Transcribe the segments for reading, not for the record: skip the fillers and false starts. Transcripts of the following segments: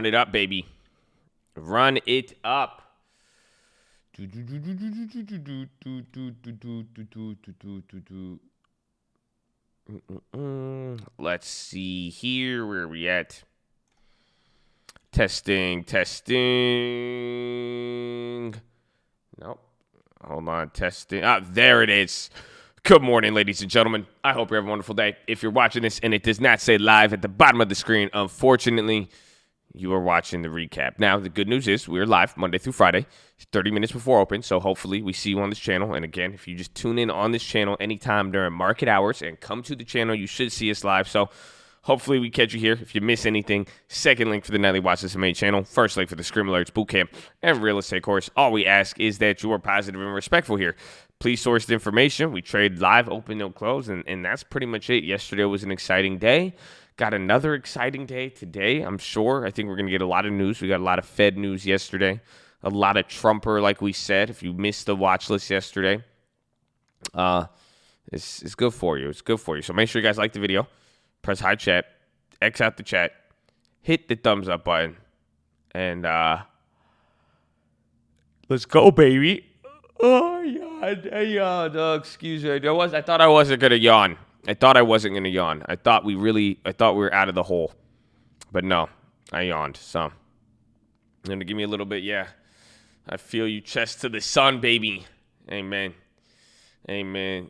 Run it up, baby. Run it up. Let's see here. Where are we at? Testing. Nope. Hold on. Testing. There it is. Good morning, ladies and gentlemen. I hope you have a wonderful day. If you're watching this and it does not say live at the bottom of the screen, unfortunately, you are watching the recap. Now, the good news is we're live Monday through Friday, 30 minutes before open. So hopefully we see you on this channel. And again, if you just tune in on this channel anytime during market hours and come to the channel, you should see us live. So hopefully we catch you here. If you miss anything, second link for the Nightly Watchlist main channel, first link for the Scream Alerts Bootcamp and real estate course. All we ask is that you are positive and respectful here. Please source the information. We trade live, open, no close, and that's pretty much it. Yesterday was an exciting day. Got another exciting day today, I'm sure. I think we're going to get a lot of news. We got a lot of Fed news yesterday. A lot of Trumper, like we said. If you missed the watch list yesterday, it's good for you. It's good for you. So make sure you guys like the video. Press high chat. X out the chat. Hit the thumbs up button. And let's go, baby. Oh, yeah, excuse me. I thought I wasn't going to yawn. I thought we were out of the hole. But no, I yawned. So, you're going to give me a little bit, yeah. I feel you, chest to the sun, baby. Amen. Maybe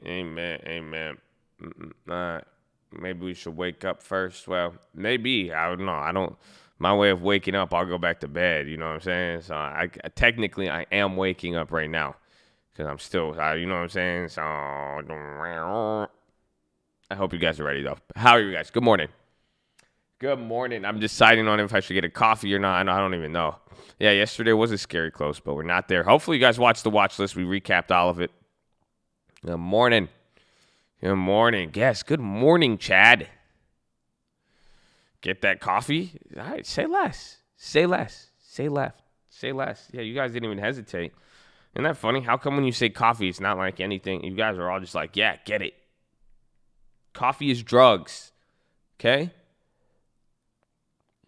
we should wake up first. Well, maybe. I don't know. My way of waking up, I'll go back to bed. You know what I'm saying? So, technically, I am waking up right now. Because I'm still, you know what I'm saying? So, I hope you guys are ready, though. How are you guys? Good morning. Good morning. I'm deciding on if I should get a coffee or not. I don't even know. Yeah, yesterday was a scary close, but we're not there. Hopefully, you guys watched the watch list. We recapped all of it. Good morning. Good morning. Yes, good morning, Chad. Get that coffee? All right, say less. Say less. Say left. Say less. Yeah, you guys didn't even hesitate. Isn't that funny? How come when you say coffee, it's not like anything? You guys are all just like, yeah, get it. Coffee is drugs. Okay?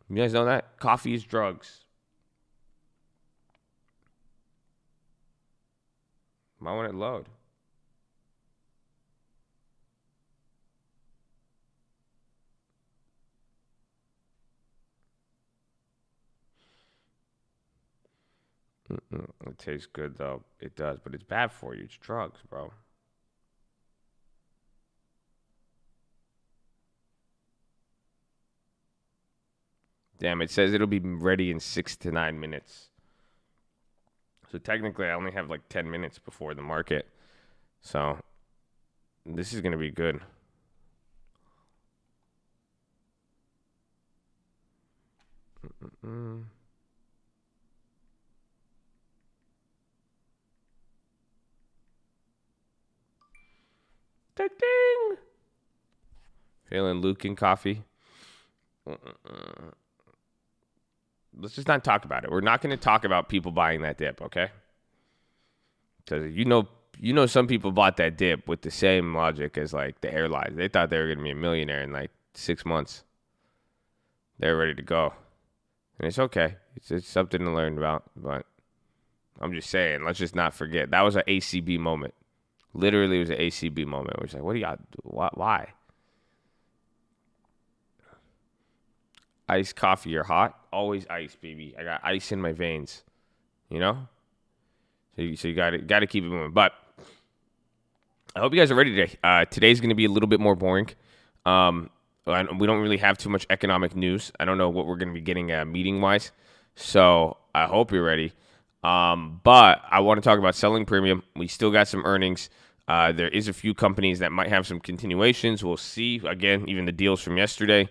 You guys know that? Coffee is drugs. Why won't it load? It tastes good, though. It does, but it's bad for you. It's drugs, bro. Damn, it says it'll be ready in 6 to 9 minutes. So technically, I only have like 10 minutes before the market. So this is going to be good. Ding. Feeling Lucan coffee. Let's just not talk about it. We're not going to talk about people buying that dip, okay? Because you know some people bought that dip with the same logic as like the airlines. They thought they were going to be a millionaire in like 6 months. They're ready to go. And it's okay. It's something to learn about. But I'm just saying, let's just not forget. That was an ACB moment. Literally, it was an ACB moment. We're just like, what do y'all do? Why? Iced coffee or hot? Always ice, baby. I got ice in my veins. You know? So you got to keep it moving. But I hope you guys are ready today. Today's going to be a little bit more boring. We don't really have too much economic news. I don't know what we're going to be getting meeting-wise. So I hope you're ready. But I want to talk about selling premium. We still got some earnings. There is a few companies that might have some continuations. We'll see. Again, even the deals from yesterday.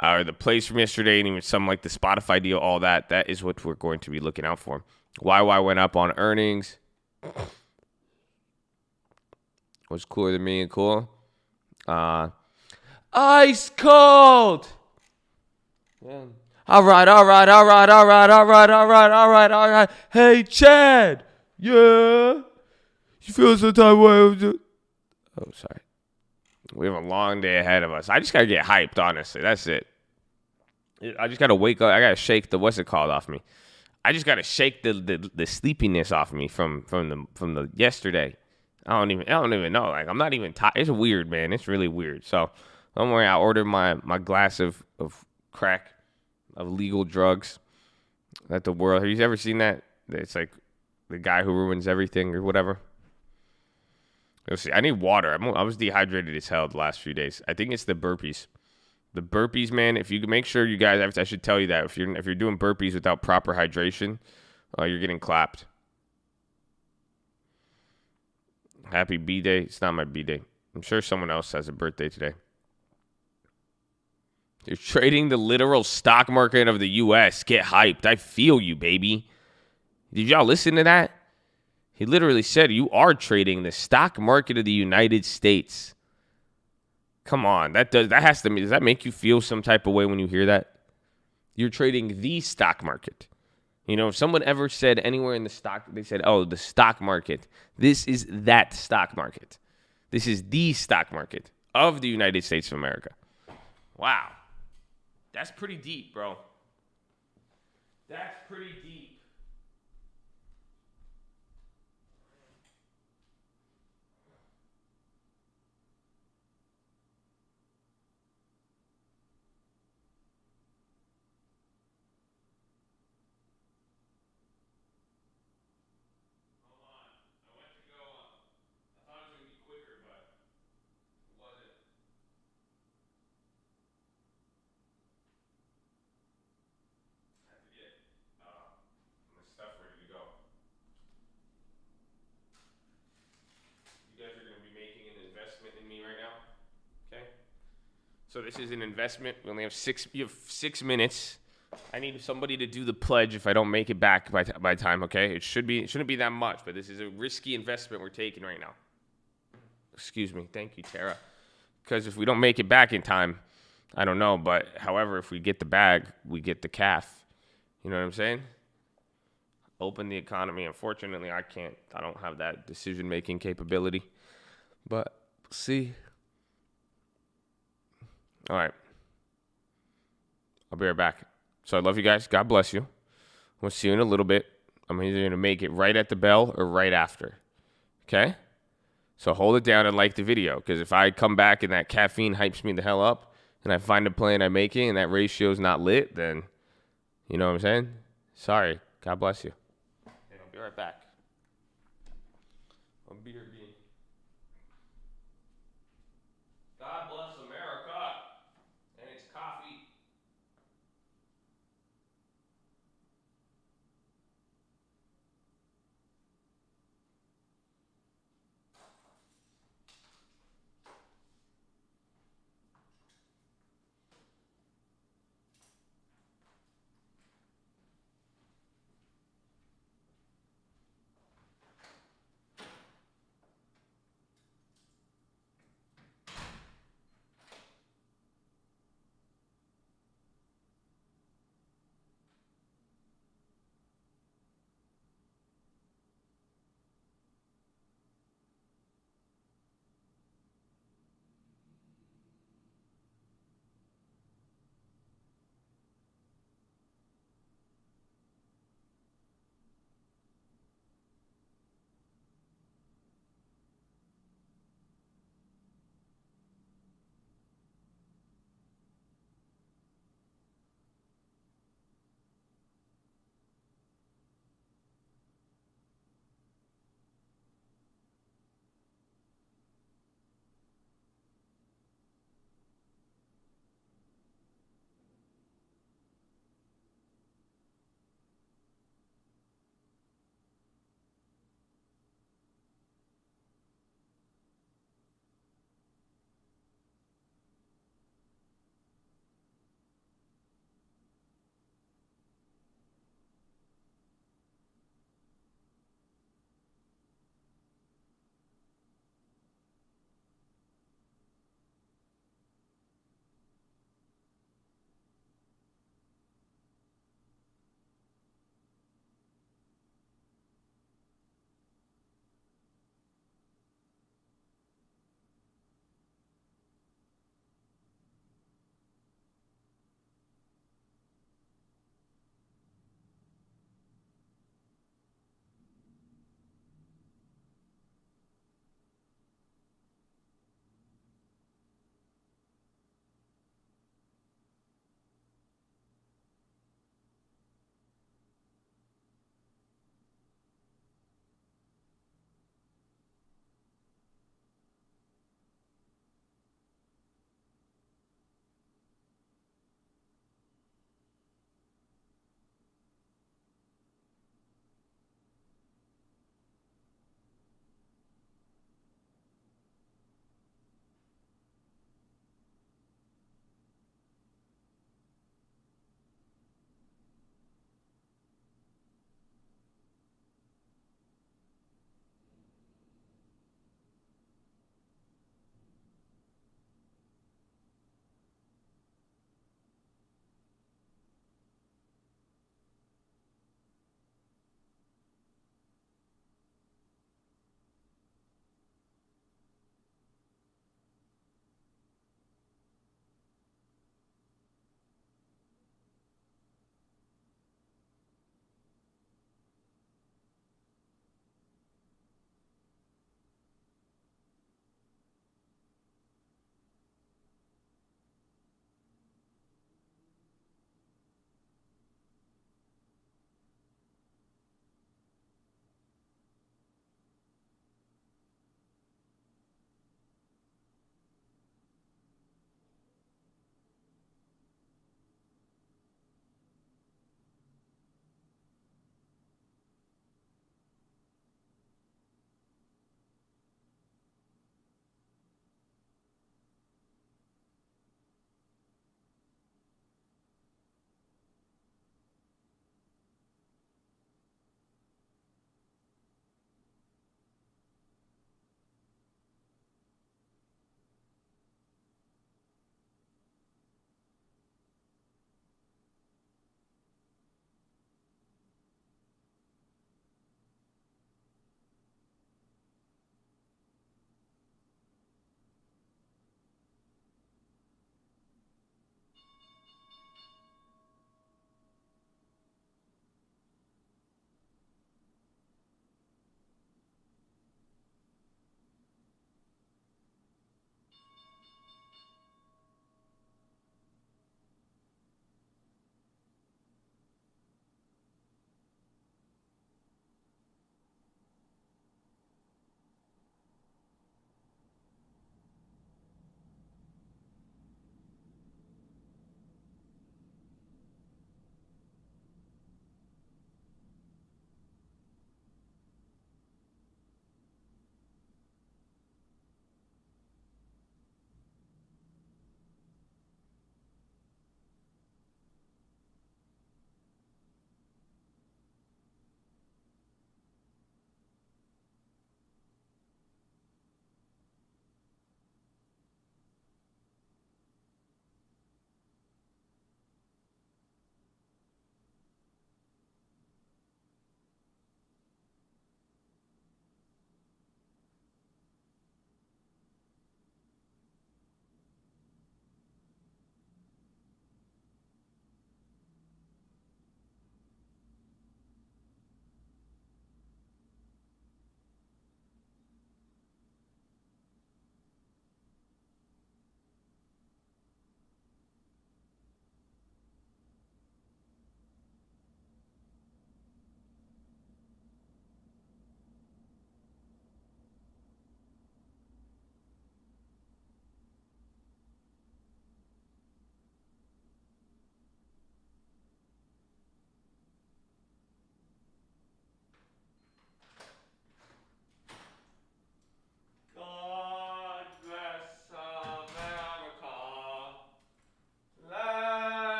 Or the plays from yesterday, and even some like the Spotify deal, all that. That is what we're going to be looking out for. YY went up on earnings. Was cooler than me and cool. Ice cold. Yeah. All right. Hey, Chad. Yeah. You feel some type of way? Oh, sorry. We have a long day ahead of us. I just got to get hyped, honestly. That's it. I just gotta wake up. I gotta shake the what's it called off me. I just gotta shake the sleepiness off me from the yesterday. I don't even know. Like I'm not even tired. It's weird, man. It's really weird. So don't worry. I ordered my glass of crack, of legal drugs that the world. Have you ever seen that? It's like the guy who ruins everything or whatever. Let's see. I need water. I was dehydrated as hell the last few days. I think it's the burpees. The burpees, man. If you can make sure you guys, I should tell you that if you're doing burpees without proper hydration, you're getting clapped. Happy B-Day. It's not my B-Day. I'm sure someone else has a birthday today. You're trading the literal stock market of the U.S. Get hyped. I feel you, baby. Did y'all listen to that? He literally said you are trading the stock market of the United States. Come on. Does that make you feel some type of way when you hear that? You're trading the stock market. You know, if someone ever said anywhere in the stock, they said, oh, the stock market. This is that stock market. This is the stock market of the United States of America. Wow. That's pretty deep, bro. That's pretty deep. Stuff ready to go. You guys are going to be making an investment in me right now. Okay. So this is an investment. We only have You have 6 minutes. I need somebody to do the pledge if I don't make it back by time. Okay. It shouldn't be that much, but this is a risky investment we're taking right now. Excuse me. Thank you, Tara. Because if we don't make it back in time, I don't know. But however, if we get the bag, we get the calf. You know what I'm saying? Open the economy. Unfortunately, I can't. I don't have that decision-making capability. But see. All right. I'll be right back. So I love you guys. God bless you. We'll see you in a little bit. I'm either going to make it right at the bell or right after. Okay? So hold it down and like the video. Because if I come back and that caffeine hypes me the hell up and I find a plan I'm making and that ratio is not lit, then you know what I'm saying? Sorry. God bless you. And I'll be right back. I'll be right back. God bless America and its coffee.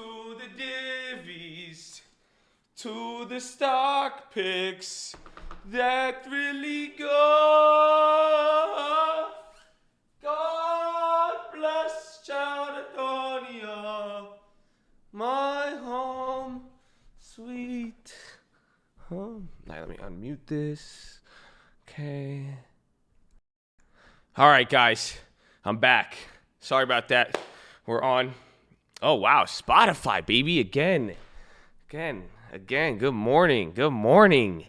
to the divvies, to the stock picks that really go. God bless Chowderdonia, my home, sweet home. Now let me unmute this. Okay. All right, guys, I'm back. Sorry about that. We're on. Oh, wow. Spotify, baby. Again. Good morning. Good morning.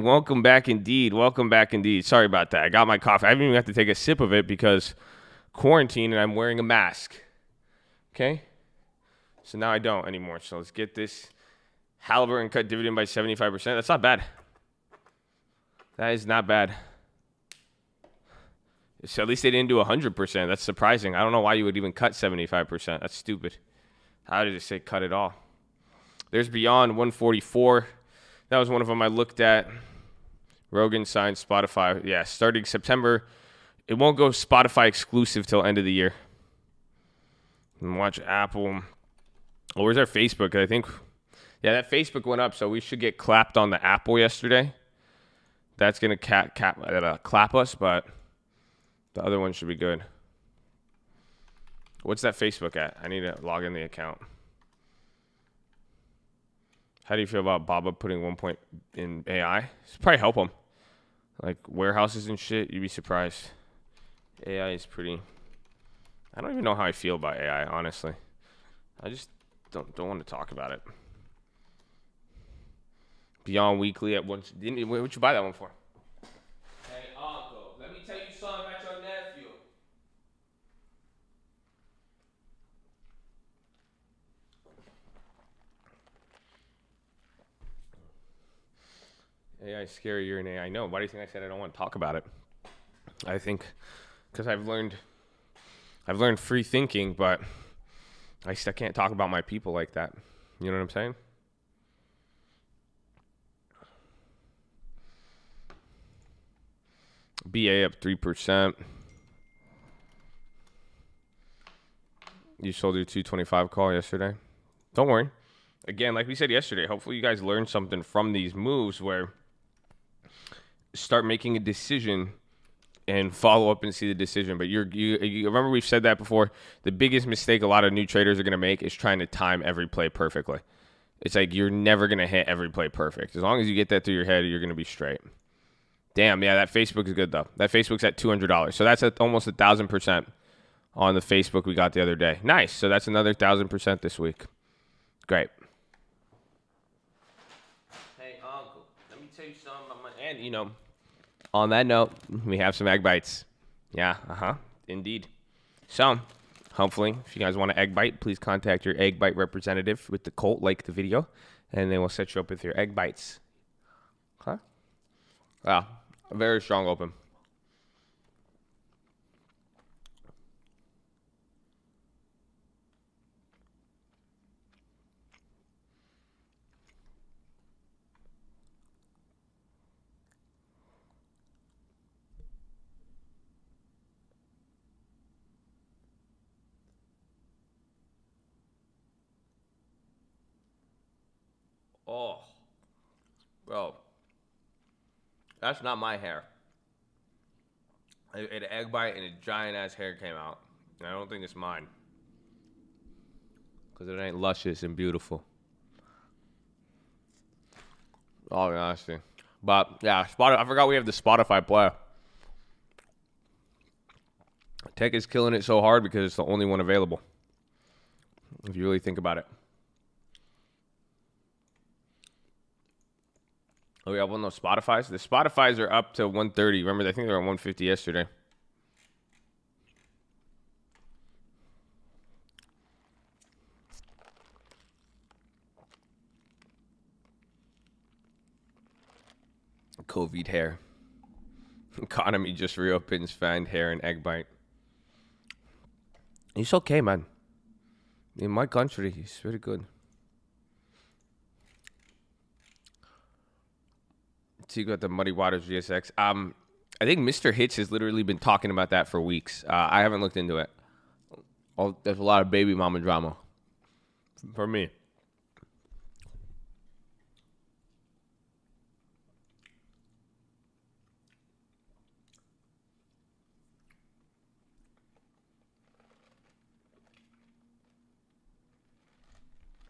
Welcome back indeed. Sorry about that. I got my coffee. I haven't even got to take a sip of it because quarantine and I'm wearing a mask. Okay? So now I don't anymore. So let's get this. Halliburton cut dividend by 75%. That's not bad. That is not bad. So at least they didn't do 100%. That's surprising. I don't know why you would even cut 75%. That's stupid. How did it say cut it all? There's Beyond 144. That was one of them I looked at. Rogan signed Spotify. Yeah, starting September. It won't go Spotify exclusive till end of the year. And watch Apple. Oh, where's our Facebook? I think, yeah, that Facebook went up, so we should get clapped on the Apple yesterday. That's going to clap us, but the other one should be good. What's that Facebook at? I need to log in the account. How do you feel about Baba putting 1 point in AI? It's probably help him. Like warehouses and shit, you'd be surprised. AI is pretty... I don't even know how I feel about AI, honestly. I just don't want to talk about it. Beyond Weekly at once. What'd you buy that one for? Hey, uncle, let me tell you something about your nephew. AI is scary. You're an AI. No. Why do you think I said I don't want to talk about it? I think because I've learned free thinking, but I still can't talk about my people like that. You know what I'm saying? BA up 3%. You sold your 225 call yesterday. Don't worry. Again, like we said yesterday, hopefully you guys learned something from these moves where start making a decision and follow up and see the decision. But you remember we've said that before. The biggest mistake a lot of new traders are going to make is trying to time every play perfectly. It's like you're never going to hit every play perfect. As long as you get that through your head, you're going to be straight. Damn, yeah, that Facebook is good, though. That Facebook's at $200. So that's at almost 1,000% on the Facebook we got the other day. Nice. So that's another 1,000% this week. Great. Hey, uncle, let me tell you something about my... And, you know, on that note, we have some egg bites. Yeah, indeed. So, hopefully, if you guys want an egg bite, please contact your egg bite representative with the Colt, like the video, and they will set you up with your egg bites. Huh? Wow. A very strong open. Oh, bro. That's not my hair. I ate an egg bite and a giant-ass hair came out. And I don't think it's mine. Because it ain't luscious and beautiful. All honesty. But, yeah, I forgot we have the Spotify player. Tech is killing it so hard because it's the only one available. If you really think about it. Oh, we have one of those Spotifys? The Spotifys are up to 130. Remember, I think they were 150 yesterday. COVID hair. Economy just reopens, find hair and egg bite. It's okay, man. In my country, it's very good. So you got the Muddy Waters GSX. I think Mr. Hitch has literally been talking about that for weeks. I haven't looked into it. There's a lot of baby mama drama. for me.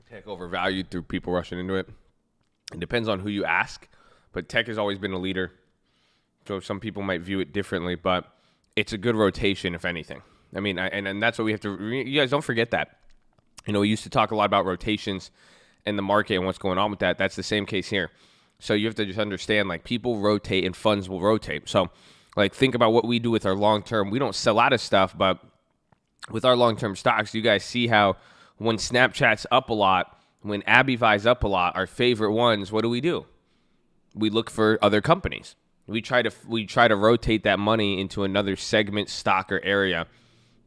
Tech overvalued through people rushing into it. It depends on who you ask, but tech has always been a leader. So some people might view it differently, but it's a good rotation, if anything. I mean, and that's what we have to. You guys don't forget that. You know, we used to talk a lot about rotations in the market and what's going on with that. That's the same case here. So you have to just understand, like, people rotate and funds will rotate. So, like, think about what we do with our long term. We don't sell out of stuff, but with our long term stocks, you guys see how when Snapchat's up a lot, when Abivai's up a lot, our favorite ones, what do? We look for other companies. We try to rotate that money into another segment, stock, or area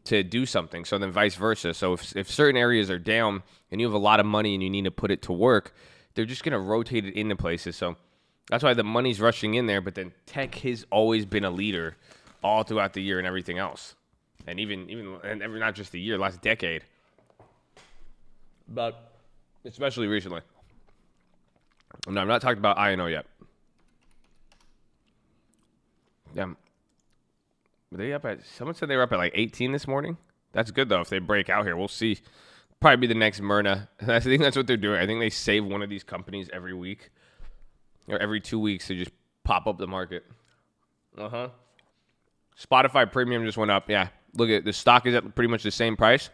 to do something. So then vice versa. So if certain areas are down and you have a lot of money and you need to put it to work, they're just going to rotate it into places. So that's why the money's rushing in there. But then tech has always been a leader all throughout the year and everything else. And even not just the year, last decade. But especially recently. No, I'm not talking about INO yet. Yeah. Someone said they were up at like 18 this morning. That's good, though. If they break out here, we'll see. Probably be the next Myrna. I think that's what they're doing. I think they save one of these companies every week or every 2 weeks to just pop up the market. Spotify premium just went up. Yeah. Look at the stock is at pretty much the same price.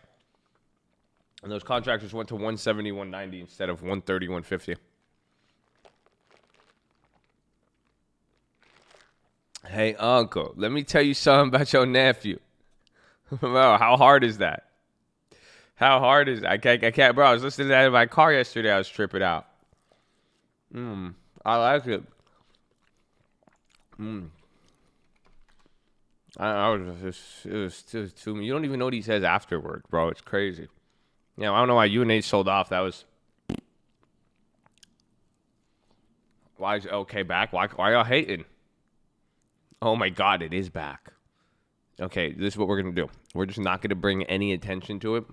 And those contractors went to 170, 190 instead of 130, 150. Hey, uncle, let me tell you something about your nephew. Bro, how hard is that? How hard is that? I can't, bro. I was listening to that in my car yesterday. I was tripping out. I like it. It was too. You don't even know what he says afterward, bro. It's crazy. Yeah, I don't know why UNH sold off. That was. Why is okay back? Why y'all hating? Oh my God, it is back. Okay, this is what we're gonna do. We're just not gonna bring any attention to it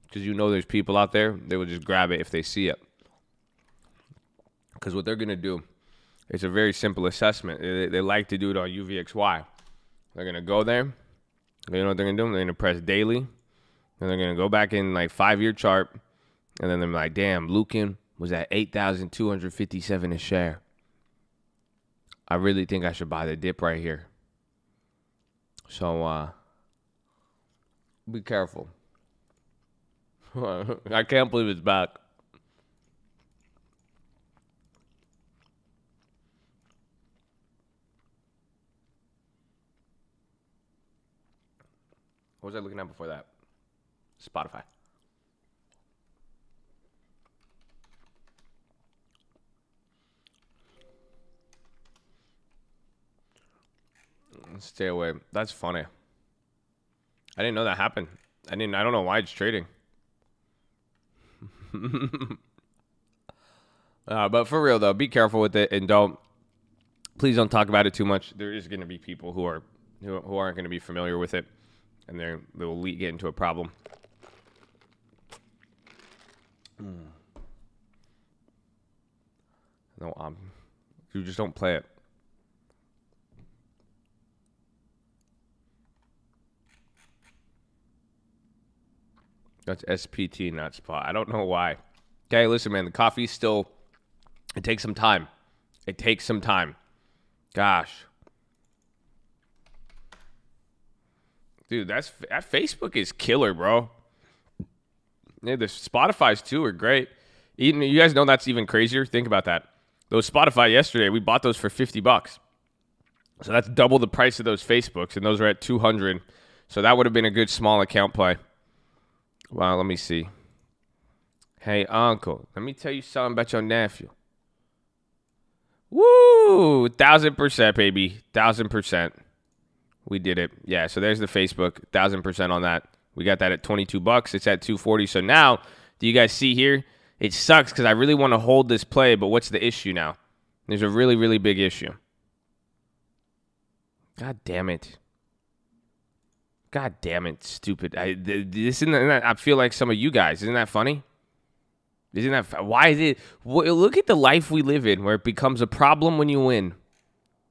because you know there's people out there. They will just grab it if they see it. Because what they're gonna do, it's a very simple assessment. They like to do it on UVXY. They're gonna go there. You know what they're gonna do? They're gonna press daily, and they're gonna go back in like 5-year chart, and then they're like, "Damn, Lucan was at 8,257 a share. I really think I should buy the dip right here." So be careful. I can't believe it's back. What was I looking at before that? Spotify. Stay away. That's funny. I didn't know that happened. I don't know why it's trading. But for real though, be careful with it and please don't talk about it too much. There is going to be people who aren't going to be familiar with it, and they will get into a problem. No, you just don't play it. That's SPT, not spot. I don't know why. Okay, listen, man. The coffee still. It takes some time. Gosh. Dude, that Facebook is killer, bro. Yeah, the Spotify's too are great. Even, you guys know that's even crazier? Think about that. Those Spotify yesterday, we bought those for $50. So that's double the price of those Facebooks, and those are at $200. So that would have been a good small account play. Wow, let me see. Hey, uncle, let me tell you something about your nephew. Woo! 1,000%, baby. 1,000%. We did it. Yeah, so there's the Facebook. 1,000% on that. We got that at $22. It's at $240. So now, do you guys see here? It sucks because I really want to hold this play, but what's the issue now? There's a really, really big issue. God damn it. God damn it, stupid. I feel like some of you guys. Isn't that funny? Isn't that why is it? Look at the life we live in, where it becomes a problem when you win.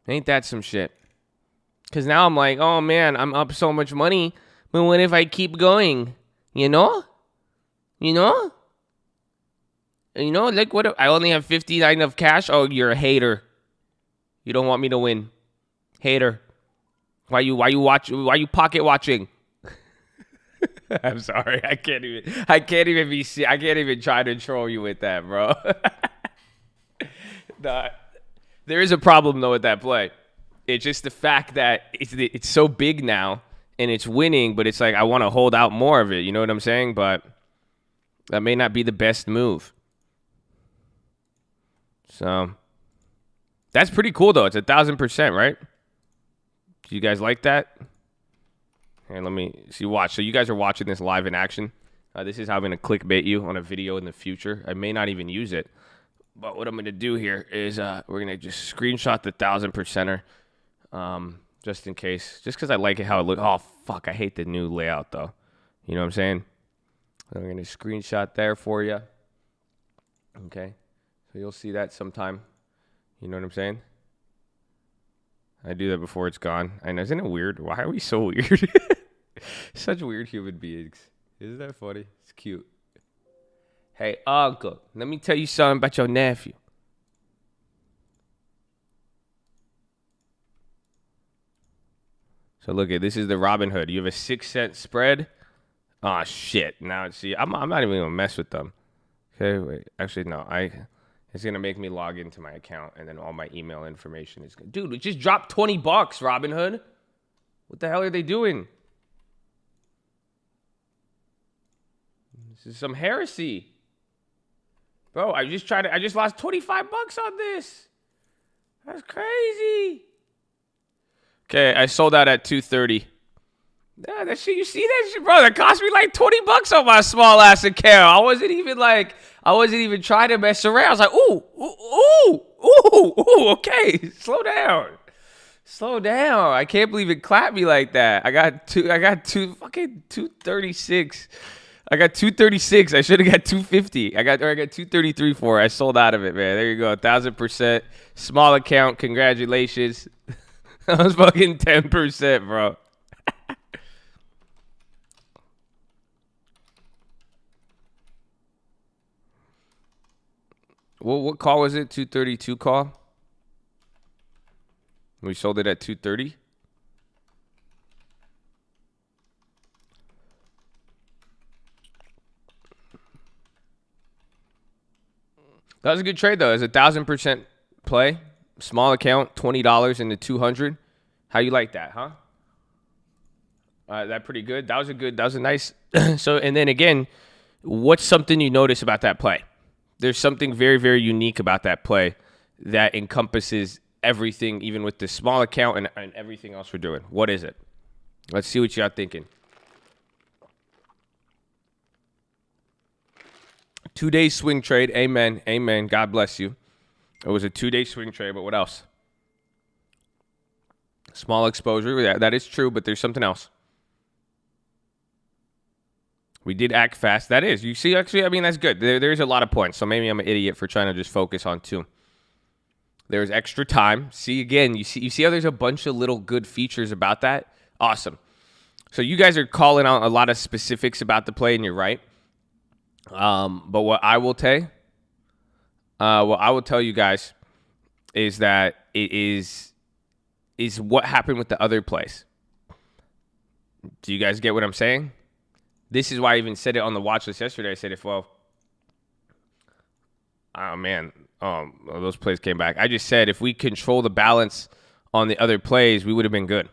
Ain't that some shit? Because now I'm like, oh man, I'm up so much money, but what if I keep going? You know? Like what? I only have 59 of cash. Oh, you're a hater. You don't want me to win, hater. Why you pocket watching? I'm sorry. I can't even try to troll you with that, bro. Nah, there is a problem though with that play. It's just the fact that it's so big now and it's winning, but it's like I want to hold out more of it. You know what I'm saying? But that may not be the best move. So that's pretty cool though. It's 1,000%, right? Do you guys like that? And let me see. Watch. So you guys are watching this live in action. This is how I'm going to clickbait you on a video in the future. I may not even use it. But what I'm going to do here is we're going to just screenshot the 1,000%er just in case. Just because I like it how it looks. Oh, fuck. I hate the new layout, though. You know what I'm saying? So we're going to screenshot there for you. Okay. So you'll see that sometime. You know what I'm saying? I do that before it's gone. I know. Isn't it weird? Why are we so weird? Such weird human beings. Isn't that funny? It's cute. Hey, uncle, let me tell you something about your nephew. So look at this is the Robinhood. You have a 6-cent spread. Oh shit! Now see, I'm not even gonna mess with them. Okay, wait. Actually, no. It's gonna make me log into my account, and then all my email information is good. Dude, it just dropped $20, Robinhood. What the hell are they doing? This is some heresy. Bro, I just lost $25 on this. That's crazy. Okay, I sold out at 230. Yeah, that shit, you see that shit, bro? That cost me like $20 on my small ass account. I wasn't even trying to mess around. I was like, ooh, okay. Slow down. I can't believe it clapped me like that. I got fucking 236. I got 236. I should have got 250. I got 233 for it. I sold out of it, man. There you go. 1,000%. Small account. Congratulations. I was fucking 10%, bro. Well, what call was it? 232 call? We sold it at 230. That was a good trade, though. It was 1,000% play. Small account, $20 into 200. How you like that, huh? That pretty good. That was a nice. So, and then again, what's something you notice about that play? There's something very, very unique about that play that encompasses everything, even with the small account and everything else we're doing. What is it? Let's see what y'all thinking. 2-day swing trade. Amen. Amen. God bless you. It was a 2-day swing trade, but what else? Small exposure. That is true, but there's something else. We did act fast. That is. You see, actually, I mean, that's good. There's a lot of points, so maybe I'm an idiot for trying to just focus on 2. There's extra time. See, again, you see how there's a bunch of little good features about that? Awesome. So you guys are calling out a lot of specifics about the play, and you're right. But what I will tell you guys is that it is what happened with the other plays. Do you guys get what I'm saying? This is why I even said it on the watch list yesterday. I said, those plays came back. I just said if we control the balance on the other plays, we would have been good.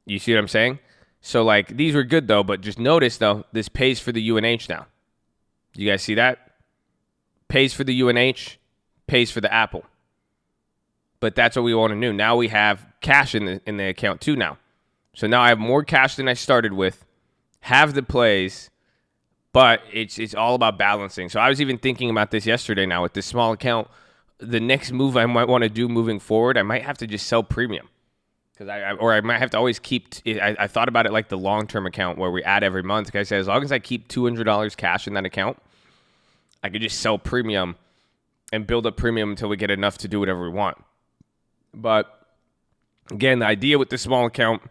You see what I'm saying? So, like, these were good, though, but just notice, though, this pays for the UNH now. You guys see that? Pays for the UNH, pays for the Apple. But that's what we want to do. Now we have cash in the account, too, now. So now I have more cash than I started with. Have the plays, but it's all about balancing. So I was even thinking about this yesterday now with this small account. The next move I might want to do moving forward, I might have to just sell premium. Because I might have to always keep, I thought about it like the long-term account where we add every month. Like I said, as long as I keep $200 cash in that account, I could just sell premium and build up premium until we get enough to do whatever we want. But again, the idea with the small account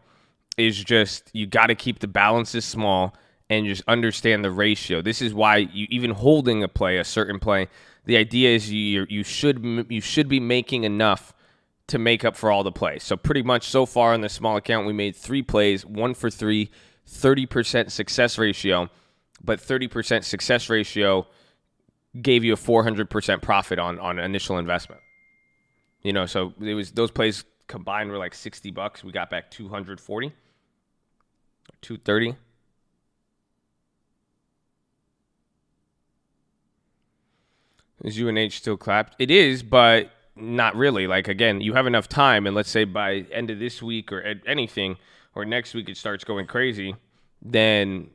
is just you got to keep the balances small and just understand the ratio. This is why you even holding a certain play, the idea is you should be making enough to make up for all the plays. So pretty much so far in the small account, we made 3 plays, 1 for 3, 30% success ratio, but 30% success ratio gave you a 400% profit on initial investment. You know, so it was those plays combined were like $60. We got back 240, 230. Is UNH still clapped? It is, but not really. Like, again, you have enough time, and let's say by end of this week or anything, or next week it starts going crazy, then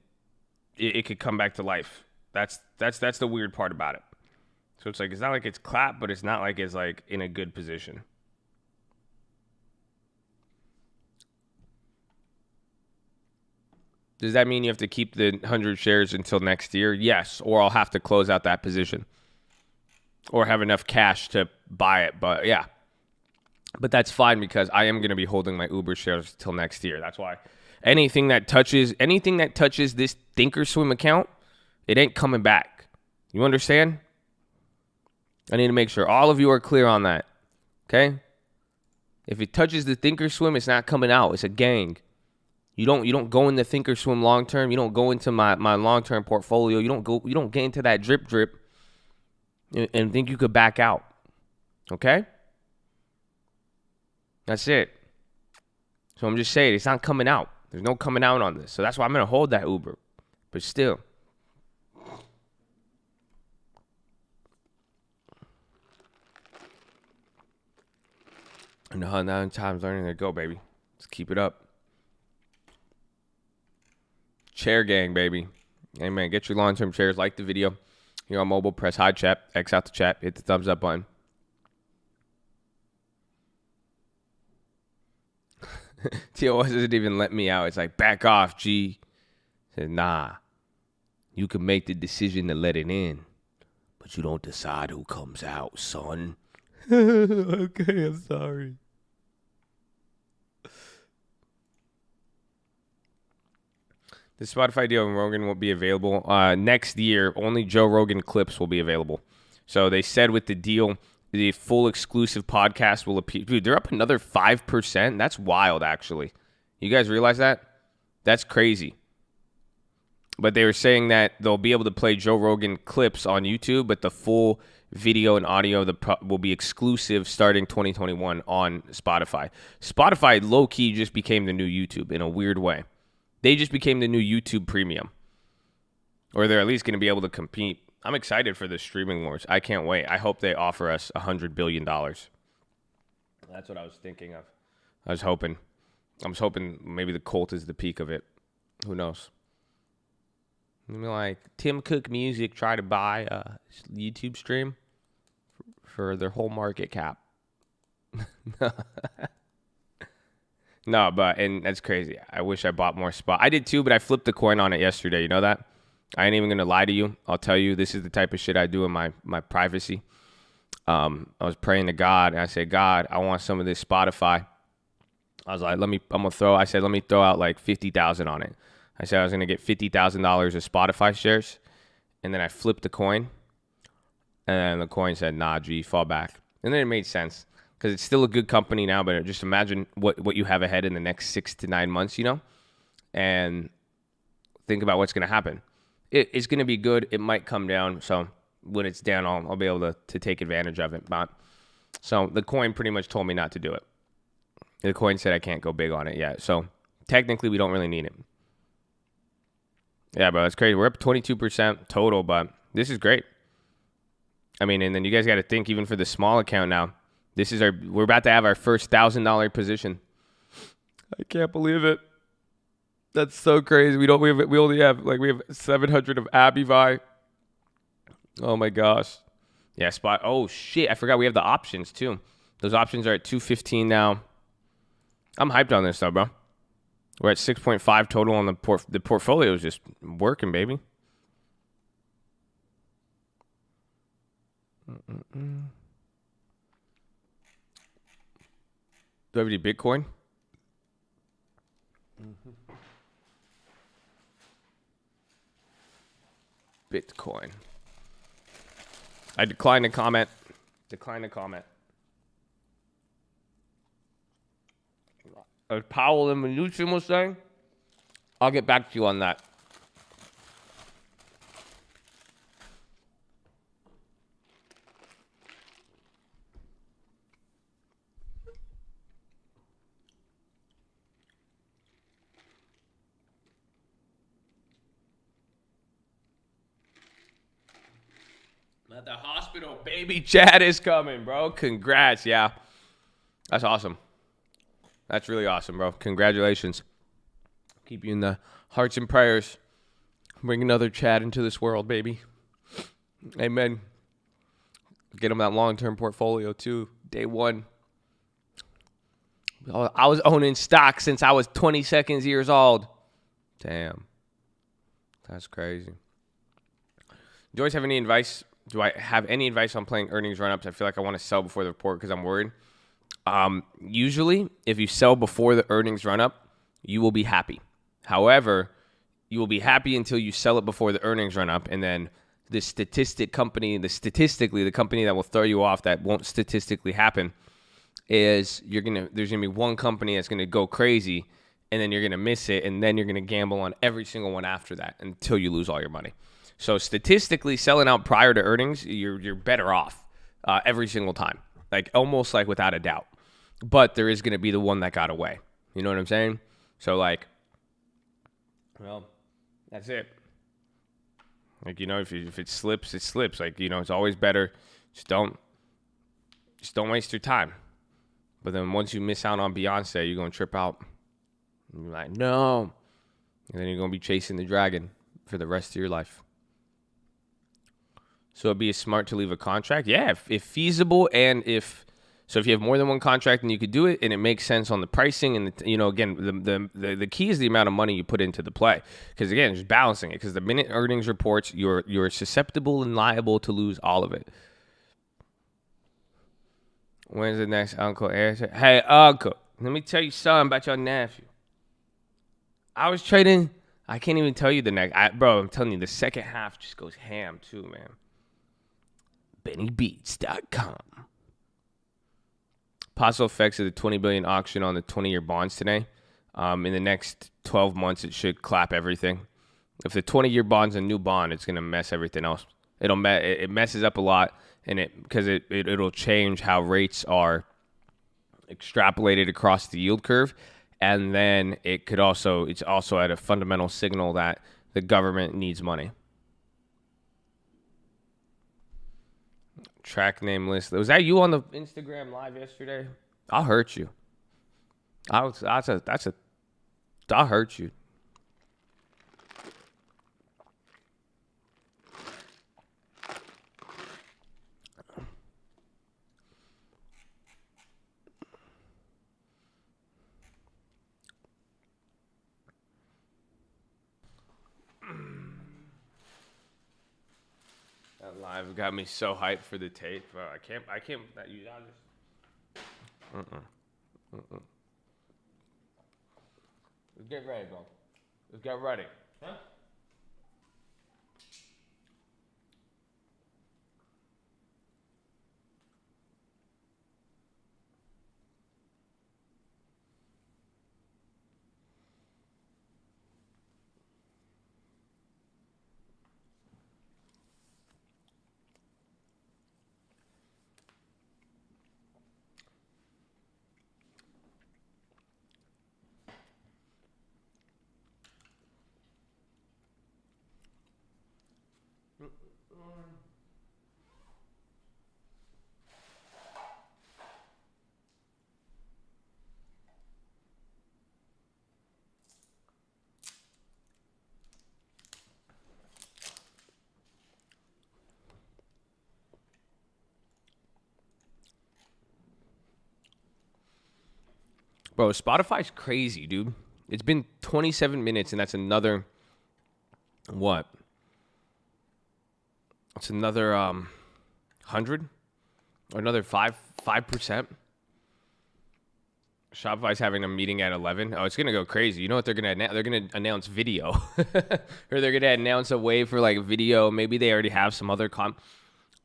it could come back to life. That's the weird part about it. So it's like, it's not like it's clapped, but it's not like it's like in a good position. Does that mean you have to keep the 100 shares until next year? Yes, or I'll have to close out that position or have enough cash to buy it. But yeah, but that's fine because I am going to be holding my Uber shares till next year. That's why anything that touches this Thinkorswim account, it ain't coming back. You understand? I need to make sure all of you are clear on that. Okay? If it touches the Thinkorswim, it's not coming out. It's a gang. You don't go into Thinkorswim long term. You don't go into my long term portfolio. You don't get into that drip and think you could back out. Okay? That's it. So I'm just saying it's not coming out. There's no coming out on this. So that's why I'm gonna hold that Uber. But still. And 109 times learning to go, baby. Let's keep it up. Chair gang, baby. Hey, man, get your long-term chairs. Like the video. You're on mobile. Press hide chat. X out the chat. Hit the thumbs up button. TOS doesn't even let me out. It's like, back off, G. I said, nah. You can make the decision to let it in, but you don't decide who comes out, son. Okay, I'm sorry. The Spotify deal with Rogan won't be available. Next year, only Joe Rogan clips will be available. So they said with the deal, the full exclusive podcast will appear. Dude, they're up another 5%. That's wild, actually. You guys realize that? That's crazy. But they were saying that they'll be able to play Joe Rogan clips on YouTube, but the full video and audio will be exclusive starting 2021 on Spotify. Spotify low-key just became the new YouTube in a weird way. They just became the new YouTube Premium. Or they're at least going to be able to compete. I'm excited for the streaming wars. I can't wait. I hope they offer us $100 billion. That's what I was thinking of. I was hoping maybe the Colt is the peak of it. Who knows? Like Tim Cook Music try to buy a YouTube stream for their whole market cap. No, and that's crazy. I wish I bought more spot. I did too, but I flipped the coin on it yesterday. You know that? I ain't even going to lie to you. I'll tell you, this is the type of shit I do in my privacy. I was praying to God, and I said, God, I want some of this Spotify. I was like, let me throw out like 50,000 on it. I said I was going to get $50,000 of Spotify shares, and then I flipped the coin, and the coin said, nah, G, fall back. And then it made sense, because it's still a good company now, but just imagine what you have ahead in the next 6 to 9 months, you know, and think about what's going to happen. It's going to be good. It might come down, so when it's down, I'll be able to take advantage of it. But so the coin pretty much told me not to do it. The coin said I can't go big on it yet, so technically we don't really need it. Yeah, bro, it's crazy. We're up 22% total, but this is great. I mean, and then you guys got to think, even for the small account now, we're about to have our first $1,000 position. I can't believe it. That's so crazy. We only have 700 of Abivai. Oh my gosh. Yeah, spot. Oh shit, I forgot we have the options too. Those options are at 215 now. I'm hyped on this though, bro. We're at 6.5 total on the portfolio is just working, baby. Do I have any Bitcoin? Bitcoin. I decline to comment. As Powell and Mnuchin was saying, I'll get back to you on that. At the hospital, baby Chad is coming, bro. Congrats, yeah. That's awesome. That's really awesome, bro. Congratulations. Keep you in the hearts and prayers. Bring another Chad into this world, baby. Amen. Get him that long-term portfolio, too. Day one. I was owning stock since I was 22 years old. Damn. That's crazy. Do you always have any advice? Do I have any advice on playing earnings run-ups? I feel like I want to sell before the report because I'm worried. Usually, if you sell before the earnings run-up, you will be happy. However, you will be happy until you sell it before the earnings run-up, and then the company that will throw you off, that won't statistically happen, is there's gonna be one company that's gonna go crazy, and then you're gonna miss it, and then you're gonna gamble on every single one after that until you lose all your money. So statistically, selling out prior to earnings, you're better off every single time, like almost like without a doubt. But there is going to be the one that got away. You know what I'm saying? So like, well, that's it. Like, you know, if it slips, it slips. Like, you know, it's always better. Just don't waste your time. But then once you miss out on Beyonce, you're gonna trip out. And you're like, no, and then you're gonna be chasing the dragon for the rest of your life. So it'd be smart to leave a contract. Yeah, if feasible, and if you have more than one contract and you could do it, and it makes sense on the pricing, and again, the key is the amount of money you put into the play. Because again, just balancing it. Because the minute earnings reports, you're susceptible and liable to lose all of it. When's the next Uncle Eric? Hey, Uncle, let me tell you something about your nephew. I was trading. I can't even tell you the next. Bro, I'm telling you, the second half just goes ham too, man. BennyBeats.com. Possible effects of the 20 billion auction on the 20-year bonds today. In the next 12 months, it should clap everything. If the 20-year bond's a new bond, it's gonna mess everything else. It messes up a lot, and it'll change how rates are extrapolated across the yield curve, and then it's also at a fundamental signal that the government needs money. Track name list. Was that you on the Instagram live yesterday? I'll hurt you. I'll hurt you. That live got me so hyped for the tape. I can't. You just. Let's get ready, bro. Let's get ready. Huh? Bro, Spotify's crazy, dude. It's been 27 minutes, and that's another, what? It's another 100 or another 5%. Shopify's having a meeting at 11. Oh, it's going to go crazy. You know what they're going to announce? They're going to announce video. Or they're going to announce a way for like video. Maybe they already have some other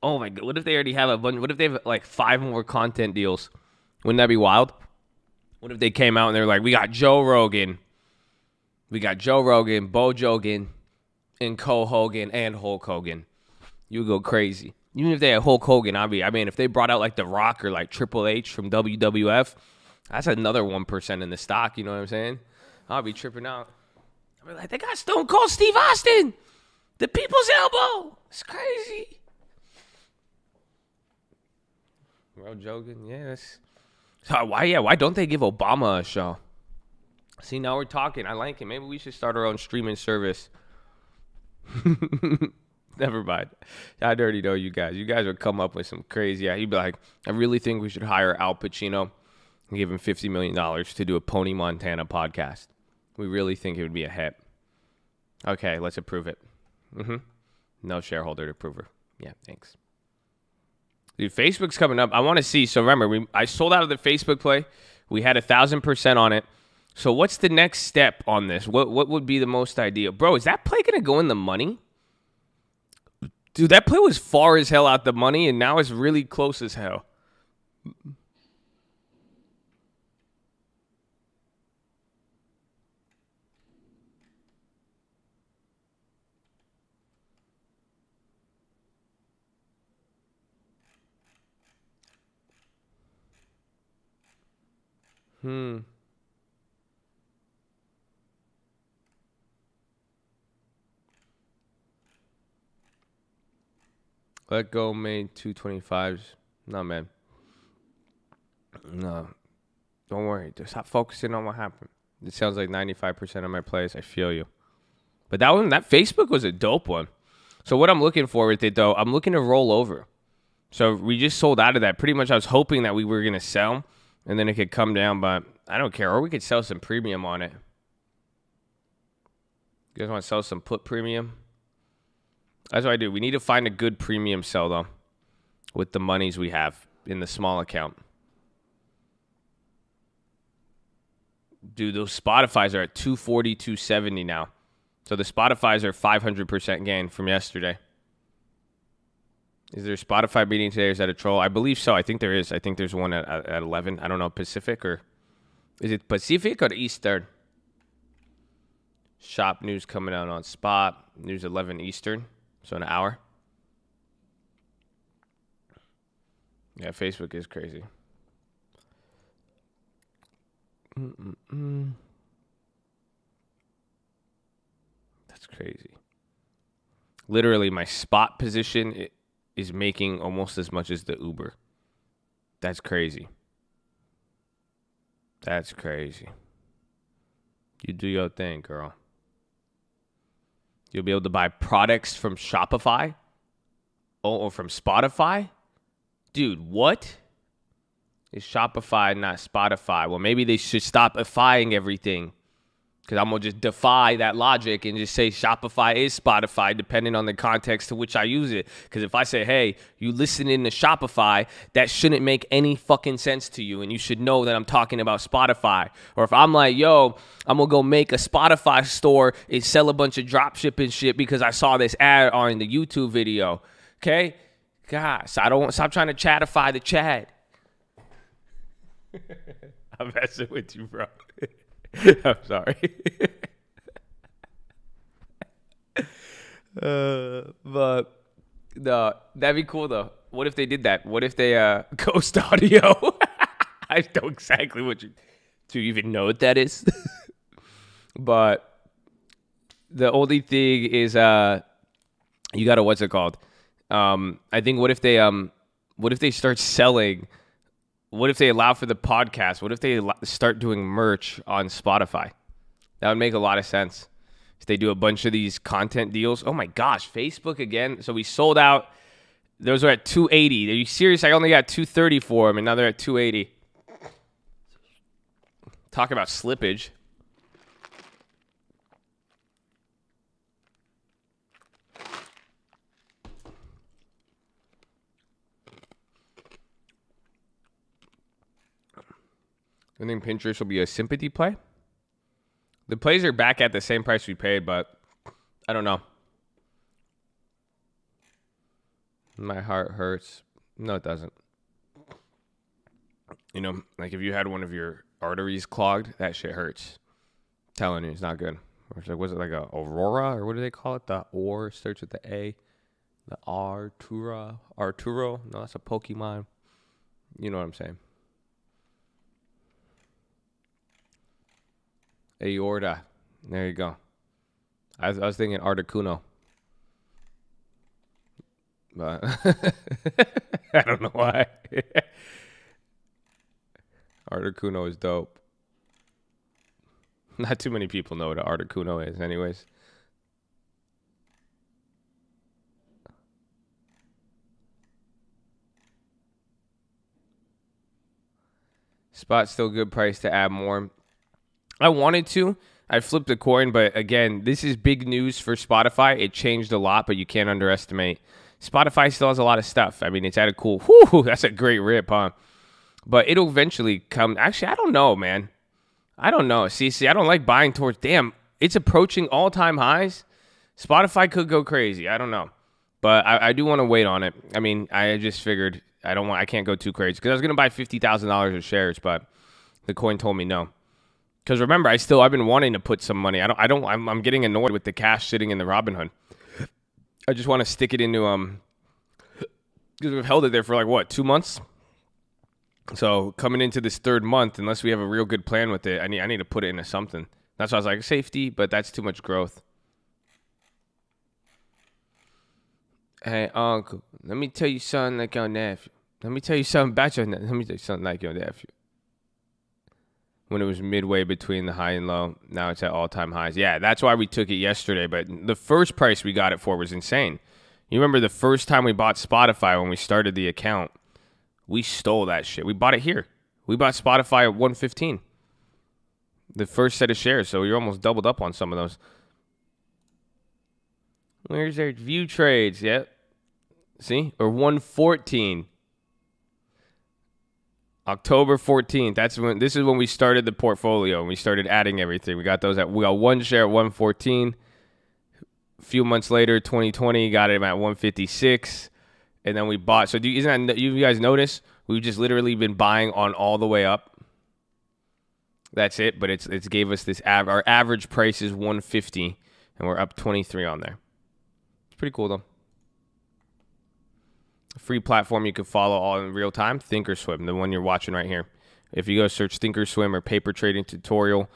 Oh my God. What if they already have a bunch? What if they have like 5 more content deals? Wouldn't that be wild? What if they came out and they're like, we got Joe Rogan, Bo Jogan, and Cole Hogan and Hulk Hogan. You would go crazy. Even if they had Hulk Hogan, I mean, if they brought out like The Rock or like Triple H from WWF, that's another 1% in the stock. You know what I'm saying? I'll be tripping out. I'll be like, they got Stone Cold Steve Austin, the People's Elbow. It's crazy. Bro, joking. Yes. So why don't they give Obama a show? See, now we're talking. I like it. Maybe we should start our own streaming service. Never mind. I already know you guys. You guys would come up with some crazy. Yeah, he'd be like, I really think we should hire Al Pacino and give him $50 million to do a Pony Montana podcast. We really think it would be a hit. Okay, let's approve it. No shareholder approver. Yeah, thanks. Dude, Facebook's coming up. I want to see. So remember, I sold out of the Facebook play. We had 1,000% on it. So what's the next step on this? What would be the most ideal? Bro, is that play going to go in the money? Dude, that play was far as hell out the money, and now it's really close as hell. Let go made 225s. No, man. No. Don't worry. Just stop focusing on what happened. It sounds like 95% of my plays. I feel you. But that Facebook was a dope one. So what I'm looking for with it, though, I'm looking to roll over. So we just sold out of that. Pretty much I was hoping that we were going to sell, and then it could come down, but I don't care. Or we could sell some premium on it. You guys want to sell some put premium? That's what I do. We need to find a good premium sell, though, with the monies we have in the small account. Dude, those Spotifys are at 240, 270 now. So the Spotifys are 500% gain from yesterday. Is there a Spotify meeting today, or is that a troll? I believe so. I think there is. I think there's one at 11. I don't know, Pacific, or is it Pacific or Eastern? Shop news coming out on spot. News 11 Eastern. So an hour. Yeah, Facebook is crazy. That's crazy. Literally, my spot position is making almost as much as the Uber. That's crazy. That's crazy. You do your thing, girl. You'll be able to buy products from Shopify? Or from Spotify? Dude, what? Is Shopify not Spotify? Well, maybe they should stop ifying everything. Because I'm going to just defy that logic and just say Shopify is Spotify depending on the context to which I use it. Because if I say, hey, you listening to Shopify, that shouldn't make any fucking sense to you. And you should know that I'm talking about Spotify. Or if I'm like, yo, I'm going to go make a Spotify store and sell a bunch of drop shipping shit because I saw this ad on the YouTube video. Okay? Gosh, I don't want stop trying to chatify the Chad. I'm messing with you, bro. I'm sorry. But no, that'd be cool though. What if they did that? What if they Ghost Audio? I know exactly what you do. You even know what that is? But the only thing is, you gotta what's it called? I think what if they start selling? What if they allow for the podcast? What if they start doing merch on Spotify? That would make a lot of sense. If they do a bunch of these content deals. Oh my gosh, Facebook again. So we sold out. Those are at 280. Are you serious? I only got 230 for them, and now they're at 280. Talk about slippage. I think Pinterest will be a sympathy play. The plays are back at the same price we paid, but I don't know. My heart hurts. No, it doesn't. You know, like if you had one of your arteries clogged, that shit hurts. I'm telling you, it's not good. Was it like a Aurora, or what do they call it? The or starts with the A. The Arturo. No, that's a Pokemon. You know what I'm saying. Aorta. There you go. I was thinking Articuno. But I don't know why. Articuno is dope. Not too many people know what an Articuno is anyways. Spot's still good price to add more. I wanted to. I flipped a coin, but again, this is big news for Spotify. It changed a lot, but you can't underestimate. Spotify still has a lot of stuff. I mean, it's at a cool, that's a great rip, huh? But it'll eventually come. Actually, I don't know, man. I don't know. See, I don't like buying towards, damn, it's approaching all-time highs. Spotify could go crazy. I don't know. But I do want to wait on it. I mean, I just figured I can't go too crazy because I was going to buy $50,000 of shares, but the coin told me no. Because remember, I've been wanting to put some money. I'm getting annoyed with the cash sitting in the Robinhood. I just want to stick it into, because we've held it there for like, what, 2 months? So coming into this third month, unless we have a real good plan with it, I need to put it into something. That's why I was like, safety, but that's too much growth. Hey, uncle, let me tell you something like your nephew. Let me tell you something about your nephew. Let me tell you something like your nephew. When it was midway between the high and low, now it's at all-time highs. Yeah, that's why we took it yesterday, but the first price we got it for was insane. You remember the first time we bought Spotify when we started the account? We stole that shit. We bought it here. We bought Spotify at 115. The first set of shares, so you're almost doubled up on some of those. Where's their view trades? Yep. See? Or 114. October 14th. This is when we started the portfolio and we started adding everything. We got one share at 114. A few months later, 2020, got it at 156. And then we bought. So you guys notice? We've just literally been buying on all the way up. That's it. But it's gave us this. Our average price is 150, and we're up 23 on there. It's pretty cool though. A free platform you can follow all in real time. Thinkorswim, the one you're watching right here. If you go search Thinkorswim or paper trading tutorial,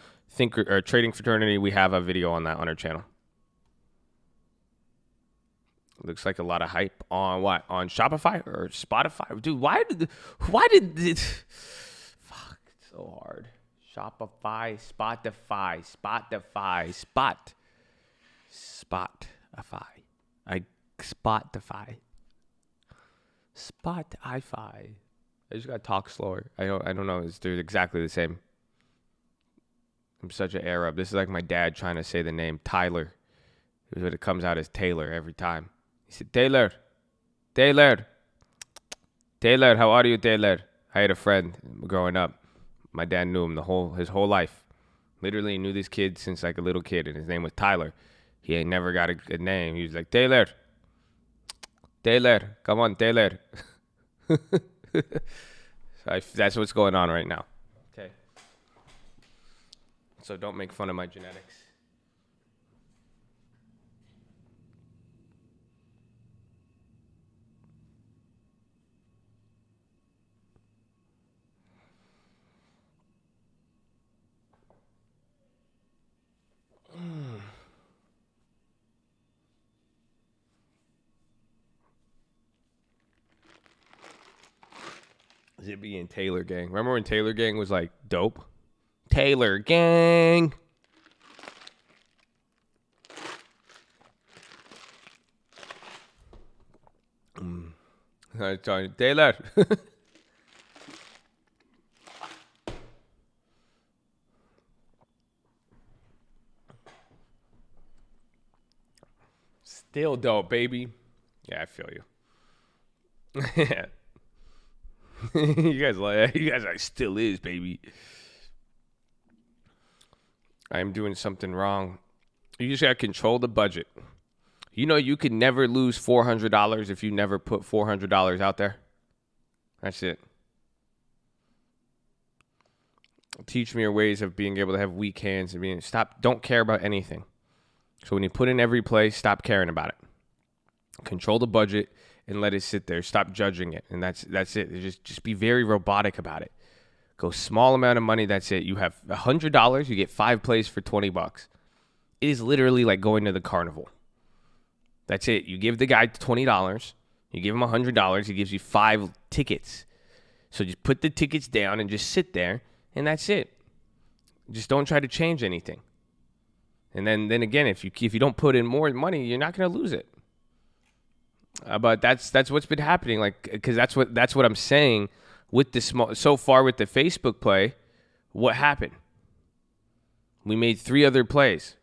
or trading fraternity, we have a video on that on our channel. Looks like a lot of hype on what? On Shopify or Spotify? Dude, why did it... Fuck, it's so hard. Shopify, Spotify. Spotify. I just gotta talk slower. I don't know. They're exactly the same. I'm such an Arab. This is like my dad trying to say the name Tyler. But it comes out as Taylor every time. He said, Taylor, how are you, Taylor? I had a friend growing up. My dad knew him his whole life. Literally knew this kid since like a little kid, and his name was Tyler. He ain't never got a good name. He was like, Taylor, come on, Taylor. So that's what's going on right now. Okay. So don't make fun of my genetics. Zippy and Taylor Gang. Remember when Taylor Gang was like dope? Taylor Gang. Taylor. Still dope, baby. Yeah, I feel you. You guys like still is, baby. I'm doing something wrong. You just got to control the budget. You know, you could never lose $400 if you never put $400 out there. That's it. Teach me your ways of being able to have weak hands and don't care about anything. So when you put in every play, stop caring about it. Control the budget and let it sit there. Stop judging it. And that's it. Just be very robotic about it. Go small amount of money, that's it. You have $100, you get 5 plays for $20. It is literally like going to the carnival. That's it. You give the guy $20, you give him $100, he gives you 5 tickets. So just put the tickets down and just sit there, and that's it. Just don't try to change anything. And then again, if you don't put in more money, you're not going to lose it. But that's what's been happening, like, because that's what I'm saying with the so far with the Facebook play. What happened? We made 3 other plays,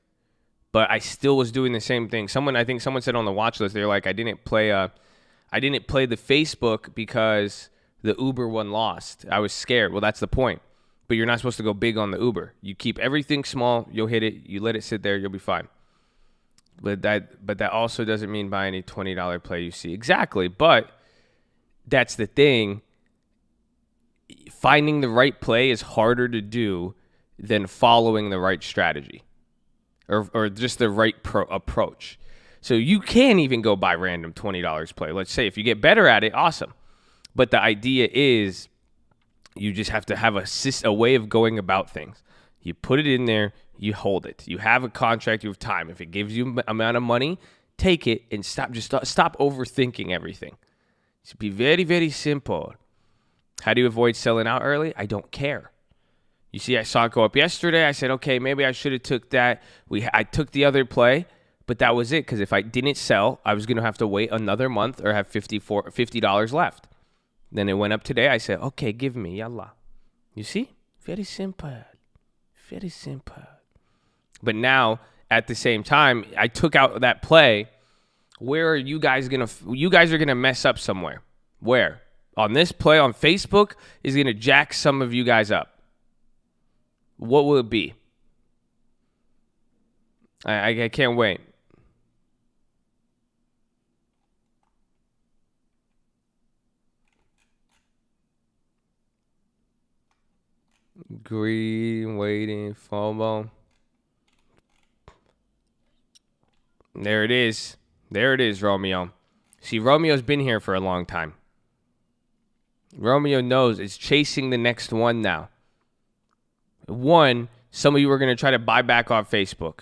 but I still was doing the same thing. I think someone said on the watch list, they're like, I didn't play the Facebook because the Uber one lost. I was scared. Well, that's the point. But you're not supposed to go big on the Uber. You keep everything small. You'll hit it. You let it sit there. You'll be fine. But that also doesn't mean buy any $20 play you see. Exactly. But that's the thing. Finding the right play is harder to do than following the right strategy or just the right approach. So you can even go buy random $20 play. Let's say if you get better at it, awesome. But the idea is you just have to have a way of going about things. You put it in there, you hold it. You have a contract, you have time. If it gives you amount of money, take it and stop overthinking everything. Just be very, very simple. How do you avoid selling out early? I don't care. You see, I saw it go up yesterday. I said, okay, maybe I should have took that. I took the other play, but that was it. Because if I didn't sell, I was going to have to wait another month or have $50 left. Then it went up today. I said, okay, give me, yalla. You see? Very simple. Very simple. But now, at the same time, I took out that play. Where are you guys going to... You guys are going to mess up somewhere. Where? On this play on Facebook is going to jack some of you guys up. What will it be? I can't wait. Green, waiting, FOMO. There it is. There it is, Romeo. See, Romeo's been here for a long time. Romeo knows it's chasing the next one now. 1, some of you are going to try to buy back off Facebook.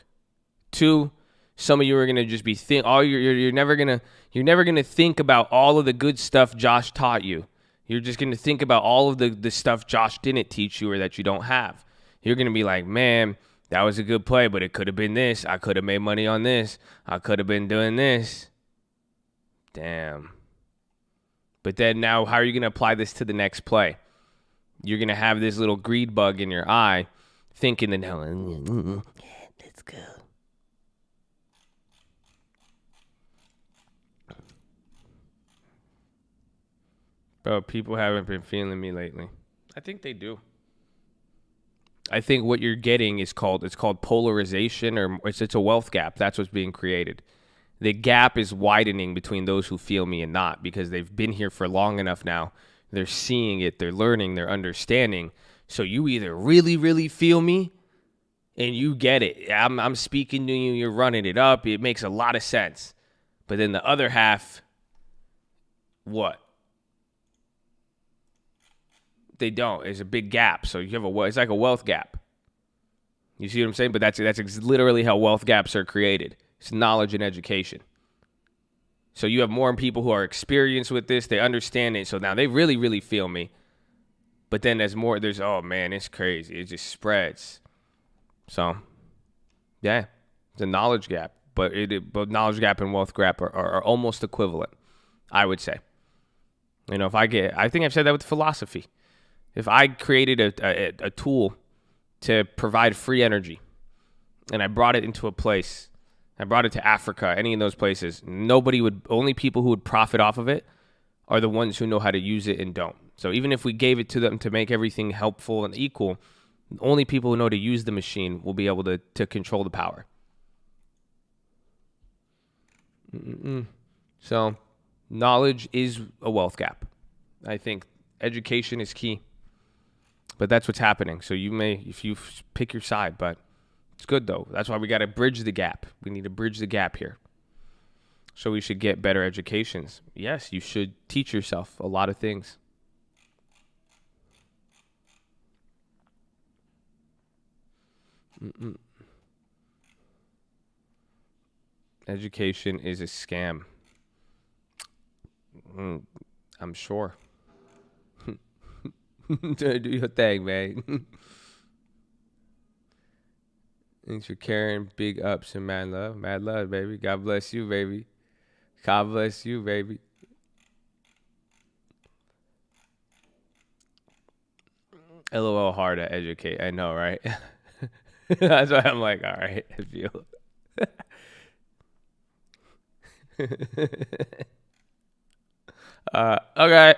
2, some of you are going to just be you're never going to think about all of the good stuff Josh taught you. You're just going to think about all of the stuff Josh didn't teach you or that you don't have. You're going to be like, man, that was a good play, but it could have been this. I could have made money on this. I could have been doing this. Damn. But then now, how are you going to apply this to the next play? You're going to have this little greed bug in your eye thinking that, let's go. Bro, people haven't been feeling me lately. I think they do. I think what you're getting is called polarization, or it's a wealth gap. That's what's being created. The gap is widening between those who feel me and not, because they've been here for long enough now. They're seeing it, they're learning, they're understanding. So you either really, really feel me and you get it. I'm speaking to you, you're running it up. It makes a lot of sense. But then the other half, what? They don't. There's a big gap. So you have it's like a wealth gap. You see what I'm saying? But that's literally how wealth gaps are created. It's knowledge and education. So you have more people who are experienced with this. They understand it. So now they really, really feel me. But then oh man, it's crazy. It just spreads. So, yeah, it's a knowledge gap. But knowledge gap and wealth gap are almost equivalent, I would say. You know, I think I've said that with philosophy. If I created a tool to provide free energy and I brought it into a place, I brought it to Africa, any of those places, only people who would profit off of it are the ones who know how to use it and don't. So even if we gave it to them to make everything helpful and equal, Only people who know to use the machine will be able to control the power. So knowledge is a wealth gap. I think education is key. But that's what's happening. So you may, if you pick your side, but it's good though. That's why we got to bridge the gap. We need to bridge the gap here. So we should get better educations. Yes, you should teach yourself a lot of things. Education is a scam. I'm sure. Do your thing, man. Thanks for caring. Big ups and mad love. Mad love, baby. God bless you, baby. God bless you, baby. LOL hard to educate. I know, right? That's why I'm like, all right, I feel. Okay.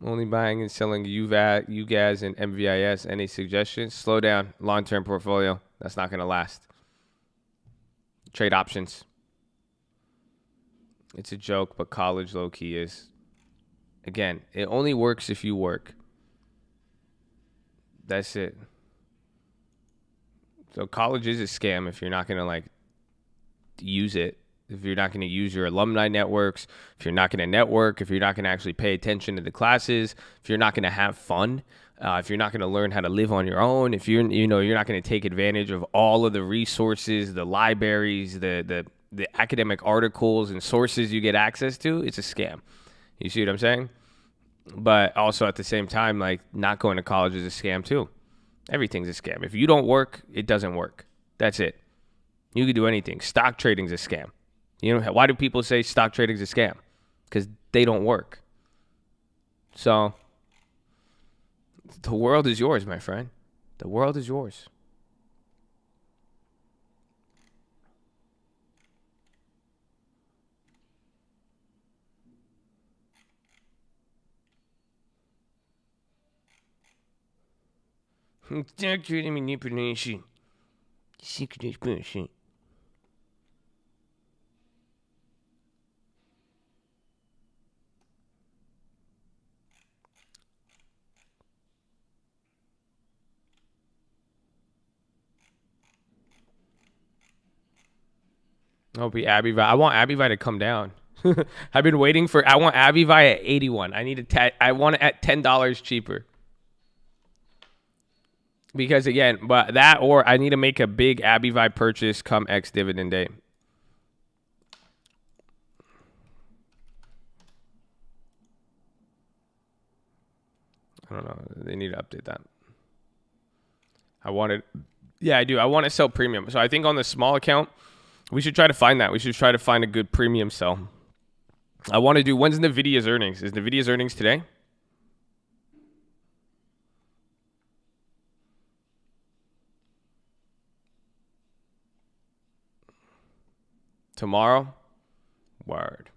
Only buying and selling UGAS and MVIS. Any suggestions? Slow down. Long-term portfolio. That's not going to last. Trade options. It's a joke, but college low-key is. Again, it only works if you work. That's it. So college is a scam if you're not going to like use it. If you're not going to use your alumni networks, if you're not going to network, if you're not going to actually pay attention to the classes, if you're not going to have fun, if you're not going to learn how to live on your own, if you're not going to take advantage of all of the resources, the libraries, the academic articles and sources you get access to, it's a scam. You see what I'm saying? But also at the same time, like not going to college is a scam too. Everything's a scam. If you don't work, it doesn't work. That's it. You can do anything. Stock trading's a scam. You know, why do people say stock trading is a scam? Because they don't work. So the world is yours, my friend. The world is yours. Stock trading manipulation. Secret expansion. I'll be Abbevie. I want Abbevie to come down. I've been waiting for. I want Abbevie at 81. I want it at $10 cheaper. Because again, but that or I need to make a big Abbevie purchase come ex dividend day. I don't know. They need to update that. Yeah, I do. I want to sell premium. So I think on the small account, we should try to find that. We should try to find a good premium sell. I want to do, when's NVIDIA's earnings? Is NVIDIA's earnings today? Tomorrow? Word.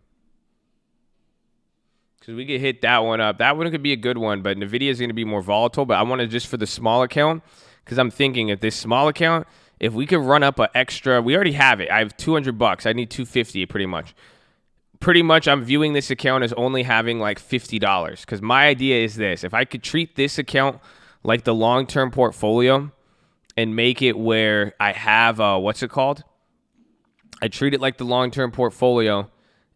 Because we could hit that one up. That one could be a good one, but NVIDIA is going to be more volatile. But I want to just for the small account, because I'm thinking if this small account, if we could run up an extra, we already have it. I have $200. I need $250 pretty much. Pretty much I'm viewing this account as only having like $50. Because my idea is this. If I could treat this account like the long-term portfolio and make it where I have, what's it called? I treat it like the long-term portfolio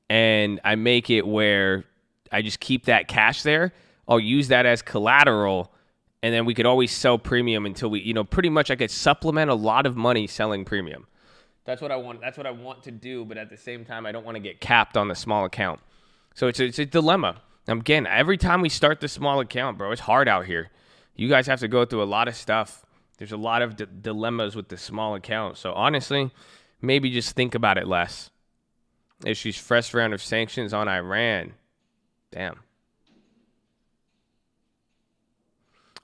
and I make it where I just keep that cash there. I'll use that as collateral, and then we could always sell premium until we, pretty much I could supplement a lot of money selling premium. That's what I want. That's what I want to do, but at the same time, I don't want to get capped on the small account. So it's a dilemma. Again, every time we start the small account, bro, it's hard out here. You guys have to go through a lot of stuff. There's a lot of dilemmas with the small account. So honestly, maybe just think about it less. Issues fresh round of sanctions on Iran. Damn.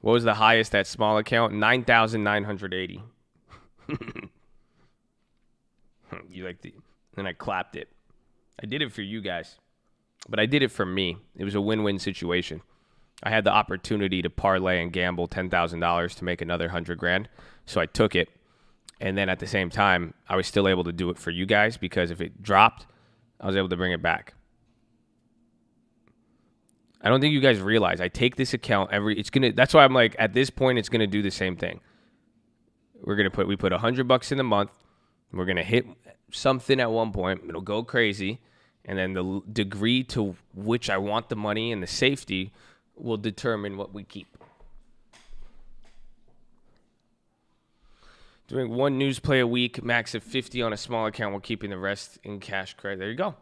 What was the highest that small account? 9,980. You like the? And I clapped it. I did it for you guys, but I did it for me. It was a win-win situation. I had the opportunity to parlay and gamble $10,000 to make another 100 grand. So I took it. And then at the same time, I was still able to do it for you guys because if it dropped, I was able to bring it back. I don't think you guys realize I take this account that's why I'm like, at this point, it's going to do the same thing. We put $100 in a month. We're going to hit something at one point. It'll go crazy. And then the degree to which I want the money and the safety will determine what we keep. Doing one news play a week, max of 50 on a small account while keeping the rest in cash credit. There you go.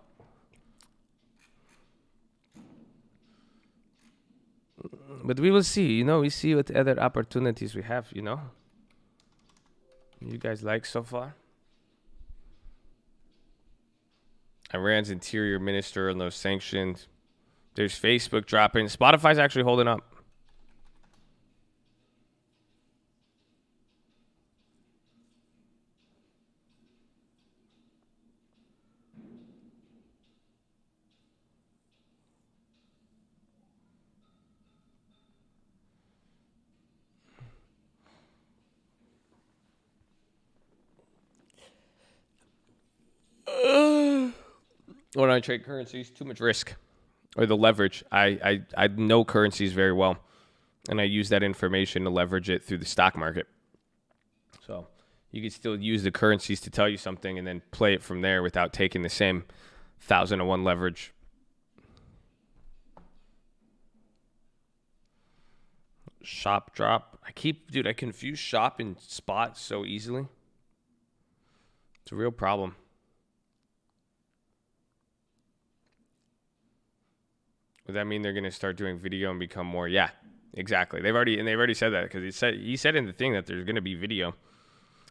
But we will see, we see what other opportunities we have, You guys like so far? Iran's interior minister on those sanctions. There's Facebook dropping. Spotify's actually holding up. When I trade currencies, too much risk. Or the leverage. I know currencies very well. And I use that information to leverage it through the stock market. So you could still use the currencies to tell you something and then play it from there without taking the same 1,000-to-1 leverage. Shop drop. I confuse shop and spot so easily. It's a real problem. Does that mean they're going to start doing video and become more? Yeah, exactly. They've already said that because he said in the thing that there's going to be video.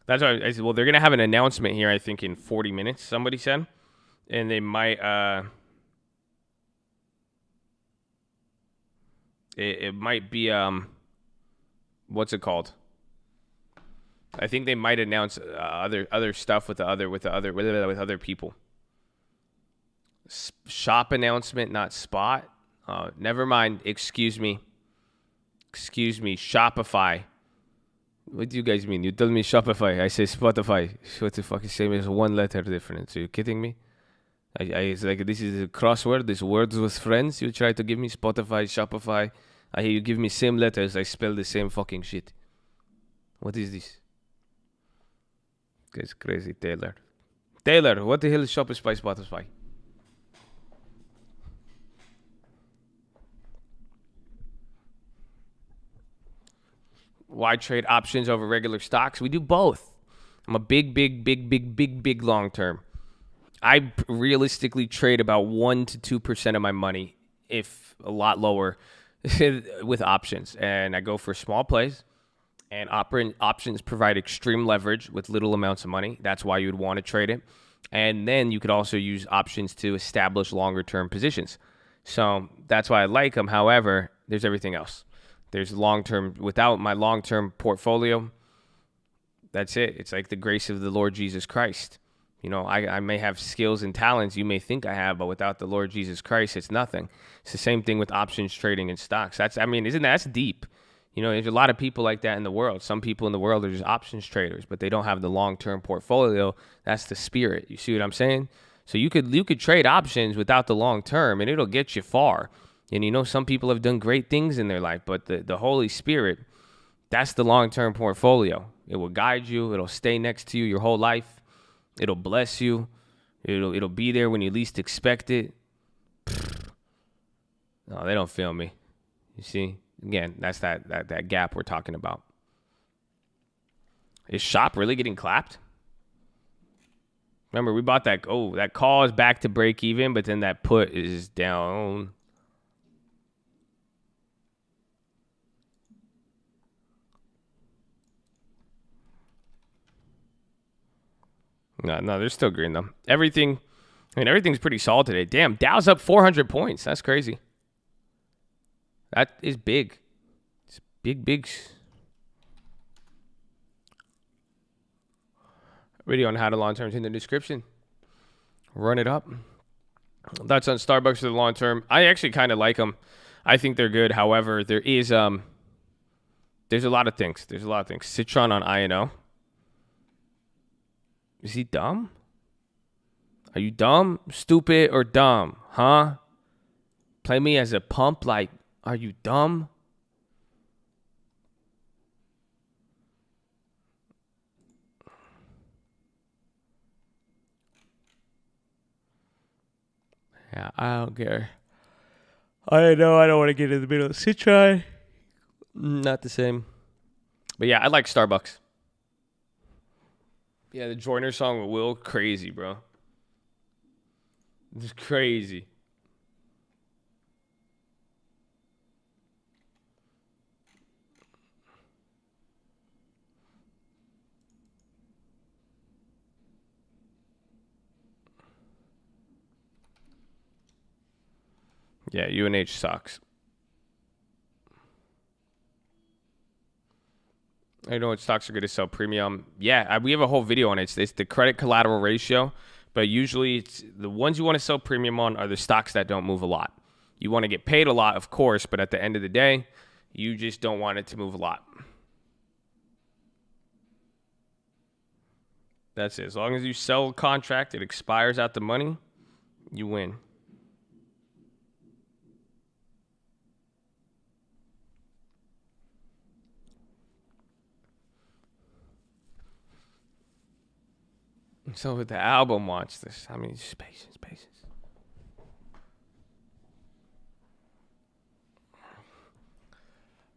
That's why I said, well, they're going to have an announcement here, I think, in 40 minutes, somebody said. And they might, it might be, what's it called? I think they might announce other stuff with other people. Shop announcement, not spot. Never mind. Excuse me. Shopify. What do you guys mean? You tell me Shopify. I say Spotify. What the fuck is same as one letter difference? Are you kidding me? It's like this is a crossword. This words with friends. You try to give me Spotify, Shopify. I hear you give me same letters. I spell the same fucking shit. What is this? It's crazy, Taylor. Taylor, what the hell is Shopify, Spotify? Why trade options over regular stocks? We do both. I'm a big long term. I realistically trade about 1 to 2% of my money, if a lot lower, with options. And I go for small plays. And options provide extreme leverage with little amounts of money. That's why you would want to trade it. And then you could also use options to establish longer term positions. So that's why I like them. However, there's everything else. There's long-term. Without my long-term portfolio, that's it. It's like the grace of the Lord Jesus Christ. I may have skills and talents you may think I have, but without the Lord Jesus Christ, it's nothing. It's the same thing with options trading and stocks. That's deep. There's a lot of people like that in the world. Some people in the world are just options traders, but they don't have the long-term portfolio. That's the spirit. You see what I'm saying? So you could trade options without the long-term, and it'll get you far. And some people have done great things in their life, but the Holy Spirit, that's the long-term portfolio. It will guide you. It'll stay next to you your whole life. It'll bless you. It'll be there when you least expect it. No, they don't feel me. You see? Again, that's that gap we're talking about. Is Shop really getting clapped? Remember, we bought that call is back to break even, but then that put is down. No, they're still green though. Everything's pretty solid today. Damn, Dow's up 400 points. That's crazy. That is big. It's big. Video on how to long term is in the description. Run it up. Thoughts on Starbucks for the long term. I actually kind of like them. I think they're good. However, there's a lot of things. Citron on INO. Is he dumb? Are you dumb, stupid, or dumb? Huh? Play me as a pump? Like, are you dumb? Yeah, I don't care. I know I don't want to get in the middle of Citron. Not the same. But yeah, I like Starbucks. Yeah, the Joyner song with Will, crazy, bro. It's crazy. Yeah, UNH sucks. I know what stocks are going to sell premium. Yeah, we have a whole video on it. It's the credit collateral ratio, but usually it's the ones you want to sell premium on are the stocks that don't move a lot. You want to get paid a lot, of course, but at the end of the day, you just don't want it to move a lot. That's it. As long as you sell a contract, it expires out the money, you win. So with the album, watch this. I mean, just patience.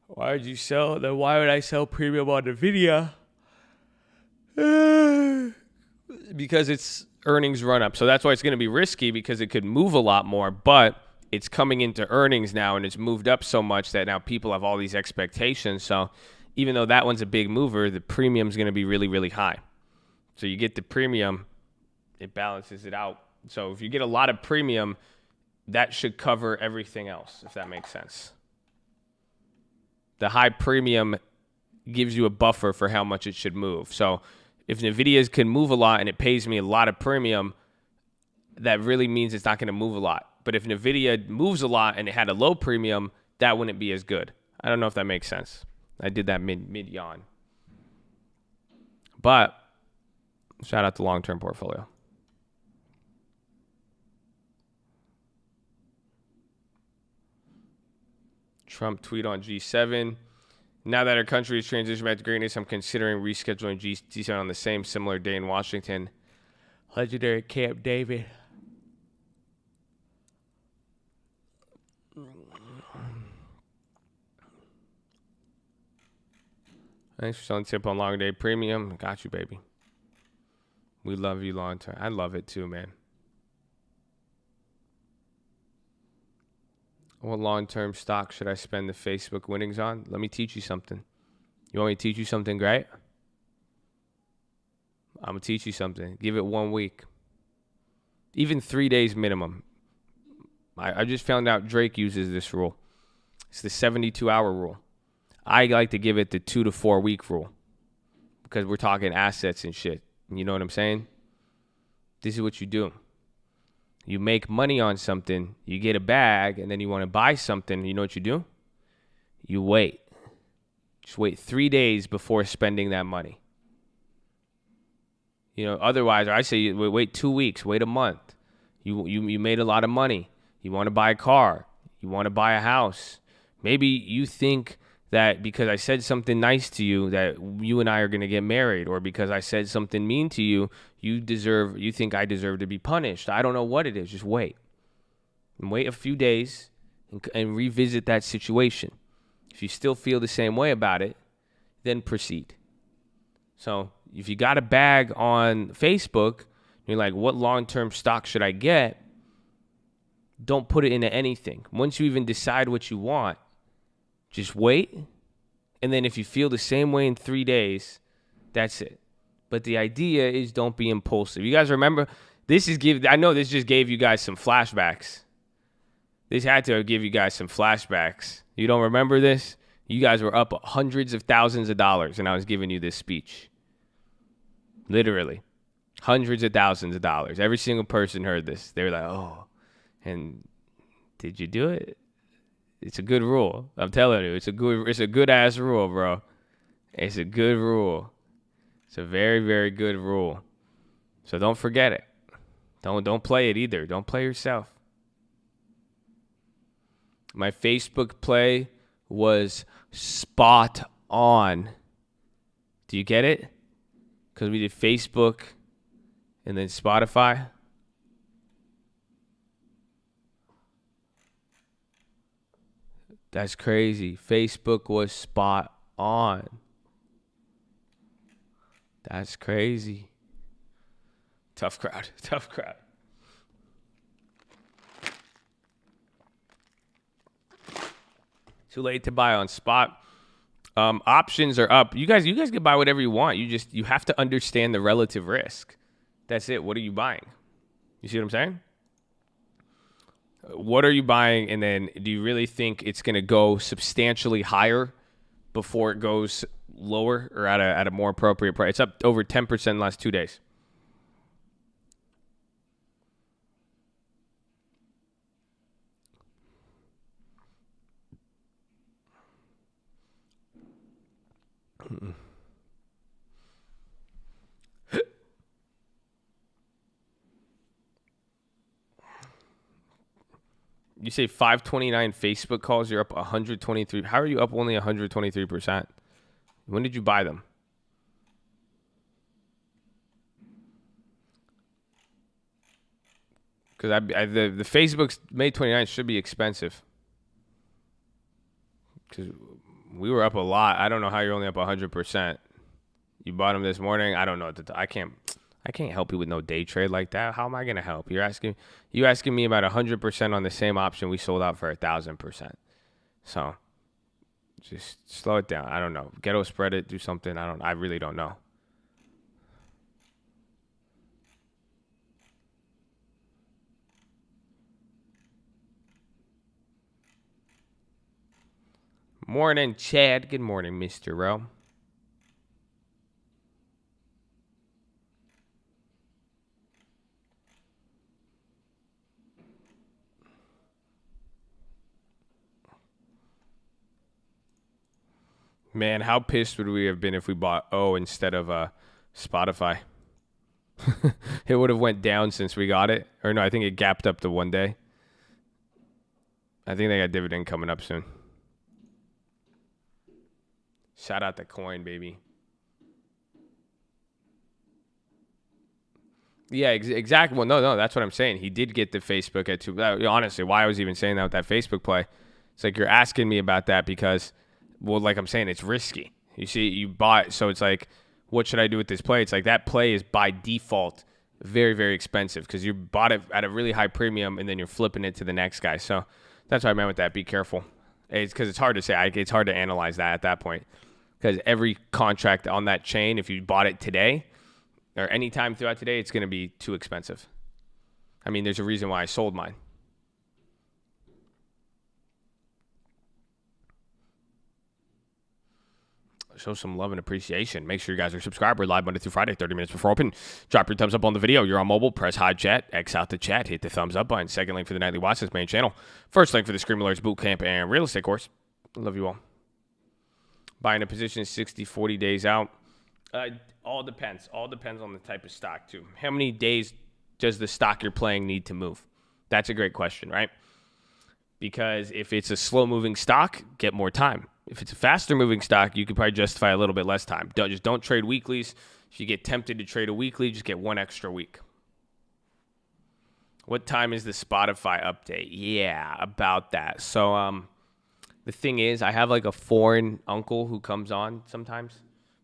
Why would you sell? Then why would I sell premium on the video? Because it's earnings run up. So that's why it's going to be risky, because it could move a lot more, but it's coming into earnings now and it's moved up so much that now people have all these expectations. So even though that one's a big mover, the premium's going to be really, really high. So you get the premium, it balances it out. So if you get a lot of premium, that should cover everything else, if that makes sense. The high premium gives you a buffer for how much it should move. So if NVIDIA can move a lot and it pays me a lot of premium, that really means it's not going to move a lot. But if NVIDIA moves a lot and it had a low premium, that wouldn't be as good. I don't know if that makes sense. I did that mid yawn. But shout out to long-term portfolio. Trump tweet on G7. Now that our country is transitioning back to greatness, I'm considering rescheduling G7 on the same similar day in Washington. Legendary Camp David. Thanks for selling tip on long day premium. Got you, baby. We love you long term. I love it too, man. What long-term stock should I spend the Facebook winnings on? Let me teach you something. You want me to teach you something great? I'm going to teach you something. Give it 1 week. Even 3 days minimum. I just found out Drake uses this rule. It's the 72-hour rule. I like to give it the 2 to 4 week rule, because we're talking assets and shit. You know what I'm saying? This is what you do. You make money on something, you get a bag, and then you want to buy something. You know what you do? You wait. Just wait 3 days before spending that money. You know, otherwise, I say wait 2 weeks, wait a month. You made a lot of money. You want to buy a car. You want to buy a house. Maybe you think that because I said something nice to you that you and I are going to get married, or because I said something mean to you, you think I deserve to be punished. I don't know what it is. Just wait. And wait a few days and revisit that situation. If you still feel the same way about it, then proceed. So if you got a bag on Facebook, you're like, what long-term stock should I get? Don't put it into anything. Once you even decide what you want, just wait. And then if you feel the same way in 3 days, that's it. But the idea is don't be impulsive. You guys remember, I know this just gave you guys some flashbacks. This had to give you guys some flashbacks. You don't remember this? You guys were up hundreds of thousands of dollars and I was giving you this speech. Literally. Hundreds of thousands of dollars. Every single person heard this. They were like, oh, and did you do it? It's a good rule. I'm telling you, it's a good ass rule, bro. It's a good rule. It's a very, very good rule. So don't forget it. Don't play it either. Don't play yourself. My Facebook play was spot on. Do you get it? Because we did Facebook and then Spotify. That's crazy. Facebook was spot on. That's crazy. Tough crowd. Tough crowd. Too late to buy on spot. Options are up. You guys can buy whatever you want. You have to understand the relative risk. That's it. What are you buying? You see what I'm saying? What are you buying? And then do you really think it's going to go substantially higher before it goes lower or at a more appropriate price? It's up over 10% in the last 2 days. You say 529 Facebook calls, you're up 123. How are you up only 123%? When did you buy them? Because the Facebook's May 29th should be expensive. Because we were up a lot. I don't know how you're only up 100%. You bought them this morning. I don't know. I can't help you with no day trade like that. How am I gonna help? You asking me about 100% on the same option we sold out for 1,000%. So just slow it down. I don't know. Ghetto Spread it. Do something. I really don't know. Morning, Chad. Good morning, Mr. Rowe. Man, how pissed would we have been if we bought O instead of Spotify? It would have went down since we got it. Or no, I think it gapped up to 1 day. I think they got dividend coming up soon. Shout out the coin, baby. Yeah, exactly. Well, no, that's what I'm saying. He did get the Facebook at 2. Honestly, why I was even saying that with that Facebook play. It's like you're asking me about that because, well, like I'm saying, it's risky. You see, you bought, so it's like, what should I do with this play? It's like that play is by default very, very expensive because you bought it at a really high premium and then you're flipping it to the next guy. So that's what I meant with that. Be careful. It's because it's hard to say. It's hard to analyze that at that point because every contract on that chain, if you bought it today or any time throughout today, it's going to be too expensive. I mean, there's a reason why I sold mine. Show some love and appreciation. Make sure you guys are subscribed. We're live Monday through Friday, 30 minutes before open. Drop your thumbs up on the video. You're on mobile. Press hide chat. X out the chat. Hit the thumbs up button. Second link for the nightly Watchlist main channel. First link for the Scream Alerts Bootcamp and Real Estate course. Love you all. Buying a position 60, 40 days out. All depends. All depends on the type of stock, too. How many days does the stock you're playing need to move? That's a great question, right? Because if it's a slow-moving stock, get more time. If it's a faster-moving stock, you could probably justify a little bit less time. Don't trade weeklies. If you get tempted to trade a weekly, just get one extra week. What time is the Spotify update? Yeah, about that. So the thing is, I have like a foreign uncle who comes on sometimes,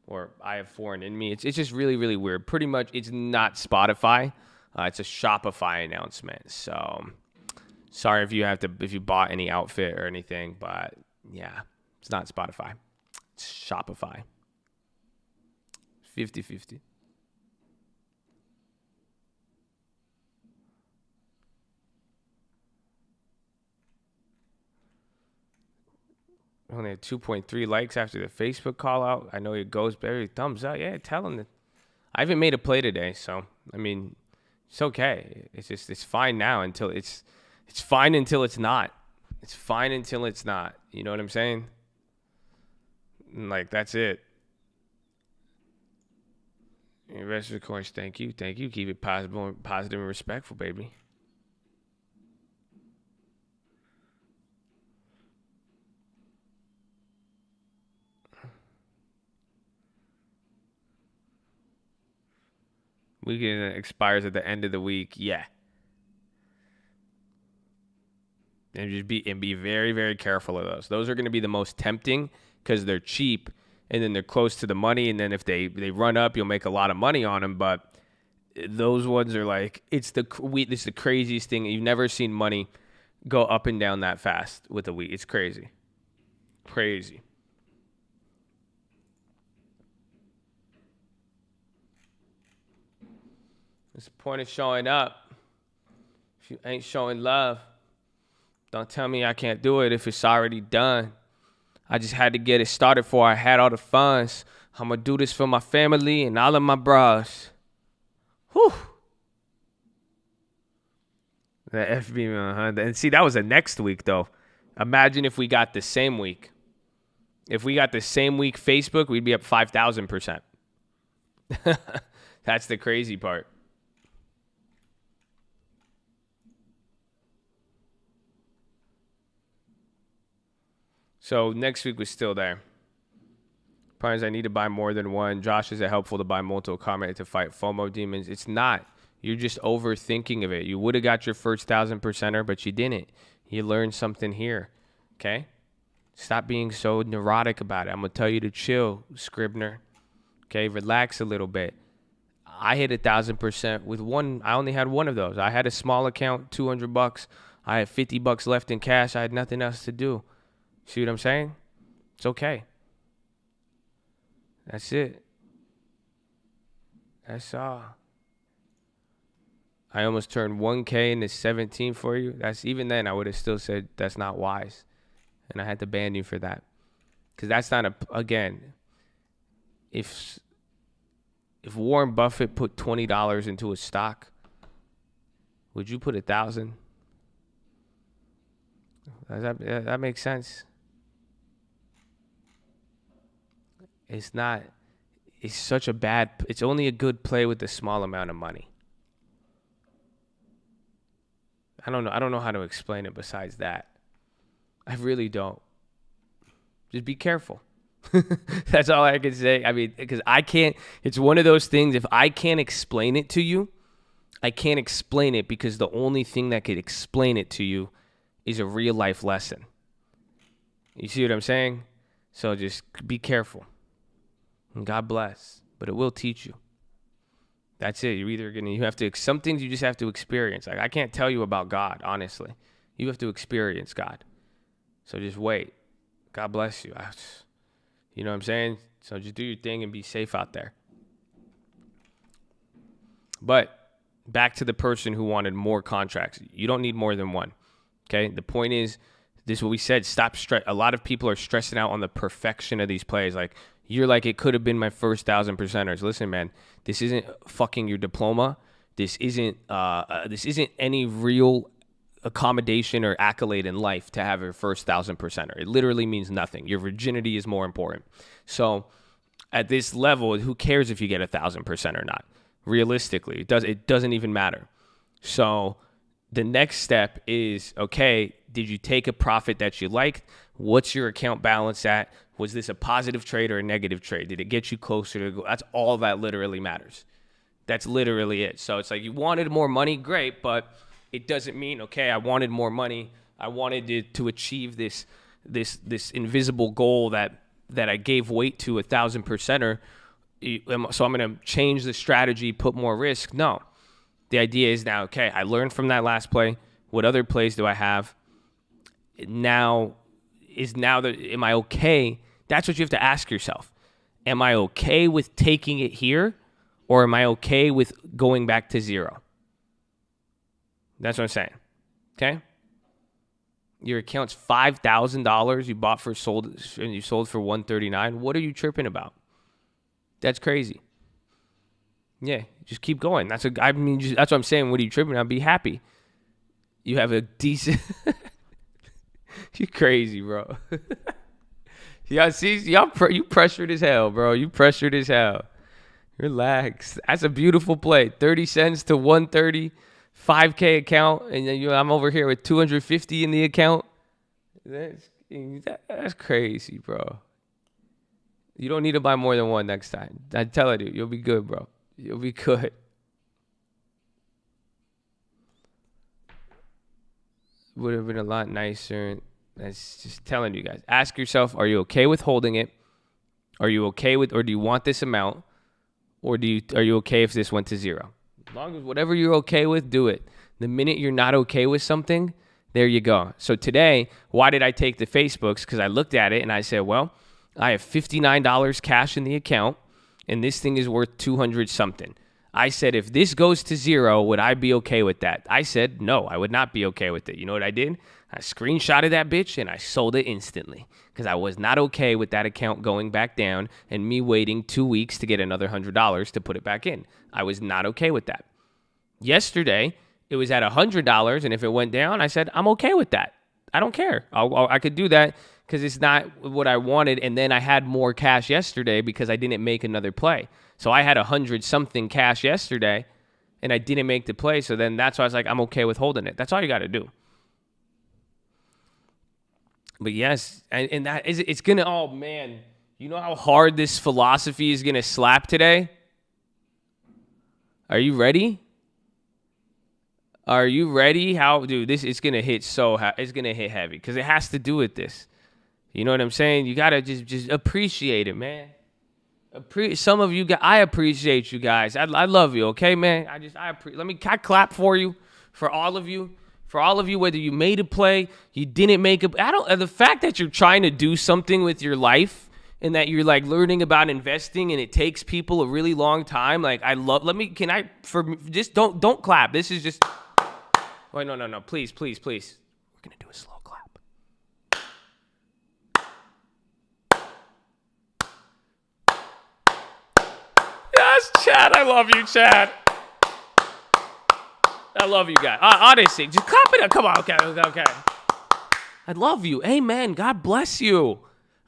or I have foreign in me. It's just really, really weird. Pretty much, it's not Spotify. It's a Shopify announcement. So sorry if you bought any outfit or anything, but yeah. It's not Spotify. It's Shopify. 50-50. Only had 2.3 likes after the Facebook call out. I know it goes better. Thumbs up. Yeah, tell him that. I haven't made a play today, so I mean, it's okay. It's fine now until it's fine until it's not. It's fine until it's not. You know what I'm saying? Like, that's it. Investor coins, thank you. Thank you. Keep it positive and respectful, baby. Weekend expires at the end of the week. Yeah. And be very, very careful of those. Those are going to be the most tempting because they're cheap and then they're close to the money. And then if they run up, you'll make a lot of money on them. But those ones are like, it's the craziest thing. You've never seen money go up and down that fast with a wheat. It's crazy. Crazy. It's the point of showing up. If you ain't showing love, don't tell me I can't do it if it's already done. I just had to get it started before I had all the funds. I'm going to do this for my family and all of my bros. Whew. The FB, and see, that was the next week, though. Imagine if we got the same week. If we got the same week Facebook, we'd be up 5,000%. That's the crazy part. So next week was still there. Probably I need to buy more than one. Josh, is it helpful to buy multiple comments to fight FOMO demons? It's not. You're just overthinking of it. You would have got your first 1,000%er, but you didn't. You learned something here. Okay? Stop being so neurotic about it. I'm going to tell you to chill, Scribner. Okay? Relax a little bit. I hit 1,000% with one. I only had one of those. I had a small account, $200. I had $50 left in cash. I had nothing else to do. See what I'm saying? It's okay. That's it. That's all. I almost turned 1K into 17 for you. That's even then I would have still said that's not wise. And I had to ban you for that. Because that's not again, if Warren Buffett put $20 into a stock, would you put 1,000? That makes sense. It's not. It's such a bad. It's only a good play with a small amount of money. I don't know how to explain it besides that. I really don't. Just be careful. That's all I can say. I mean, because I can't. It's one of those things. If I can't explain it to you, I can't explain it because the only thing that could explain it to you is a real life lesson. You see what I'm saying? So just be careful. And God bless. But it will teach you. That's it. Some things you just have to experience. Like, I can't tell you about God, honestly. You have to experience God. So just wait. God bless you. You know what I'm saying? So just do your thing and be safe out there. But back to the person who wanted more contracts. You don't need more than one. Okay? The point is, this is what we said. Stop stress. A lot of people are stressing out on the perfection of these plays. Like, you're like, it could have been my first 1,000%ers. Listen, man, this isn't fucking your diploma. This isn't any real accommodation or accolade in life to have your first 1,000%er. It literally means nothing. Your virginity is more important. So at this level, who cares if you get 1,000% or not? Realistically, it doesn't even matter. So the next step is, okay, did you take a profit that you liked? What's your account balance at? Was this a positive trade or a negative trade? Did it get you closer to the goal? That's all that literally matters. That's literally it. So it's like, you wanted more money, great, but it doesn't mean, okay, I wanted more money. I wanted to achieve this invisible goal that I gave weight to 1,000%er. So I'm going to change the strategy, put more risk. No. The idea is now, okay, I learned from that last play. What other plays do I have? Am I okay? That's what you have to ask yourself. Am I okay with taking it here, or am I okay with going back to zero? That's what I'm saying. Okay? Your account's $5,000 you bought and you sold for $139. What are you tripping about? That's crazy. Yeah, just keep going. That's what I'm saying. What are you tripping about? Be happy. You have a decent You crazy, bro. Y'all see, you pressured as hell, bro. You pressured as hell. Relax. That's a beautiful play. 30 cents to 130, 5K account, and then I'm over here with 250 in the account. That's crazy, bro. You don't need to buy more than one next time. I tell you, you'll be good, bro. You'll be good. Would have been a lot nicer. That's just telling you guys. Ask yourself, are you okay with holding it? Are you okay with, or do you want this amount? Or are you okay if this went to zero? As long as whatever you're okay with, do it. The minute you're not okay with something, there you go. So today, why did I take the Facebooks? Because I looked at it and I said, well, I have $59 cash in the account, and this thing is worth 200 something. I said, if this goes to zero, would I be okay with that? I said, no, I would not be okay with it. You know what I did? I screenshotted that bitch and I sold it instantly because I was not okay with that account going back down and me waiting 2 weeks to get another $100 to put it back in. I was not okay with that. Yesterday, it was at $100, and if it went down, I said, I'm okay with that. I don't care. I could do that because it's not what I wanted, and then I had more cash yesterday because I didn't make another play. So I had 100-something cash yesterday, and I didn't make the play, so then that's why I was like, I'm okay with holding it. That's all you got to do. But yes, and that is, it's going to, oh man, you know how hard this philosophy is going to slap today? Are you ready? Are you ready? Dude, this is going to hit it's going to hit heavy because it has to do with this. You know what I'm saying? You got to just appreciate it, man. Some of you guys, I appreciate you guys. I love you, okay, man? I clap for you, for all of you. For all of you, whether you made a play, you didn't make the fact that you're trying to do something with your life and that you're like learning about investing and it takes people a really long time. Like don't clap. This is just, wait, no. Please. We're going to do a slow clap. Yes, Chad. I love you, Chad. I love you guys. Honestly, just clap it up. Come on. Okay. I love you. Amen. God bless you.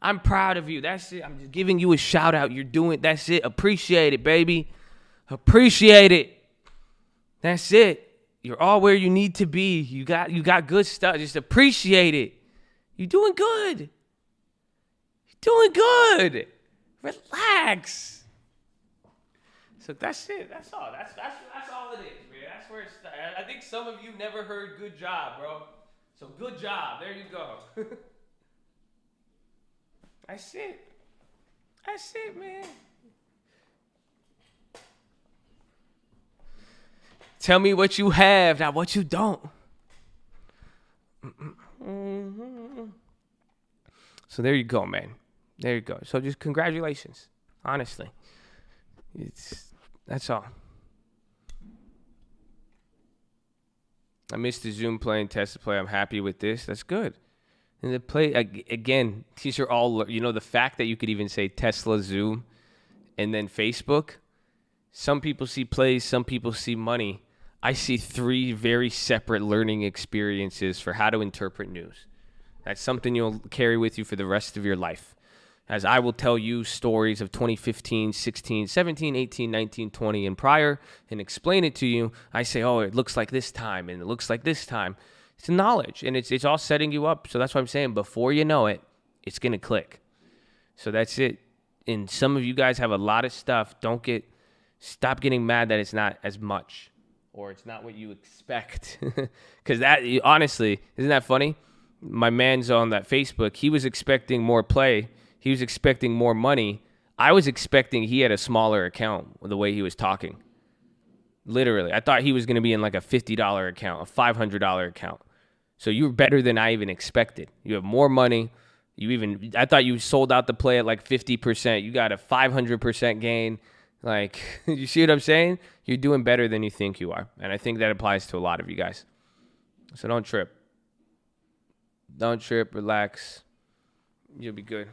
I'm proud of you. That's it. I'm just giving you a shout out. You're doing, that's it. Appreciate it, baby. Appreciate it. That's it. You're all where you need to be. You got good stuff. Just appreciate it. You're doing good. Relax. So that's it. That's all. That's all it is, man. That's where it's. I think some of you never heard "good job," bro. So good job. There you go. That's it. That's it, man. Tell me what you have, not what you don't. So there you go, man. There you go. So just congratulations. Honestly. That's all. I missed the Zoom play and Tesla play. I'm happy with this. That's good. And the play, again, these are all, the fact that you could even say Tesla, Zoom, and then Facebook. Some people see plays, some people see money. I see 3 very separate learning experiences for how to interpret news. That's something you'll carry with you for the rest of your life. As I will tell you stories of 2015, 16, 17, 18, 19, 20, and prior, and explain it to you, I say, oh, it looks like this time, and it looks like this time. It's knowledge, and it's all setting you up. So that's what I'm saying. Before you know it, it's going to click. So that's it. And some of you guys have a lot of stuff. Stop getting mad that it's not as much, or it's not what you expect. Because that, honestly, isn't that funny? My man's on that Facebook. He was expecting more play. He was expecting more money. I was expecting he had a smaller account the way he was talking. Literally. I thought he was going to be in like a $50 account, a $500 account. So you were better than I even expected. You have more money. I thought you sold out the play at like 50%. You got a 500% gain. Like, you see what I'm saying? You're doing better than you think you are. And I think that applies to a lot of you guys. So don't trip. Don't trip. Relax. You'll be good.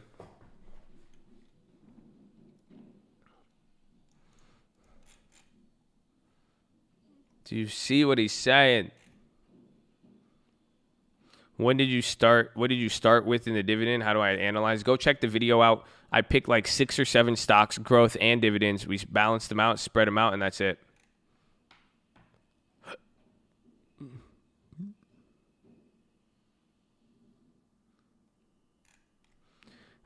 Do you see what he's saying? When did you start? What did you start with in the dividend? How do I analyze? Go check the video out. I picked like 6 or 7 stocks, growth and dividends. We balanced them out, spread them out, and that's it.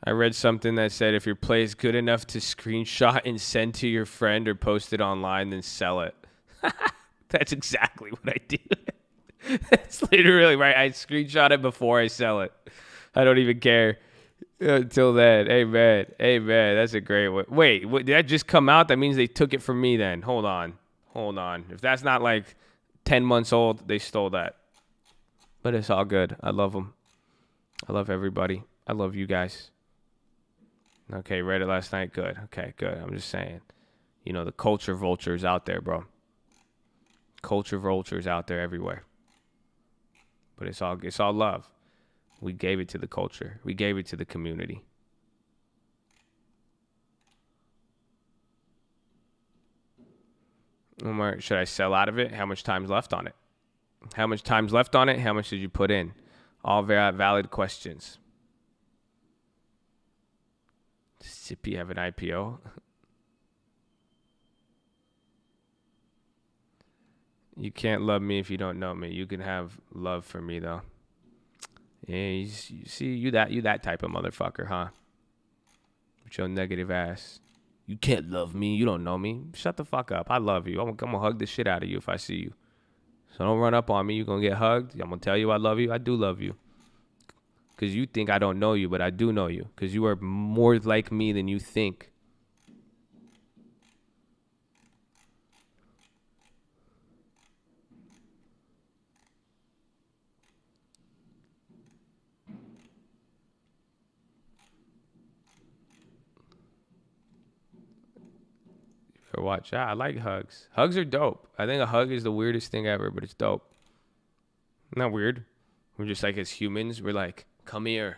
I read something that said if your play is good enough to screenshot and send to your friend or post it online, then sell it. That's exactly what I do. That's literally right. I screenshot it before I sell it. I don't even care until then. Amen. Amen. That's a great one. Wait, what, did that just come out? That means they took it from me then. Hold on. If that's not like 10 months old, they stole that. But it's all good. I love them. I love everybody. I love you guys. Okay, read it last night. Good. Okay, good. I'm just saying. You know, the culture vultures out there, bro. Culture vultures out there everywhere. But it's all love. We gave it to the culture. We gave it to the community. Should I sell out of it? How much time's left on it? How much time's left on it? How much did you put in? All very valid questions. Sippy have an IPO? You can't love me if you don't know me. You can have love for me though. Yeah, you see, you that type of motherfucker, huh? With your negative ass. You can't love me. You don't know me. Shut the fuck up. I love you. I'm gonna hug the shit out of you if I see you. So don't run up on me. You're gonna get hugged. I'm gonna tell you I love you. I do love you. Because you think I don't know you, but I do know you. Because you are more like me than you think. For watch out. I like hugs. Hugs are dope. I think a hug is the weirdest thing ever, but it's dope. Not weird. We're just like, as humans, we're like, come here.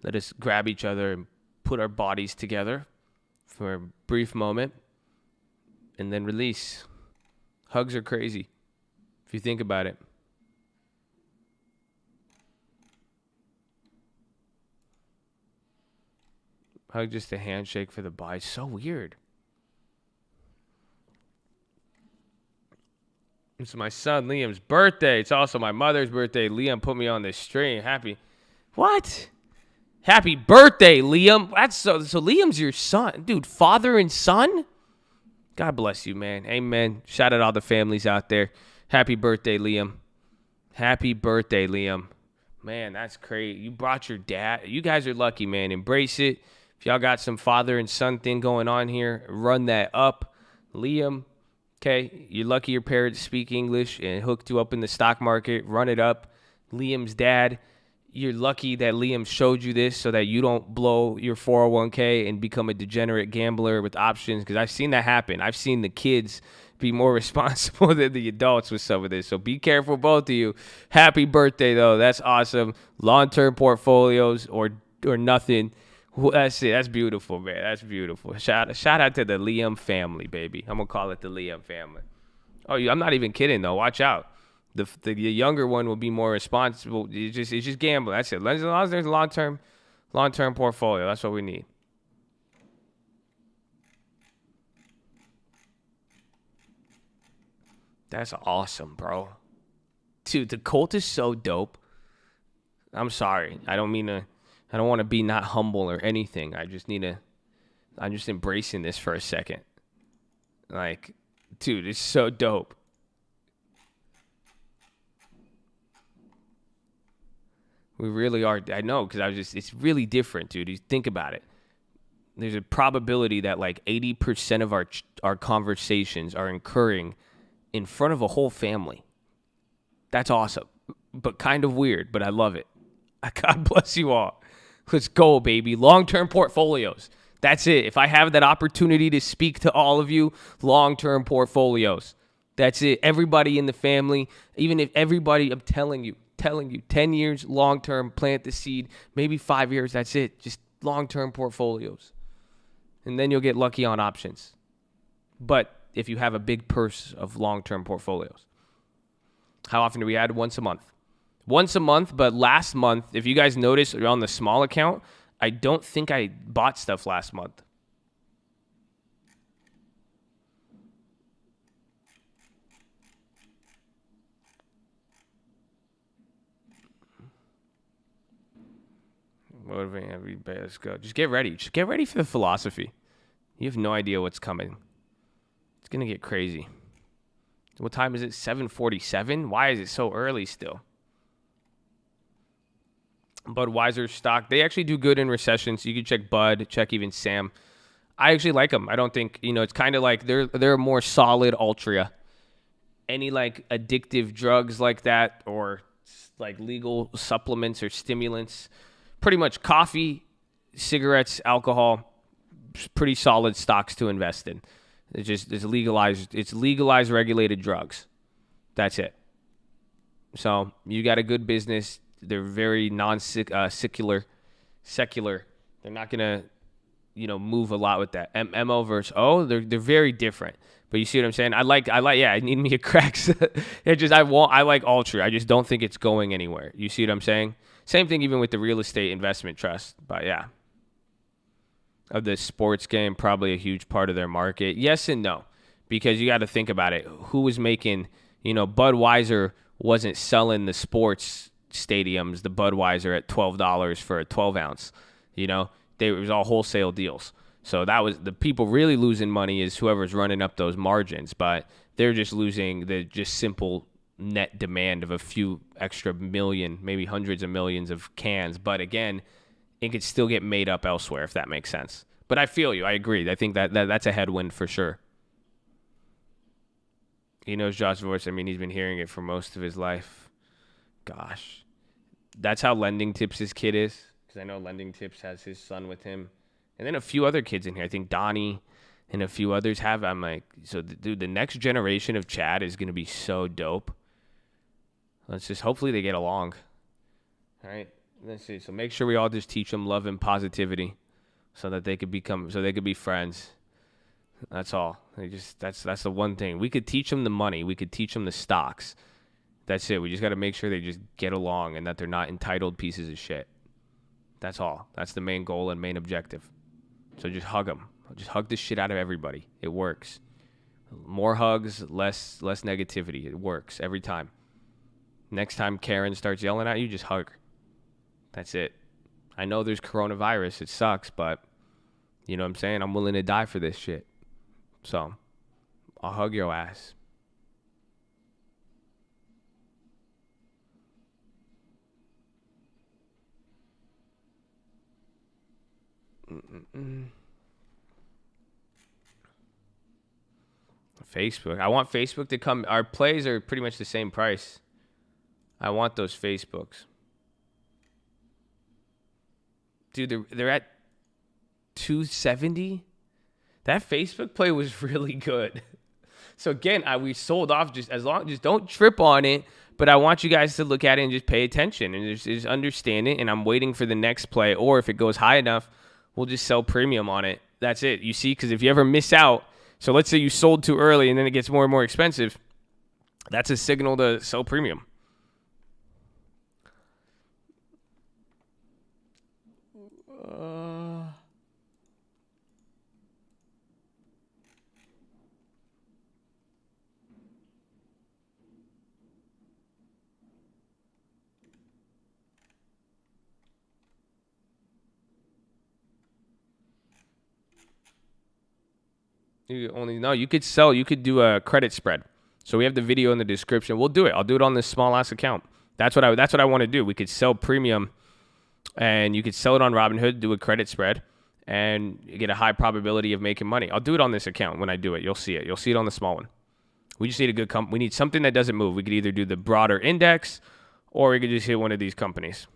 Let us grab each other and put our bodies together for a brief moment and then release. Hugs are crazy if you think about it. Hug just a handshake for the body. So weird. It's my son Liam's birthday. It's also my mother's birthday. Liam put me on this stream. What? Happy birthday, Liam. That's so Liam's your son. Dude, father and son? God bless you, man. Amen. Shout out all the families out there. Happy birthday, Liam. Happy birthday, Liam. Man, that's great. You brought your dad. You guys are lucky, man. Embrace it. If y'all got some father and son thing going on here, run that up. Liam, okay, you're lucky your parents speak English and hooked you up in the stock market. Run it up. Liam's dad, you're lucky that Liam showed you this so that you don't blow your 401k and become a degenerate gambler with options, because I've seen that happen. I've seen the kids be more responsible than the adults with some of this. So be careful, both of you. Happy birthday, though. That's awesome. Long-term portfolios or nothing. That's it. That's beautiful, man. That's beautiful. Shout out to the Liam family, baby. I'm gonna call it the Liam family. Oh, I'm not even kidding though. Watch out. The younger one will be more responsible. It's just gambling. That's it. As long as there's a long-term portfolio, that's what we need. That's awesome, bro. Dude, the cult is so dope. I'm sorry. I don't want to be not humble or anything. I'm just embracing this for a second. Like, dude, it's so dope. We really are. I know, because it's really different, dude. You think about it. There's a probability that like 80% of our conversations are occurring in front of a whole family. That's awesome, but kind of weird, but I love it. God bless you all. Let's go, baby. Long-term portfolios. That's it. If I have that opportunity to speak to all of you, long-term portfolios. That's it. Everybody in the family, even if everybody, I'm telling you, 10 years, long-term, plant the seed, maybe 5 years, that's it. Just long-term portfolios. And then you'll get lucky on options. But if you have a big purse of long-term portfolios. How often do we add? Once a month. once a month. But last month, if you guys notice on the small account, I don't think I bought stuff last month. Motivating everybody. Let's go. Just get ready. Just get ready for the philosophy. You have no idea what's coming. It's going to get crazy. What time is it? 7:47? Why is it so early still? Budweiser stock. They actually do good in recessions. You can check Bud, check even Sam. I actually like them. I don't think, it's kind of like they're more solid Altria. Any like addictive drugs like that or like legal supplements or stimulants, pretty much coffee, cigarettes, alcohol, pretty solid stocks to invest in. It's legalized regulated drugs. That's it. So you got a good business. They're very secular. They're not gonna, move a lot with that. MO versus O, they're very different. But you see what I'm saying? I like. Yeah, I need me a cracks. I like Altria. I just don't think it's going anywhere. You see what I'm saying? Same thing even with the real estate investment trust. But yeah, of the sports game, probably a huge part of their market. Yes and no, because you got to think about it. Who was making? Budweiser wasn't selling the sports stadiums, the Budweiser at $12 for a 12 ounce. It was all wholesale deals. So that was the people really losing money is whoever's running up those margins, but they're just losing the just simple net demand of a few extra million, maybe hundreds of millions of cans. But again, it could still get made up elsewhere if that makes sense. But I feel you. I agree. I think that's a headwind for sure. He knows Josh voice. I mean, he's been hearing it for most of his life. Gosh. That's how Lending Tips' kid is. Because I know Lending Tips has his son with him. And then a few other kids in here. I think Donnie and a few others have. I'm like, so dude, the next generation of Chad is going to be so dope. Let's just, hopefully they get along. All right. Let's see. So make sure we all just teach them love and positivity so that they could be friends. That's all. That's the one thing. We could teach them the money. We could teach them the stocks. That's it. We just got to make sure they just get along and that they're not entitled pieces of shit. That's all. That's the main goal and main objective. So just hug them. Just hug the shit out of everybody. It works. More hugs, less negativity. It works every time. Next time Karen starts yelling at you, just hug her. That's it. I know there's coronavirus. It sucks, but you know what I'm saying? I'm willing to die for this shit. So I'll hug your ass. Facebook. I want Facebook to come. Our plays are pretty much the same price. I want those Facebooks. Dude, they're at $270. That Facebook play was really good. So again, we sold off just don't trip on it. But I want you guys to look at it and just pay attention and just understand it. And I'm waiting for the next play. Or if it goes high enough, we'll just sell premium on it. That's it. You see, because if you ever miss out, so let's say you sold too early and then it gets more and more expensive, that's a signal to sell premium. You could sell, you could do a credit spread. So we have the video in the description. We'll do it. I'll do it on this small ass account. That's what I want to do. We could sell premium and you could sell it on Robinhood, do a credit spread, and you get a high probability of making money. I'll do it on this account when I do it. You'll see it. You'll see it on the small one. We just need a good company. We need something that doesn't move. We could either do the broader index or we could just hit one of these companies.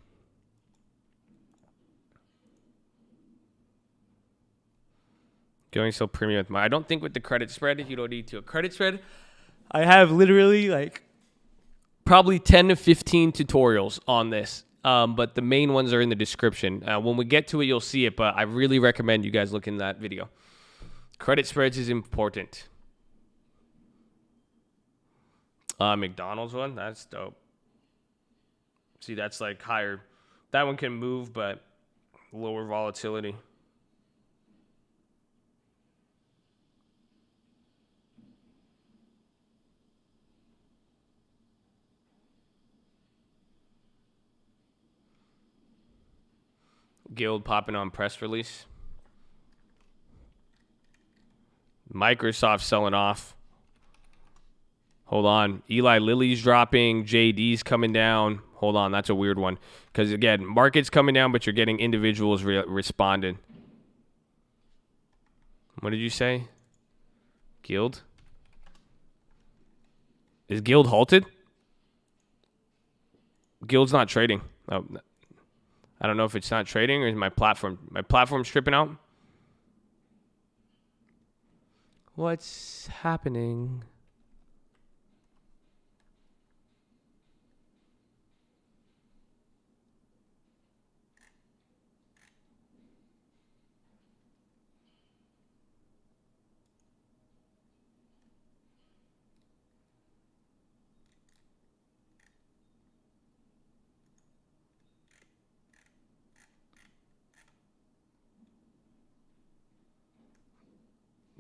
Going so premium with I don't think with the credit spread, you don't need to. A credit spread, I have literally like probably 10 to 15 tutorials on this. But the main ones are in the description. When we get to it, you'll see it. But I really recommend you guys look in that video. Credit spreads is important. McDonald's one, that's dope. See, that's like higher. That one can move, but lower volatility. Guild popping on press release. Microsoft selling off. Hold on. Eli Lilly's dropping. JD's coming down. Hold on. That's a weird one. Because, again, market's coming down, but you're getting individuals responding. What did you say? Guild? Is Guild halted? Guild's not trading. Oh, I don't know if it's not trading or is my platform stripping out. What's happening?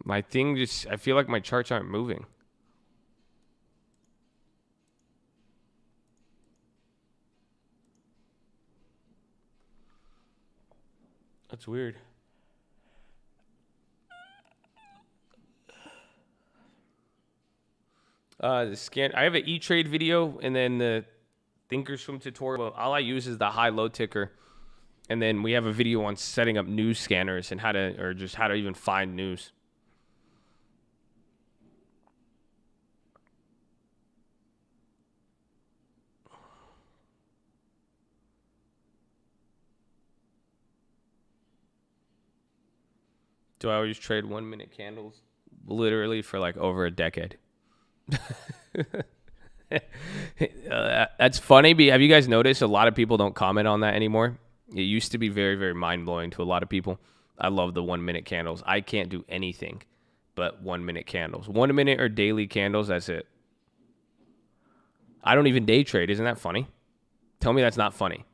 My thing just, I feel like my charts aren't moving. That's weird. The scan. I have an E-Trade video and then the Thinkorswim tutorial. All I use is the high-low ticker. And then we have a video on setting up news scanners and how to even find news. Do I always trade 1 minute candles? Literally for like over a decade. That's funny. Have you guys noticed a lot of people don't comment on that anymore? It used to be very, very mind-blowing to a lot of people. I love the 1 minute candles. I can't do anything but 1 minute candles. 1 minute or daily candles, that's it. I don't even day trade. Isn't that funny? Tell me that's not funny.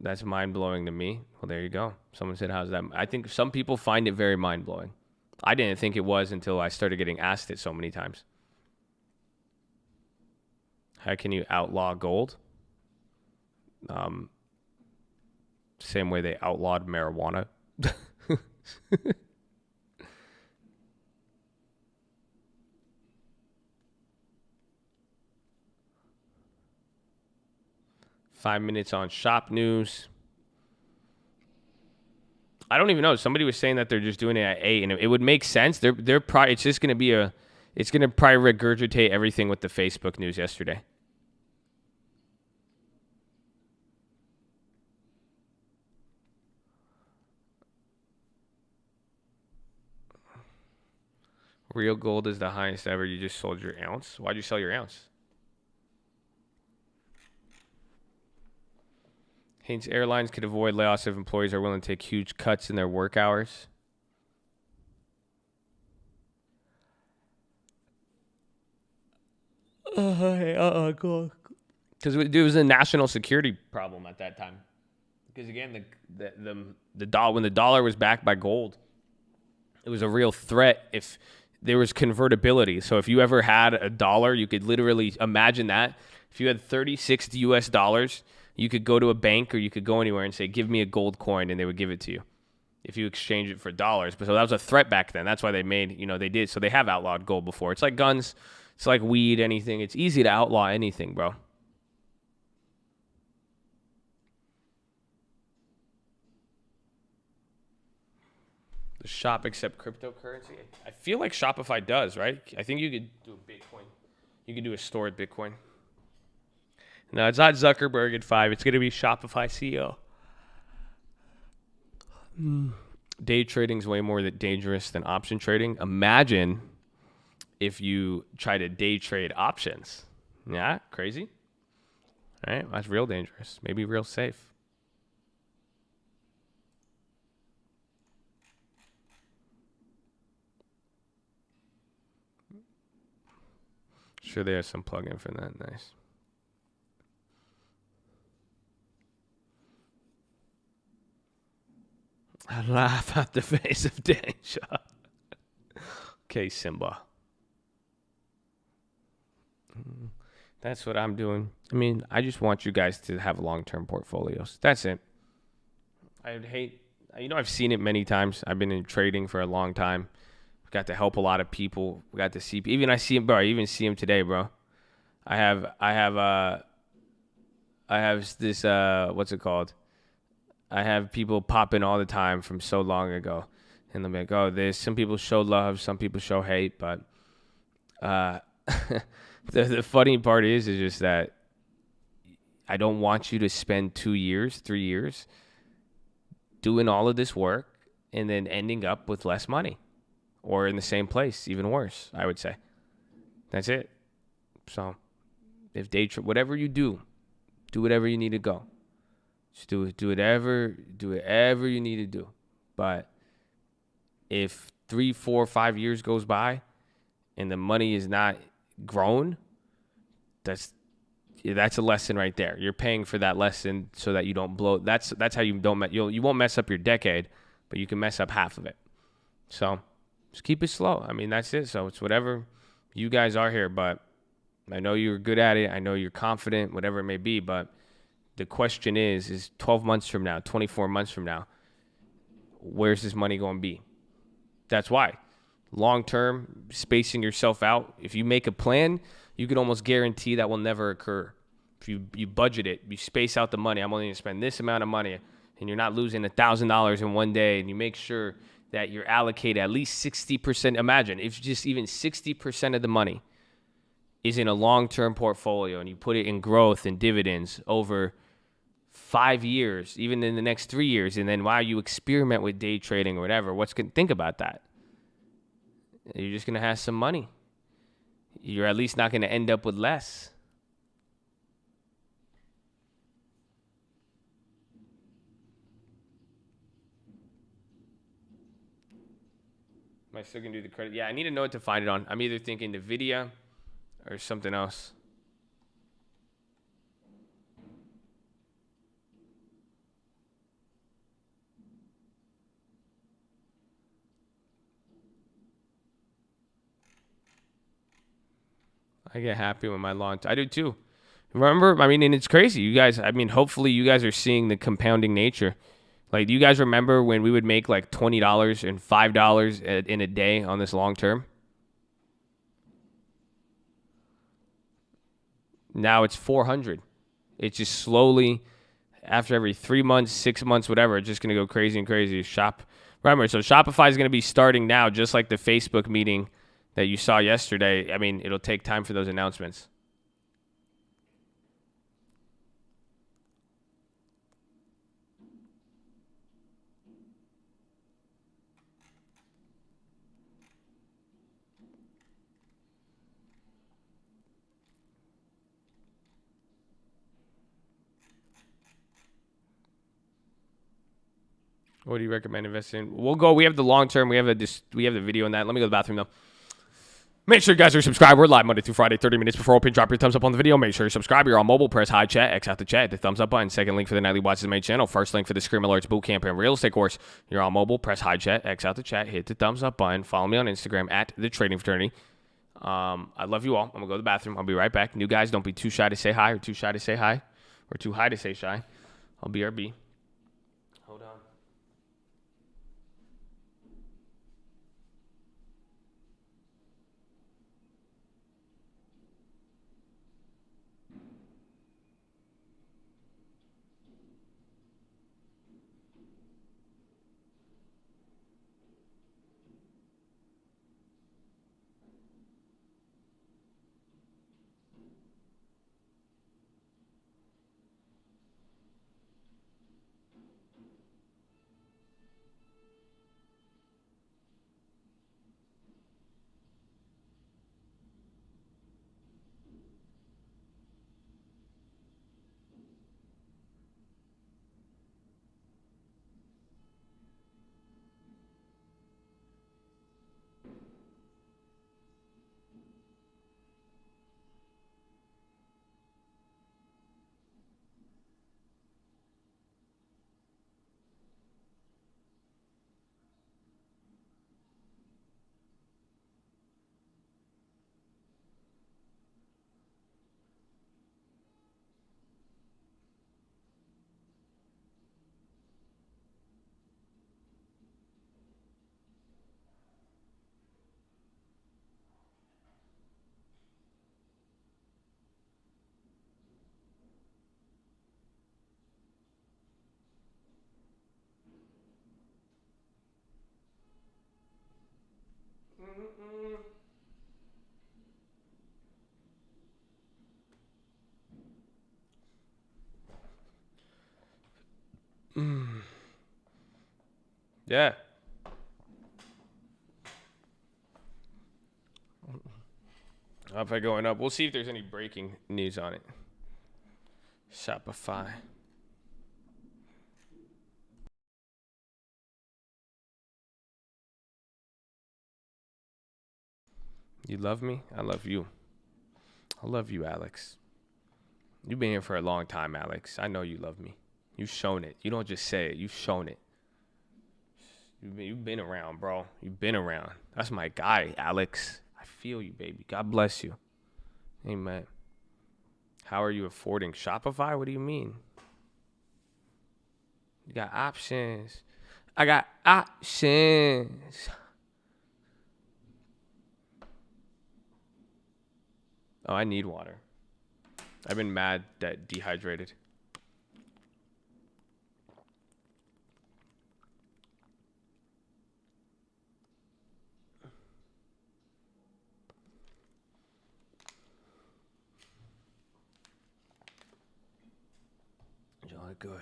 That's mind-blowing to me. Well, there you go. Someone said, how's that? I think some people find it very mind-blowing. I didn't think it was until I started getting asked it so many times. How can you outlaw gold? Same way they outlawed marijuana. Five minutes on shop news. I don't even know. Somebody was saying that they're just doing it at 8, and it would make sense. They're probably, it's just going to it's going to probably regurgitate everything with the Facebook news yesterday. Real gold is the highest ever. You just sold your ounce. Why'd you sell your ounce? Hints airlines could avoid layoffs if employees are willing to take huge cuts in their work hours. Cool. Because it was a national security problem at that time. Because again, the dollar, when the dollar was backed by gold, it was a real threat if there was convertibility. So if you ever had a dollar, you could literally imagine that. If you had 36 US dollars, you could go to a bank or you could go anywhere and say, give me a gold coin, and they would give it to you if you exchange it for dollars. But so that was a threat back then. That's why they made, they did. So they have outlawed gold before. It's like guns. It's like weed, anything. It's easy to outlaw anything, bro. The shop accept cryptocurrency? I feel like Shopify does, right? I think you could do a Bitcoin. You could do a stored Bitcoin. No, it's not Zuckerberg at 5. It's going to be Shopify CEO. Day trading is way more dangerous than option trading. Imagine if you try to day trade options. Yeah, crazy. All right, that's real dangerous. Maybe real safe. Sure, they have some plugin for that. Nice. I laugh at the face of danger. Okay, Simba. That's what I'm doing. I mean, I just want you guys to have long-term portfolios. That's it. I would hate, I've seen it many times. I've been in trading for a long time. Got to help a lot of people. We got to see, even I see him, bro. I even see him today, bro. I have this, what's it called? I have people pop in all the time from so long ago. And they'll be like, oh, there's some people show love, some people show hate. But the funny part is just that I don't want you to spend 2 years, 3 years doing all of this work and then ending up with less money or in the same place, even worse, I would say. That's it. So if whatever you do whatever you need to go. Just do whatever you need to do. But if 3, 4, 5 years goes by and the money is not grown, that's a lesson right there. You're paying for that lesson so that you don't blow. That's how you you won't mess up your decade, but you can mess up half of it. So just keep it slow. I mean, that's it. So it's whatever you guys are here, but I know you're good at it. I know you're confident, whatever it may be, but the question is 12 months from now, 24 months from now, where's this money going to be? That's why. Long-term, spacing yourself out. If you make a plan, you can almost guarantee that will never occur. If you budget it, you space out the money. I'm only going to spend this amount of money, and you're not losing $1,000 in one day, and you make sure that you're allocated at least 60%. Imagine if just even 60% of the money is in a long-term portfolio, and you put it in growth and dividends over 5 years, even in the next 3 years, and then while you experiment with day trading or whatever, think about that. You're just going to have some money. You're at least not going to end up with less. Am I still going to do the credit? Yeah, I need to know what to find it on. I'm either thinking NVIDIA or something else. I get happy with my long I do too. Remember, I mean, and it's crazy. You guys, I mean, hopefully you guys are seeing the compounding nature. Like, do you guys remember when we would make like $20 and $5 in a day on this long term? Now it's 400. It's just slowly, after every 3 months, 6 months, whatever, it's just going to go crazy and crazy. Remember, so Shopify is going to be starting now, just like the Facebook meeting that you saw yesterday. I mean, it'll take time for those announcements. What do you recommend investing in? We'll go. We have the long term. We have the video on that. Let me go to the bathroom though. Make sure you guys are subscribed. We're live Monday through Friday, 30 minutes before open. Drop your thumbs up on the video. Make sure you subscribe. You're on mobile. Press hi chat. X out the chat. The thumbs up button. Second link for the Nightly Watches main channel. First link for the Scream Alerts Bootcamp and Real Estate course. You're on mobile. Press hi chat. X out the chat. Hit the thumbs up button. Follow me on Instagram at The Trading Fraternity. I love you all. I'm going to go to the bathroom. I'll be right back. New guys, don't be too shy to say hi or too shy to say hi or too high to say shy. I'll BRB. Hold on. Yeah. Shopify going up. We'll see if there's any breaking news on it. Shopify. You love me? I love you. I love you, Alex. You've been here for a long time, Alex. I know you love me. You've shown it. You don't just say it. You've shown it. You've been around, bro. You've been around. That's my guy, Alex. I feel you, baby. God bless you. Amen. How are you affording Shopify? What do you mean? You got options. I got options. Oh, I need water. I've been mad that dehydrated. Jolly good.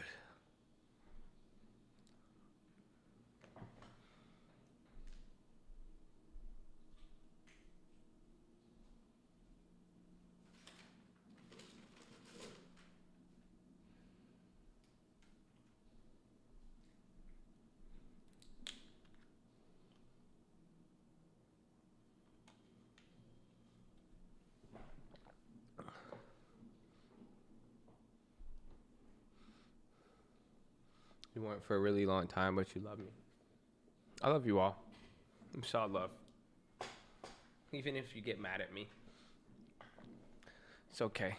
You weren't for a really long time, but you love me. I love you all. I'm solid love. Even if you get mad at me. It's okay.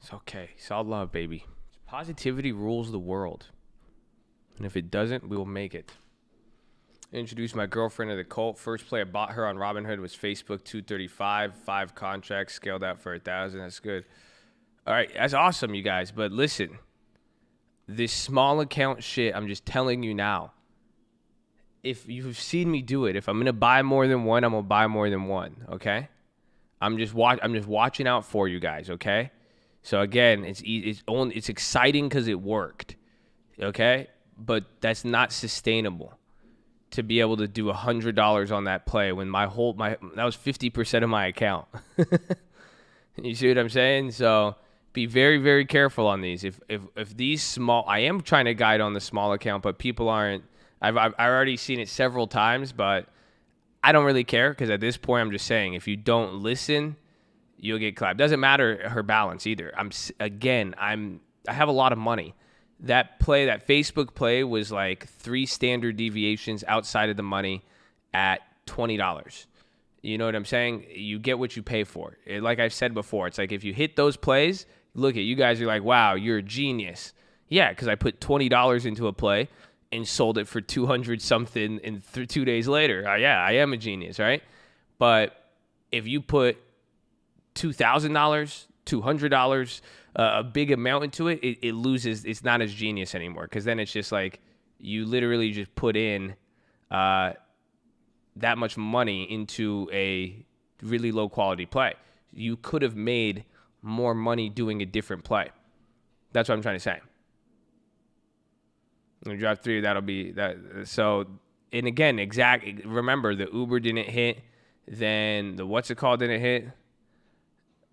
It's okay. Solid love, baby. Positivity rules the world. And if it doesn't, we will make it. Introduced my girlfriend to the cult. First play I bought her on Robinhood was Facebook 235. 5 contracts scaled out for 1,000. That's good. All right. That's awesome, you guys. But listen. This small account shit, I'm just telling you now. If you've seen me do it, if I'm gonna buy more than one, I'm gonna buy more than one. Okay, I'm just watching out for you guys. Okay, so again, it's exciting because it worked. Okay, but that's not sustainable. To be able to do $100 on that play when that was 50% of my account. You see what I'm saying? So. Be very, very careful on these. If these small, I am trying to guide on the small account, but people aren't. I've already seen it several times, but I don't really care because at this point, I'm just saying if you don't listen, you'll get clapped. Doesn't matter her balance either. I have a lot of money. That Facebook play was like 3 standard deviations outside of the money at $20. You know what I'm saying? You get what you pay for. Like I've said before, it's like if you hit those plays. Look at you guys are like, wow, you're a genius. Yeah, because I put $20 into a play and sold it for 200 something and 2 days later. Yeah, I am a genius, right? But if you put $2,000, $200, a big amount into it, it loses. It's not as genius anymore because then it's just like you literally just put in that much money into a really low quality play. You could have made more money doing a different play. That's what I'm trying to say. When you drive 3, that'll be that. So, and again, remember the Uber didn't hit. Then the what's it called didn't hit.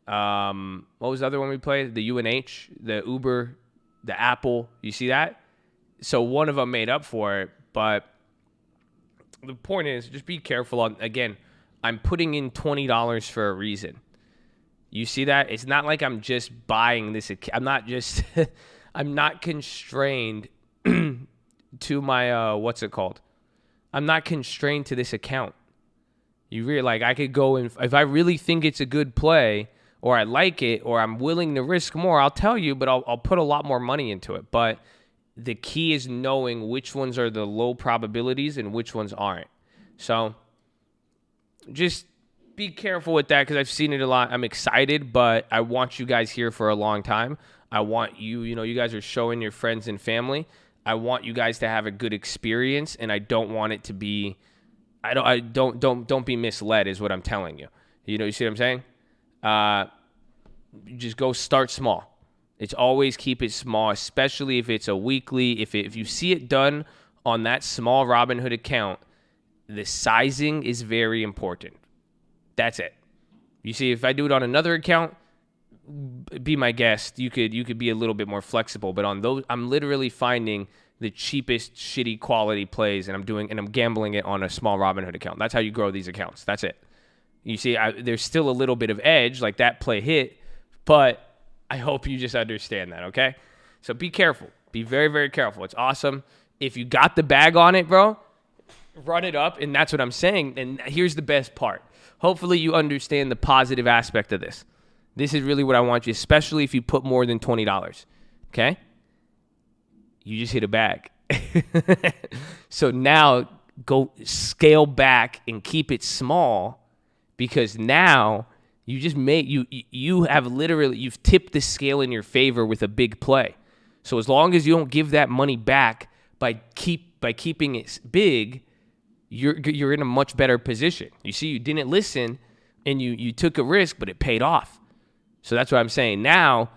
What was the other one we played? The UNH, the Uber, the Apple. You see that? So one of them made up for it. But the point is, just be careful on. Again, I'm putting in $20 for a reason. You see that? It's not like I'm just buying this. I'm not just, I'm not constrained to my, what's it called? I'm not constrained to this account. I could go and if I really think it's a good play or I like it or I'm willing to risk more, I'll tell you, but I'll put a lot more money into it. But the key is knowing which ones are the low probabilities and which ones aren't. So just be careful with that because I've seen it a lot. I'm excited, but I want you guys here for a long time. I want you guys are showing your friends and family. I want you guys to have a good experience, and I don't want it to be. Don't be misled, is what I'm telling you. You see what I'm saying? You just go start small. It's always keep it small, especially if it's a weekly. If you see it done on that small Robinhood account, the sizing is very important. That's it. You see, if I do it on another account, be my guest. You could be a little bit more flexible. But on those, I'm literally finding the cheapest shitty quality plays, and I'm gambling it on a small Robinhood account. That's how you grow these accounts. That's it. You see, there's still a little bit of edge, like that play hit, but I hope you just understand that, okay? So be careful. Be very, very careful. It's awesome. If you got the bag on it, bro, run it up, and that's what I'm saying. And here's the best part. Hopefully you understand the positive aspect of this. This is really what I want you, especially if you put more than $20, okay? You just hit a bag. So now go scale back and keep it small, because now you just you've tipped the scale in your favor with a big play. So as long as you don't give that money back by keeping it big, you're in a much better position. You see, you didn't listen and you took a risk, but it paid off. So that's what I'm saying. Now,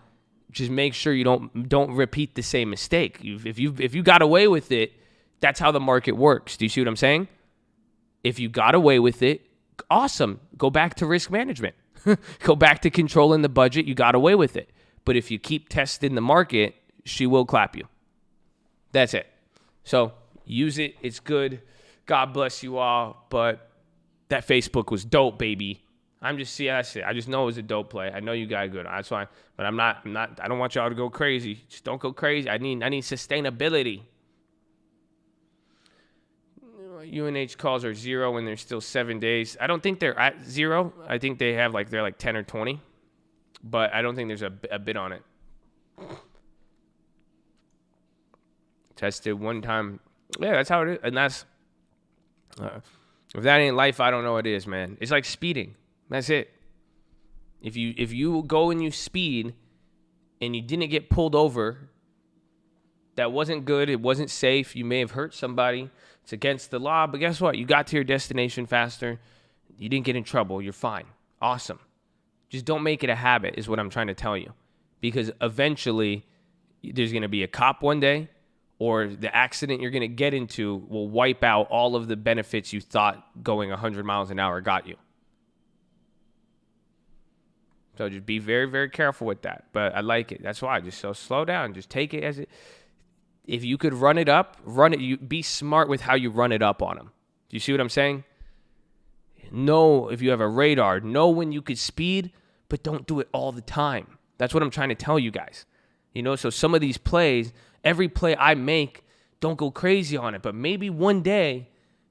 just make sure you don't repeat the same mistake. If you got away with it, that's how the market works. Do you see what I'm saying? If you got away with it, awesome. Go back to risk management. Go back to controlling the budget. You got away with it. But if you keep testing the market, she will clap you. That's it. So use it. It's good. God bless you all. But that Facebook was dope, baby. That's it. I just know it was a dope play. I know you got good. That's fine. But I don't want y'all to go crazy. Just don't go crazy. I need sustainability. UNH calls are 0 when there's still 7 days. I don't think they're at 0. I think they have they're like 10 or 20. But I don't think there's a bid on it. Tested one time. Yeah, that's how it is. And that's if that ain't life, I don't know what it is, man. It's like speeding. That's it. If you go and you speed and you didn't get pulled over, that wasn't good. It wasn't safe. You may have hurt somebody. It's against the law. But guess what? You got to your destination faster. You didn't get in trouble. You're fine. Awesome. Just don't make it a habit is what I'm trying to tell you. Because eventually there's going to be a cop one day, or the accident you're going to get into will wipe out all of the benefits you thought going 100 miles an hour got you. So just be very, very careful with that. But I like it. That's why. Just slow down. Just take it as it. If you could run it up, run it. You be smart with how you run it up on them. Do you see what I'm saying? Know if you have a radar. Know when you could speed, but don't do it all the time. That's what I'm trying to tell you guys. So some of these plays, every play I make, don't go crazy on it. But maybe one day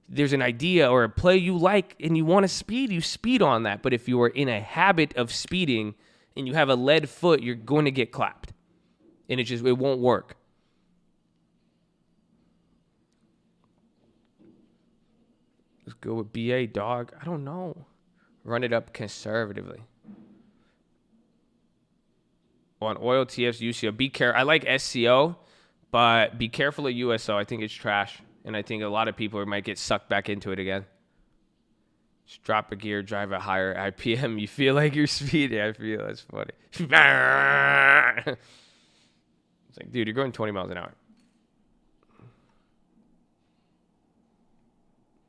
there's an idea or a play you like and you want to speed, you speed on that. But if you are in a habit of speeding and you have a lead foot, you're going to get clapped. And it won't work. Let's go with BA, dog. I don't know. Run it up conservatively. On oil, TFs, UCO. Be careful. I like SCO, but be careful of USO. I think it's trash. And I think a lot of people might get sucked back into it again. Just drop a gear, drive a higher IPM. You feel like you're speeding. I feel that's funny. It's like, dude, you're going 20 miles an hour.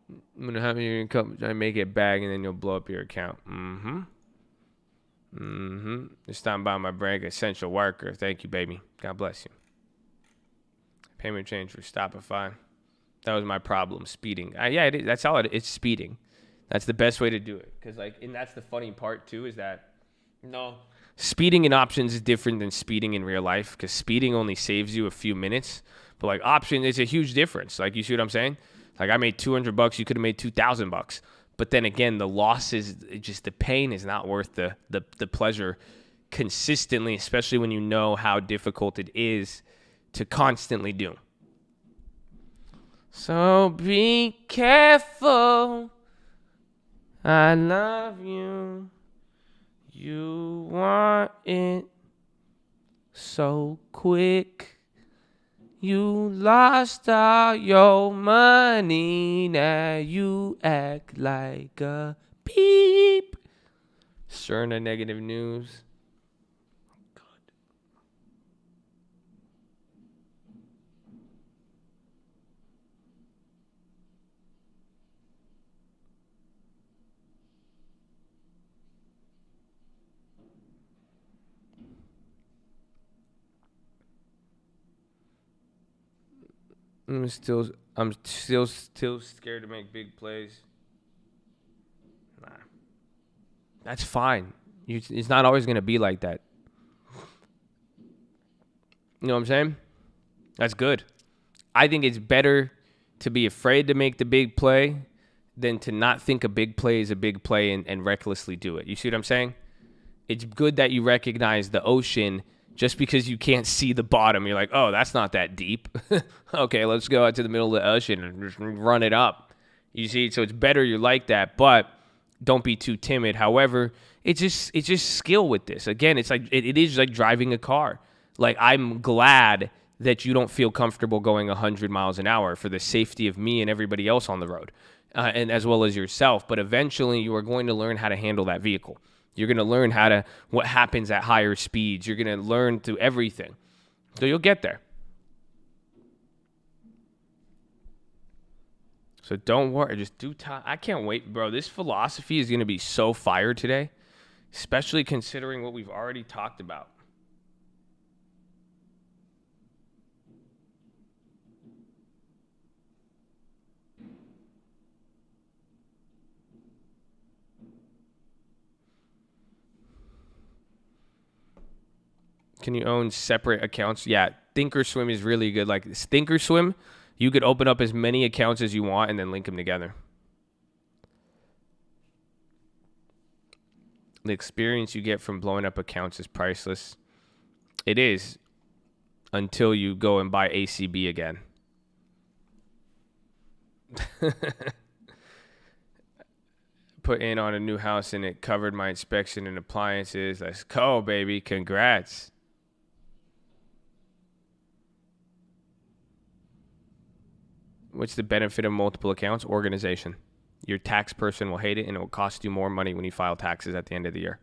I'm going to have you come try to make it bag, and then you'll blow up your account. Just stopping by my brand, essential worker. Thank you, baby. God bless you. Payment change for Stopify. That was my problem, speeding. Yeah, it is. That's all it is. It's speeding. That's the best way to do it. And that's the funny part, too, is that, speeding in options is different than speeding in real life, because speeding only saves you a few minutes. But, option is a huge difference. You see what I'm saying? I made $200. You could have made $2,000. But then again, the loss is just the pain is not worth the pleasure consistently, especially when you know how difficult it is to constantly do. So be careful. I love you. You want it so quick. You lost all your money. Now you act like a beep. Cerna negative news. God. I'm still scared to make big plays. Nah, that's fine. It's not always gonna be like that. You know what I'm saying? That's good. I think it's better to be afraid to make the big play than to not think a big play is a big play and recklessly do it. You see what I'm saying? It's good that you recognize the ocean just because you can't see the bottom. You're like, oh, that's not that deep. Okay, let's go out to the middle of the ocean and just run it up. You see? So it's better you're like that, but don't be too timid. However, it's just skill with this. Again, it's like it is like driving a car. Like, I'm glad that you don't feel comfortable going 100 miles an hour for the safety of me and everybody else on the road, and as well as yourself. But eventually, you are going to learn how to handle that vehicle. You're going to learn what happens at higher speeds. You're going to learn through everything. So you'll get there. So don't worry. Just do time. I can't wait, bro. This philosophy is going to be so fire today, especially considering what we've already talked about. Can you own separate accounts? Yeah, Thinkorswim is really good. Like Thinkorswim, you could open up as many accounts as you want and then link them together. The experience you get from blowing up accounts is priceless. It is, until you go and buy ACB again. Put in on a new house and it covered my inspection and appliances. Let's go, baby. Congrats. What's the benefit of multiple accounts? Organization. Your tax person will hate it, and it will cost you more money when you file taxes at the end of the year.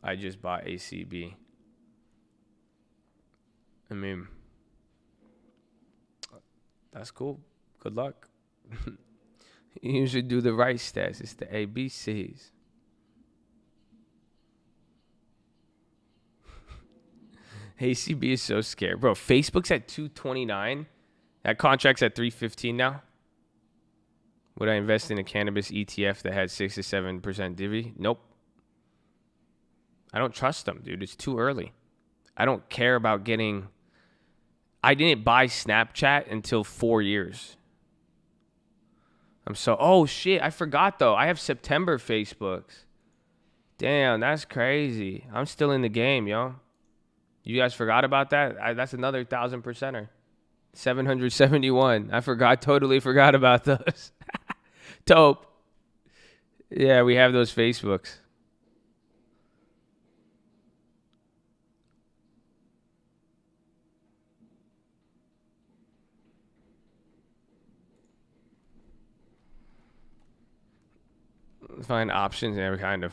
I just bought ACB. I mean, that's cool. Good luck. You should do the right stats. It's the ABCs. ACB is so scared. Bro, Facebook's at 229. That contract's at 315 now. Would I invest in a cannabis ETF that had 6 to 7% divvy? Nope. I don't trust them, dude. It's too early. I don't care about getting... I didn't buy Snapchat until 4 years. Oh, shit. I forgot, though. I have September Facebooks. Damn, that's crazy. I'm still in the game, yo. You guys forgot about that? That's another 1,000%er. 771. Totally forgot about those. Dope. Yeah, we have those Facebooks. Find options and every kind of.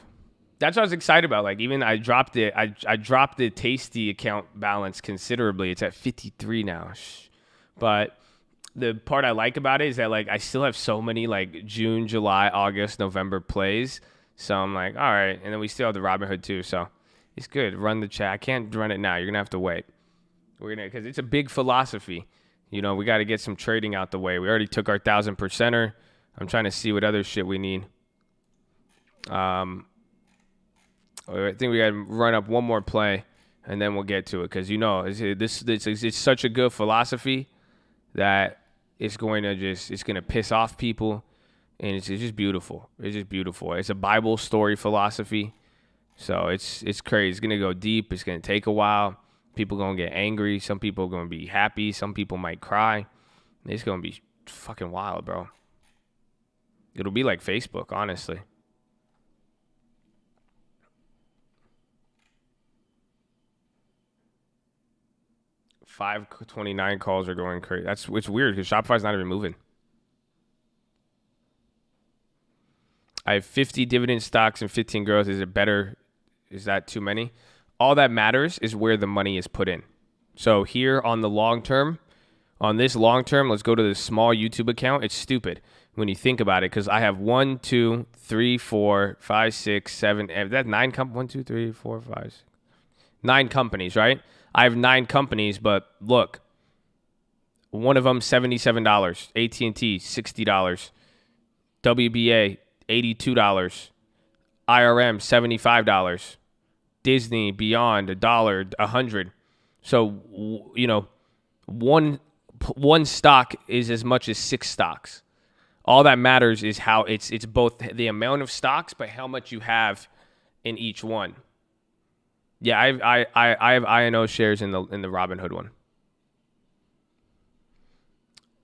That's what I was excited about. Like, even I dropped it. I dropped the Tasty account balance considerably. It's at 53 now. But the part I like about it is that, like, I still have so many, like, June, July, August, November plays. So I'm like, all right. And then we still have the Robinhood too. So it's good. Run the chat. I can't run it now. You're going to have to wait. Because it's a big philosophy. You know, we got to get some trading out the way. We already took our 1,000%er. I'm trying to see what other shit we need. I think we got to run up one more play, and then we'll get to it. Because, you know, it's such a good philosophy that it's going to piss off people, and it's just beautiful. It's just beautiful. It's a Bible story philosophy, so it's crazy. It's going to go deep. It's going to take a while. People going to get angry. Some people are going to be happy. Some people might cry. It's going to be fucking wild, bro. It'll be like Facebook, honestly. 529 calls are going crazy. It's weird because Shopify's not even moving. I have 50 dividend stocks and 15 growth. Is it better? Is that too many? All that matters is where the money is put in. So here on the long term, On this long term, let's go to this small YouTube account. It's stupid when you think about it because I have 1, 2, 3, 4, 5, 6, 7. That's 9 companies. 1, 2, 3, 4, 5, 6. 9 companies, right? I have 9 companies, but look, one of them $77, AT&T $60, WBA $82, IRM $75, Disney Beyond $1, $100. So one stock is as much as 6 stocks. All that matters is how it's both the amount of stocks, but how much you have in each one. Yeah, I have INO shares in the Robinhood one.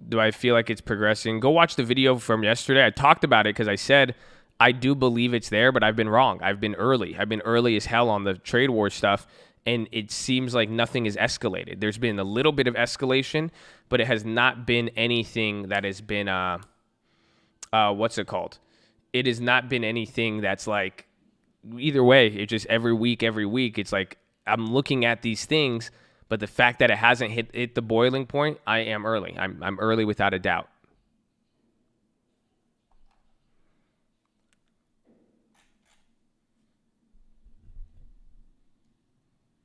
Do I feel like it's progressing? Go watch the video from yesterday. I talked about it because I said I do believe it's there, but I've been wrong. I've been early. I've been early as hell on the trade war stuff, and it seems like nothing has escalated. There's been a little bit of escalation, but it has not been anything that has been what's it called? It has not been anything that's like either way. It's just every week. It's like I'm looking at these things, but the fact that it hasn't hit the boiling point, I am early. I'm early without a doubt.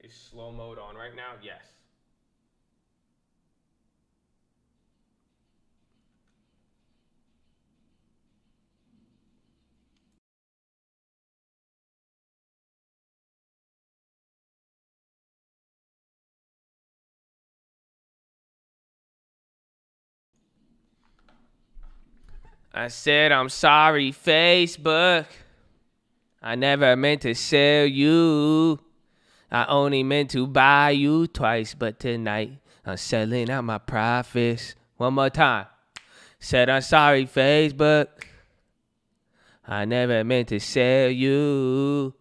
Is slow mode on right now? Yes. I said, I'm sorry, Facebook. I never meant to sell you. I only meant to buy you twice, but tonight I'm selling out my profits. One more time. Said, I'm sorry, Facebook. I never meant to sell you.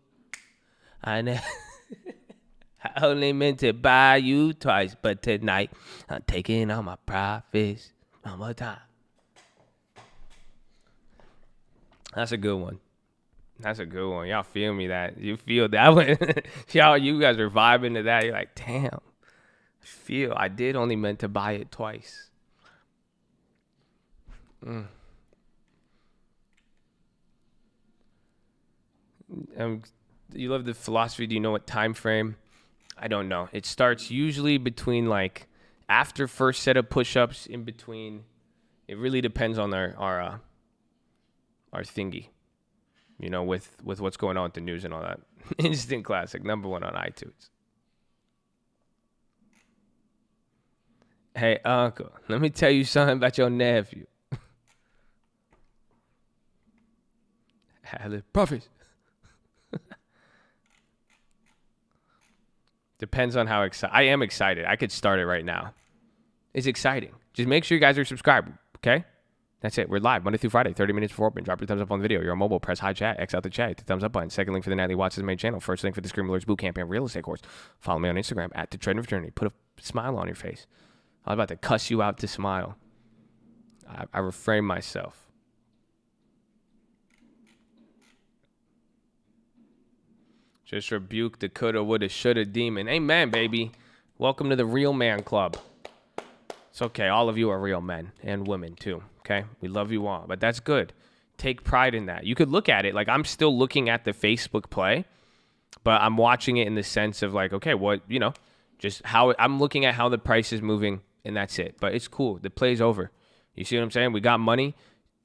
I only meant to buy you twice, but tonight I'm taking all my profits. One more time. That's a good one. Y'all feel me that? You feel that one? Y'all, you guys are vibing to that. You're like, damn. I did only meant to buy it twice. You love the philosophy. Do you know what time frame? I don't know. It starts usually between like after first set of push-ups, in between. It really depends on our thingy, with what's going on with the news and all that. Instant classic, number 1 on iTunes. Hey, uncle, let me tell you something about your nephew. Had the profits. Depends on how excited. I am excited. I could start it right now. It's exciting. Just make sure you guys are subscribed, okay? That's it. We're live Monday through Friday, 30 minutes before open. Drop your thumbs up on the video. You're on mobile. Press high chat. X out the chat. Hit the thumbs up button. Second link for the Nightly Watches main channel. First link for the Scream Alerts Bootcamp and Real Estate course. Follow me on Instagram at The Trading Fraternity. Put a smile on your face. I was about to cuss you out to smile. I refrained myself. Just rebuke the coulda, woulda, shoulda demon. Amen, baby. Welcome to the Real Man Club. It's okay. All of you are real men and women too. Okay. We love you all, but that's good. Take pride in that. You could look at it like I'm still looking at the Facebook play, but I'm watching it in the sense of like, okay, what, just how I'm looking at how the price is moving and that's it. But it's cool. The play's over. You see what I'm saying? We got money.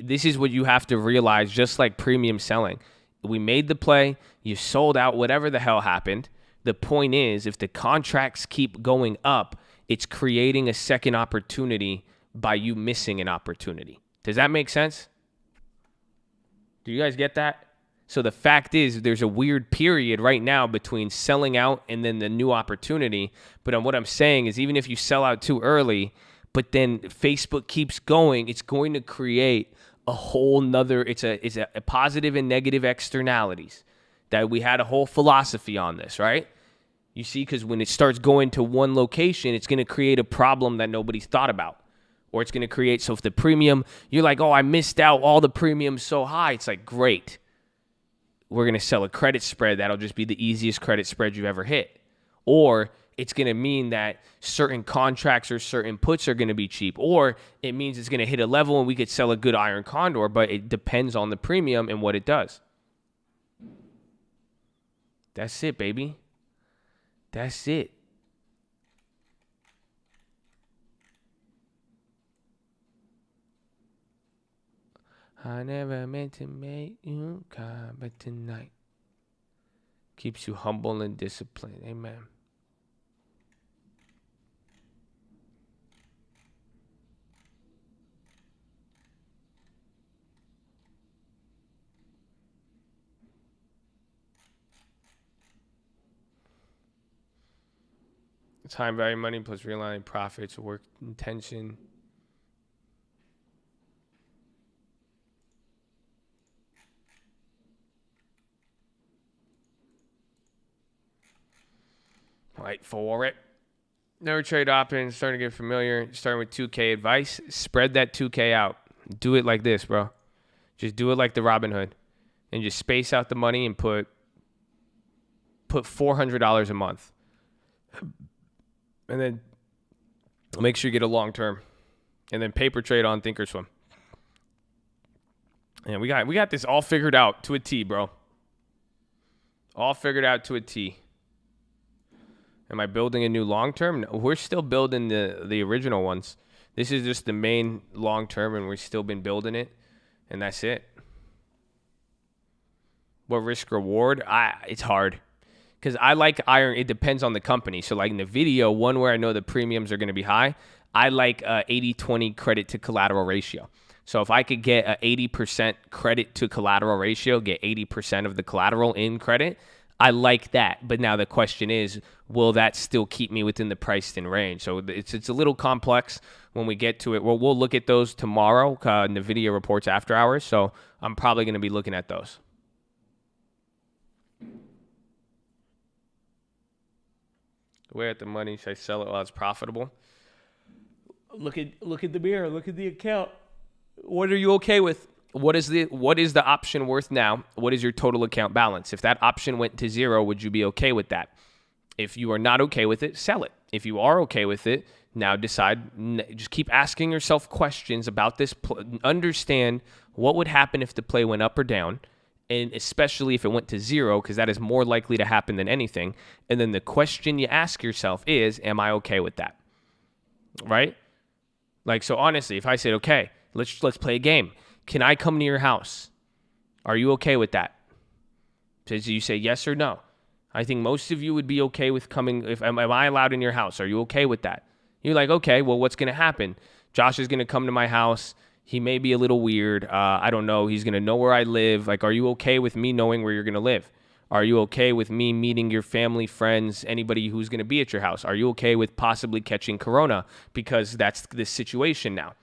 This is what you have to realize, just like premium selling. We made the play. You sold out, whatever the hell happened. The point is, if the contracts keep going up, it's creating a second opportunity by you missing an opportunity. Does that make sense? Do you guys get that? So the fact is, there's a weird period right now between selling out and then the new opportunity. But what I'm saying is, even if you sell out too early, but then Facebook keeps going, it's going to create a whole nother, it's a positive and negative externalities. That we had a whole philosophy on this, right? You see, because when it starts going to one location, it's going to create a problem that nobody's thought about. Or it's going to create, so if the premium, you're like, oh, I missed out, all the premium's so high. It's like, great. We're going to sell a credit spread that'll just be the easiest credit spread you've ever hit. Or it's going to mean that certain contracts or certain puts are going to be cheap, or it means it's going to hit a level and we could sell a good iron condor, but it depends on the premium and what it does. That's it, baby. That's it. I never meant to make you cry, but tonight keeps you humble and disciplined. Amen. Time value money plus realigning profits, work intention. Wait for it. Never trade options. Starting to get familiar. Starting with 2K advice. Spread that 2K out. Do it like this, bro. Just do it like the Robinhood. And just space out the money and put $400 a month. And then make sure you get a long term. And then paper trade on Thinkorswim. And we got this all figured out to a T, bro. All figured out to a T. Am I building a new long term? No, we're still building the original ones. This is just the main long term, and we've still been building it, and that's it. What risk reward? It's hard. Because I like iron. It depends on the company. So like in the video, one where I know the premiums are going to be high, I like 80-20 credit to collateral ratio. So if I could get a 80% credit to collateral ratio, get 80% of the collateral in credit, I like that. But now the question is, will that still keep me within the priced in range? So it's a little complex when we get to it. We'll look at those tomorrow in the video reports after hours. So I'm probably going to be looking at those. Where at the money? Should I sell it while it's profitable? Look at the mirror. Look at the account. What are you okay with? What is the option worth now? What is your total account balance? If that option went to zero, would you be okay with that? If you are not okay with it, sell it. If you are okay with it, now decide. Just keep asking yourself questions about this. Understand what would happen if the play went up or down, and especially if it went to zero, because that is more likely to happen than anything. And then the question you ask yourself is, am I okay with that? Right? Like, so honestly, if I said, okay, let's play a game. Can I come to your house? Are you okay with that? So you say yes or no. I think most of you would be okay with coming. Am I allowed in your house? Are you okay with that? You're like, okay, well, what's going to happen? Josh is going to come to my house. He may be a little weird. I don't know. He's going to know where I live. Like, are you okay with me knowing where you're going to live? Are you okay with me meeting your family, friends, anybody who's going to be at your house? Are you okay with possibly catching corona? Because that's the situation now.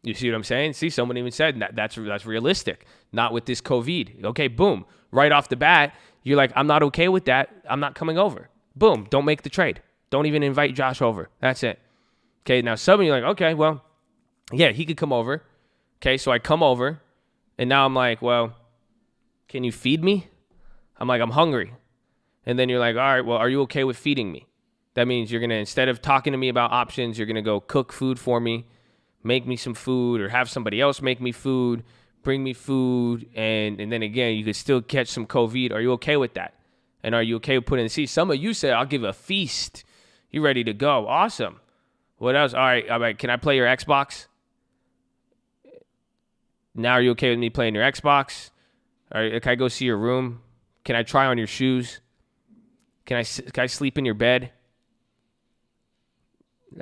You see what I'm saying? See, someone even said that's realistic. Not with this COVID. Okay, boom. Right off the bat, you're like, I'm not okay with that. I'm not coming over. Boom. Don't make the trade. Don't even invite Josh over. That's it. Okay, now some of you are like, okay, well, yeah, he could come over. Okay, so I come over, and now I'm like, well, can you feed me? I'm like, I'm hungry. And then you're like, all right, well, are you okay with feeding me? That means you're going to, instead of talking to me about options, you're going to go cook food for me, make me some food, or have somebody else make me food, bring me food, and then again, you could still catch some COVID. Are you okay with that? And are you okay with putting in the seat? Some of you say, I'll give a feast. You ready to go. Awesome. What else? All right, can I play your Xbox? Now are you okay with me playing your Xbox? All right, can I go see your room? Can I try on your shoes? Can I sleep in your bed?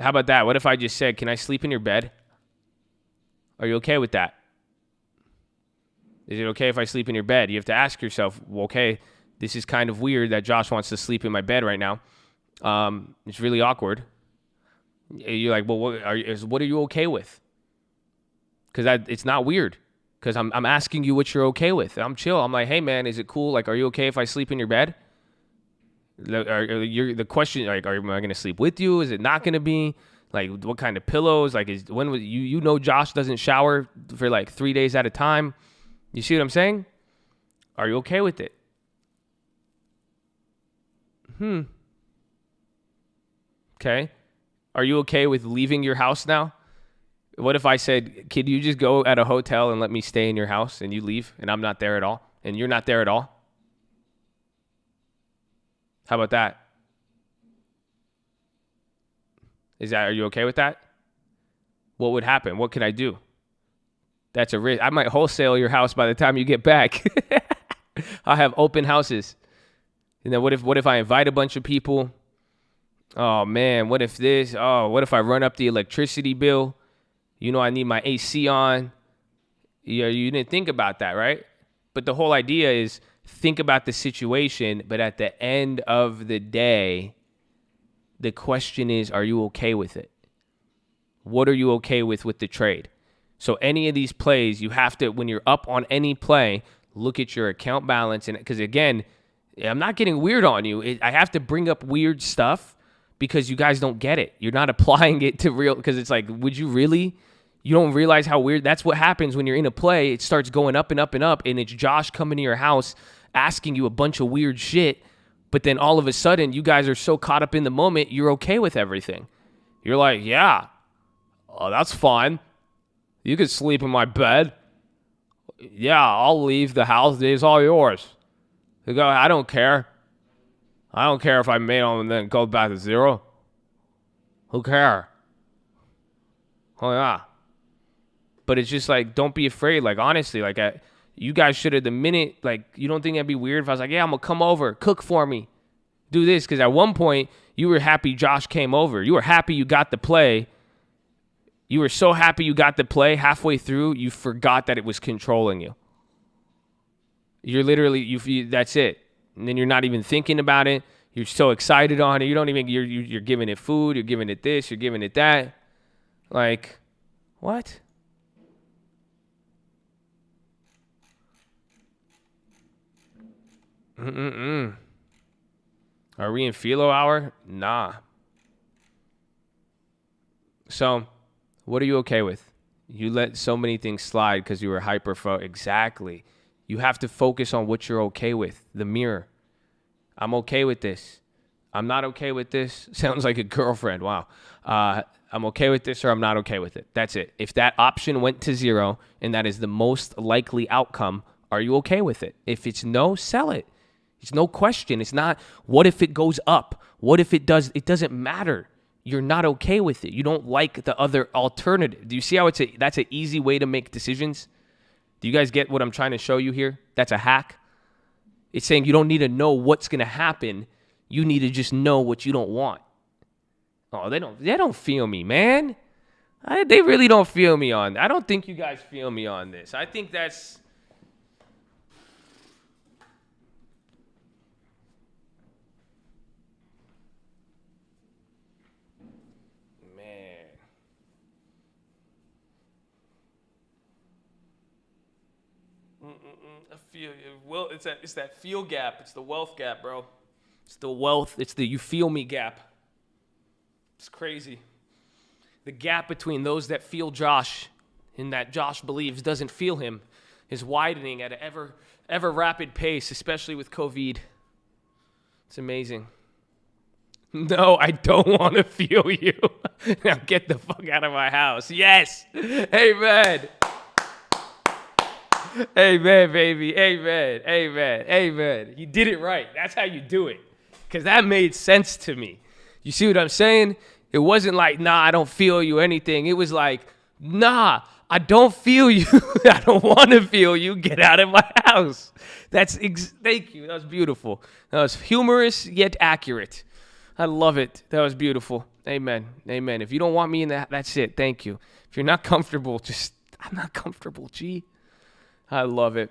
How about that? What if I just said, can I sleep in your bed? Are you okay with that? Is it okay if I sleep in your bed? You have to ask yourself, well, okay, this is kind of weird that Josh wants to sleep in my bed right now. It's really awkward. You're like, well, what are you okay with? Because it's not weird. Because I'm asking you what you're okay with. I'm chill. I'm like, hey, man, is it cool? Like, are you okay if I sleep in your bed? The question, like, am I going to sleep with you? Is it not going to be? Like, what kind of pillows? Like, you know Josh doesn't shower for like 3 days at a time. You see what I'm saying? Are you okay with it? Okay? Are you okay with leaving your house now? What if I said, "Could you just go at a hotel and let me stay in your house," and you leave and I'm not there at all and you're not there at all? How about that? Are you okay with that? What would happen? What could I do? That's a risk. I might wholesale your house by the time you get back. I'll have open houses. And then what if I invite a bunch of people? Oh man, what if this? Oh, what if I run up the electricity bill? I need my AC on. Yeah, you didn't think about that, right? But the whole idea is think about the situation, but at the end of the day, the question is, are you okay with it? What are you okay with the trade? So any of these plays, you have to, when you're up on any play, look at your account balance. And because again, I'm not getting weird on you. I have to bring up weird stuff because you guys don't get it. You're not applying it to real, because it's like, would you really? You don't realize how weird. That's what happens when you're in a play. It starts going up and up and up, and it's Josh coming to your house asking you a bunch of weird shit. But then all of a sudden, you guys are so caught up in the moment, you're okay with everything. You're like, yeah, oh, that's fine. You can sleep in my bed. Yeah, I'll leave the house. It's all yours. You go, I don't care. I don't care if I made them and then go back to zero. Who cares? Oh, yeah. But it's just like, don't be afraid. Like, honestly, like, you guys should have, the minute, like, you don't think that'd be weird if I was like, yeah, I'm going to come over, cook for me, do this. Because at one point, you were happy Josh came over. You were happy you got the play. You were so happy you got the play. Halfway through, you forgot that it was controlling you. You're literally, that's it. And then you're not even thinking about it. You're so excited on it. You don't even, you're giving it food. You're giving it this. You're giving it that. Like, what? Are we in philo hour? Nah. So, what are you okay with? You let so many things slide because you were Exactly. You have to focus on what you're okay with. The mirror. I'm okay with this. I'm not okay with this. Sounds like a girlfriend. Wow. I'm okay with this or I'm not okay with it. That's it. If that option went to zero and that is the most likely outcome, are you okay with it? If it's no, sell it. It's no question. It's not, what if it goes up? What if it does? It doesn't matter. You're not okay with it. You don't like the other alternative. Do you see how that's an easy way to make decisions? Do you guys get what I'm trying to show you here? That's a hack. It's saying you don't need to know what's going to happen. You need to just know what you don't want. Oh, they don't feel me, man. They really don't feel me on. I don't think you guys feel me on this. I think that's, I feel well. It's that feel gap. It's the wealth gap, bro. It's the wealth. It's the you feel me gap. It's crazy. The gap between those that feel Josh and that Josh believes doesn't feel him is widening at an ever rapid pace, especially with COVID. It's amazing. No, I don't want to feel you. Now get the fuck out of my house. Yes. Amen. Amen, baby. Amen. Amen. Amen. You did it right. That's how you do it. Because that made sense to me. You see what I'm saying? It wasn't like, nah, I don't feel you or anything. It was like, nah, I don't feel you. I don't want to feel you. Get out of my house. Thank you. That was beautiful. That was humorous yet accurate. I love it. That was beautiful. Amen. Amen. If you don't want me in that, that's it. Thank you. If you're not comfortable, I'm not comfortable, G. I love it.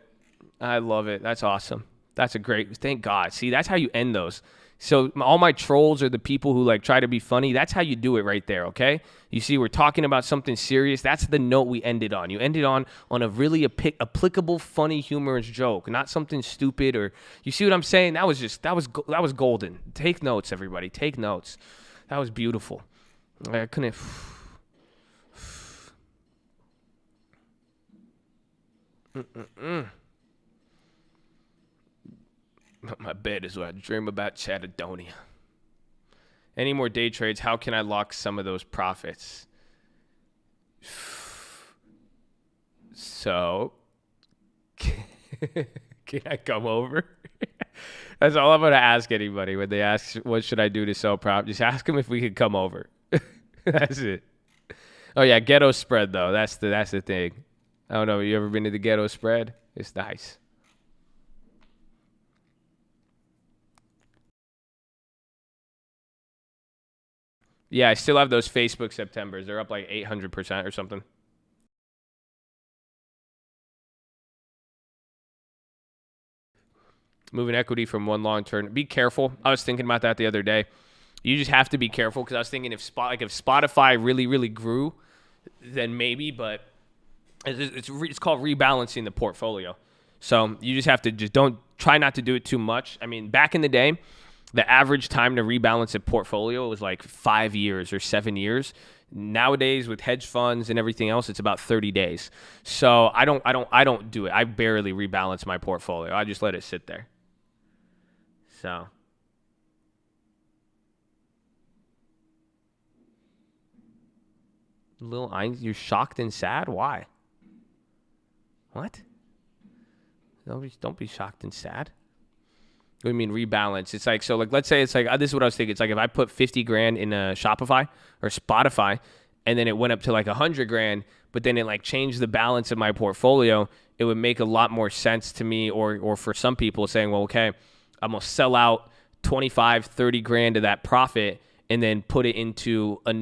I love it. That's awesome. That's a great, thank God. See, that's how you end those. So all my trolls are the people who like try to be funny. That's how you do it right there, okay? You see, we're talking about something serious. That's the note we ended on. You ended on a really applicable, funny, humorous joke, not something stupid or, you see what I'm saying? That was golden. Take notes, everybody. Take notes. That was beautiful. I couldn't. My bed is where I dream about Chattadonia. Any more day trades? How can I lock some of those profits? So, can I come over? That's all I'm going to ask anybody when they ask, what should I do to sell prop? Just ask them if we could come over. That's it. Oh, yeah, Ghetto Spread, though. That's the thing. I don't know. You ever been to the Ghetto Spread? It's nice. Yeah, I still have those Facebook Septembers. They're up like 800% or something. Moving equity from one long term. Be careful. I was thinking about that the other day. You just have to be careful because I was thinking if Spotify really, really grew, then maybe, but it's called rebalancing the portfolio. So you just have to don't try not to do it too much. I mean, back in the day, the average time to rebalance a portfolio was like 5 years or 7 years. Nowadays, with hedge funds and everything else, it's about 30 days. So I don't do it. I barely rebalance my portfolio. I just let it sit there. So. You're shocked and sad? Why? What? Don't be shocked and sad. What do you mean rebalance? It's like, so like, let's say it's like, this is what I was thinking. It's like if I put 50 grand in a Shopify or Spotify and then it went up to like 100 grand, but then it like changed the balance of my portfolio, it would make a lot more sense to me or for some people saying, well, okay, I'm going to sell out 25, 30 grand of that profit and then put it into a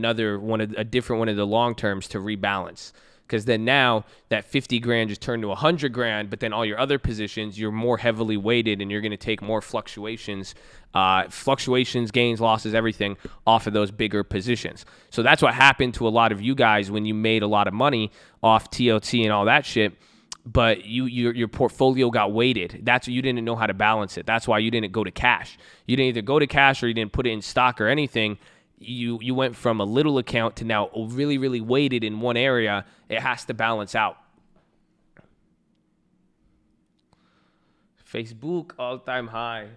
different one of the long terms to rebalance. Because then now that 50 grand just turned to 100 grand, but then all your other positions, you're more heavily weighted and you're going to take more fluctuations, gains, losses, everything off of those bigger positions. So that's what happened to a lot of you guys when you made a lot of money off TOT and all that shit. But your portfolio got weighted. That's you didn't know how to balance it. That's why you didn't go to cash. You didn't either go to cash or you didn't put it in stock or anything. You went from a little account to now really, really weighted in one area. It has to balance out. Facebook all-time high.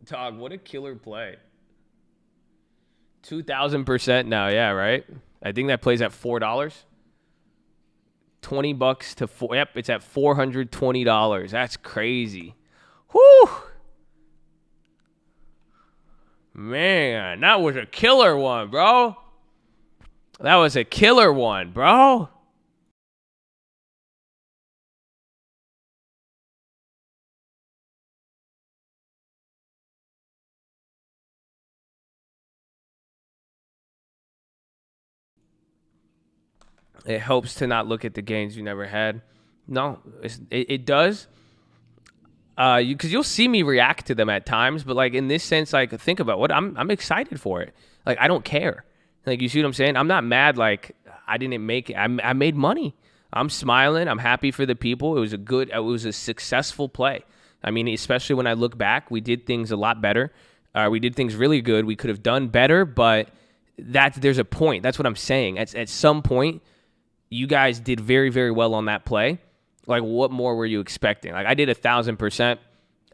Dog, what a killer play. 2,000% now. Yeah, right? I think that plays at $4. $20 to four. Yep, it's at $420. That's crazy. Whew. Man, that was a killer one, bro. That was a killer one, bro. It helps to not look at the gains you never had. No, it does. Because you'll see me react to them at times, but like in this sense, like think about what I'm excited for it. Like I don't care. Like you see what I'm saying? I'm not mad. Like I didn't make it. I made money. I'm smiling. I'm happy for the people. It was a successful play. I mean, especially when I look back, we did things a lot better. We did things really good. We could have done better, but there's a point. That's what I'm saying. At some point, you guys did very, very well on that play. Like, what more were you expecting? Like, I did 1,000%.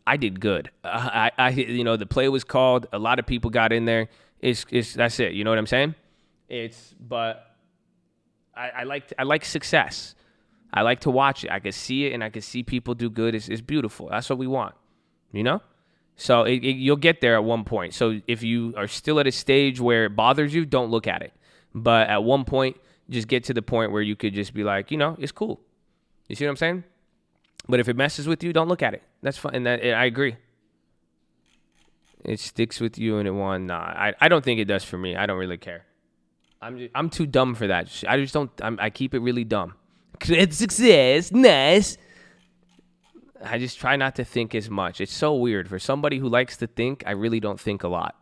I did good. The play was called. A lot of people got in there. That's it. You know what I'm saying? But I like success. I like to watch it. I can see it, and I can see people do good. It's beautiful. That's what we want. You know? So you'll get there at one point. So if you are still at a stage where it bothers you, don't look at it. But at one point, just get to the point where you could just be like, it's cool. You see what I'm saying? But if it messes with you, don't look at it. That's fine. And I agree. It sticks with you and it won. Nah, I don't think it does for me. I don't really care. I'm too dumb for that. I just don't. I keep it really dumb. It's success, nice. I just try not to think as much. It's so weird. For somebody who likes to think, I really don't think a lot.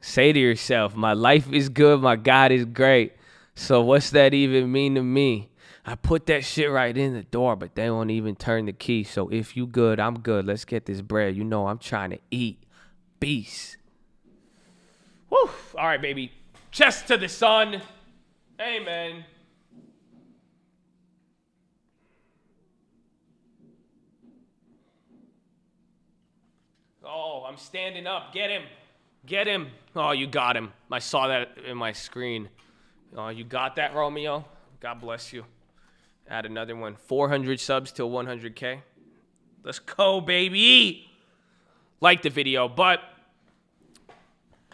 Say to yourself, my life is good, my God is great. So what's that even mean to me? I put that shit right in the door, but they won't even turn the key. So if you good, I'm good. Let's get this bread. You know I'm trying to eat. Peace. Woo. All right, baby. Chest to the sun. Amen. Oh, I'm standing up. Get him. Get him. Oh, you got him. I saw that in my screen. Oh, you got that, Romeo? God bless you. Add another one. 400 subs till 100K. Let's go, baby. Like the video, but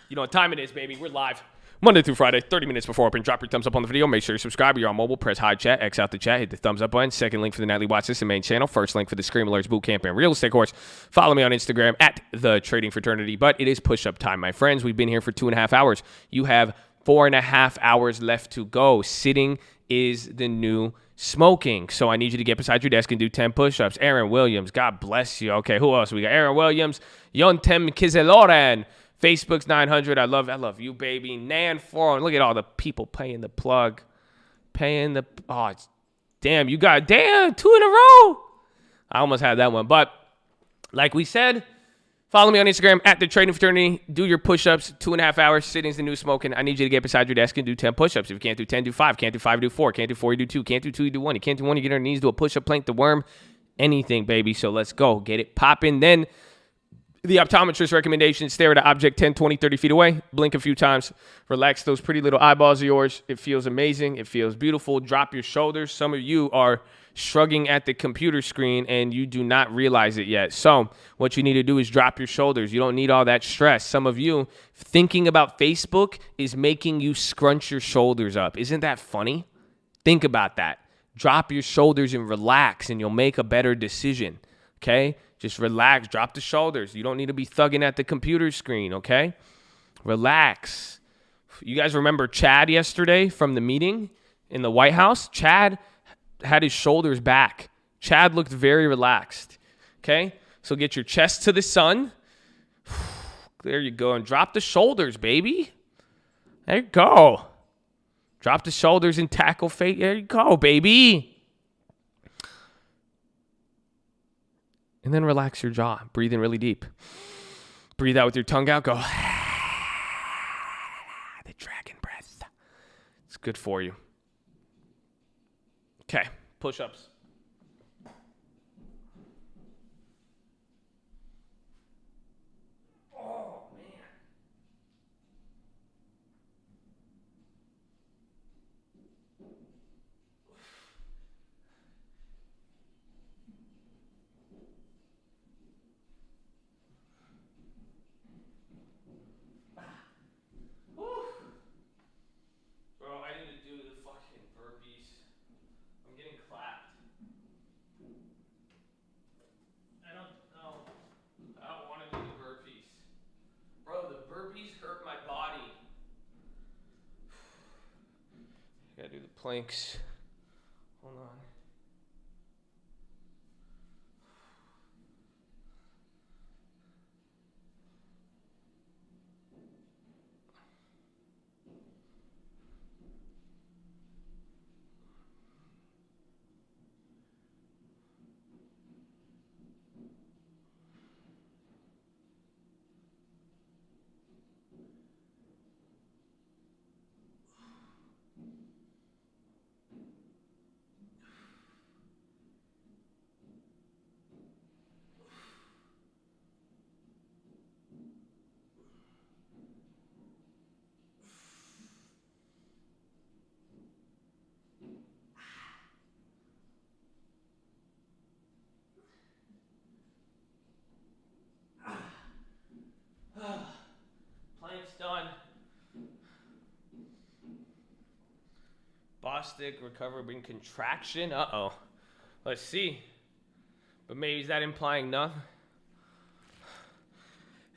you know what time it is, baby. We're live. Monday through Friday, 30 minutes before open. Drop your thumbs up on the video. Make sure you subscribe. You're on mobile. Press hide chat. X out the chat. Hit the thumbs up button. Second link for the nightly watch list and main channel. First link for the Scream Alerts Bootcamp and Real Estate course. Follow me on Instagram at The Trading Fraternity. But it is push-up time, my friends. We've been here for 2.5 hours. You have 4.5 hours left to go. Sitting is the new smoking. So I need you to get beside your desk and do 10 push-ups. Aaron Williams, God bless you. Okay, who else? We got Aaron Williams, Yontem Kizeloran. Facebook's 900. I love you, baby. Nan Forum. Look at all the people paying the plug. Damn, you got 2 in a row. I almost had that one. But like we said, follow me on Instagram at The Trading Fraternity. Do your push-ups. 2.5 hours. Sitting's the new smoking. I need you to get beside your desk and do 10 push-ups. If you can't do 10, do 5. Can't do 5, do 4. Can't do 4, you do 2. Can't do 2, you do 1. You can't do 1, you get on your knees, do a push-up, plank, the worm. Anything, baby. So let's go. Get it popping. Then the optometrist recommendation, stare at an object 10, 20, 30 feet away. Blink a few times. Relax those pretty little eyeballs of yours. It feels amazing. It feels beautiful. Drop your shoulders. Some of you are shrugging at the computer screen and you do not realize it yet. So what you need to do is drop your shoulders. You don't need all that stress. Some of you, thinking about Facebook is making you scrunch your shoulders up. Isn't that funny? Think about that. Drop your shoulders and relax and you'll make a better decision. Okay? Just relax. Drop the shoulders. You don't need to be thugging at the computer screen, okay? Relax. You guys remember Chad yesterday from the meeting in the White House? Chad had his shoulders back. Chad looked very relaxed, okay? So get your chest to the sun. There you go. And drop the shoulders, baby. There you go. Drop the shoulders and tackle face. There you go, baby. And then relax your jaw. Breathe in really deep. Breathe out with your tongue out. Go. The dragon breath. It's good for you. Okay. Push-ups. Oh, man. Gotta do the planks. Hold on. Plank's done. Bostic recovery in contraction. Uh-oh. Let's see. But maybe is that implying nothing?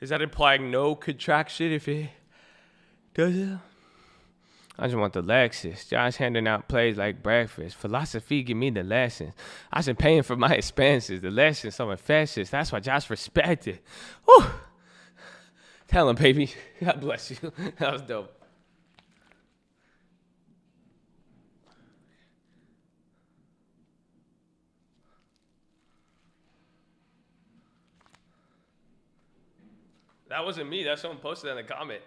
Is that implying no contraction if it does it? I just want the Lexus. Josh handing out plays like breakfast. Philosophy give me the lessons. I been paying for my expenses. The lessons so infectious. That's why Josh respected. Whew. Tell him, baby. God bless you. That was dope. That wasn't me. That's someone posted in the comment.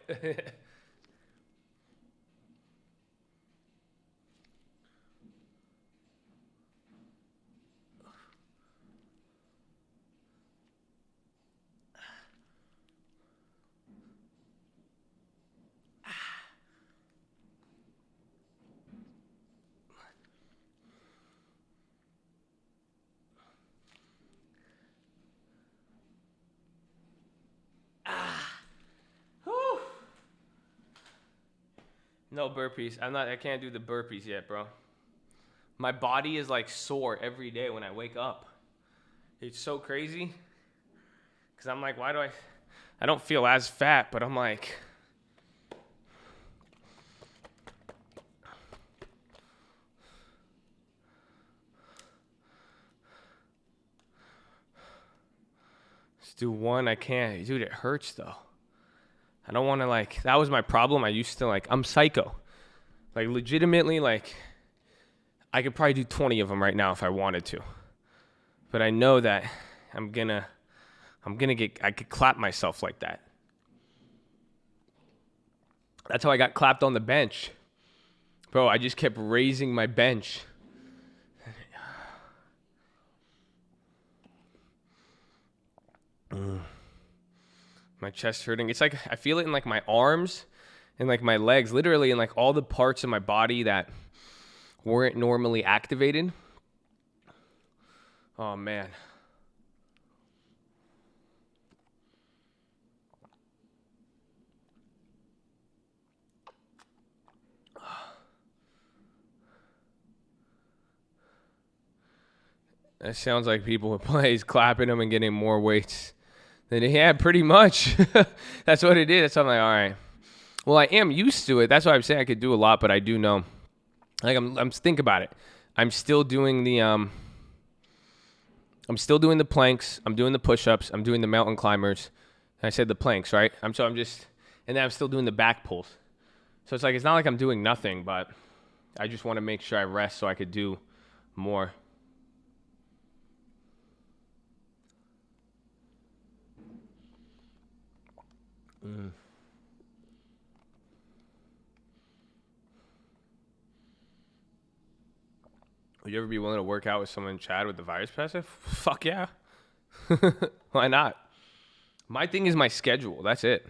No burpees. I can't do the burpees yet, bro. My body is like sore every day when I wake up. It's so crazy. Because I'm like, I don't feel as fat, but I'm like, let's do one. I can't. Dude, it hurts though. I don't want to that was my problem. I used to I'm psycho. Legitimately, I could probably do 20 of them right now if I wanted to. But I know that I could clap myself like that. That's how I got clapped on the bench. Bro, I just kept raising my bench. My chest hurting. It's like I feel it in my arms and my legs, literally in all the parts of my body that weren't normally activated. Oh man. That sounds like people with plays clapping them and getting more weights. Yeah, pretty much. That's what it is. That's what I'm like, all right. Well, I am used to it. That's why I'm saying I could do a lot, but I do know. I'm think about it. I'm still doing the planks. I'm doing the push-ups. I'm doing the mountain climbers. And I said the planks, right? And then I'm still doing the back pulls. So it's not like I'm doing nothing, but I just want to make sure I rest so I could do more. Would you ever be willing to work out with someone in Chad with the virus passive? Fuck yeah. Why not? My thing is my schedule. That's it.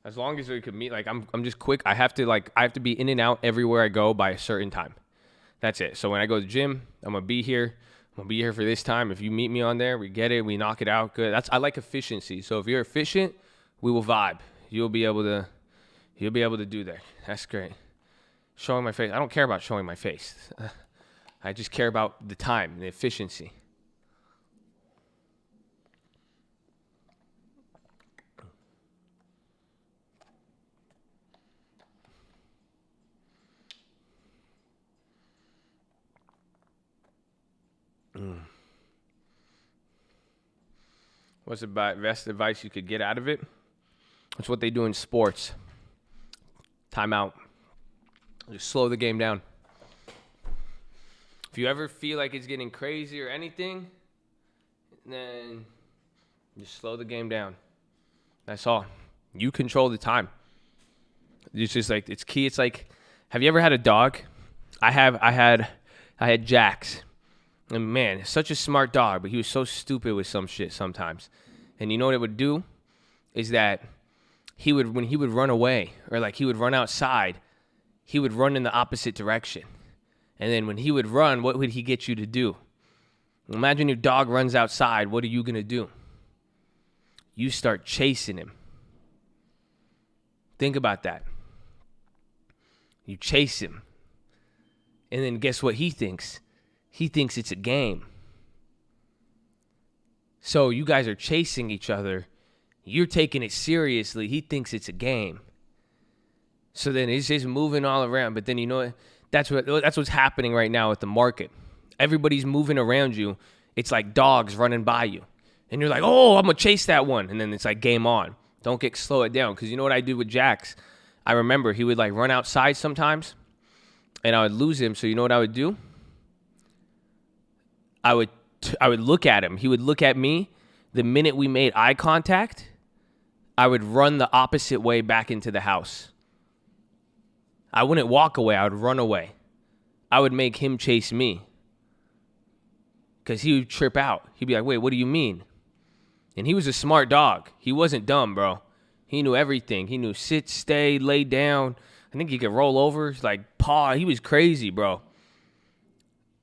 As long as we could meet, I'm just quick. I have to be in and out everywhere I go by a certain time. That's it. So when I go to the gym, I'm gonna be here. I'm gonna be here for this time. If you meet me on there, we get it. We knock it out. Good. I like efficiency. So if you're efficient, we will vibe. You'll be able to do that. That's great. Showing my face. I don't care about showing my face. I just care about the time, the efficiency. What's the best advice you could get out of it? It's what they do in sports. Timeout. Just slow the game down. If you ever feel like it's getting crazy or anything, then just slow the game down. That's all. You control the time. It's just it's key. It's have you ever had a dog? I had Jax. And man, such a smart dog, but he was so stupid with some shit sometimes. And you know what it would do? Is that when he would run away or he would run outside, he would run in the opposite direction. And then when he would run, what would he get you to do? Imagine your dog runs outside. What are you going to do? You start chasing him. Think about that. You chase him. And then guess what he thinks? He thinks it's a game. So you guys are chasing each other. You're taking it seriously. He thinks it's a game. So then it's just moving all around. But then you know that's what's happening right now with the market. Everybody's moving around you. It's like dogs running by you. And you're like, oh, I'm going to chase that one. And then it's game on. Don't slow it down. Because you know what I did with Jax? I remember he would run outside sometimes. And I would lose him. So you know what I would do? I would look at him. He would look at me. The minute we made eye contact, I would run the opposite way back into the house. I wouldn't walk away. I would run away. I would make him chase me. Because he would trip out. He'd be like, wait, what do you mean? And he was a smart dog. He wasn't dumb, bro. He knew everything. He knew sit, stay, lay down. I think he could roll over. Paw. He was crazy, bro.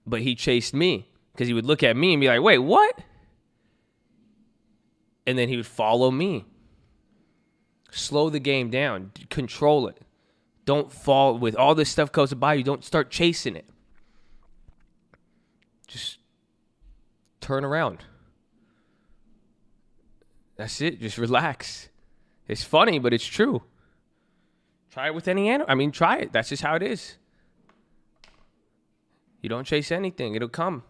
But he chased me. Because he would look at me and be like, wait, what? And then he would follow me. Slow the game down. Control it. Don't fall with all this stuff goes by you. Don't start chasing it. Just turn around. That's it. Just relax. It's funny, but it's true. Try it with any animal. I mean, try it. That's just how it is. You don't chase anything. It'll come.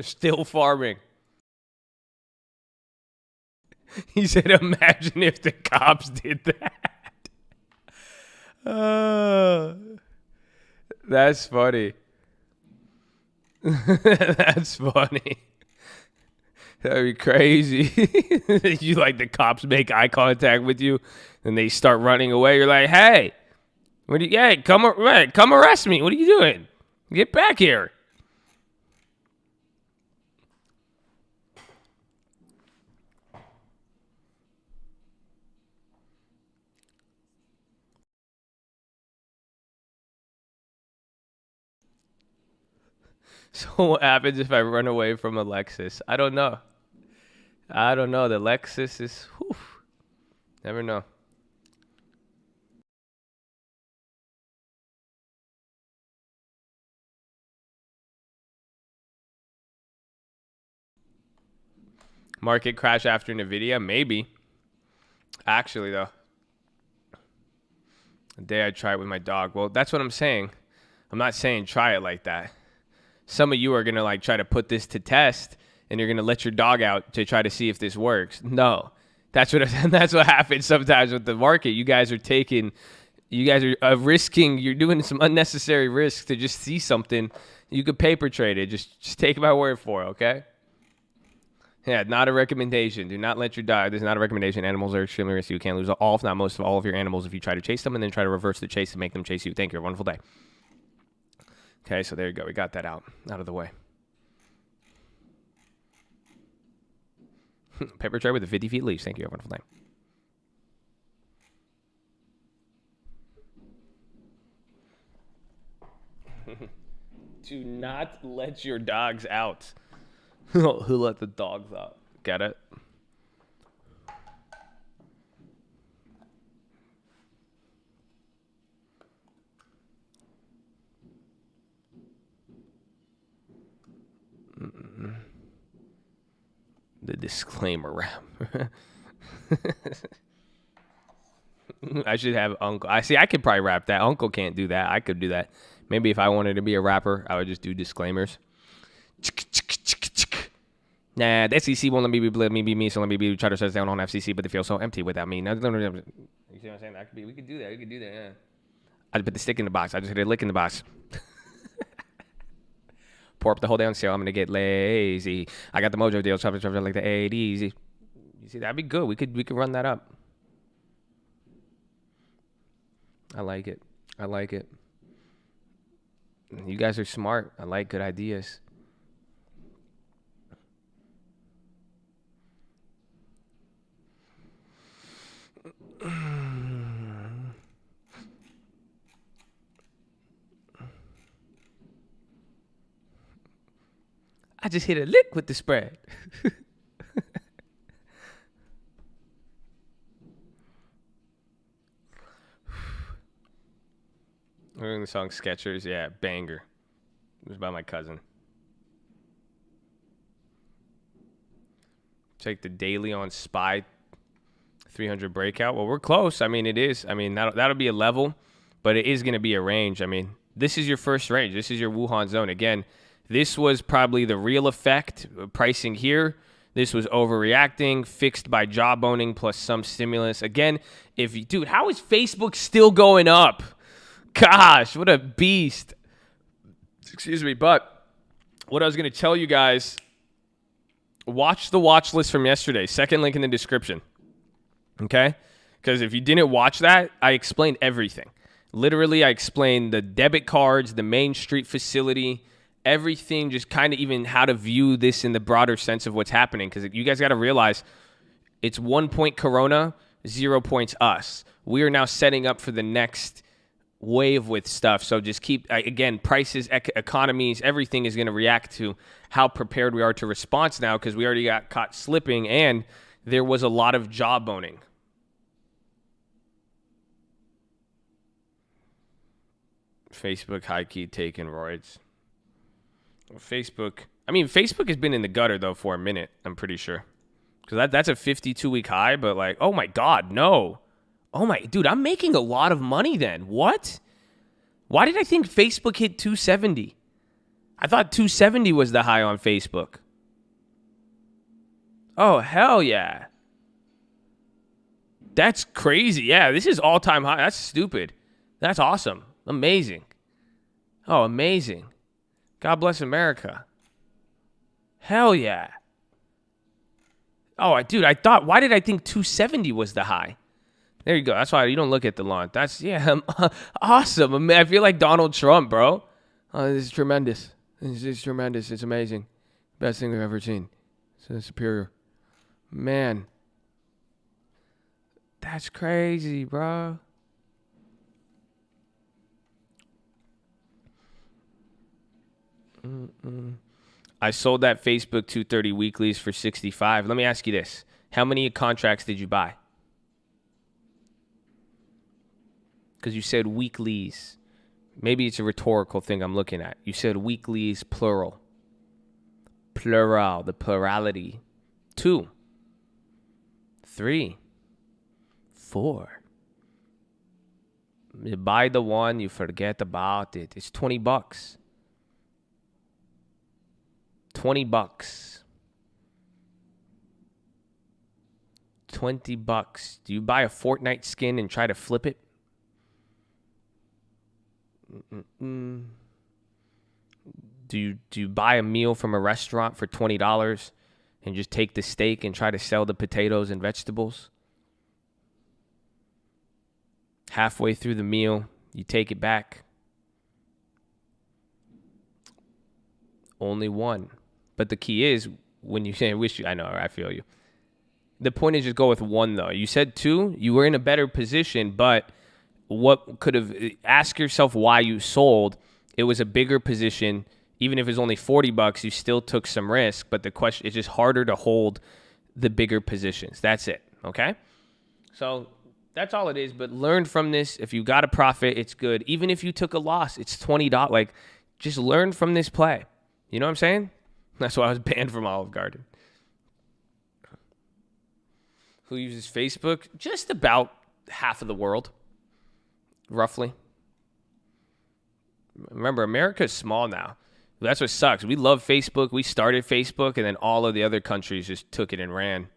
Still farming. He said, imagine if the cops did that. That's funny. That's funny. That'd be crazy. You like the cops make eye contact with you and they start running away. You're like, hey, come arrest me. What are you doing? Get back here. So what happens if I run away from a Lexus? I don't know. The Lexus is, never know. Market crash after NVIDIA? Maybe. Actually, though. The day I try it with my dog. Well, that's what I'm saying. I'm not saying try it like that. Some of you are going to like try to put this to test and you're going to let your dog out to try to see if this works. No. That's what happens sometimes with the market. You guys are risking, you're doing some unnecessary risks to just see something. You could paper trade it. Just take my word for it, okay? Yeah, not a recommendation. Do not let your dog. There's not a recommendation. Animals are extremely risky. You can't lose all, if not most of all of your animals if you try to chase them and then try to reverse the chase and make them chase you. Thank you. Have a wonderful day. Okay, so there you go. We got that out of the way. Paper tray with the 50 feet leaves. Thank you. Have a wonderful day. Do not let your dogs out. Who let the dogs out? Get it? The disclaimer wrap. I should have Uncle. I could probably rap that. Uncle can't do that. I could do that. Maybe if I wanted to be a rapper, I would just do disclaimers. Nah, the SEC won't let me be me, so let me be try to shut us down on FCC, but they feel so empty without me. You see what I'm saying? We could do that. Yeah. I just put the stick in the box. I just hit a lick in the box. Pour up the whole damn sale. I'm gonna get lazy. I got the mojo deal. Chop like the 80s. You see, that'd be good. We could run that up. I like it. You guys are smart. I like good ideas. I just hit a lick with the spread. We're in the song Skechers. Yeah, banger. It was by my cousin. Take the daily on SPY 300 breakout. Well, we're close. I mean, it is. I mean, that'll be a level, but it is going to be a range. I mean, this is your first range. This is your Wuhan zone. Again, this was probably the real effect pricing here. This was overreacting, fixed by jawboning plus some stimulus. Again, dude, how is Facebook still going up? Gosh, what a beast. Excuse me, but what I was going to tell you guys, watch the watch list from yesterday. Second link in the description. Okay? Because if you didn't watch that, I explained everything. Literally, I explained the debit cards, the Main Street facility, everything, just kind of even how to view this in the broader sense of what's happening. Because you guys got to realize it's 1 point Corona, 0 points us. We are now setting up for the next wave with stuff. So just keep, again, prices, economies, everything is going to react to how prepared we are to response now, because we already got caught slipping and there was a lot of jawboning. Facebook high-key taking roids. Facebook has been in the gutter, though, for a minute, I'm pretty sure. Because that's a 52-week high, but like, oh, my God, no. Oh, my, dude, I'm making a lot of money then. What? Why did I think Facebook hit 270? I thought 270 was the high on Facebook. Oh, hell yeah. That's crazy. Yeah, this is all-time high. That's stupid. That's awesome. Amazing. Oh, amazing. God bless America. Hell yeah. Oh, dude, why did I think 270 was the high? There you go. That's why you don't look at the lawn. That's, yeah, awesome. I feel like Donald Trump, bro. Oh, this is tremendous. This is tremendous. It's amazing. Best thing I've ever seen. It's superior. Man. That's crazy, bro. I sold that Facebook 230 weeklies for 65. Let me ask you this. How many contracts did you buy? Because you said weeklies. Maybe it's a rhetorical thing I'm looking at. You said weeklies, plural. Plural, the plurality. 2, 3, 4. You buy the one, you forget about it. It's $20. $20. $20. Do you buy a Fortnite skin and try to flip it? Do you buy a meal from a restaurant for $20 and just take the steak and try to sell the potatoes and vegetables? Halfway through the meal, you take it back. Only one. But the key is, when you say, I know, I feel you. The point is just go with one, though. You said 2. You were in a better position, but what could have, ask yourself why you sold. It was a bigger position. Even if it was only $40, you still took some risk. But the question, it's just harder to hold the bigger positions. That's it. Okay? So that's all it is. But learn from this. If you got a profit, it's good. Even if you took a loss, it's $20. Like, just learn from this play. You know what I'm saying? That's why I was banned from Olive Garden. Who uses Facebook? Just about half of the world, roughly. Remember, America's small now. That's what sucks. We love Facebook. We started Facebook, and then all of the other countries just took it and ran.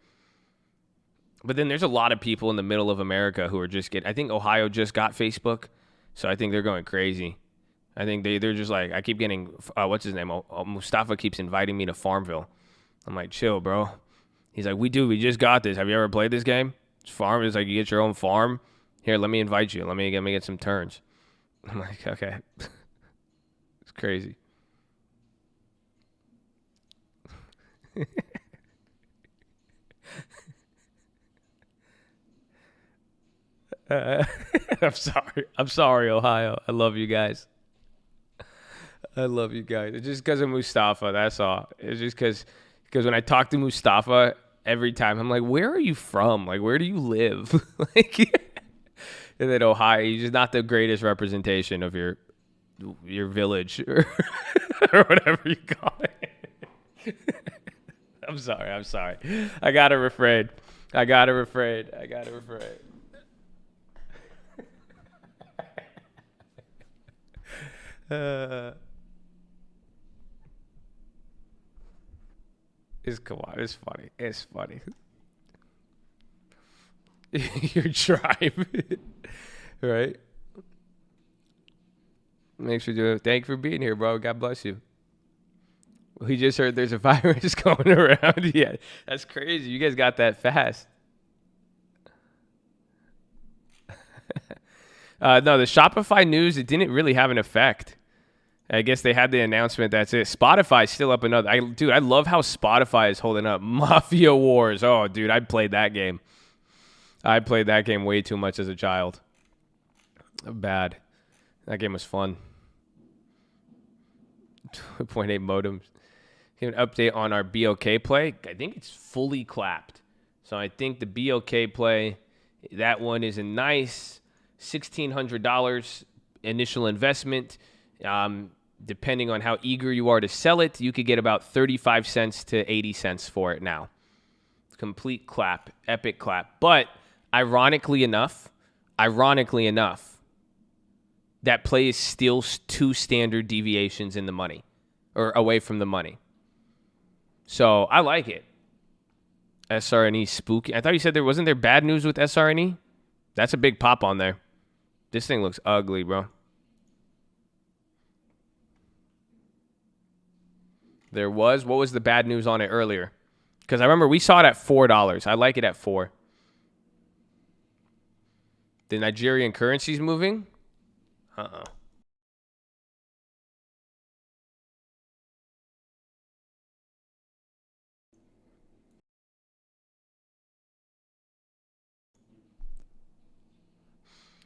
But then there's a lot of people in the middle of America who are just I think Ohio just got Facebook, so I think they're going crazy. I think they're just like, I keep getting, what's his name? Mustafa keeps inviting me to Farmville. I'm like, chill, bro. He's like, we just got this. Have you ever played this game? Farm is like, you get your own farm. Here, let me invite you. Let me get some turns. I'm like, okay. It's crazy. I'm sorry, Ohio. I love you guys. It's just because of Mustafa. That's all. It's just because when I talk to Mustafa every time, I'm like, where are you from? Like, where do you live? Like, and then Ohio, he's just not the greatest representation of your village or whatever you call it. I'm sorry. I gotta refrain. It's funny. Your tribe, right? Make sure to thank you for being here, bro. God bless you. We just heard there's a virus going around. Yeah, that's crazy. You guys got that fast. No, the Shopify news, it didn't really have an effect. I guess they had the announcement. That's it. Spotify's still up another. I love how Spotify is holding up. Mafia Wars. Oh, dude, I played that game. I played that game way too much as a child. Bad. That game was fun. 2.8 modems. Give an update on our BOK play. I think it's fully clapped. So I think the BOK play, that one is a nice $1,600 initial investment. Depending on how eager you are to sell it, you could get about 35 cents to 80 cents for it now. Complete clap, epic clap. But ironically enough, that play is still 2 standard deviations in the money or away from the money. So I like it. SRNE spooky. I thought you said wasn't there bad news with SRNE? That's a big pop on there. This thing looks ugly, bro. What was the bad news on it earlier? Because I remember we saw it at $4. I like it at $4. The Nigerian currency's moving?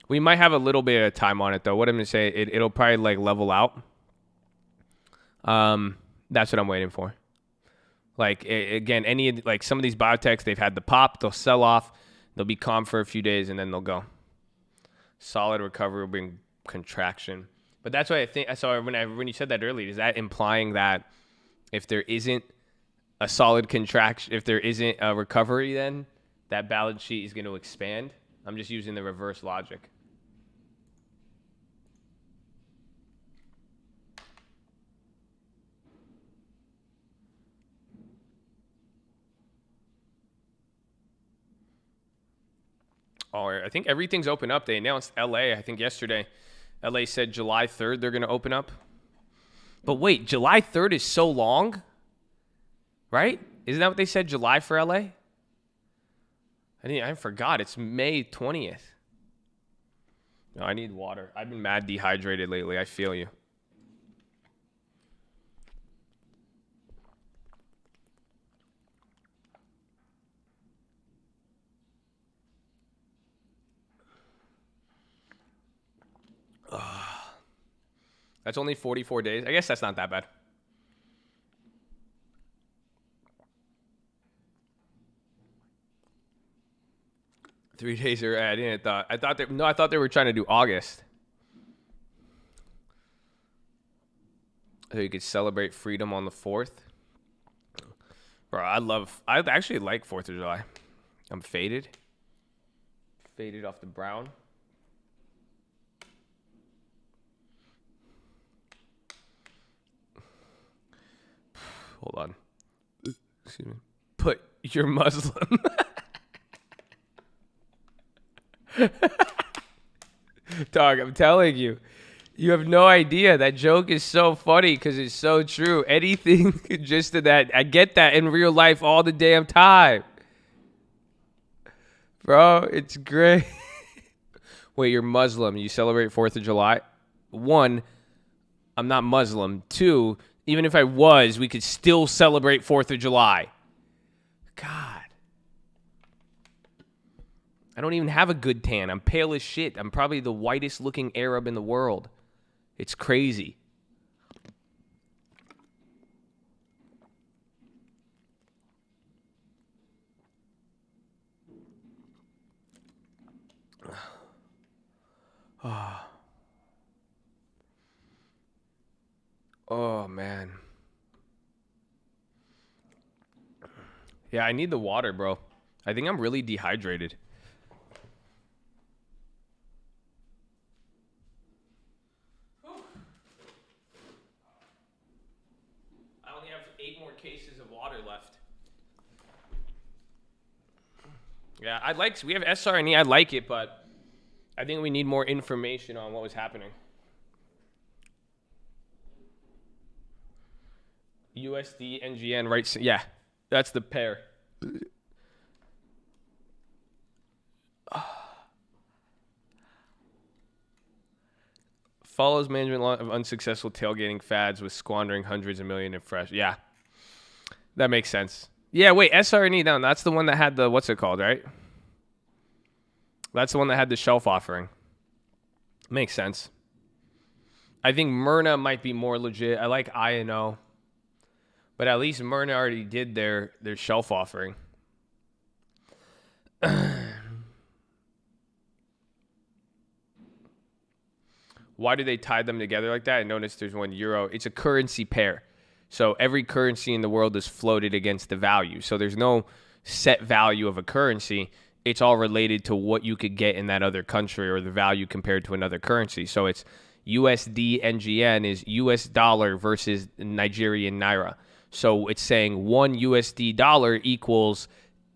We might have a little bit of time on it, though. What I'm going to say, it'll probably, like, level out. That's what I'm waiting for. Like, again, some of these biotechs, they've had the pop. They'll sell off. They'll be calm for a few days, and then they'll go. Solid recovery will bring contraction. But that's what I think. I saw when you said that earlier, is that implying that if there isn't a solid contraction, if there isn't a recovery, then that balance sheet is going to expand? I'm just using the reverse logic. Oh, I think everything's open up. They announced LA, I think yesterday. LA said July 3rd they're going to open up. But wait, July 3rd is so long? Right? Isn't that what they said, July for LA? I forgot. It's May 20th. No, I need water. I've been mad dehydrated lately. I feel you. That's only 44 days. I guess that's not that bad. Three days are adding. I thought they were trying to do August. So you could celebrate freedom on the 4th. Bro, I actually like 4th of July. I'm faded. Faded off the brown. Hold on. Excuse me. But you're Muslim. Dog, I'm telling you. You have no idea. That joke is so funny because it's so true. Anything just to that. I get that in real life all the damn time. Bro, it's great. Wait, you're Muslim. You celebrate 4th of July? 1, I'm not Muslim. 2, even if I was, we could still celebrate 4th of July. God. I don't even have a good tan. I'm pale as shit. I'm probably the whitest looking Arab in the world. It's crazy. Oh, man. Yeah, I need the water, bro. I think I'm really dehydrated. I only have 8 more cases of water left. Yeah, we have SRNE. I like it, but I think we need more information on what was happening. USD, NGN, right? Yeah, that's the pair. Follows management of unsuccessful tailgating fads with squandering hundreds of millions in fresh. Yeah, that makes sense. Yeah, wait, SRNE down. That's the one that had the, what's it called, right? That's the one that had the shelf offering. Makes sense. I think Myrna might be more legit. I like INO. But at least Myrna already did their shelf offering. Why do they tie them together like that? I noticed there's one euro. It's a currency pair. So every currency in the world is floated against the value. So there's no set value of a currency. It's all related to what you could get in that other country or the value compared to another currency. So it's USD NGN is US dollar versus Nigerian naira. So it's saying one USD dollar equals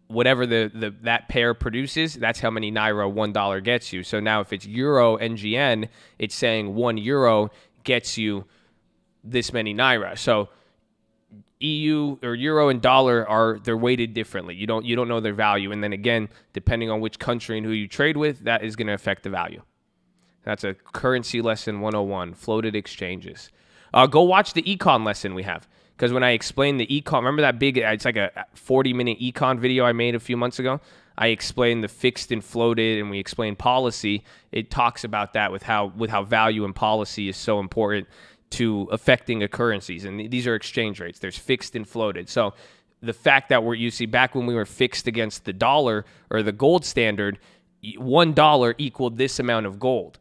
whatever that pair produces. That's how many naira $1 gets you. So now if it's euro NGN, it's saying 1 euro gets you this many naira. So EU or euro and dollar they're weighted differently. You don't know their value. And then again, depending on which country and who you trade with, that is going to affect the value. That's a currency lesson 101, floated exchanges. Go watch the econ lesson we have. Because when I explained the econ, remember that big, it's like a 40-minute econ video I made a few months ago? I explained the fixed and floated, and we explained policy. It talks about that with how value and policy is so important to affecting a currencies. And these are exchange rates. There's fixed and floated. So the fact that you see, back when we were fixed against the dollar or the gold standard, $1 equaled this amount of gold.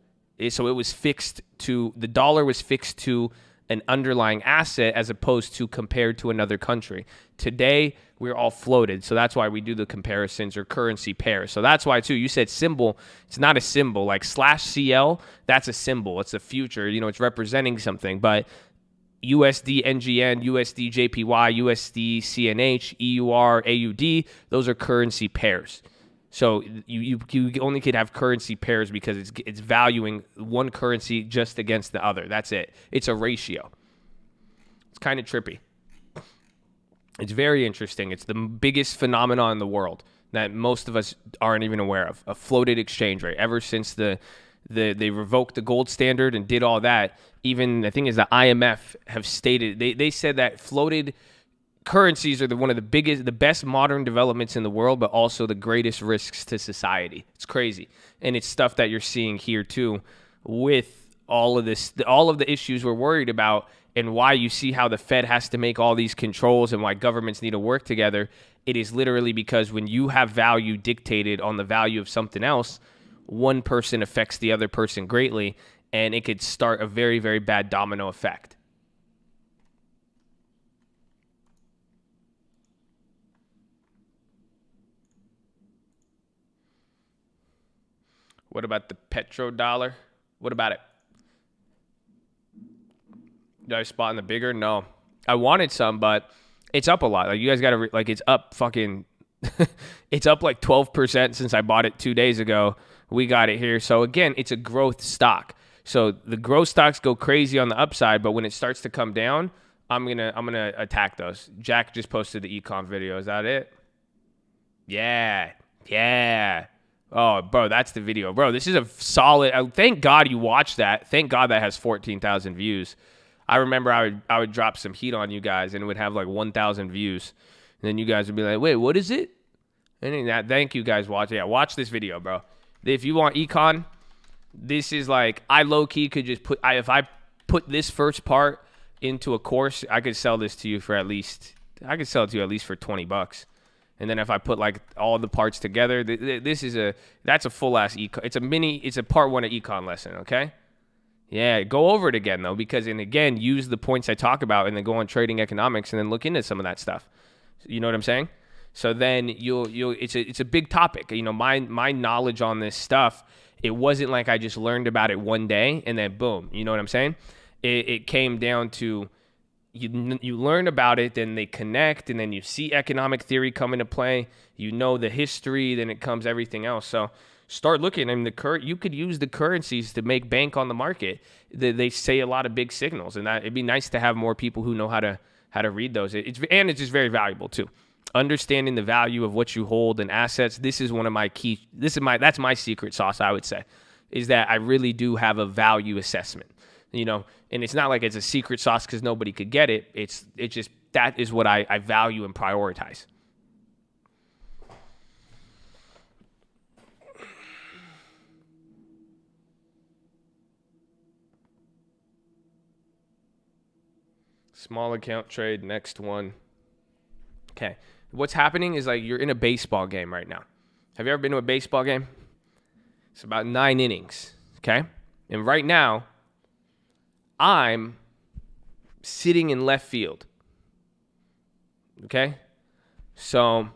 So it was fixed to, the dollar was fixed to an underlying asset as opposed to compared to another country. Today, we're all floated. So that's why we do the comparisons or currency pairs. So that's why, too, you said symbol. It's not a symbol. Like /CL, that's a symbol. It's a future. It's representing something. But USD NGN, USD JPY, USD CNH, EUR, AUD, those are currency pairs. So you only could have currency pairs because it's valuing one currency just against the other. That's it. It's a ratio. It's kind of trippy. It's very interesting. It's the biggest phenomenon in the world that most of us aren't even aware of. A floated exchange rate. Ever since they revoked the gold standard and did all that, even the thing is the IMF have stated, they said that floated currencies are one of the best modern developments in the world, but also the greatest risks to society. It's crazy. And it's stuff that you're seeing here too with all of this, all of the issues we're worried about, and why you see how the Fed has to make all these controls and why governments need to work together. It is literally because when you have value dictated on the value of something else, one person affects the other person greatly, and it could start a very, very bad domino effect. What about the petrodollar? What about it? Did I spot in the bigger? No. I wanted some, but it's up a lot. Like, you guys got to, it's up fucking, it's up like 12% since I bought it 2 days ago. We got it here. So again, it's a growth stock. So the growth stocks go crazy on the upside, but when it starts to come down, I'm gonna attack those. Jack just posted the econ video. Is that it? Yeah. Oh, bro, that's the video. Bro, this is a solid. Thank God you watched that. Thank God that has 14,000 views. I remember I would drop some heat on you guys, and it would have like 1,000 views. And then you guys would be like, wait, what is it? And then thank you guys watching. Yeah, watch this video, bro. If you want econ, this is like, I low-key could just if I put this first part into a course, I could sell this to you for I could sell it to you at least for $20. And then if I put like all the parts together, that's a full ass econ. It's a part 1 of econ lesson. Okay. Yeah. Go over it again though, because, and again, use the points I talk about and then go on trading economics and then look into some of that stuff. You know what I'm saying? So then it's a big topic. My knowledge on this stuff, it wasn't like I just learned about it one day and then boom, you know what I'm saying? It came down to, you learn about it, then they connect, and then you see economic theory come into play. You know the history, then it comes everything else. So start looking. I mean, you could use the currencies to make bank on the market. They say a lot of big signals, and that it'd be nice to have more people who know how to read those. It's just very valuable too. Understanding the value of what you hold and assets. This is one of my key. That's my secret sauce, I would say, is that I really do have a value assessment. And it's not like it's a secret sauce because nobody could get it. It's just, that is what I value and prioritize. Small account trade, next one. Okay. What's happening is like you're in a baseball game right now. Have you ever been to a baseball game? It's about 9 innings. Okay. And right now, I'm sitting in left field. Okay? So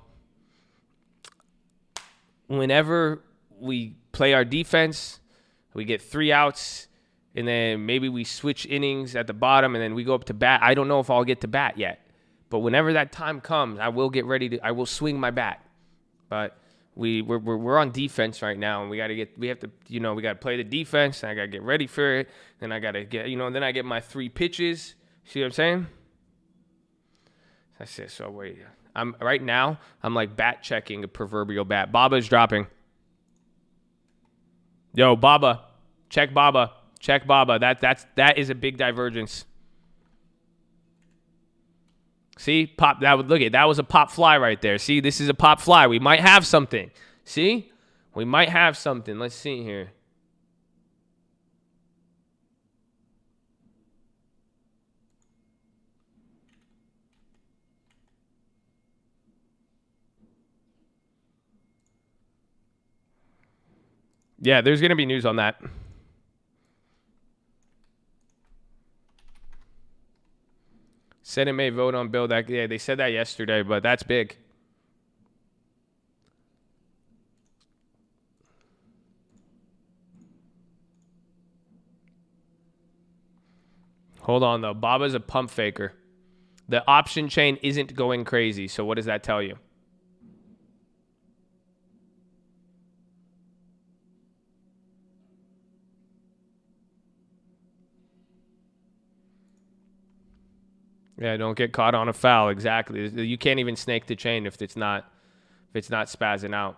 whenever we play our defense, we get 3 outs, and then maybe we switch innings at the bottom, and then we go up to bat. I don't know if I'll get to bat yet, but whenever that time comes, I will get ready to. I will swing my bat. But we're on defense right now, and we have to play the defense, and I gotta get ready for it. Then I gotta get then I get my 3 pitches. See what I'm saying? That's it. So wait, I'm like bat checking a proverbial bat. Baba's dropping. Yo, Baba, check Baba. Check Baba. That is a big divergence. See, pop. That was a pop fly right there. See, this is a pop fly. We might have something. See, we might have something. Let's see here. Yeah, there's gonna be news on that. Senate may vote on bill that. Yeah, they said that yesterday, but that's big. Hold on, though. Baba's a pump faker. The option chain isn't going crazy, so what does that tell you? Yeah, don't get caught on a foul. Exactly. You can't even snake the chain if it's not spazzing out.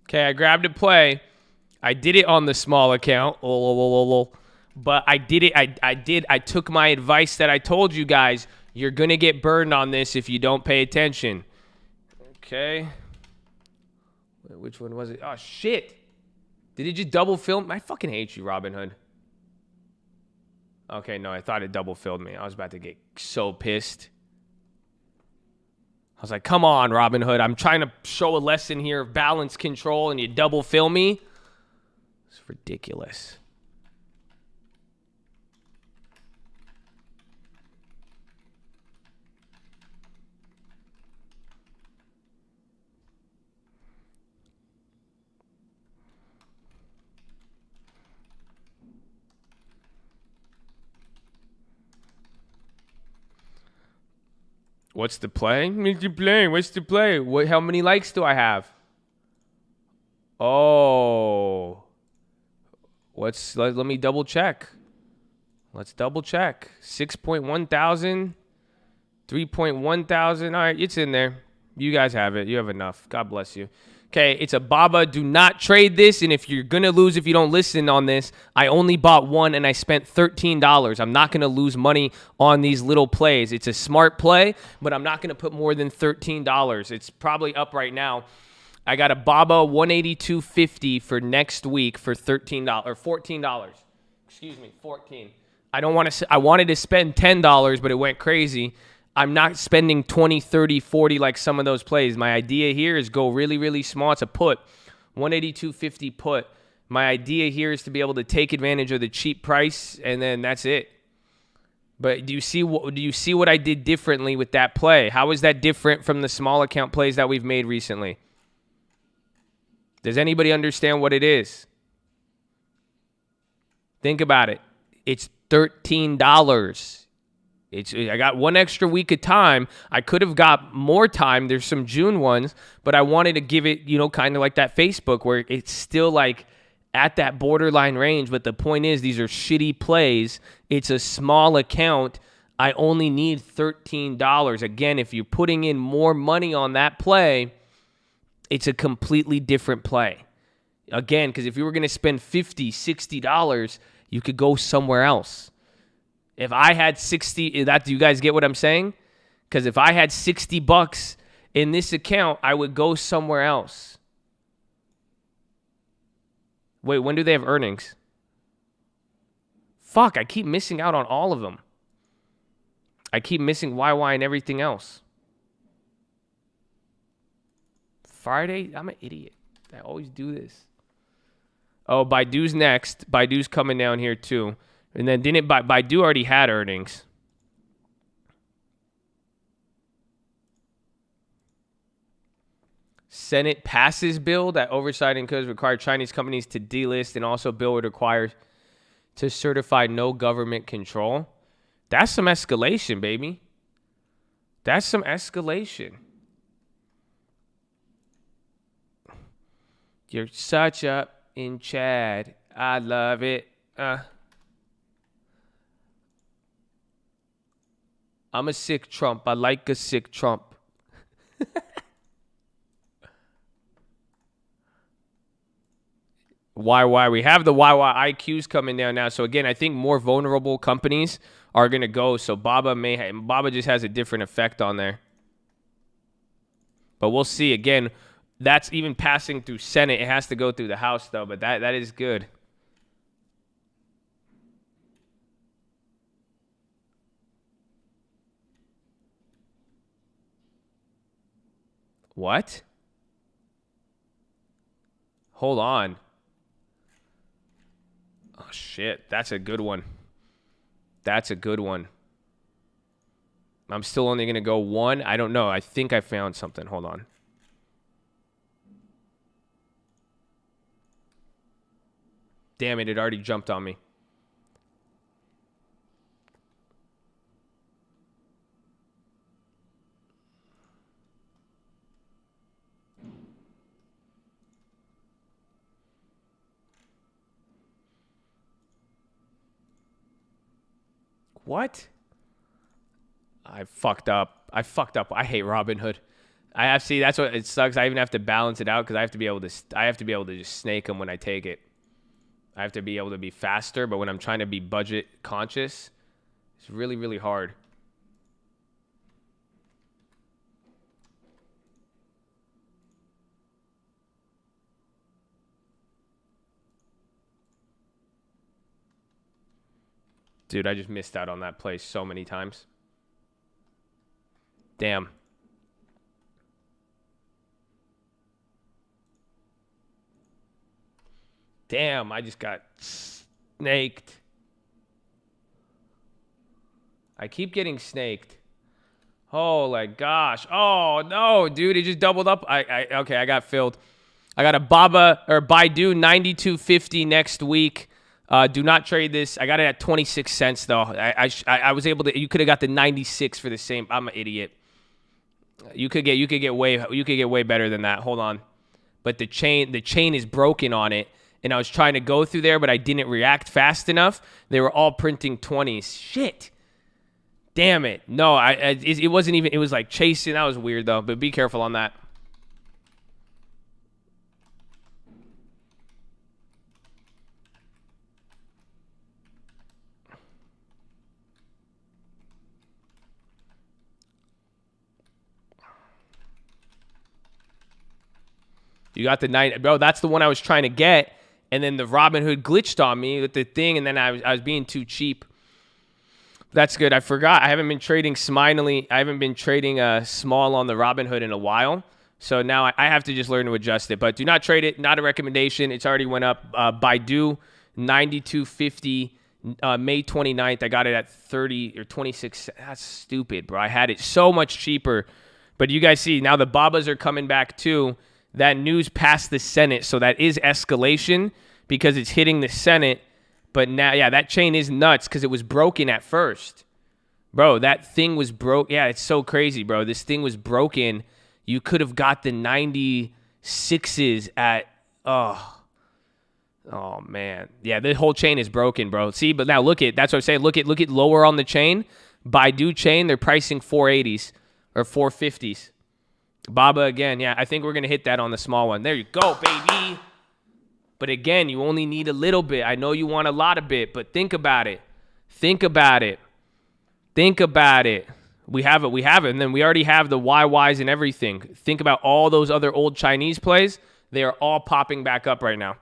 Okay, I grabbed a play. I did it on the small account. But I did it. I took my advice that I told you guys. You're going to get burned on this if you don't pay attention. Okay. Which one was it? Oh, shit. Did it just double fill? I fucking hate you, Robinhood. Okay, no, I thought it double filled me. I was about to get so pissed. I was like, come on, Robinhood. I'm trying to show a lesson here of balance control, and you double fill me? It's ridiculous. What's the play? What's the play? How many likes do I have? Oh. Let me double check. Let's double check. 6.1 thousand. 3.1 thousand. All right, it's in there. You guys have it. You have enough. God bless you. Okay, it's a Baba. Do not trade this, and if you're going to lose if you don't listen on this, I only bought one, and I spent $13. I'm not going to lose money on these little plays. It's a smart play, but I'm not going to put more than $13. It's probably up right now. I got a Baba 182.50 for next week for $13 or $14. Excuse me, 14. I wanted to spend $10, but it went crazy. I'm not spending 20, 30, 40 like some of those plays. My idea here is go really, really small. It's a put, 182.50 put. My idea here is to be able to take advantage of the cheap price, and then that's it. But do you see what I did differently with that play? How is that different from the small account plays that we've made recently? Does anybody understand what it is? Think about it. It's $13. I got one extra week of time. I could have got more time. There's some June ones, but I wanted to give it, kind of like that Facebook where it's still like at that borderline range. But the point is, these are shitty plays. It's a small account. I only need $13. Again, if you're putting in more money on that play, it's a completely different play. Again, because if you were going to spend $50, $60, you could go somewhere else. If I had 60, do you guys get what I'm saying? Because if I had $60 in this account, I would go somewhere else. Wait, when do they have earnings? Fuck, I keep missing out on all of them. I keep missing YY and everything else. Friday? I'm an idiot. I always do this. Oh, Baidu's next. Baidu's coming down here too. And then didn't Baidu already had earnings? Senate passes bill that oversight and codes require Chinese companies to delist, and also bill would require to certify no government control. That's some escalation, baby. That's some escalation. You're such a in Chad. I love it. I'm a sick Trump. I like a sick Trump. YY. We have the YY IQs coming down now. So again, I think more vulnerable companies are going to go. So Baba just has a different effect on there. But we'll see. Again, that's even passing through Senate. It has to go through the House though, but that is good. What? Hold on. Oh, shit. That's a good one. That's a good one. I'm still only going to go one. I don't know. I think I found something. Hold on. Damn it. It already jumped on me. What? I fucked up. I hate Robinhood. That's what it sucks. I even have to balance it out because I have to be able to just snake them when I take it. I have to be able to be faster, but when I'm trying to be budget conscious, it's really, really hard. Dude, I just missed out on that play so many times. Damn. Damn, I just got snaked. I keep getting snaked. Oh my gosh. Oh no, dude, it just doubled up. Okay, I got filled. I got a Baidu 92.50 next week. Do not trade this. I got it at 26 cents though. I was able to. You could have got the 96 for the same. I'm an idiot. You could get way better than that. Hold on. But the chain is broken on it, and I was trying to go through there, but I didn't react fast enough. They were all printing 20s. Shit. Damn it. No, it wasn't even. It was like chasing. That was weird though. But be careful on that. You got the 9, bro. That's the one I was trying to get, and then the Robinhood glitched on me with the thing, and then I was being too cheap. That's good. I forgot. I haven't been trading smiley. I haven't been trading small on the Robinhood in a while, so now I have to just learn to adjust it. But do not trade it. Not a recommendation. It's already went up. Baidu 92.50. May 29th. I got it at 30 or 26. That's stupid, bro. I had it so much cheaper. But you guys see now the Babas are coming back too. That news passed the Senate, so that is escalation because it's hitting the Senate. But now, yeah, that chain is nuts because it was broken at first. Bro, that thing was broke. Yeah, it's so crazy, bro. This thing was broken. You could have got the 96s at, oh, man. Yeah, the whole chain is broken, bro. See, but now that's what I'm saying. Look at lower on the chain. Baidu chain, they're pricing 480s or 450s. Baba again, yeah, I think we're going to hit that on the small one. There you go, baby. But again, you only need a little bit. I know you want a lot of bit, but think about it. Think about it. Think about it. We have it. And then we already have the YYs and everything. Think about all those other old Chinese plays. They are all popping back up right now.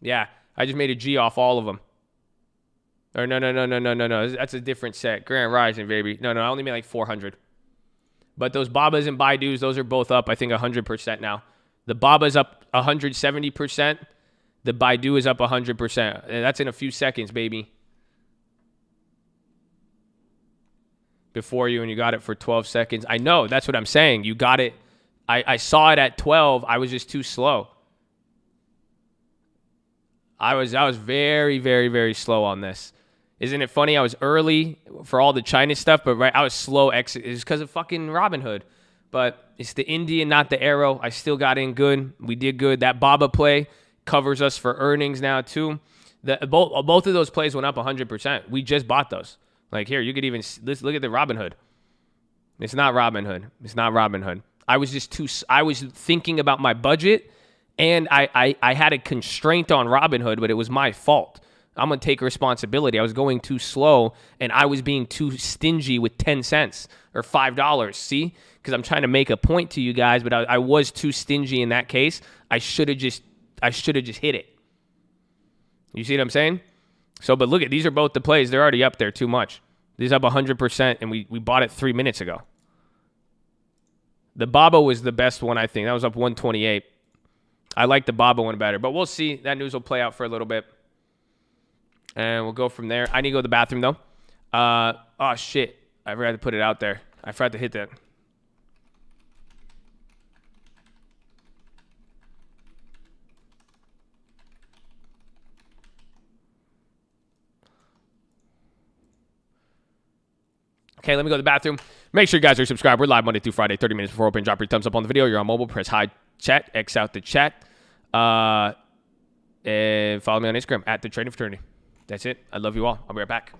Yeah, I just made a G off all of them. Or no. That's a different set. Grand Rising, baby. No, I only made like 400. But those Babas and Baidus, those are both up, I think, 100% now. The Baba's up 170%. The Baidu is up 100%. And that's in a few seconds, baby. Before you, and you got it for 12 seconds. I know, that's what I'm saying. You got it. I saw it at 12. I was just too slow. I was very, very, very slow on this. Isn't it funny? I was early for all the China stuff, but I was slow exit. It's because of fucking Robinhood. But it's the Indian, not the arrow. I still got in good. We did good. That Baba play covers us for earnings now too. Both of those plays went up 100%. We just bought those. Like here, you could even look at the Robinhood. It's not Robinhood. I was thinking about my budget, and I had a constraint on Robinhood, but it was my fault. I'm going to take responsibility. I was going too slow, and I was being too stingy with 10 cents or $5. See? Because I'm trying to make a point to you guys, but I was too stingy in that case. I should have just hit it. You see what I'm saying? So, but look at, these are both the plays. They're already up there too much. These up 100%, and we bought it 3 minutes ago. The Baba was the best one, I think. That was up 128. I like the Baba one better, but we'll see. That news will play out for a little bit. And we'll go from there. I need to go to the bathroom, though. Oh, shit. I forgot to put it out there. I forgot to hit that. Okay, let me go to the bathroom. Make sure you guys are subscribed. We're live Monday through Friday, 30 minutes before open. Drop your thumbs up on the video. You're on mobile. Press hi chat. X out the chat. And follow me on Instagram at The Trading Fraternity. That's it. I love you all. I'll be right back.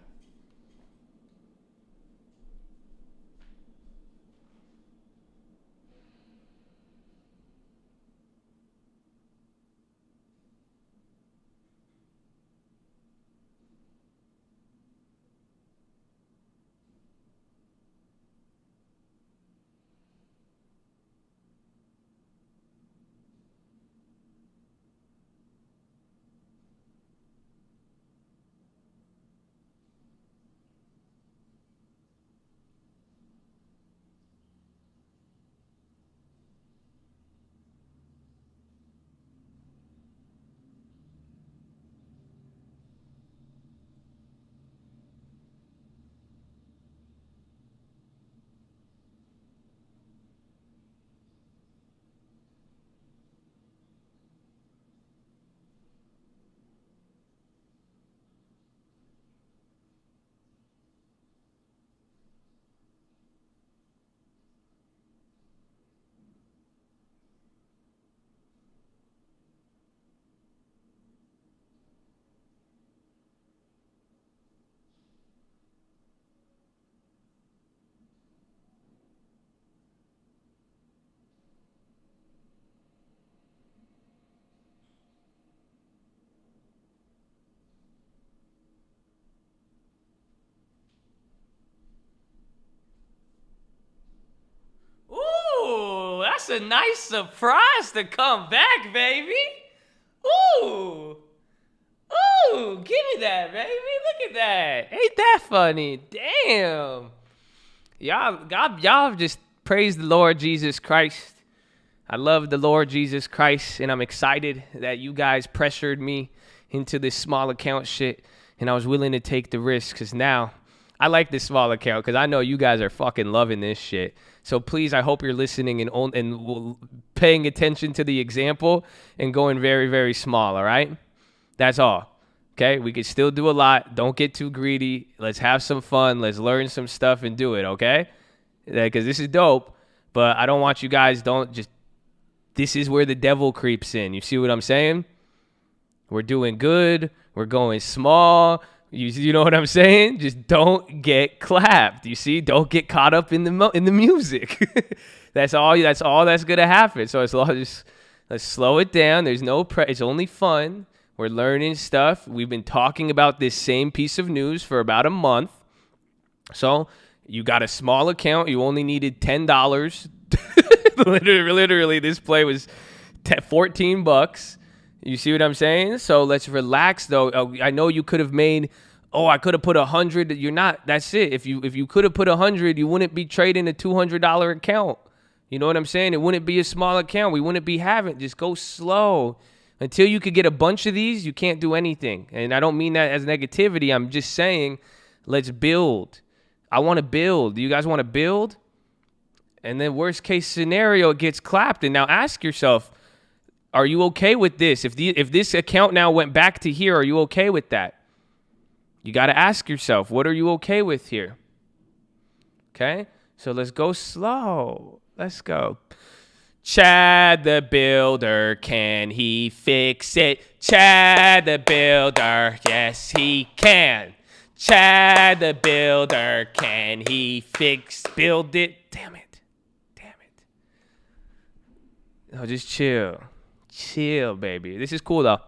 That's a nice surprise to come back, baby. Ooh, give me that, baby. Look at that. Ain't that funny? Damn. Y'all just praise the Lord Jesus Christ. I love the Lord Jesus Christ, and I'm excited that you guys pressured me into this small account shit, and I was willing to take the risk, because now I like this small account because I know you guys are fucking loving this shit. So please, I hope you're listening and paying attention to the example and going very, very small, all right? That's all, okay? We can still do a lot. Don't get too greedy. Let's have some fun. Let's learn some stuff and do it, okay? Because this is dope, but I don't want you guys this is where the devil creeps in. You see what I'm saying? We're doing good. We're going small. You know what I'm saying? Just don't get clapped. You see? Don't get caught up in the music. That's all that's gonna happen. So let's slow it down. There's no it's only fun. We're learning stuff. We've been talking about this same piece of news for about a month. So you got a small account. You only needed $10. Literally, this play was $14. You see what I'm saying? So let's relax, though. I know you could have made. Oh, I could have put 100. You're not. That's it. If you could have put 100, you wouldn't be trading a $200 account. You know what I'm saying? It wouldn't be a small account. We wouldn't be having. Just go slow. Until you could get a bunch of these, you can't do anything. And I don't mean that as negativity. I'm just saying, let's build. I want to build. Do you guys want to build? And then worst case scenario, it gets clapped. And now ask yourself, are you okay with this? If this account now went back to here, are you okay with that? You got to ask yourself, what are you okay with here? Okay? So let's go slow. Let's go. Chad the Builder, can he fix it? Chad the Builder, yes he can. Chad the Builder, can he build it? Damn it. Oh, just chill. Chill, baby. This is cool, though.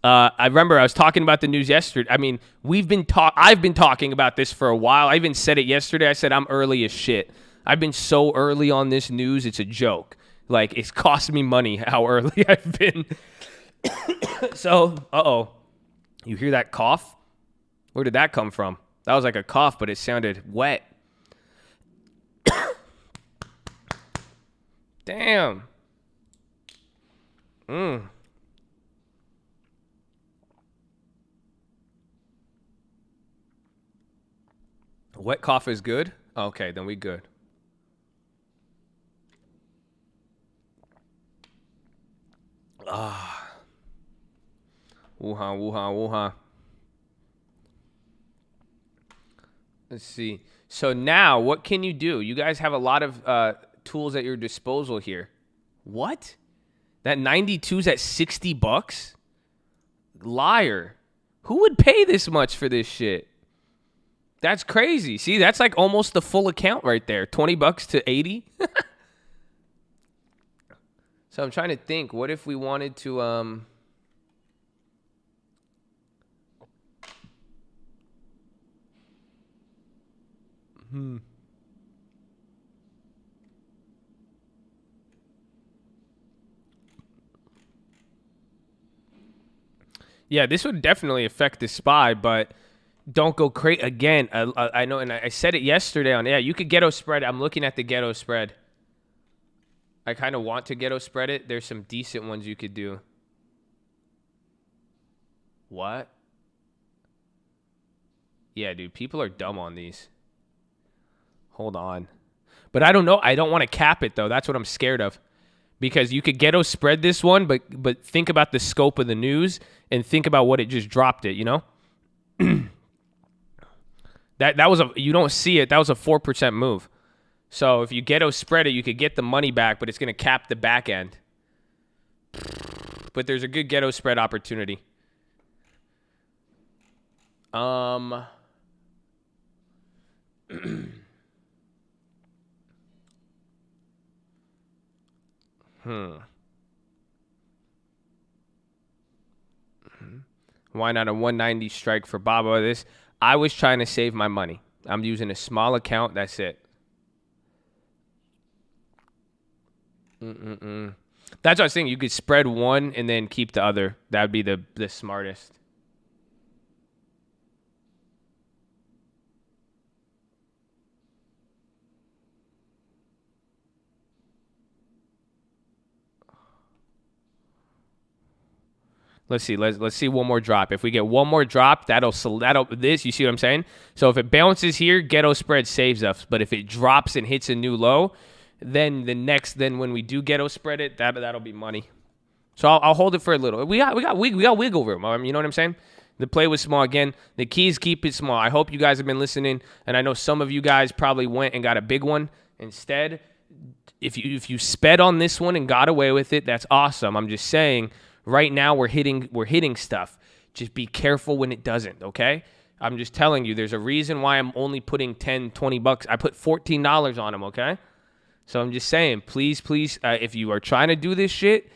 I remember I was talking about the news yesterday. I mean, I've been talking about this for a while. I even said it yesterday. I said I'm early as shit. I've been so early on this news, it's a joke. Like, it's cost me money how early I've been. So, you hear that cough? Where did that come from? That was like a cough, but it sounded wet. Damn. Wet cough is good? Okay, then we good. Wuhan. Let's see. So now, what can you do? You guys have a lot of tools at your disposal here. What? That 92's at $60? Liar. Who would pay this much for this shit? That's crazy. See, that's like almost the full account right there. $20 to 80. So I'm trying to think. What if we wanted to Yeah, this would definitely affect the SPY, but don't go crazy. Again, I know, and I said it yesterday on, you could Ghetto Spread. I'm looking at the Ghetto Spread. I kind of want to Ghetto Spread it. There's some decent ones you could do. What? Yeah, dude, people are dumb on these. Hold on. But I don't know. I don't want to cap it, though. That's what I'm scared of. Because you could Ghetto Spread this one, but think about the scope of the news and think about what it just dropped it, you know? That was you don't see it. That was a 4% move. So if you Ghetto Spread it, you could get the money back, but it's going to cap the back end. But there's a good Ghetto Spread opportunity. Why not a 190 strike for Baba? I was trying to save my money. I'm using a small account. That's it. That's what I was saying. You could spread one and then keep the other. That would be the smartest. Let's see. Let's see one more drop. If we get one more drop, that'll this. You see what I'm saying? So if it bounces here, Ghetto Spread saves us. But if it drops and hits a new low, then when we do Ghetto Spread it, that'll be money. So I'll hold it for a little. We got wiggle room. You know what I'm saying? The play was small again. The keys keep it small. I hope you guys have been listening, and I know some of you guys probably went and got a big one instead. If you sped on this one and got away with it, that's awesome. I'm just saying. Right now, we're hitting stuff. Just be careful when it doesn't, okay? I'm just telling you, there's a reason why I'm only putting $10, $20. I put $14 on them, okay? So I'm just saying, please, if you are trying to do this shit,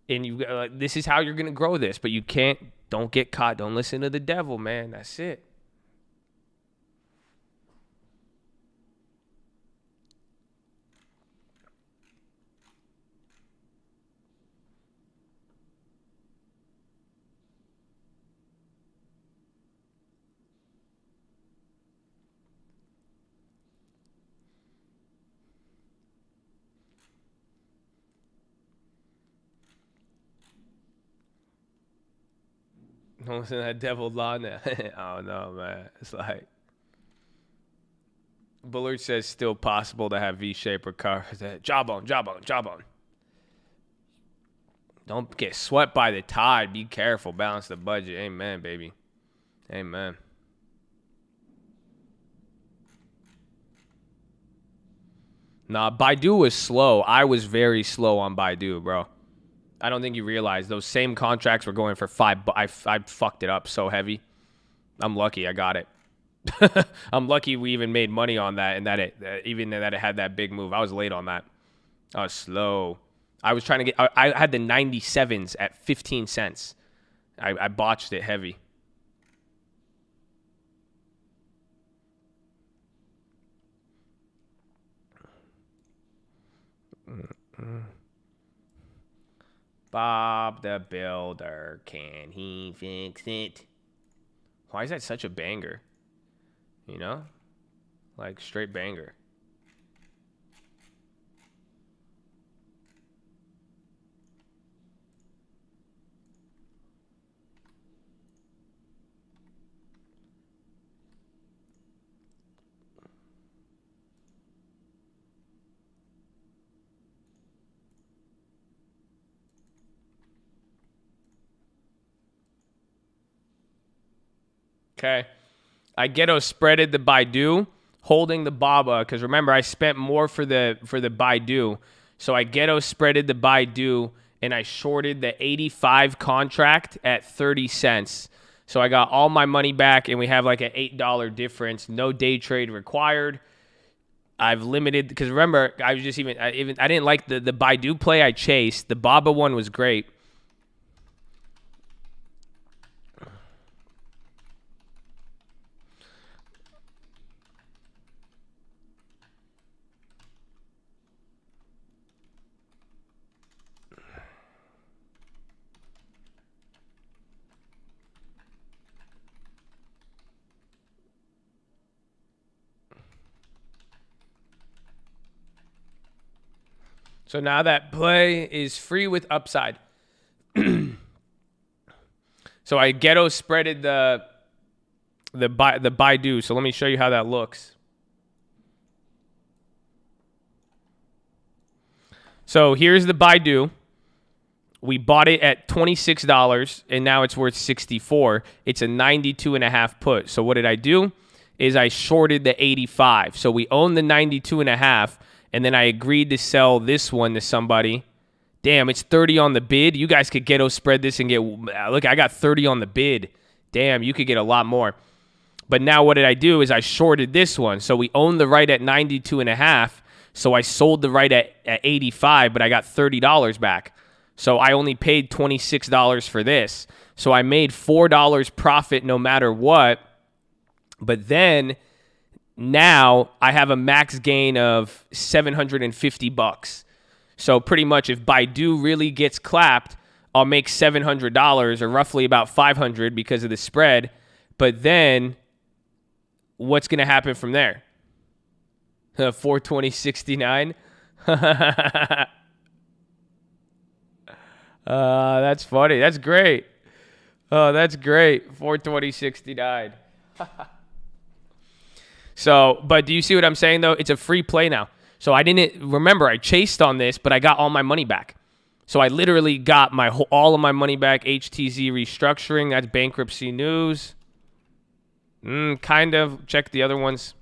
and this is how you're going to grow this, but you don't get caught. Don't listen to the devil, man. That's it. Don't listen to that devil Lana. Oh no, man. It's like Bullard says still possible to have V-shape recovery. Jawbone. Don't get swept by the tide. Be careful. Balance the budget. Amen, baby. Amen. Nah, Baidu was slow. I was very slow on Baidu, bro. I don't think you realize those same contracts were going for $5. I fucked it up so heavy. I'm lucky I got it. I'm lucky we even made money on that, and that it had that big move. I was late on that. I was slow. I was trying to get. I had the 97s at 15 cents. I botched it heavy. Bob the Builder, can he fix it? Why is that such a banger? You know? Like, straight banger. Okay. I ghetto spreaded the Baidu, holding the Baba, because remember, I spent more for the Baidu. So I ghetto spreaded the Baidu, and I shorted the 85 contract at 30 cents. So I got all my money back, and we have like an $8 difference. No day trade required. I've limited, because remember, I was just I didn't like the Baidu play I chased. The Baba one was great. So now that play is free with upside. So I ghetto spreaded the Baidu. So let me show you how that looks. So here's the Baidu. We bought it at $26, and now it's worth $64. It's a 92.5 put. So what did I do? Is I shorted the 85. So we own the 92.5. And then I agreed to sell this one to somebody. Damn, it's 30 on the bid. You guys could ghetto spread this and get... Look, I got 30 on the bid. Damn, you could get a lot more. But now what did I do is I shorted this one. So we owned the right at 92.5. So I sold the right at 85, but I got $30 back. So I only paid $26 for this. So I made $4 profit no matter what. But then... Now I have a max gain of $750. So pretty much if Baidu really gets clapped, I'll make $700 or roughly about $500 because of the spread. But then what's going to happen from there? 420.69. That's funny. That's great. Oh, that's great. 420.69. So, but do you see what I'm saying, though? It's a free play now. So I didn't, remember, I chased on this, but I got all my money back. So I literally got all of my money back. HTZ restructuring, that's bankruptcy news. Kind of. Check the other ones.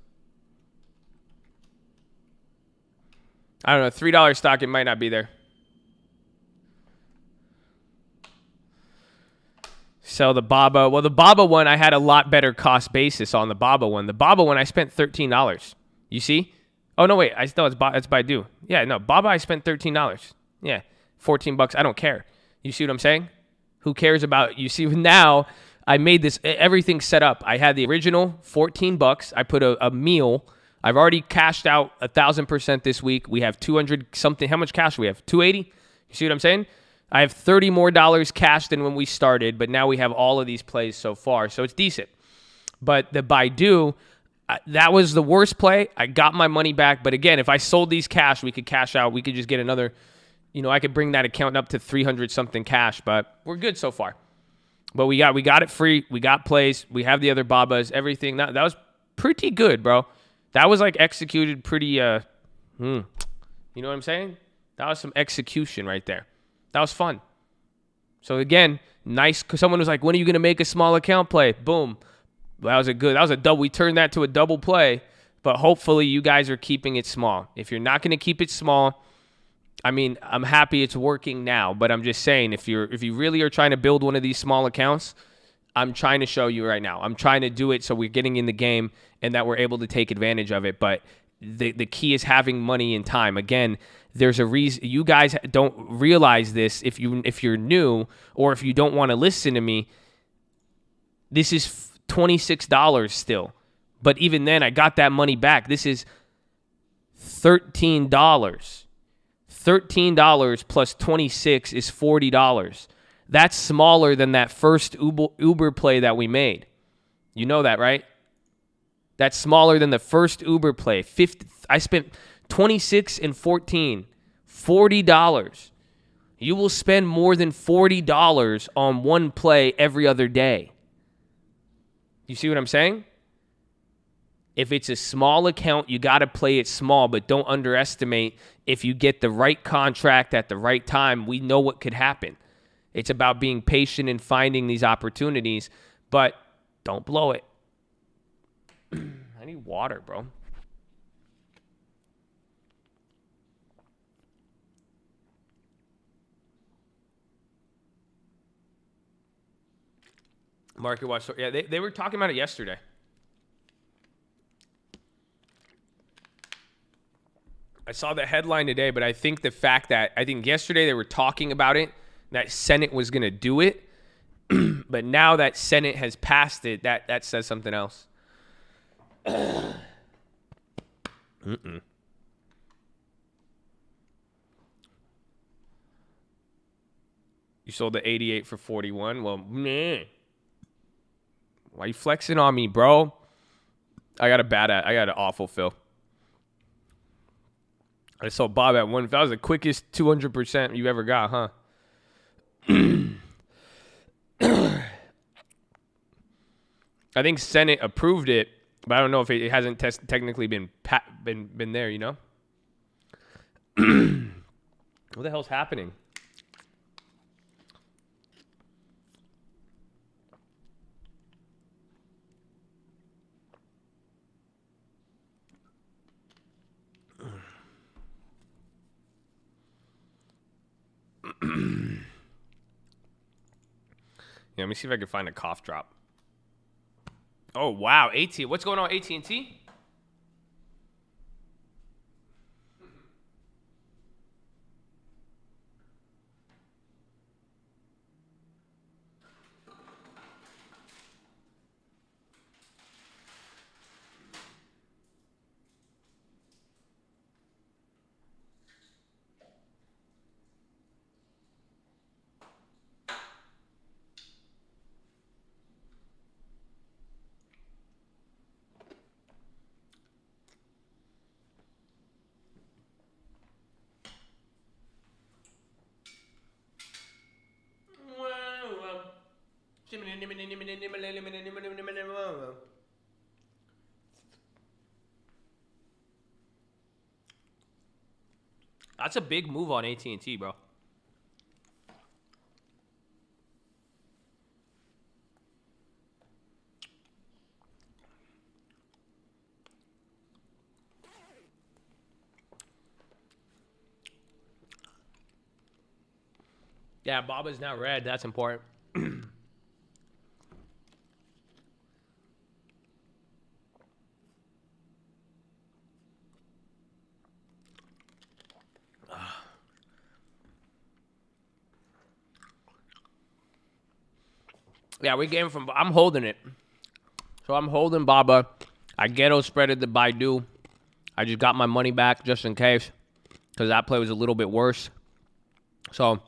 I don't know, $3 stock, it might not be there. Sell the Baba. Well, the Baba one, I had a lot better cost basis on the Baba one. The Baba one, I spent $13. You see? Oh, no, wait. It's Baidu. Yeah, no. Baba, I spent $13. Yeah, $14. I don't care. You see what I'm saying? Who cares about... You see, now I made this... Everything set up. I had the original $14. I put a meal. I've already cashed out 1,000% this week. We have 200 something. How much cash do we have? 280? You see what I'm saying? I have $30 more cashed than when we started, but now we have all of these plays so far, so it's decent. But the Baidu, that was the worst play. I got my money back, but again, if I sold these cash, we could cash out. We could just get another, I could bring that account up to 300 something cash, but we're good so far. But we got it free. We got plays. We have the other Babas, everything. That was pretty good, bro. That was like executed pretty, you know what I'm saying? That was some execution right there. That was fun. So again, nice. Cause someone was like, when are you going to make a small account play? Boom. That was a double. We turned that to a double play, but hopefully you guys are keeping it small. If you're not going to keep it small, I mean, I'm happy it's working now, but I'm just saying, if you really are trying to build one of these small accounts, I'm trying to show you right now. I'm trying to do it so we're getting in the game and that we're able to take advantage of it. But the key is having money and time. Again, there's a reason you guys don't realize this if you're new or if you don't want to listen to me. This is $26 still. But even then, I got that money back. This is $13. $13 plus 26 is $40. That's smaller than that first Uber play that we made. You know that, right? That's smaller than the first Uber play. I spent 26 and 14, $40. You will spend more than $40 on one play every other day. You see what I'm saying? If it's a small account, you got to play it small, but don't underestimate if you get the right contract at the right time. We know what could happen. It's about being patient and finding these opportunities, but don't blow it. I need water, bro. Market Watch. Yeah, they were talking about it yesterday. I saw the headline today, but I think the fact that yesterday they were talking about it, that Senate was going to do it, but now that Senate has passed it, that says something else. You sold the 88 for 41? Well, man. Why you flexing on me, bro? I got an awful fill. I sold Bob at one. That was the quickest 200% you ever got, huh? I think Senate approved it, but I don't know if it hasn't technically been there, you know? What the hell's happening? Yeah, let me see if I can find a cough drop. Oh, wow. AT. What's going on, AT&T? That's a big move on AT&T, bro. Yeah, Baba's now red. That's important. Yeah, we gave from. I'm holding it. So I'm holding Baba. I ghetto spreaded the Baidu. I just got my money back just in case, because that play was a little bit worse. So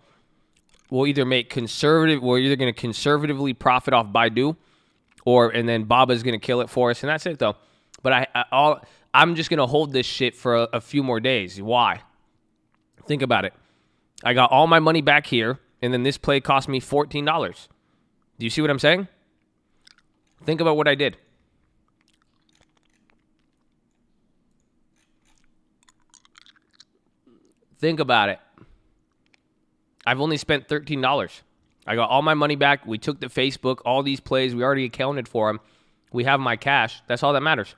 we'll either make conservative. We're either going to conservatively profit off Baidu, and then Baba's going to kill it for us, and that's it though. But I'm just going to hold this shit for a few more days. Why? Think about it. I got all my money back here, and then this play cost me $14. Do you see what I'm saying? Think about what I did. Think about it. I've only spent $13. I got all my money back. We took the Facebook, all these plays. We already accounted for them. We have my cash. That's all that matters.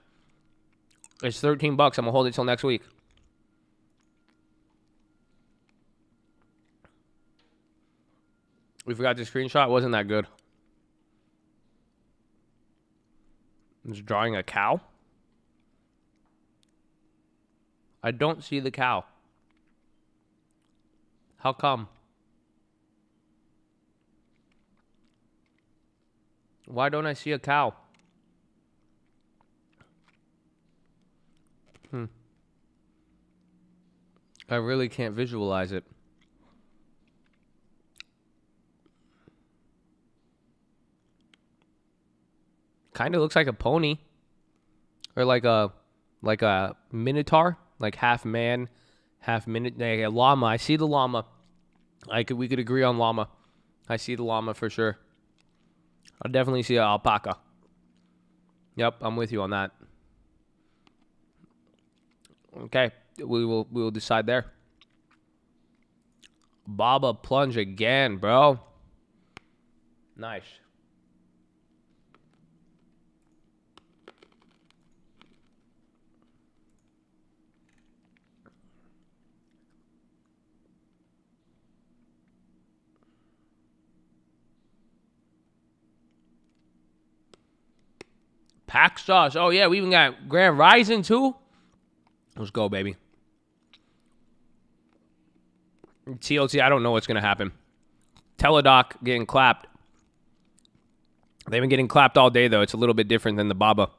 It's $13. I'm going to hold it till next week. We forgot the screenshot. It wasn't that good. I was drawing a cow. I don't see the cow. How come? Why don't I see a cow? I really can't visualize it. Kind of looks like a pony. Or like a minotaur. Like half man, half minute. Like a llama. I see the llama. We could agree on llama. I see the llama for sure. I'll definitely see an alpaca. Yep, I'm with you on that. Okay, we will decide there. Baba plunge again, bro. Nice. Pack sauce. Oh, yeah, we even got Grand Rising, too. Let's go, baby. TLT, I don't know what's going to happen. Teledoc getting clapped. They've been getting clapped all day, though. It's a little bit different than the Baba.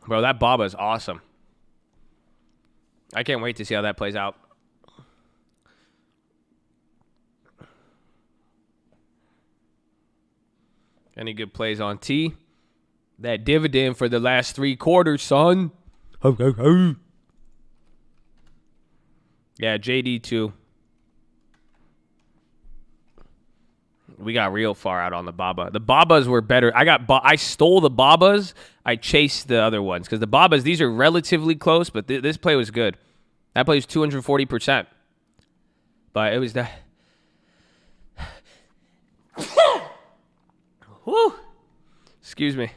Bro, that Baba is awesome. I can't wait to see how that plays out. Any good plays on T? That dividend for the last 3 quarters, son. Yeah, JD too. We got real far out on the Baba. The Babas were better. I stole the Babas. I chased the other ones because the Babas, these are relatively close, but this play was good. That play was 240%. But it was the... Whew. Excuse me.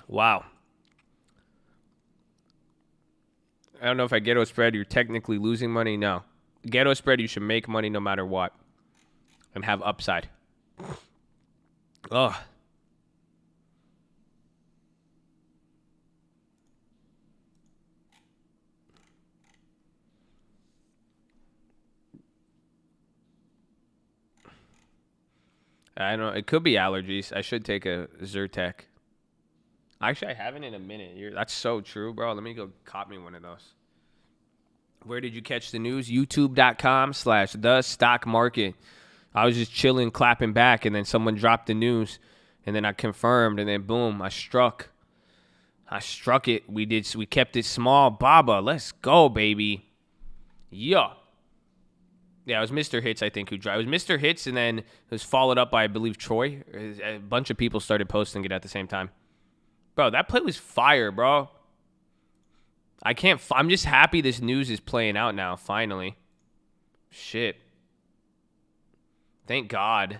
Wow. I don't know if I ghetto spread, you're technically losing money. No. Ghetto spread, you should make money no matter what. And have upside. Ugh. I don't know. It could be allergies. I should take a Zyrtec. Actually, I haven't in a minute. That's so true, bro. Let me go cop me one of those. Where did you catch the news? YouTube.com/thestockmarket. I was just chilling, clapping back, and then someone dropped the news, and then I confirmed, and then boom, I struck it. We kept it small. Baba, let's go, baby. Yeah. Yeah, it was Mr. Hits, I think, who dropped. It was Mr. Hits, and then it was followed up by, I believe, Troy. A bunch of people started posting it at the same time. Bro, that play was fire, bro. I'm just happy this news is playing out now, finally. Shit. Thank God.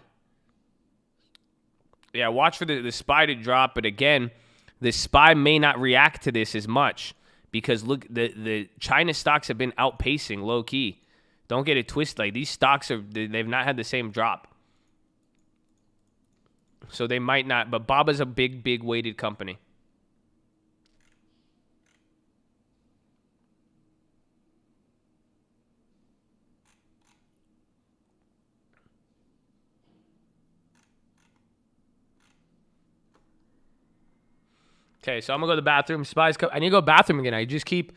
Yeah, watch for the SPY to drop, but again, the SPY may not react to this as much because, look, the China stocks have been outpacing low-key. Don't get it twisted. Like, these stocks, they've not had the same drop. So they might not, but Baba's a big weighted company. Okay, so I'm gonna go to the bathroom. Spies come. I need to go to the bathroom again. I just keep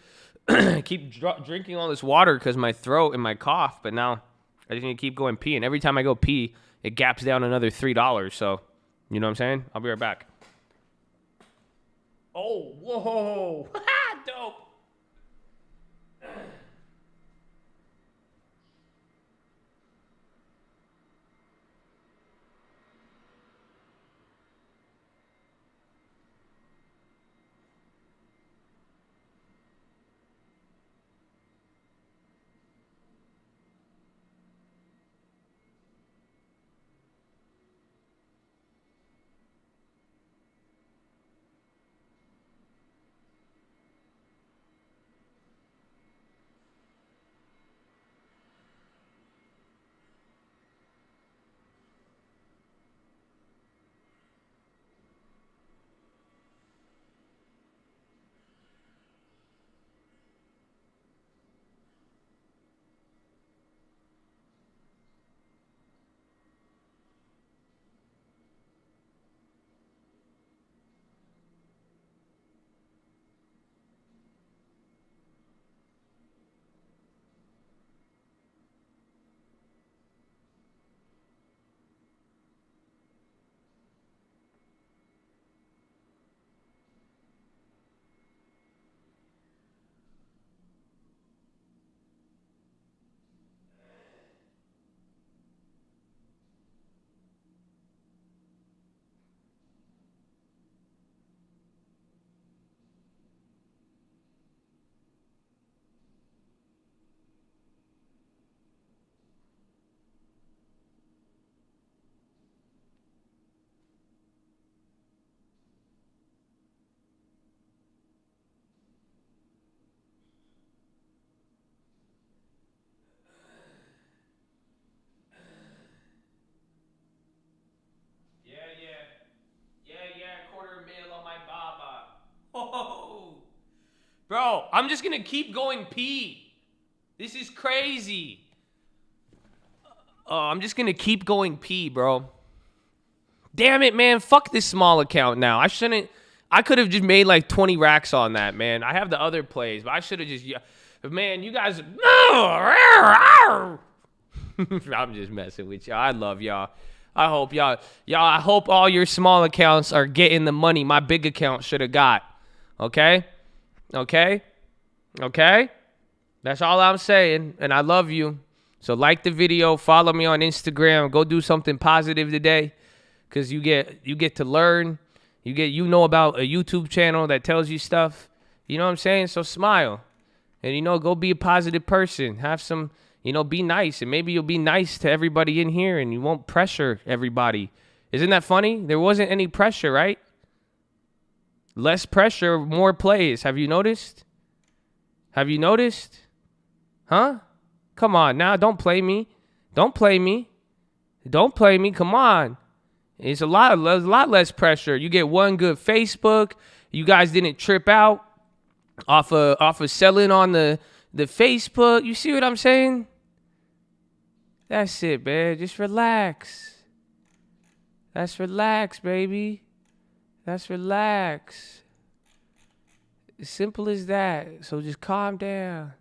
drinking all this water because my throat and my cough. But now I just need to keep going pee. And every time I go pee, it gaps down another $3. So, you know what I'm saying? I'll be right back. Oh, whoa. Dope. Baba. Oh. Bro, I'm just going to keep going pee. This is crazy. I'm just going to keep going pee, bro. Damn it, man. Fuck this small account now. I could have just made like 20 racks on that, man. I have the other plays, but I should have just, man, you guys. I'm just messing with y'all. I love y'all. I hope I hope all your small accounts are getting the money my big account should have got. Okay? That's all I'm saying, and I love you. So like the video, follow me on Instagram, go do something positive today, because you get to learn. You know about a YouTube channel that tells you stuff. You know what I'm saying? So smile. And, go be a positive person. Have some, be nice. And maybe you'll be nice to everybody in here and you won't pressure everybody. Isn't that funny? There wasn't any pressure, right? Less pressure, more plays. Have you noticed? Huh? Come on now. Don't play me. Come on. It's a lot less pressure. You get one good Facebook. You guys didn't trip out off of selling on the Facebook. You see what I'm saying? That's it, man. Just relax. That's relax, baby. That's relax. As simple as that. So just calm down.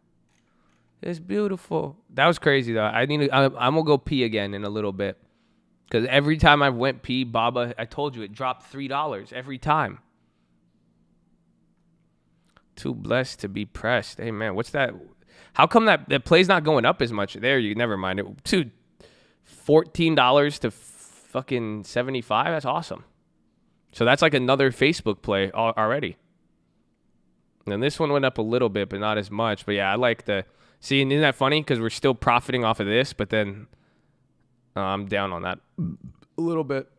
It's beautiful. That was crazy though. I'm gonna go pee again in a little bit. Because every time I went pee, Baba, I told you, it dropped $3 every time. Too blessed to be pressed. Hey, man, what's that? How come that play's not going up as much? There, you never mind. Dude, $14 to fucking 75. That's awesome. So that's like another Facebook play already. And this one went up a little bit, but not as much. But yeah, I like see, isn't that funny? Because we're still profiting off of this, but then I'm down on that a little bit.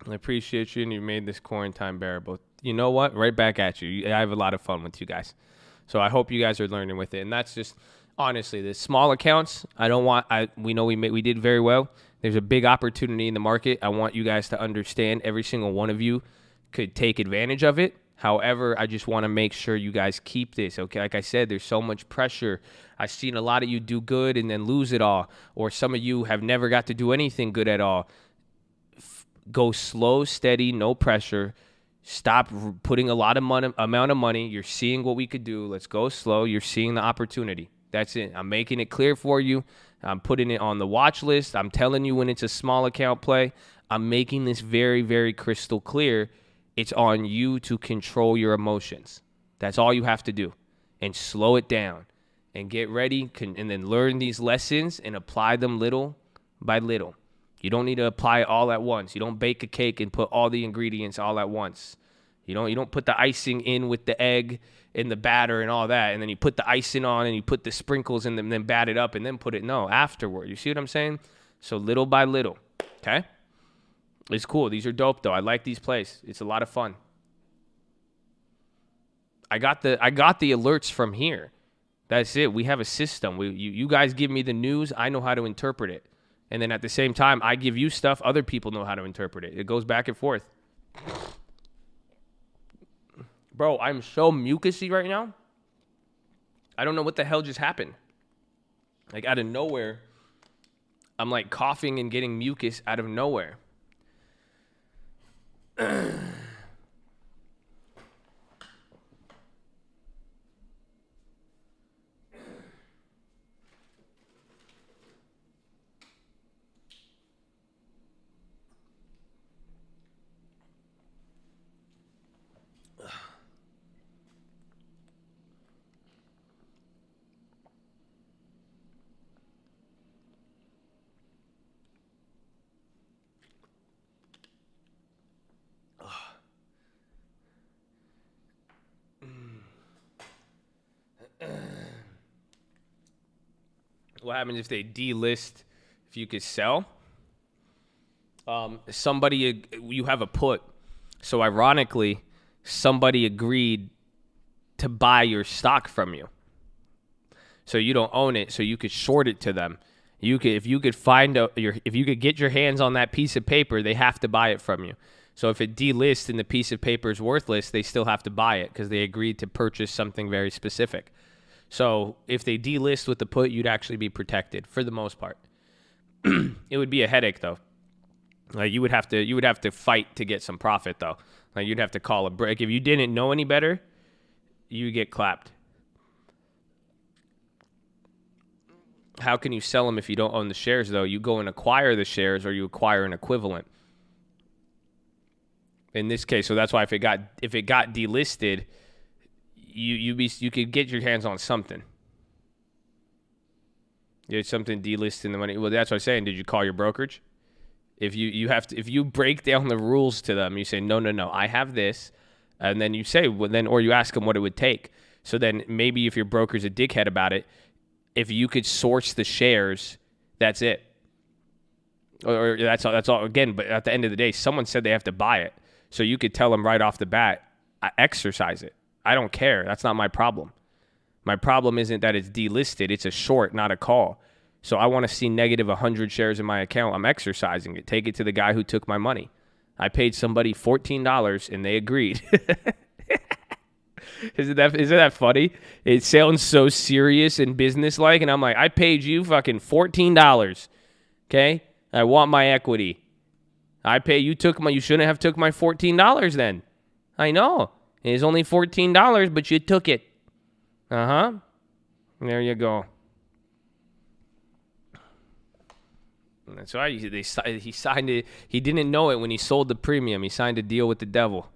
I appreciate you, and you made this quarantine bearable. You know what? Right back at you. I have a lot of fun with you guys. So I hope you guys are learning with it. And that's just, honestly, the small accounts, we know we did very well. There's a big opportunity in the market. I want you guys to understand every single one of you could take advantage of it. However, I just want to make sure you guys keep this, okay? Like I said, there's so much pressure. I've seen a lot of you do good and then lose it all. Or some of you have never got to do anything good at all. Go slow, steady, no pressure. Stop putting a lot of amount of money. You're seeing what we could do. Let's go slow. You're seeing the opportunity. That's it. I'm making it clear for you. I'm putting it on the watch list. I'm telling you when it's a small account play. I'm making this very, very crystal clear. It's on you to control your emotions. That's all you have to do. And slow it down. And get ready. And then learn these lessons and apply them little by little. You don't need to apply it all at once. You don't bake a cake and put all the ingredients all at once. You don't put the icing in with the egg and the batter and all that. And then you put the icing on and you put the sprinkles in them and then bat it up and then put it, afterward. You see what I'm saying? So little by little. Okay? It's cool. These are dope, though. I like these plays. It's a lot of fun. I got the alerts from here. That's it. We have a system. You guys give me the news. I know how to interpret it. And then at the same time, I give you stuff. Other people know how to interpret it. It goes back and forth. Bro, I'm so mucusy right now. I don't know what the hell just happened. Like out of nowhere, I'm like coughing and getting mucus out of nowhere. What happens if they delist if you could sell? You have a put. So ironically, somebody agreed to buy your stock from you. So you don't own it, so you could short it to them. If you could get your hands on that piece of paper, they have to buy it from you. So if it delists and the piece of paper is worthless, they still have to buy it because they agreed to purchase something very specific. So if they delist with the put, you'd actually be protected for the most part. It would be a headache though. Like you would have to fight to get some profit though. Like you'd have to call a break. If you didn't know any better, you get clapped. How can you sell them if you don't own the shares though? You go and acquire the shares or you acquire an equivalent. In this case, so that's why if it got delisted, you could get your hands on something. You had something delisted in the money. Well, that's what I'm saying. Did you call your brokerage? If you break down the rules to them, you say no, I have this, and then you say or you ask them what it would take. So then maybe if your broker's a dickhead about it, if you could source the shares, that's it. Or that's all. Again, but at the end of the day, someone said they have to buy it. So you could tell them right off the bat, I exercise it. I don't care. That's not my problem. My problem isn't that it's delisted. It's a short, not a call. So I want to see negative 100 shares in my account. I'm exercising it. Take it to the guy who took my money. I paid somebody $14 and they agreed. Isn't that funny? It sounds so serious and businesslike. And I'm like, I paid you fucking $14. Okay? I want my equity. You shouldn't have took my $14 then. I know. It's only $14, but you took it. Uh-huh. There you go. That's why he signed it. He didn't know it when he sold the premium. He signed a deal with the devil.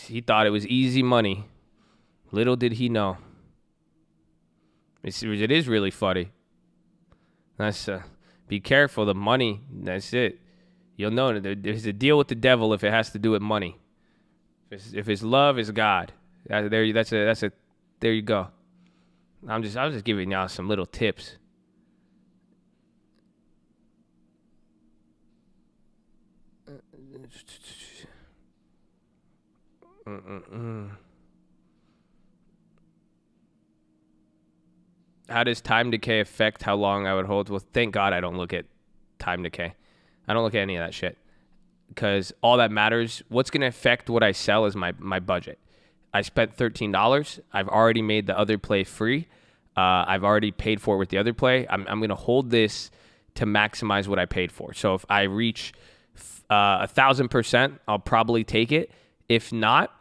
He thought it was easy money. Little did he know. It is really funny. That's be careful. The money, that's it. You'll know that there's a deal with the devil if it has to do with money. If it's love, it's God. There you go. I was just giving y'all some little tips. How does time decay affect how long I would hold? Well, thank God I don't look at time decay. I don't look at any of that shit. Because all that matters, what's going to affect what I sell is my budget. I spent $13. I've already made the other play free. I've already paid for it with the other play. I'm going to hold this to maximize what I paid for. So if I reach 1,000%, I'll probably take it. If not,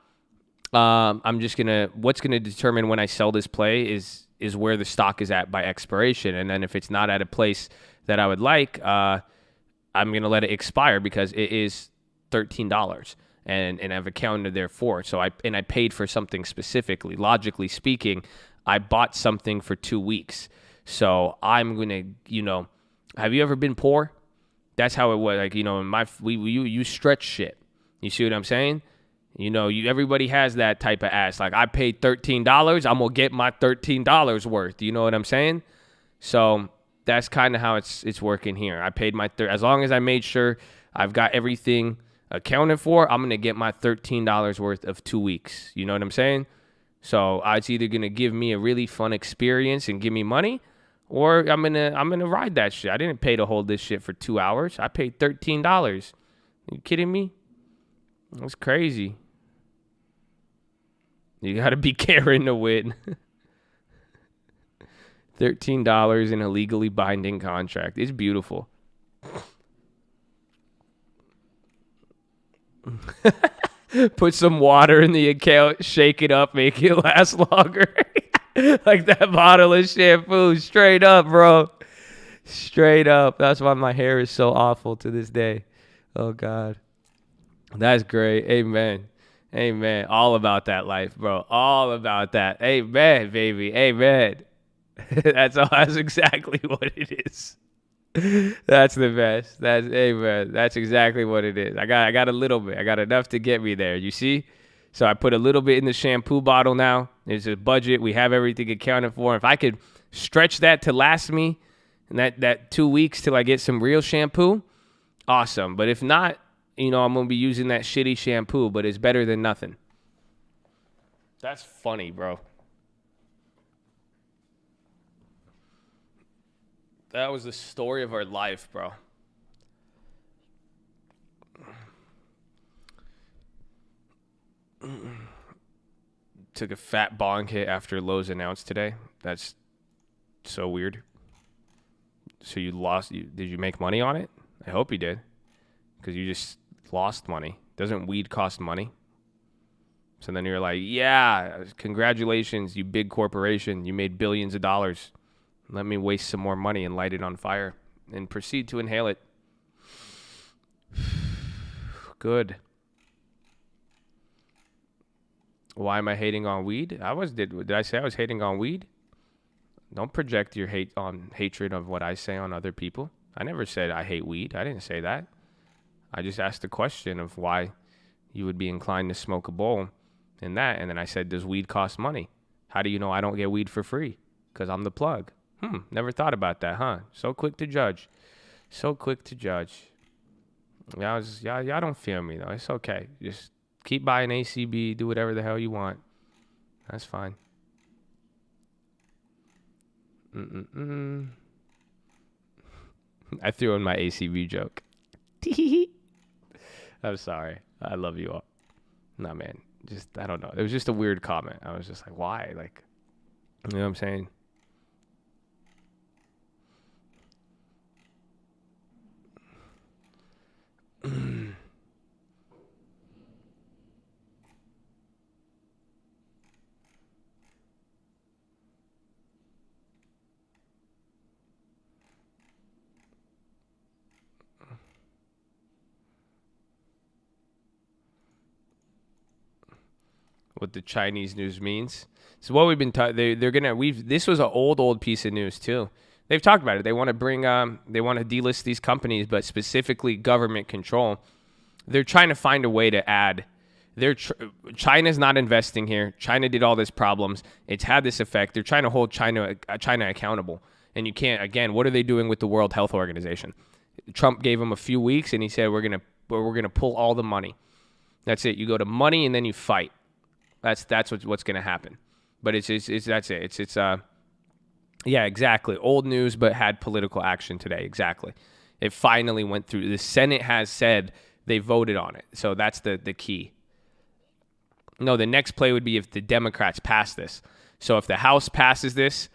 what's going to determine when I sell this play is where the stock is at by expiration. And then if it's not at a place that I would like, I'm going to let it expire because it is $13 and I've accounted there for. So I paid for something specifically. Logically speaking, I bought something for 2 weeks. So I'm going to, have you ever been poor? That's how it was. Like, you stretch shit. You see what I'm saying? Everybody has that type of ass. Like, I paid $13. I'm going to get my $13 worth. You know what I'm saying? So that's kind of how it's working here. I paid as long as I made sure I've got everything accounted for, I'm going to get my $13 worth of 2 weeks. You know what I'm saying? So it's either going to give me a really fun experience and give me money, or I'm going to ride that shit. I didn't pay to hold this shit for 2 hours. I paid $13. Are you kidding me? That's crazy. You got to be caring to win. $13 in a legally binding contract. It's beautiful. Put some water in the account, shake it up, make it last longer. Like that bottle of shampoo. Straight up, bro. Straight up. That's why my hair is so awful to this day. Oh, God. That's great. Amen. Amen. All about that life, bro. All about that. Amen, baby. Amen. That's exactly what it is. That's the best. That's exactly what it is. I got a little bit. I got enough to get me there. You see? So I put a little bit in the shampoo bottle now. There's a budget. We have everything accounted for. If I could stretch that to last me and that 2 weeks till I get some real shampoo, awesome. But if not, I'm going to be using that shitty shampoo, but it's better than nothing. That's funny, bro. That was the story of our life, bro. Took a fat bong hit after Lowe's announced today. That's so weird. So you lost. Did you make money on it? I hope you did, because you just lost money. Doesn't weed cost money? So then you're like, yeah, congratulations, you big corporation. You made billions of dollars. Let me waste some more money and light it on fire and proceed to inhale it. Good. Why am I hating on weed? Did I say I was hating on weed? Don't project your hatred of what I say on other people. I never said I hate weed. I didn't say that. I just asked the question of why you would be inclined to smoke a bowl and that. And then I said, does weed cost money? How do you know I don't get weed for free? Because I'm the plug. Never thought about that, huh? So quick to judge. So quick to judge. Y'all don't feel me, though. It's okay. Just keep buying ACB. Do whatever the hell you want. That's fine. I threw in my ACB joke. I'm sorry. I love you all. No, man. I don't know. It was just a weird comment. I was just like, why? Like, you know what I'm saying? What the Chinese news means. So what we've been this was an old piece of news too. They've talked about it. They want to they want to delist these companies, but specifically government control. They're trying to find a way to add. China's not investing here. China did all these problems. It's had this effect. They're trying to hold China accountable. And you can't, again, what are they doing with the World Health Organization? Trump gave them a few weeks and he said, we're going to pull all the money. That's it. You go to money and then you fight. That's what's going to happen. But that's it. Yeah, exactly. Old news, but had political action today. Exactly. It finally went through. The Senate has said they voted on it. So that's the key. No, the next play would be if the Democrats pass this. So if the House passes this,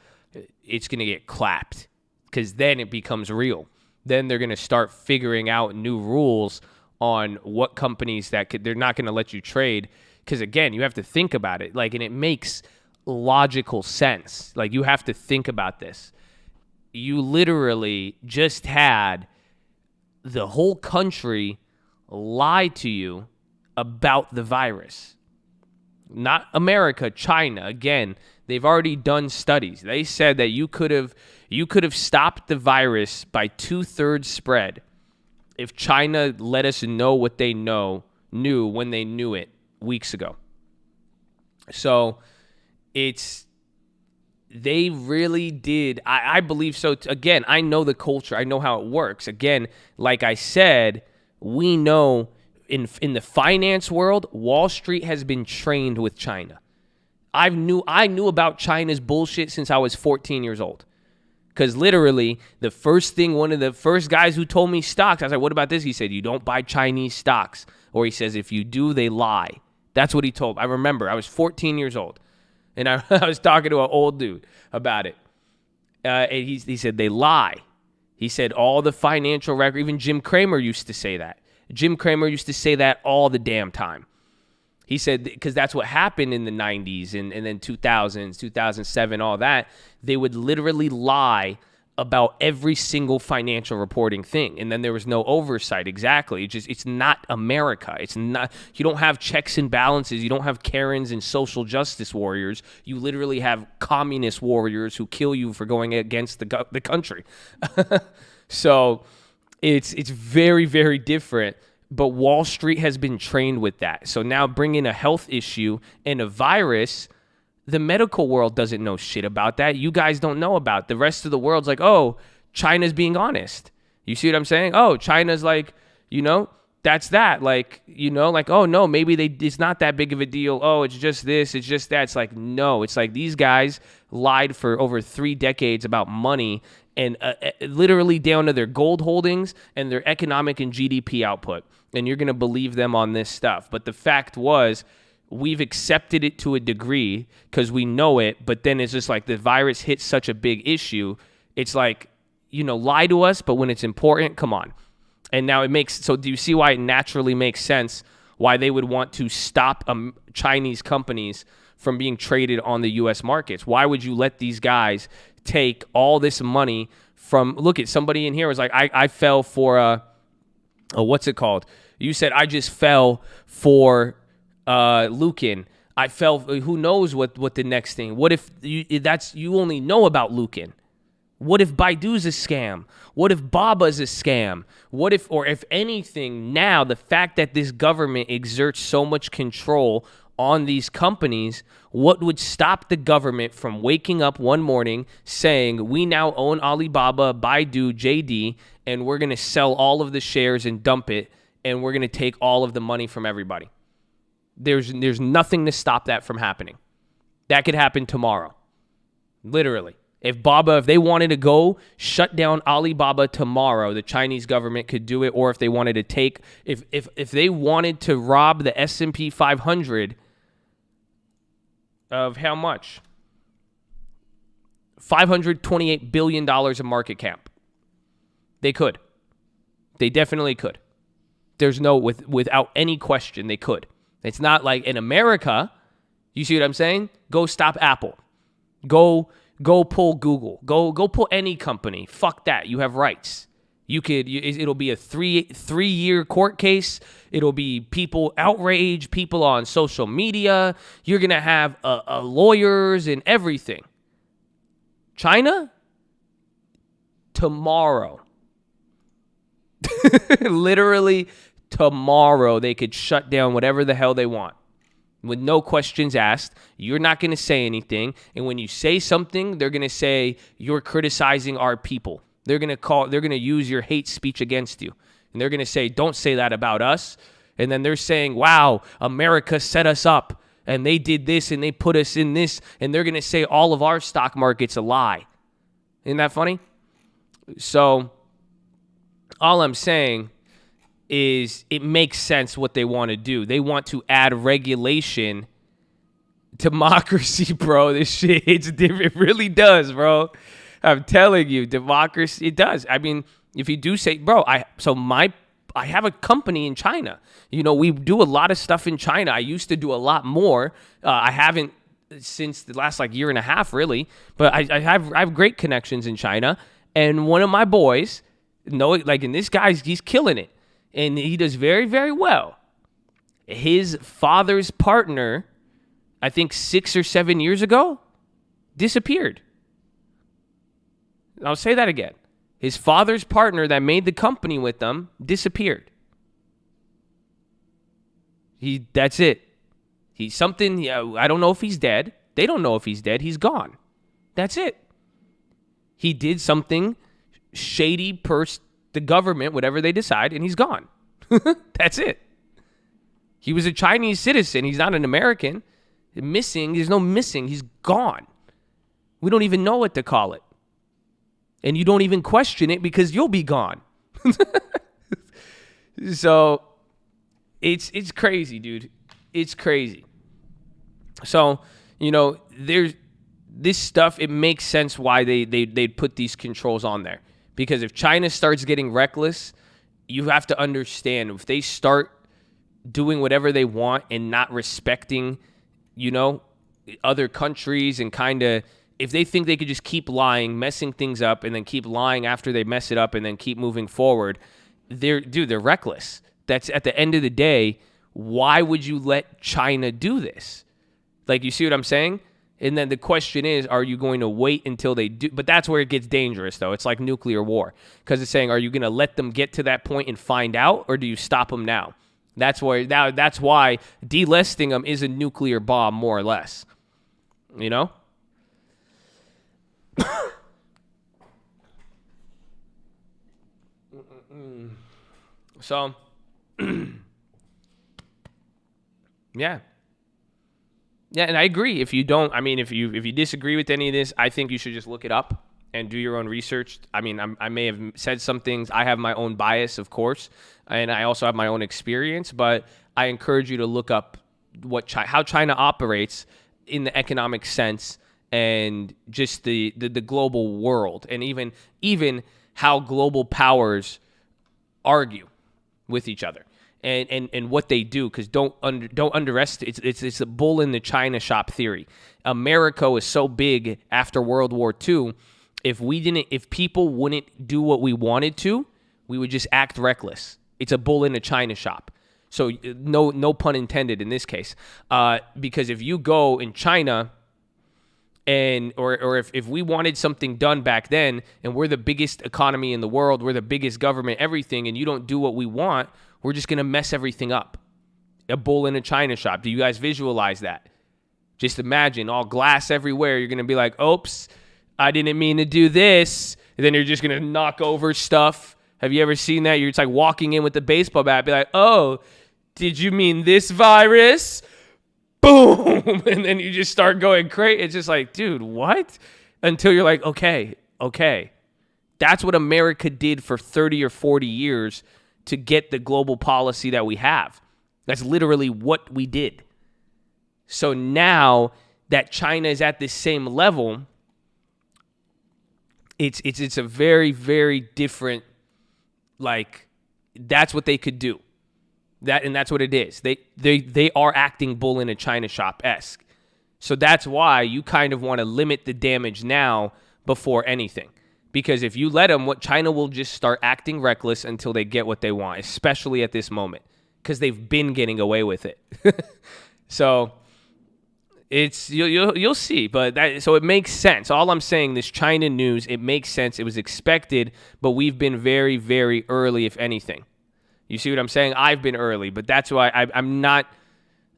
it's going to get clapped because then it becomes real. Then they're going to start figuring out new rules on what companies they're not going to let you trade. Because again, you have to think about it. And it makes logical sense. You have to think about this. You literally just had the whole country lie to you about the virus. Not America, China. Again, they've already done studies. They said that you could have stopped the virus by 2/3 spread if China let us know what they knew when they knew it weeks ago. So they really did. I believe so. Again, I know the culture. I know how it works. Again, like I said, we know in the finance world, Wall Street has been trained with China. I knew about China's bullshit since I was 14 years old. Because literally, one of the first guys who told me stocks, I was like, what about this? He said, you don't buy Chinese stocks. Or he says, if you do, they lie. That's what he told me. I remember, I was 14 years old. And I was talking to an old dude about it. And he said, they lie. He said, all the financial record, even Jim Cramer used to say that. Jim Cramer used to say that all the damn time. He said, because that's what happened in the 90s and then 2000s, 2007, all that. They would literally lie about every single financial reporting thing. And then there was no oversight. Exactly. It's not America. It's not, you don't have checks and balances. You don't have Karens and social justice warriors. You literally have communist warriors who kill you for going against the country. So it's very, very different. But Wall Street has been trained with that. So now bring in a health issue and a virus. The medical world doesn't know shit about that. You guys don't know about it. The rest of the world's like, oh, China's being honest. You see what I'm saying? Oh, China's like, that's that. Oh, no, maybe it's not that big of a deal. Oh, it's just this, it's just that. It's like, no, it's like these guys lied for over 3 decades about money and literally down to their gold holdings and their economic and GDP output. And you're going to believe them on this stuff. But the fact was, we've accepted it to a degree because we know it. But then it's just like the virus hits such a big issue. It's like, lie to us, but when it's important, come on. And now so do you see why it naturally makes sense why they would want to stop Chinese companies from being traded on the U.S. markets? Why would you let these guys take all this money from, look at somebody in here was like, I fell for what's it called? You said, I just fell for Lucan. I fell, who knows what the next thing, what if you only know about Lucan? What if Baidu's a scam? What if Baba's a scam? What if, or if anything, now the fact that this government exerts so much control on these companies, what would stop the government from waking up one morning saying, we now own Alibaba, Baidu, JD, and we're going to sell all of the shares and dump it, and we're going to take all of the money from everybody? There's nothing to stop that from happening. That could happen tomorrow. Literally. If they wanted to go shut down Alibaba tomorrow, the Chinese government could do it. Or if they wanted to if they wanted to rob the S&P 500 of how much? $528 billion of market cap. They could. They definitely could. There's without any question, they could. It's not like in America, you see what I'm saying? Go stop Apple. Go pull Google. Go pull any company. Fuck that. You have rights. It'll be a three-year court case. It'll be people outrage, people on social media. You're going to have lawyers and everything. China? Tomorrow. Literally tomorrow, they could shut down whatever the hell they want. With no questions asked. You're not going to say anything. And when you say something, they're going to say you're criticizing our people. They're going to use your hate speech against you. And they're going to say, don't say that about us. And then they're saying, wow, America set us up and they did this and they put us in this. And they're going to say all of our stock market's a lie. Isn't that funny? So all I'm saying is it makes sense what they want to do. They want to add regulation. Democracy, bro. This shit, it's different. It really does, bro. I'm telling you, democracy, it does. I mean, if you do say, bro, I have a company in China. We do a lot of stuff in China. I used to do a lot more. I haven't since the last year and a half, really. But I have great connections in China. And one of my boys, and this guy's, he's killing it. And he does very, very well. His father's partner, I think 6 or 7 years ago, disappeared. I'll say that again. His father's partner that made the company with them disappeared. That's it. He's something, I don't know if he's dead. They don't know if he's dead. He's gone. That's it. He did something shady per the government, whatever they decide, and he's gone. That's it. He was a Chinese citizen. He's not an American. Missing. There's no missing. He's gone. We don't even know what to call it. And you don't even question it because you'll be gone. So it's crazy, dude. It's crazy. So, there's this stuff, it makes sense why they put these controls on there. Because if China starts getting reckless, you have to understand, if they start doing whatever they want and not respecting, other countries and kind of, if they think they could just keep lying, messing things up, and then keep lying after they mess it up and then keep moving forward, they're reckless. That's at the end of the day, why would you let China do this? You see what I'm saying? And then the question is, are you going to wait until they do? But that's where it gets dangerous, though. It's like nuclear war. Because it's saying, are you going to let them get to that point and find out? Or do you stop them now? That's why delisting them is a nuclear bomb, more or less. So, yeah. Yeah, and I agree. If you disagree with any of this, I think you should just look it up and do your own research. I mean, I may have said some things. I have my own bias, of course, and I also have my own experience, but I encourage you to look up how China operates in the economic sense and just the global world, and even how global powers argue with each other and what they do, because don't underestimate. It's a bull in the China shop theory. America was so big after World War II. If people wouldn't do what we wanted to, we would just act reckless. It's a bull in the China shop. So no pun intended in this case, because if you go in China or if we wanted something done back then, and we're the biggest economy in the world, we're the biggest government, everything, and you don't do what we want, we're just going to mess everything up. A bull in a China shop. Do you guys visualize that? Just imagine all glass everywhere. You're going to be like, oops, I didn't mean to do this. And then you're just going to knock over stuff. Have you ever seen that? You're just like walking in with the baseball bat, be like, oh, did you mean this virus? Boom. And then you just start going crazy. It's just like, dude, what? Until you're like, okay. That's what America did for 30 or 40 years to get the global policy that we have. That's literally what we did. So now that China is at this same level, it's a very, very different, like, that's what they could do. That's what it is. They are acting bull in a China shop-esque. So that's why you kind of want to limit the damage now before anything. Because if you let them, China will just start acting reckless until they get what they want, especially at this moment, because they've been getting away with it. So it's you'll see, but so it makes sense. All I'm saying, this China news, it makes sense. It was expected, but we've been very, very early, if anything. You see what I'm saying? I've been early, but that's why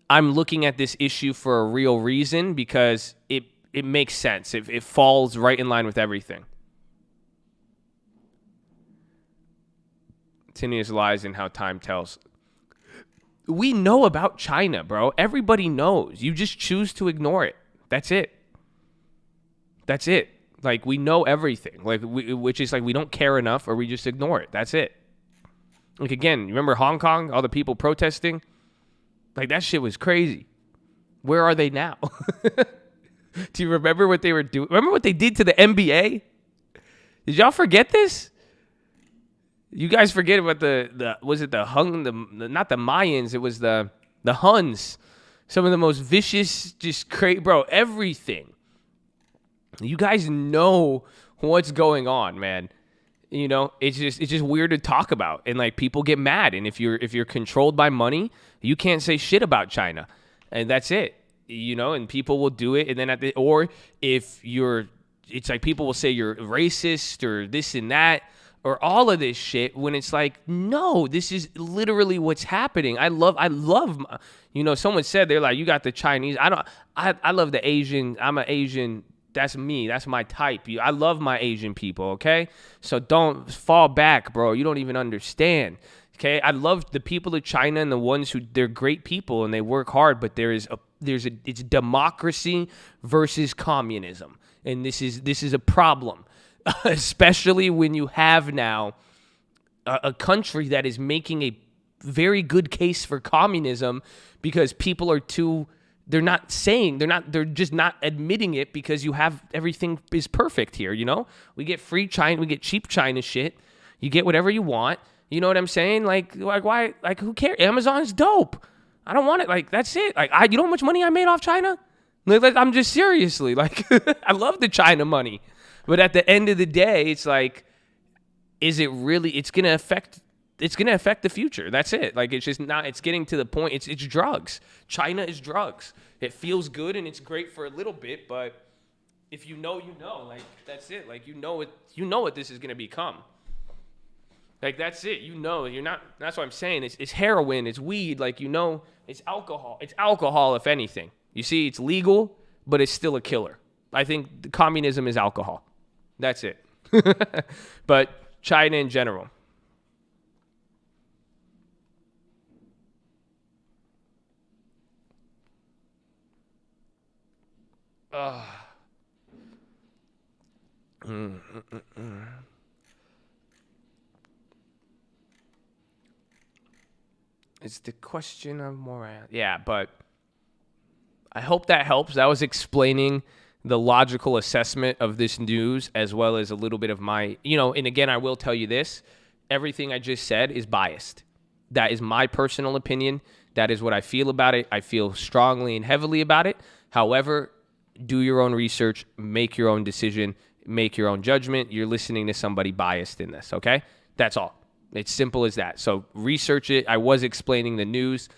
I'm looking at this issue for a real reason, because it makes sense. It falls right in line with everything. Continuous lies in how time tells. We know about China, bro. Everybody knows. You just choose to ignore it. That's it. Like, we know everything. Like, which is like, we don't care enough, or we just ignore it. That's it. Like, again, you remember Hong Kong? All the people protesting? Like, that shit was crazy. Where are they now? Do you remember what they were doing? Remember what they did to the NBA? Did y'all forget this? You guys forget about was it the not the Mayans, it was the Huns. Some of the most vicious, just crazy, bro, everything. You guys know what's going on, man. You know, it's just weird to talk about, and like, people get mad, and if you're controlled by money, you can't say shit about China, and that's it. You know, and people will do it, and then or if it's like, people will say you're racist or this and that, or all of this shit, when it's like, no, this is literally what's happening. I love, you know, someone said, they're like, you got the Chinese. I love the Asian. I'm an Asian. That's me. That's my type. I love my Asian people, okay? So don't fall back, bro. You don't even understand, okay? I love the people of China, and the ones who, they're great people and they work hard, but it's democracy versus communism. And this is a problem. Especially when you have now a country that is making a very good case for communism, because people are they're just not admitting it, because you have, everything is perfect here, you know? We get free China, we get cheap China shit. You get whatever you want. You know what I'm saying? Like why? Like, who cares? Amazon's dope. I don't want it. Like, that's it. Like, you know how much money I made off China? Like, I'm just seriously, like, I love the China money. But at the end of the day, it's like, is it really? It's gonna affect the future. That's it. Like, it's just not. It's getting to the point. It's drugs. China is drugs. It feels good and it's great for a little bit, but if you know, you know. Like, that's it. Like, you know it. You know what this is gonna become. Like, that's it. You know, you're not. That's what I'm saying. It's heroin. It's weed. Like, you know, it's alcohol. It's alcohol, if anything. You see, it's legal, but it's still a killer. I think communism is alcohol. That's it. But China in general. It's the question of morale. Yeah, but I hope that helps. That was explaining the logical assessment of this news as well as a little bit of my, and again, I will tell you this. Everything I just said is biased. That is my personal opinion. That is what I feel about it. I feel strongly and heavily about it. However, do your own research, make your own decision, make your own judgment. You're listening to somebody biased in this, okay? That's all. It's simple as that. So research it. I was explaining the news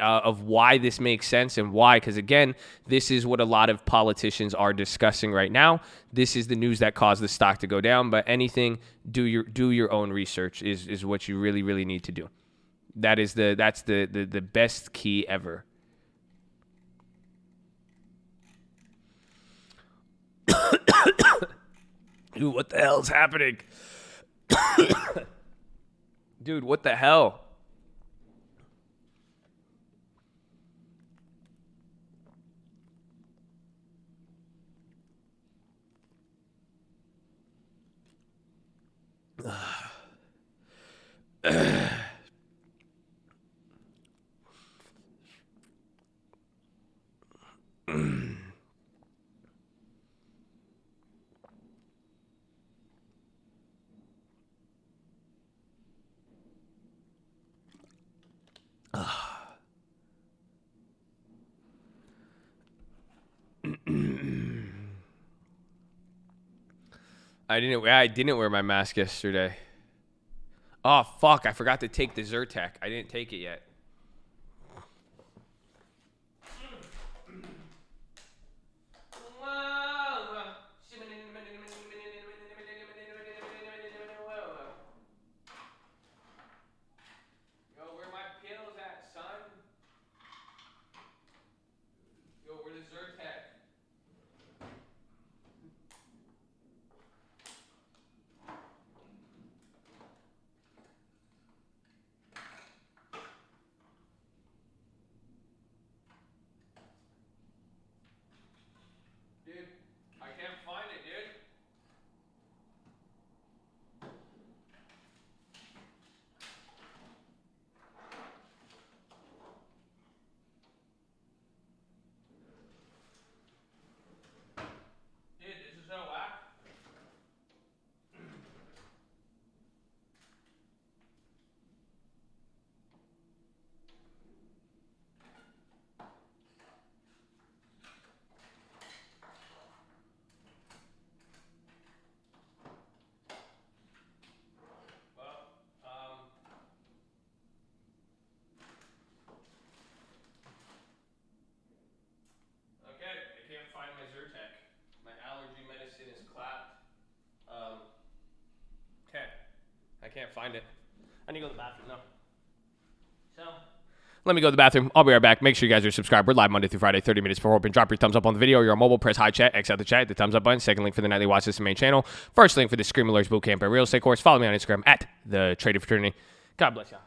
of why this makes sense and why, because again, this is what a lot of politicians are discussing right now. This is the news that caused the stock to go down. But anything, do your own research is what you really, really need to do. That's the best key ever. Dude, what the hell's happening? Dude, what the hell? I didn't wear my mask yesterday. Oh fuck, I forgot to take the Zyrtec. I didn't take it yet. Yo, where my pills at, son? Yo, where the Zyrtec? Dude, I can't find it, dude. Dude, this is so whack. Well, okay, I can't find my Zyrtec. My allergy medicine is clapped. Okay, I can't find it. I need to go to the bathroom now. So, let me go to the bathroom. I'll be right back. Make sure you guys are subscribed. We're live Monday through Friday, 30 minutes before open. Drop your thumbs up on the video. You're on mobile. Press high chat. X out the chat. The thumbs up button. Second link for the nightly watch list main channel. First link for the Scream Alerts Bootcamp and Real Estate course. Follow me on Instagram at the Trader Fraternity. God bless y'all.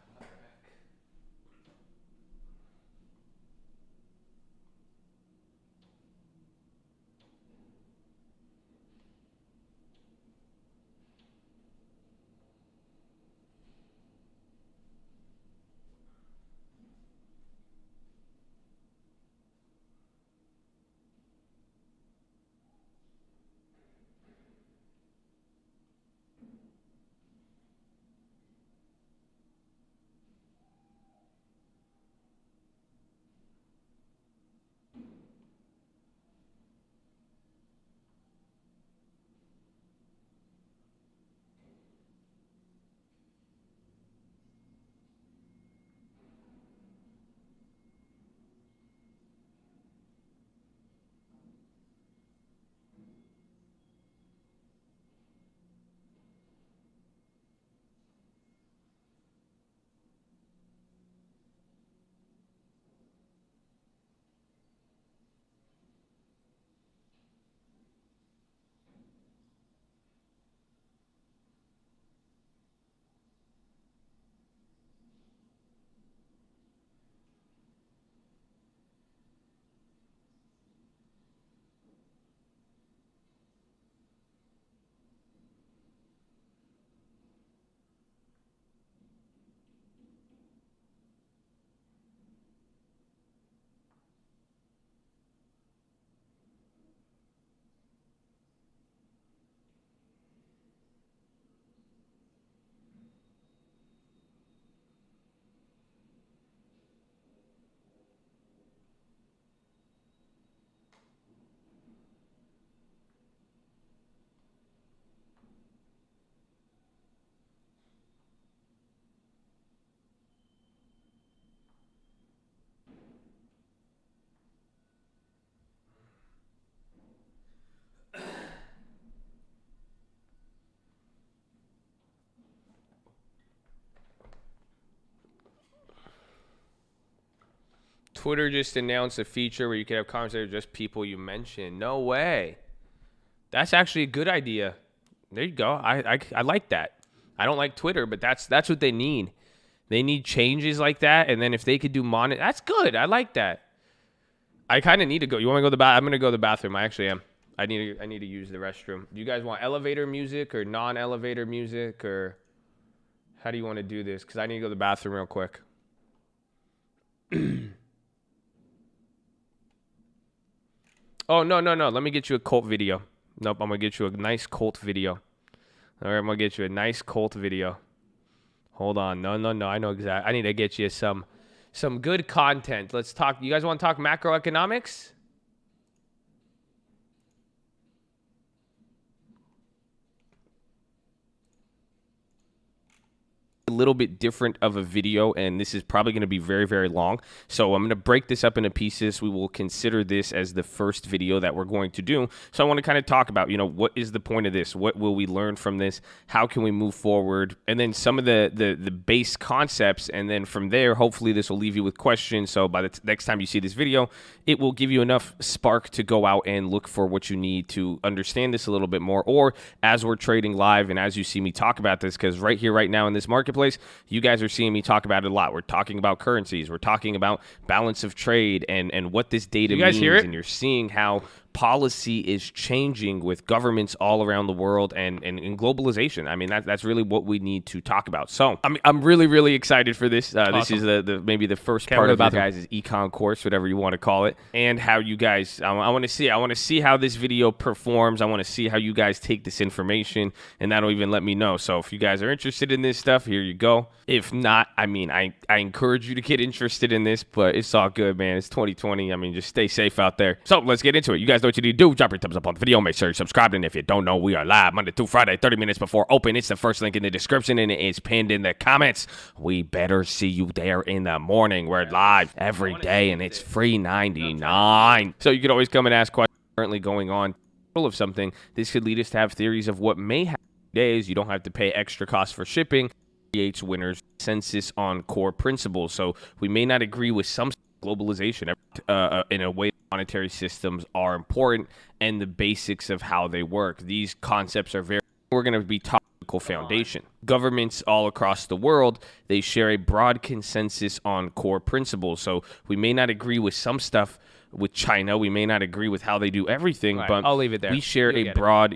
Twitter just announced a feature where you can have conversations with just people you mentioned. No way. That's actually a good idea. There you go. I like that. I don't like Twitter, but that's what they need. They need changes like that, and then if they could do that's good. I like that. I kind of need to go. You want to go to the bathroom? I'm going to go to the bathroom. I actually am. I need to use the restroom. Do you guys want elevator music or non-elevator music, or how do you want to do this? Because I need to go to the bathroom real quick. Oh, no. Let me get you a cult video. Nope, I'm going to get you a nice cult video. All right, I'm going to get you a nice cult video. Hold on. No. I know exactly. I need to get you some good content. Let's talk. You guys want to talk macroeconomics? A little bit different of a video, and this is probably going to be very, very long. So I'm going to break this up into pieces. We will consider this as the first video that we're going to do. So I want to kind of talk about, what is the point of this? What will we learn from this? How can we move forward? And then some of the base concepts. And then from there, hopefully this will leave you with questions. So by the next time you see this video, it will give you enough spark to go out and look for what you need to understand this a little bit more. Or as we're trading live and as you see me talk about this, because right here, right now in this marketplace, you guys are seeing me talk about it a lot. We're talking about currencies. We're talking about balance of trade and what this data means. Hear it? And you're seeing how policy is changing with governments all around the world and globalization. I mean, that's really what we need to talk about. So I'm really, really excited for this. Awesome. This is the maybe the first part of your guys' econ course, whatever you want to call it, and how you guys, I want to see how this video performs. I want to see how you guys take this information, and that'll even let me know. So if you guys are interested in this stuff, here you go. If not, I mean, I encourage you to get interested in this, but it's all good, man. It's 2020. I mean, just stay safe out there. So let's get into it. You guys know what you need to do. Drop your thumbs up on the video. Make sure you're subscribed. And if you don't know, we are live Monday through Friday, 30 minutes before open. It's the first link in the description, and it is pinned in the comments. We better see you there in the morning. We're live every day, and it's free $99. So you could always come and ask questions currently going on of something. This could lead us to have theories of what may happen days. You don't have to pay extra costs for shipping. Creates winners consensus on core principles. So we may not agree with some globalization in a way. Monetary systems are important and the basics of how they work. These concepts are we're going to be topical foundation. Governments all across the world, they share a broad consensus on core principles. So we may not agree with some stuff with China. We may not agree with how they do everything, right, but I'll leave it there. We share a broad,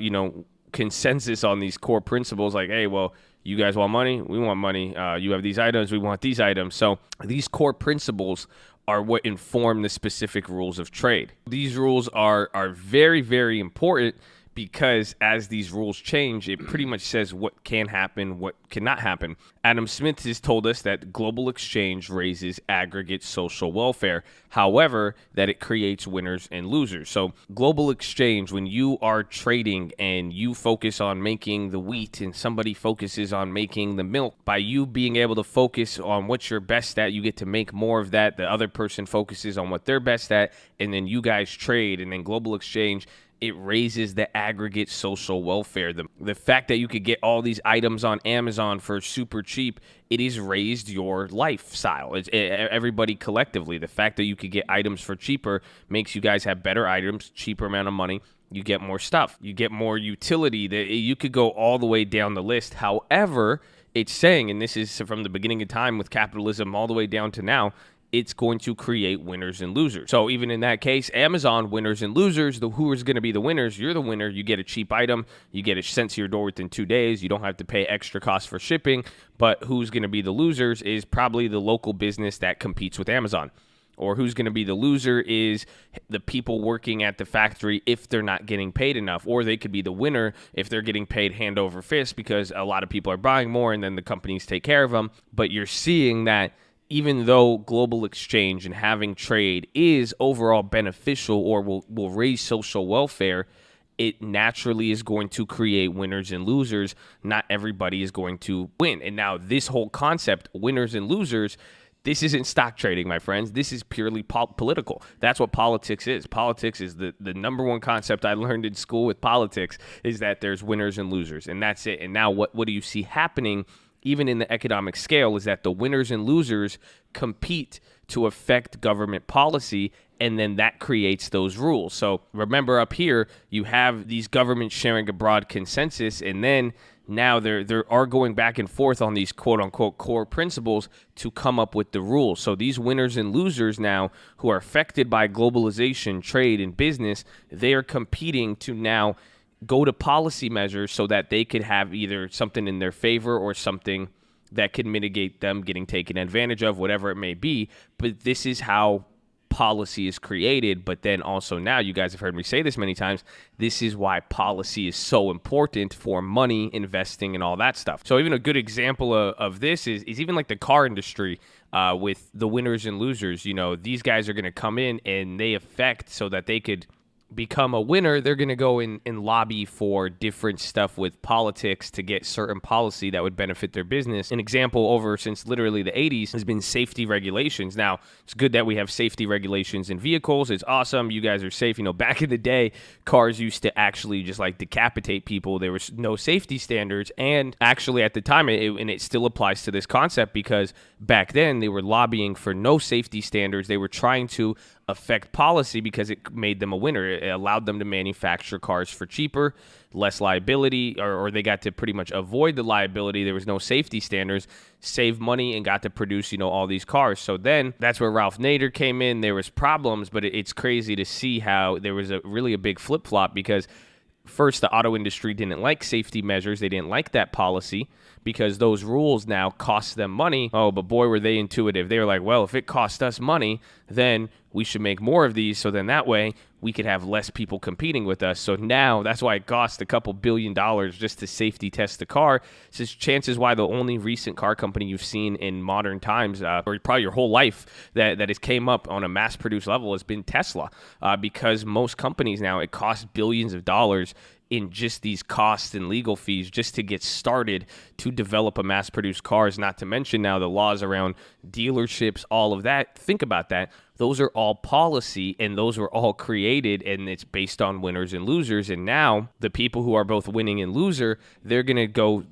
consensus on these core principles. Like, hey, well, you guys want money? We want money. You have these items. We want these items. So these core principles are what inform the specific rules of trade. These rules are very, very important because as these rules change, it pretty much says what can happen, what cannot happen. Adam Smith has told us that global exchange raises aggregate social welfare. However, that it creates winners and losers. So global exchange, when you are trading and you focus on making the wheat and somebody focuses on making the milk, by you being able to focus on what you're best at, you get to make more of that. The other person focuses on what they're best at, and then you guys trade, and then global exchange, it raises the aggregate social welfare. The fact that you could get all these items on Amazon for super cheap, it has raised your lifestyle. Everybody collectively. The fact that you could get items for cheaper makes you guys have better items, cheaper amount of money. You get more stuff. You get more utility. You could go all the way down the list. However, it's saying, and this is from the beginning of time with capitalism all the way down to now, it's going to create winners and losers. So even in that case, Amazon, winners and losers, who is going to be the winners? You're the winner. You get a cheap item. You get it sent to your door within 2 days. You don't have to pay extra costs for shipping. But who's going to be the losers is probably the local business that competes with Amazon. Or who's going to be the loser is the people working at the factory if they're not getting paid enough. Or they could be the winner if they're getting paid hand over fist because a lot of people are buying more and then the companies take care of them. But you're seeing that even though global exchange and having trade is overall beneficial or will raise social welfare, it naturally is going to create winners and losers. Not everybody is going to win. And now this whole concept, winners and losers, this isn't stock trading, my friends. This is purely political. That's what politics is. Politics is the number one concept I learned in school with politics is that there's winners and losers, and that's it. And now what do you see happening even in the economic scale is that the winners and losers compete to affect government policy, and then that creates those rules. So remember, up here, you have these governments sharing a broad consensus, and then now they're going back and forth on these quote-unquote core principles to come up with the rules. So these winners and losers now who are affected by globalization, trade, and business, they are competing to now go to policy measures so that they could have either something in their favor or something that could mitigate them getting taken advantage of, whatever it may be. But this is how policy is created. But then also now, you guys have heard me say this many times, this is why policy is so important for money, investing, and all that stuff. So even a good example of this is even like the car industry with the winners and losers. You know, these guys are going to come in and they affect so that they could become a winner. They're going to go in and lobby for different stuff with politics to get certain policy that would benefit their business. An example over since literally the 80s has been safety regulations. Now, it's good that we have safety regulations in vehicles. It's awesome. You guys are safe. You know, back in the day, cars used to actually just like decapitate people. There was no safety standards. And actually at the time, and it still applies to this concept, because back then they were lobbying for no safety standards. They were trying to affect policy because it made them a winner. It allowed them to manufacture cars for cheaper, less liability, or they got to pretty much avoid the liability. There was no safety standards, save money, and got to produce, you know, all these cars. So then that's where Ralph Nader came in. There was problems, but it's crazy to see how there was really a big flip-flop, because first, the auto industry didn't like safety measures. They didn't like that policy because those rules now cost them money. Oh, but boy, were they intuitive. They were like, well, if it costs us money, then we should make more of these. So then that way we could have less people competing with us. So now that's why it cost a couple $1 billion just to safety test the car. It's just chances why the only recent car company you've seen in modern times, or probably your whole life, that has came up on a mass-produced level has been Tesla, because most companies now, it costs billions of dollars in just these costs and legal fees just to get started to develop a mass-produced cars, not to mention now the laws around dealerships, all of that. Think about that. Those are all policy, and those were all created, and it's based on winners and losers. And now the people who are both winning and loser, they're going to go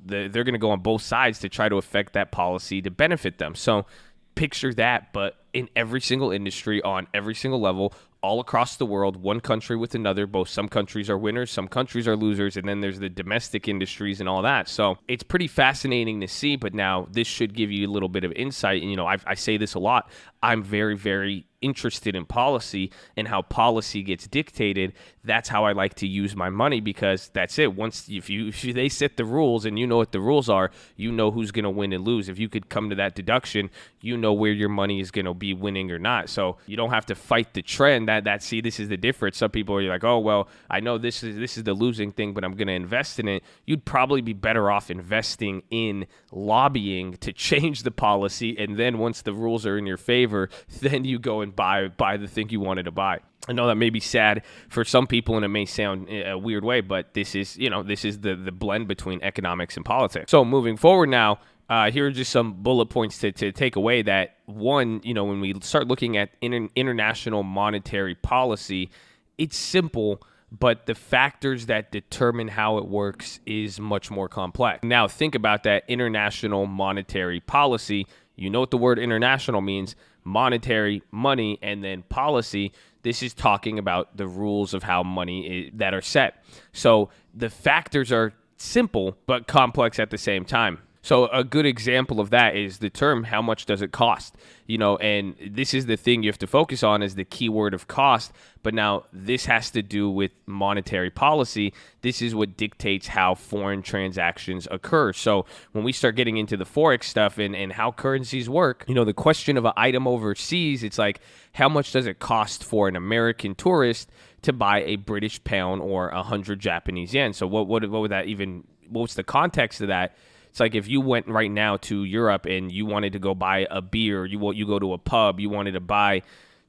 on both sides to try to affect that policy to benefit them. So picture that, but in every single industry, on every single level, all across the world, one country with another. Both some countries are winners, some countries are losers, and then there's the domestic industries and all that. So it's pretty fascinating to see, but now this should give you a little bit of insight. And, you know, I say this a lot. I'm very, very interested in policy and how policy gets dictated. That's how I like to use my money, because that's it. Once if they set the rules and you know what the rules are, you know who's going to win and lose. If you could come to that deduction, you know where your money is going to be winning or not. So you don't have to fight the trend. See, this is the difference. Some people are like, oh, well, I know this is the losing thing, but I'm going to invest in it. You'd probably be better off investing in lobbying to change the policy, and then once the rules are in your favor, then you go and buy the thing you wanted to buy. I know that may be sad for some people, and it may sound a weird way, but this is the blend between economics and politics. So moving forward now, here are just some bullet points to take away. That one, you know, when we start looking at international monetary policy, it's simple, but the factors that determine how it works is much more complex. Now, think about that international monetary policy. You know what the word international means: monetary, money, and then policy. This is talking about the rules of how money that are set. So the factors are simple but complex at the same time. So a good example of that is the term, how much does it cost? You know, and this is the thing you have to focus on, is the keyword of cost. But now this has to do with monetary policy. This is what dictates how foreign transactions occur. So when we start getting into the Forex stuff and how currencies work, you know, the question of an item overseas, it's like, how much does it cost for an American tourist to buy a British pound or 100 Japanese yen? So what would that even, what's the context of that? It's like if you went right now to Europe and you wanted to go buy a beer, you go to a pub, you wanted to buy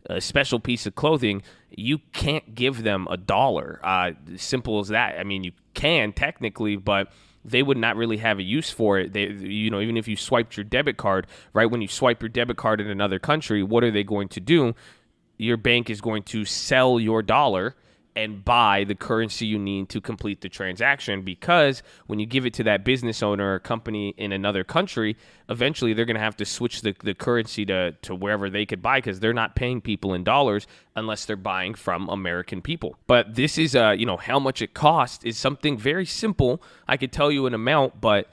a special piece of clothing, you can't give them $1. Simple as that. I mean, you can technically, but they would not really have a use for it. They, you know, even if you swiped your debit card, right? When you swipe your debit card in another country, what are they going to do? Your bank is going to sell your dollar, and buy the currency you need to complete the transaction, because when you give it to that business owner or company in another country, eventually they're going to have to switch the currency to wherever they could buy, because they're not paying people in dollars unless they're buying from American people. But this is, how much it costs is something very simple. I could tell you an amount, but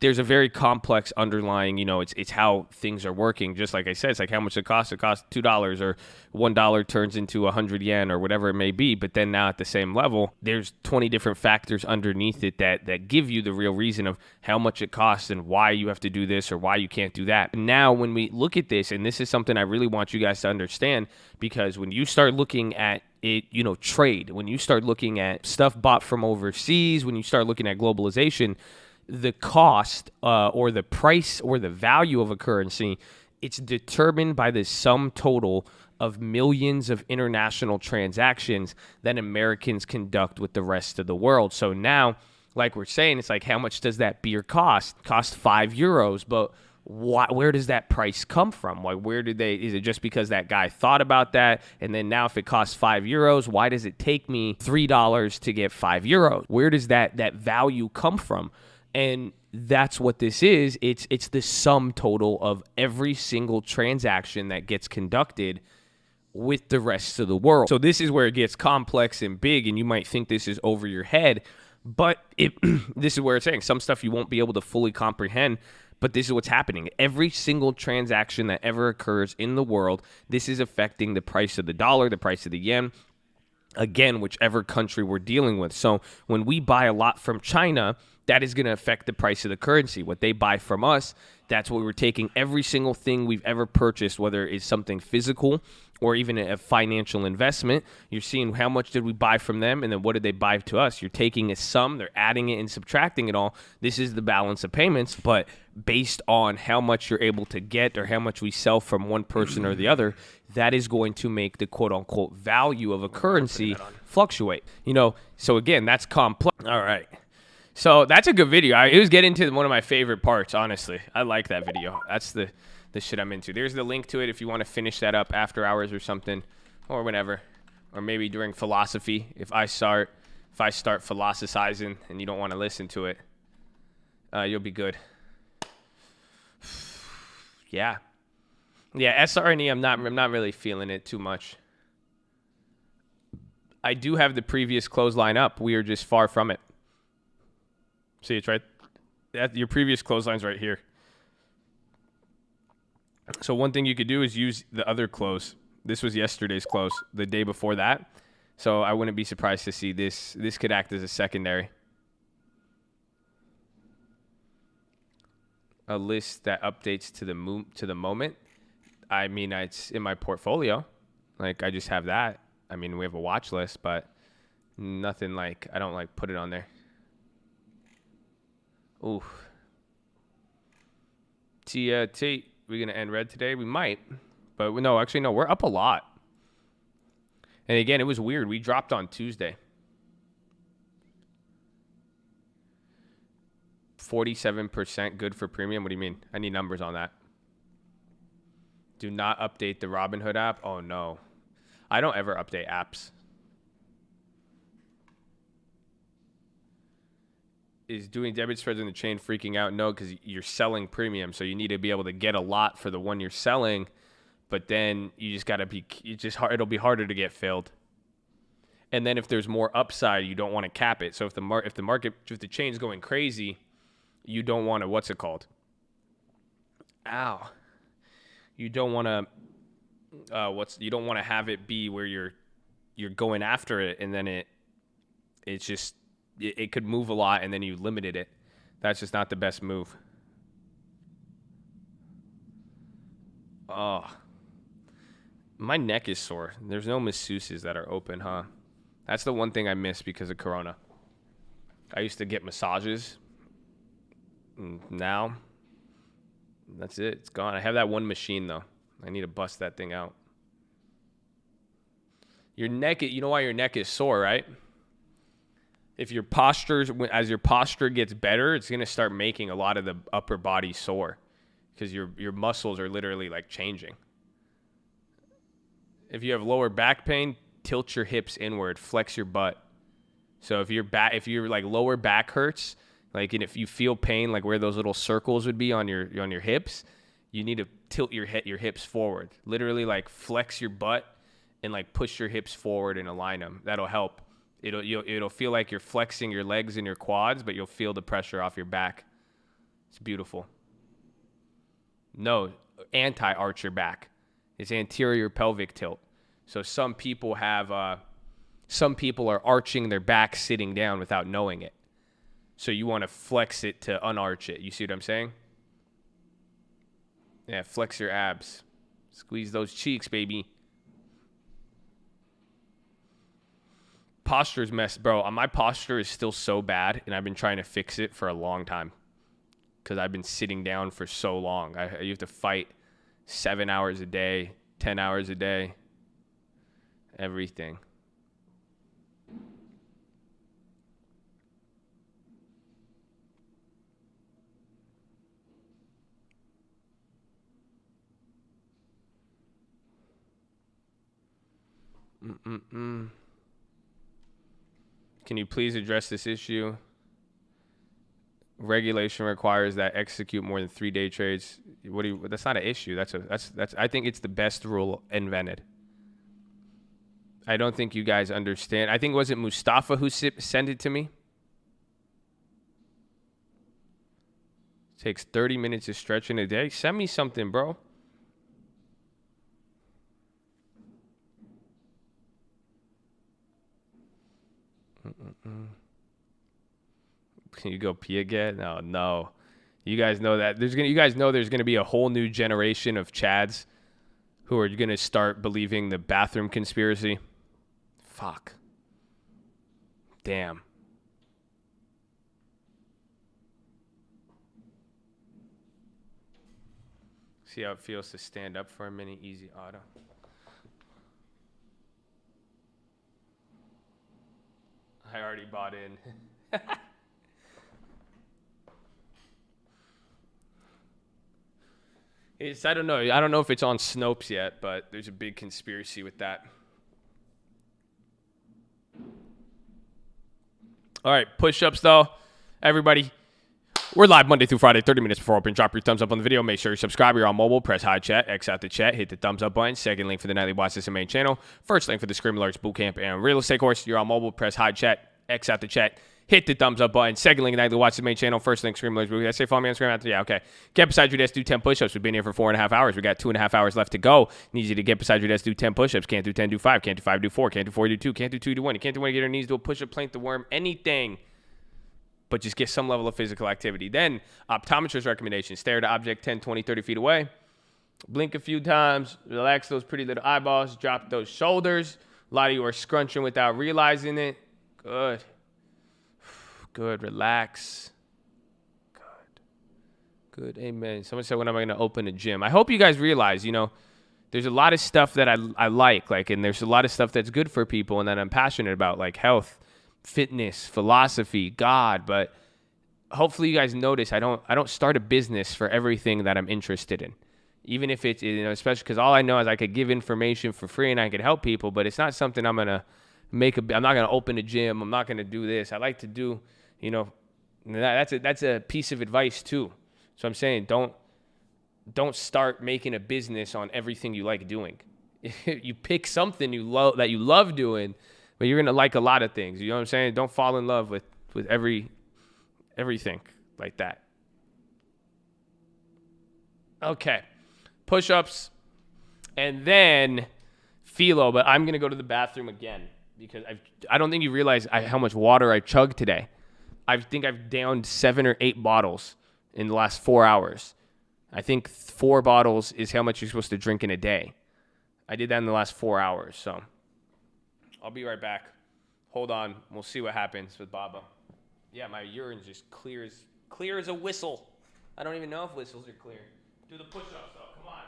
there's a very complex underlying, it's how things are working. Just like I said, it's like how much it costs. It costs $2 or $1 turns into 100 yen or whatever it may be. But then now at the same level, there's 20 different factors underneath it that give you the real reason of how much it costs and why you have to do this or why you can't do that. Now, when we look at this, and this is something I really want you guys to understand, because when you start looking at it, trade, when you start looking at stuff bought from overseas, when you start looking at globalization, the cost or the price or the value of a currency, it's determined by the sum total of millions of international transactions that Americans conduct with the rest of the world. So now, like we're saying, it's like, how much does that beer cost? Cost €5, but where does that price come from? Like, is it just because that guy thought about that? And then now if it costs €5, why does it take me $3 to get €5? Where does that value come from? And that's what this is. It's the sum total of every single transaction that gets conducted with the rest of the world. So this is where it gets complex and big, and you might think this is over your head, but this is where it's saying some stuff you won't be able to fully comprehend, but this is what's happening. Every single transaction that ever occurs in the world, this is affecting the price of the dollar, the price of the yen, again, whichever country we're dealing with. So when we buy a lot from China, that is going to affect the price of the currency. What they buy from us, that's what we're taking every single thing we've ever purchased, whether it's something physical or even a financial investment. You're seeing how much did we buy from them, and then what did they buy to us? You're taking a sum, they're adding it and subtracting it all. This is the balance of payments, but based on how much you're able to get or how much we sell from one person or the other, that is going to make the quote-unquote value of a currency fluctuate. So again, that's complex. All right. So that's a good video. It was getting to one of my favorite parts, honestly. I like that video. That's the shit I'm into. There's the link to it if you want to finish that up after hours or something, or whenever. Or maybe during philosophy, if I start philosophizing and you don't want to listen to it, you'll be good. Yeah, SRNE, I'm not really feeling it too much. I do have the previous clothesline up. We are just far from it. See, it's right. Your previous clothesline's right here. So one thing you could do is use the other close. This was yesterday's close, the day before that. So I wouldn't be surprised to see this. This could act as a secondary. A list that updates to the moment. I mean, it's in my portfolio. Like, I just have that. I mean, we have a watch list, but nothing like, I don't like put it on there. Ooh. T, we gonna end red today? We might, but no, actually no, we're up a lot. And again, it was weird. We dropped on Tuesday. 47% good for premium. What do you mean? I need numbers on that. Do not update the Robinhood app. Oh no, I don't ever update apps. Is doing debit spreads in the chain freaking out? No, because you're selling premium, so you need to be able to get a lot for the one you're selling, but then you just gotta be. It'll be harder to get filled. And then if there's more upside, you don't want to cap it. So if the chain's going crazy, you don't want to. What's it called? Ow. You don't want to. You don't want to have it be where you're going after it, and then it's just. It could move a lot, and then you limited it. That's just not the best move. Oh, my neck is sore. There's no masseuses that are open, huh? That's the one thing I miss because of Corona. I used to get massages. Now, that's it. It's gone. I have that one machine, though. I need to bust that thing out. Your neck, you know why your neck is sore, right? If your as your posture gets better, it's going to start making a lot of the upper body sore because your muscles are literally like changing. If you have lower back pain, tilt your hips inward, flex your butt. So if your like lower back hurts, like, and if you feel pain, like where those little circles would be on your hips, you need to tilt your hips forward. Literally, like, flex your butt and like push your hips forward and align them. That'll help. It'll feel like you're flexing your legs and your quads, but you'll feel the pressure off your back. It's beautiful. No, anti-arch your back. It's anterior pelvic tilt. So some people are arching their back sitting down without knowing it. So you want to flex it to unarch it. You see what I'm saying? Yeah, flex your abs. Squeeze those cheeks, baby. Posture's messed, bro. My posture is still so bad, and I've been trying to fix it for a long time because I've been sitting down for so long. You have to fight 7 hours a day, 10 hours a day, everything. Can you please address this issue? Regulation requires that execute more than 3-day trades. That's not an issue. That's I think it's the best rule invented. I don't think you guys understand. I think, was it Mustafa who sent it to me? It takes 30 minutes to stretch in a day. Send me something, bro. Can you go pee again? No. You guys know that you guys know there's gonna be a whole new generation of Chads who are gonna start believing the bathroom conspiracy. Fuck. Damn. See how it feels to stand up for a minute. Easy auto. I already bought in. I don't know. I don't know if it's on Snopes yet, but there's a big conspiracy with that. All right, push-ups though. Everybody, we're live Monday through Friday, 30 minutes before open. Drop your thumbs up on the video. Make sure you subscribe. You're on mobile. Press high chat. X out the chat. Hit the thumbs up button. Second link for the nightly Watchlist and main channel. First link for the Scream Alerts Bootcamp and Real Estate course. You're on mobile. Press high chat. X out the chat. Hit the thumbs up button. Second link, nightly Watchlist main channel. First link, Scream Alerts Bootcamp. I say follow me on Scream. Yeah, okay. Get beside your desk. Do 10 push-ups. We've been here for 4.5 hours. We got 2.5 hours left to go. Need you to get beside your desk. Do 10 push-ups. Can't do 10. Do 5. Can't do 5. Do 4. Can't do 4. Do 2. Can't do 2. Do 1. You can't do 1. Get your knees. Do a push-up, plank, the worm. Anything. But just get some level of physical activity. Then, optometrist recommendation. Stare at an object 10, 20, 30 feet away. Blink a few times. Relax those pretty little eyeballs. Drop those shoulders. A lot of you are scrunching without realizing it. Good. Good. Relax. Good. Amen. Someone said, when am I going to open a gym? I hope you guys realize, there's a lot of stuff that I like, and there's a lot of stuff that's good for people and that I'm passionate about, like health, fitness, philosophy, God. But hopefully you guys notice I don't start a business for everything that I'm interested in. Even if it's, especially because all I know is I could give information for free and I could help people, but it's not something I'm going to I'm not going to open a gym. I'm not going to do this. I like to do, that's a piece of advice too. So I'm saying don't start making a business on everything you like doing. You pick something that you love doing, but you're going to like a lot of things. You know what I'm saying? Don't fall in love with everything like that. Okay. Push-ups and then philo, but I'm going to go to the bathroom again because I don't think you realize how much water I chugged today. I think I've downed 7 or 8 bottles in the last 4 hours. I think 4 bottles is how much you're supposed to drink in a day. I did that in the last 4 hours, so I'll be right back. Hold on. We'll see what happens with Baba. Yeah, my urine's just clear as a whistle. I don't even know if whistles are clear. Do the push-ups, though. Come on.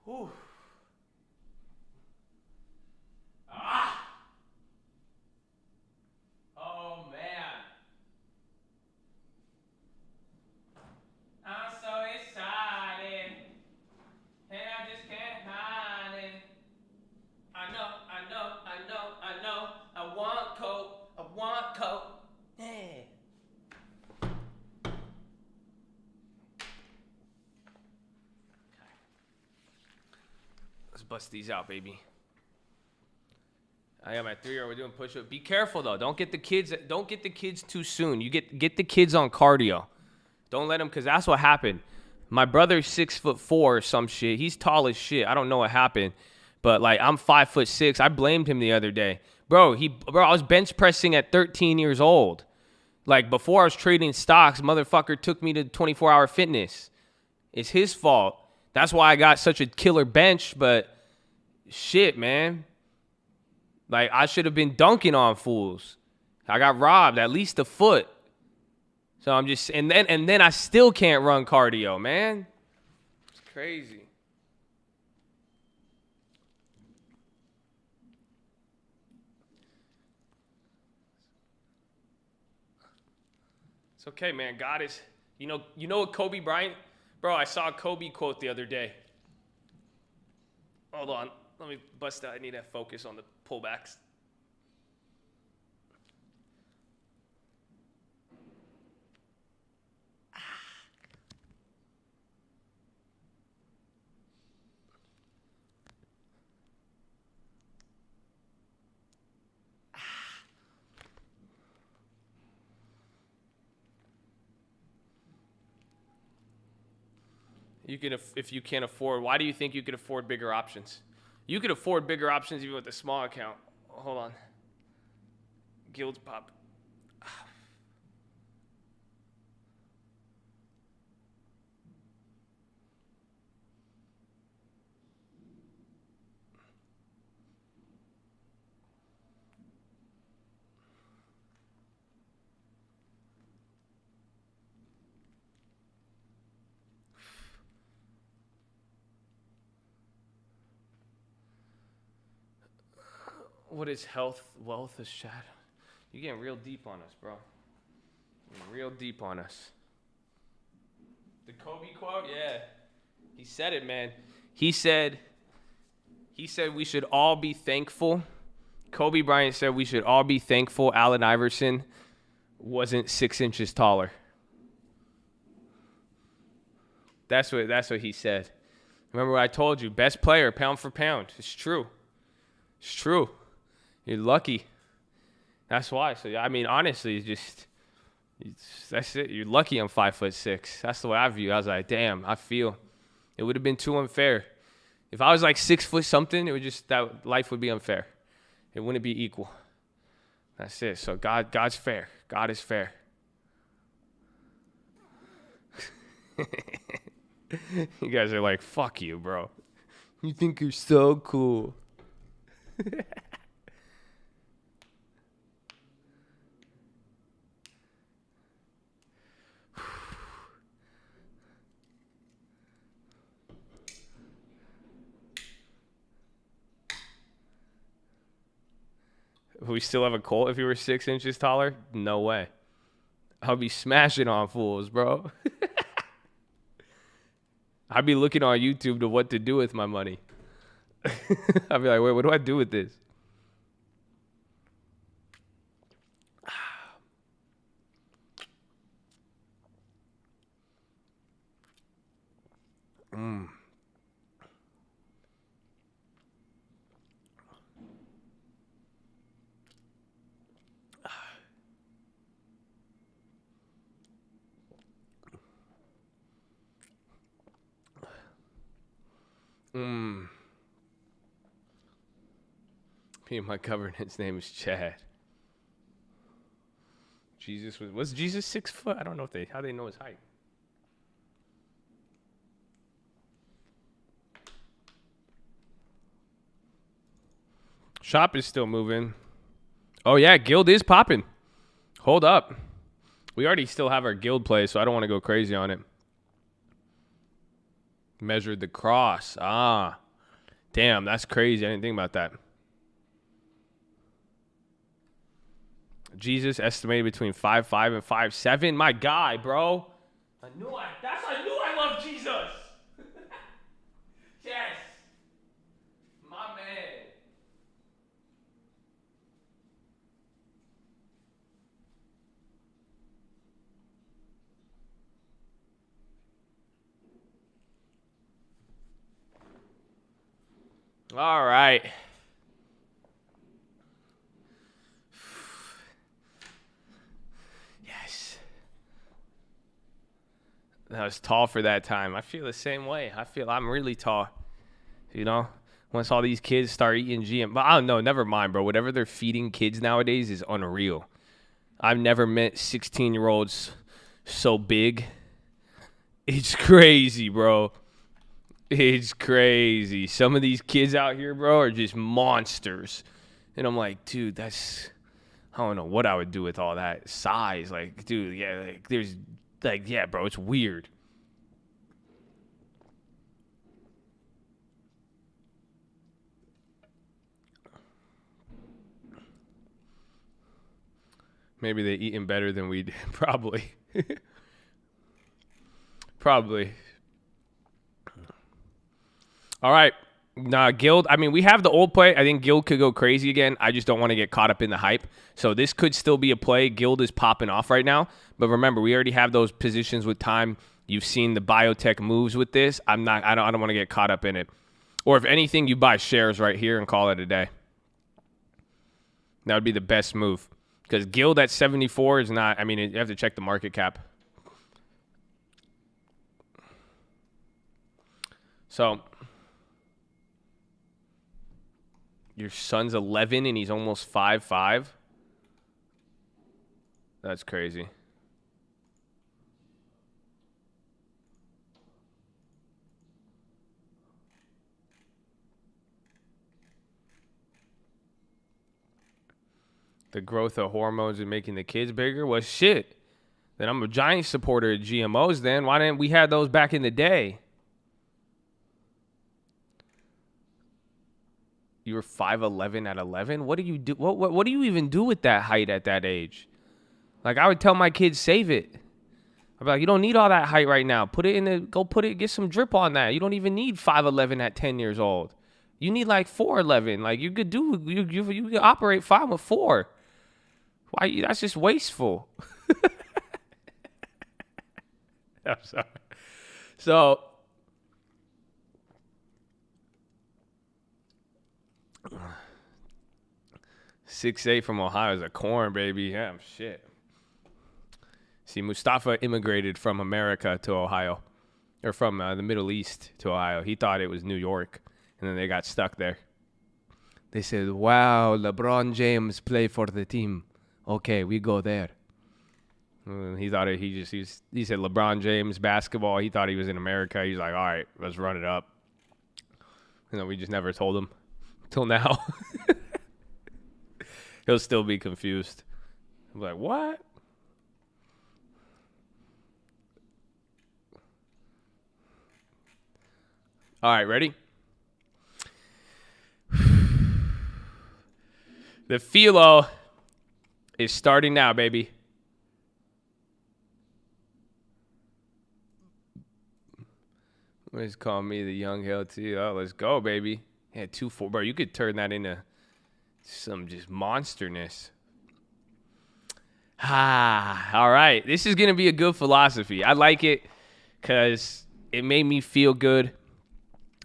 Whew. Ah! Oh, man. I'm so excited. And I just can't hide it. I know. I want coke. Yeah. Let's bust these out, baby. I got my 3-year-old. We're doing push-up. Be careful though. Don't get the kids too soon. You get the kids on cardio. Don't let them, because that's what happened. My brother's 6'4" or some shit. He's tall as shit. I don't know what happened, but like I'm 5'6". I blamed him the other day, bro. I was bench pressing at 13 years old. Like before I was trading stocks, motherfucker took me to 24-hour fitness. It's his fault. That's why I got such a killer bench. But shit, man. Like I should have been dunking on fools. I got robbed at least a foot. So I'm just, and then I still can't run cardio, man. It's crazy. It's okay, man. God is, you know what Kobe Bryant, bro, I saw a Kobe quote the other day. Hold on. Let me bust out. I need to focus on the pullbacks. You can, if you can't afford, why do you think you could afford bigger options? You could afford bigger options even with a small account. Hold on. Guilds pop. What is health? Wealth is shadow. You're getting real deep on us, bro. You're getting real deep on us. The Kobe quote? Yeah. He said it, man. He said we should all be thankful. Kobe Bryant said we should all be thankful Allen Iverson wasn't 6 inches taller. That's what he said. Remember what I told you? Best player, pound for pound. It's true. It's true. You're lucky. That's why. So, I mean, honestly, that's it. You're lucky I'm 5'6". That's the way I view it. I was like, damn, I feel it would have been too unfair. If I was like 6 foot something, it would just, that life would be unfair. It wouldn't be equal. That's it. So God's fair. God is fair. You guys are like, fuck you, bro. You think you're so cool. We still have a Colt if you were 6 inches taller? No way. I'll be smashing on fools, bro. I'd be looking on YouTube to what to do with my money. I'd be like, wait, what do I do with this? Me and my governance name is Chad. Was Jesus 6 foot? I don't know how they know his height. Shop is still moving. Oh yeah, guild is popping. Hold up. We already still have our guild play, so I don't want to go crazy on it. Measured the cross. Ah. Damn, that's crazy. I didn't think about that. Jesus estimated between 5'5" and 5'7". My guy, bro. I knew I love Jesus. Yes. My man. All right. Yes. I was tall for that time. I feel the same way. I feel I'm really tall. You know? Once all these kids start eating GM. But I don't know. Never mind, bro. Whatever they're feeding kids nowadays is unreal. I've never met 16-year-olds so big. It's crazy, bro. It's crazy. Some of these kids out here, bro, are just monsters. And I'm like, dude, I don't know what I would do with all that size. Like, dude, yeah, yeah, bro, it's weird. Maybe they eating better than we did. Probably. Probably. All right. Nah, Guild. I mean, we have the old play. I think Guild could go crazy again. I just don't want to get caught up in the hype. So this could still be a play. Guild is popping off right now. But remember, we already have those positions with time. You've seen the biotech moves with this. I don't want to get caught up in it. Or if anything, you buy shares right here and call it a day. That would be the best move. Because Guild at 74 is not, I mean, you have to check the market cap. So, your son's 11 and he's almost 5'5". That's crazy. The growth of hormones and making the kids bigger? Well, shit. Then I'm a giant supporter of GMOs then. Why didn't we have those back in the day? You were 5'11" at 11? What do you do? What do you even do with that height at that age? Like, I would tell my kids, save it. I'd be like, you don't need all that height right now. Get some drip on that. You don't even need 5'11" at 10 years old. You need like 4'11". Like, you could operate fine with 4. Why? That's just wasteful. I'm sorry. So, $6.8 from Ohio is a corn, baby. Yeah, shit. See, Mustafa immigrated from America to Ohio, or from the Middle East to Ohio. He thought it was New York, and then they got stuck there. They said, "Wow, LeBron James play for the team. Okay, we go there." He thought he said LeBron James basketball. He thought he was in America. He's like, all right, let's run it up. You know, we just never told him till now. He'll still be confused. I'm like, what? All right, ready? The philo is starting now, baby. Let's call me the young LT. Oh, let's go, baby. Yeah, 2-4. Bro, you could turn that into some just monsterness. All right. This is going to be a good philosophy. I like it because it made me feel good.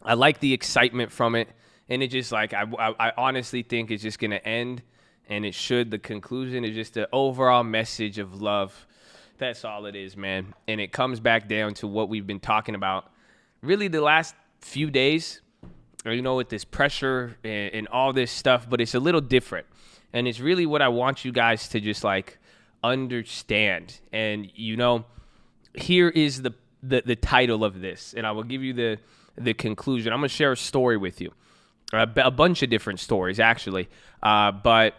I like the excitement from it. And it just like, I honestly think it's just going to end. And it should. The conclusion is just the overall message of love. That's all it is, man. And it comes back down to what we've been talking about really the last few days, you know, with this pressure and all this stuff, but it's a little different. And it's really what I want you guys to just like understand. And, you know, here is the title of this, and I will give you the conclusion. I'm going to share a story with you, a bunch of different stories, actually. But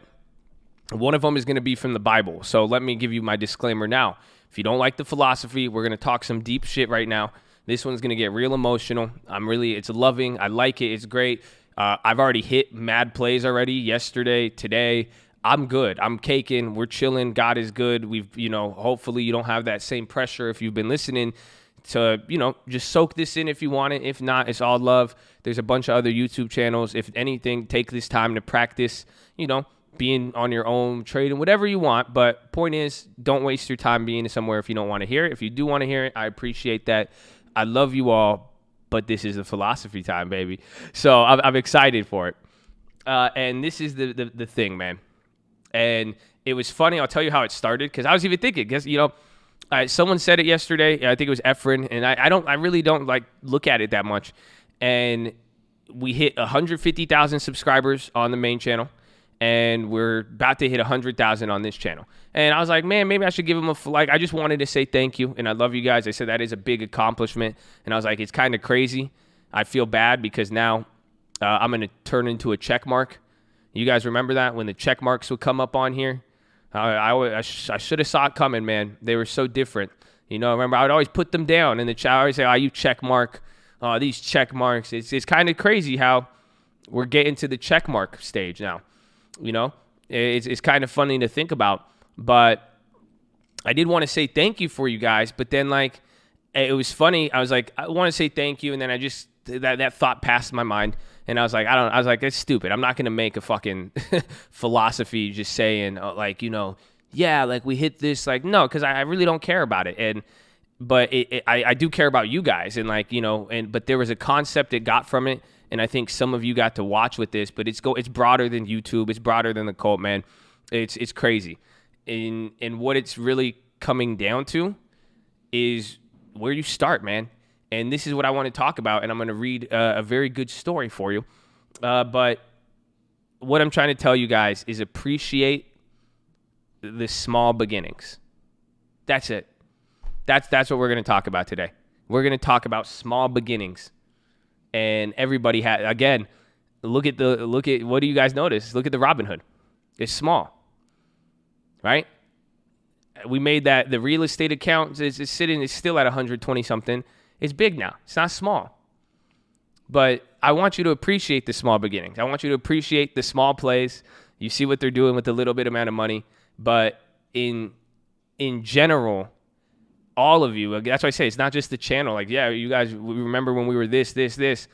one of them is going to be from the Bible. So let me give you my disclaimer now. If you don't like the philosophy, we're going to talk some deep shit right now. This one's going to get real emotional. It's loving. I like it. It's great. I've already hit mad plays already yesterday, today. I'm good. I'm caking. We're chilling. God is good. Hopefully you don't have that same pressure if you've been listening to, just soak this in if you want it. If not, it's all love. There's a bunch of other YouTube channels. If anything, take this time to practice, being on your own, trading, whatever you want. But point is, don't waste your time being somewhere if you don't want to hear it. If you do want to hear it, I appreciate that. I love you all, but this is a philosophy time, baby. So I'm excited for it. And this is the thing, man. And it was funny. I'll tell you how it started, because I was even thinking, because, someone said it yesterday. I think it was Efren, and I really don't like look at it that much. And we hit 150,000 subscribers on the main channel, and we're about to hit 100,000 on this channel. And I was like, man, maybe I should give them I just wanted to say thank you, and I love you guys. I said that is a big accomplishment, and I was like, it's kind of crazy. I feel bad because now I'm going to turn into a check mark. You guys remember that when the check marks would come up on here? I should have saw it coming, man. They were so different. Remember, I would always put them down in the chat. I always say, you check mark. These check marks. It's kind of crazy how we're getting to the check mark stage now. It's kind of funny to think about. But I did want to say thank you for you guys. But then, it was funny. I was like, I want to say thank you. And then I just, that thought passed my mind. And I was like, it's stupid. I'm not going to make a fucking philosophy just saying, we hit this. No, because I really don't care about it. But I do care about you guys. And but there was a concept it got from it. And I think some of you got to watch with this, but it's broader than YouTube. It's broader than the cult, man. It's crazy. And what it's really coming down to is where you start, man. And this is what I want to talk about, and I'm going to read a very good story for you. But what I'm trying to tell you guys is appreciate the small beginnings. That's it. That's what we're going to talk about today. We're going to talk about small beginnings. And everybody had, again, look at what do you guys notice? Look at the Robinhood. It's small, right? We made that, the real estate account is still at 120 something. It's big now. It's not small. But I want you to appreciate the small beginnings. I want you to appreciate the small plays. You see what they're doing with the little bit amount of money. But in general, all of you, that's why I say it's not just the channel. You guys remember when we were this. It's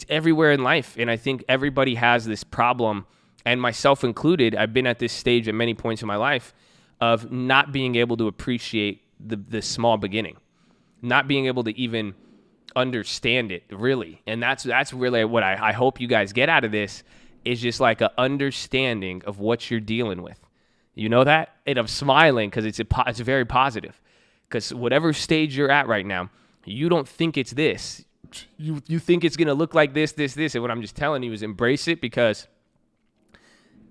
everywhere in life. And I think everybody has this problem, and myself included. I've been at this stage at many points in my life of not being able to appreciate the small beginning. Not being able to even understand it, really. And that's really what I hope you guys get out of this, is just an understanding of what you're dealing with. You know that? And I'm smiling because it's very positive. Because whatever stage you're at right now, you don't think it's this. You think it's going to look like this. And what I'm just telling you is embrace it, because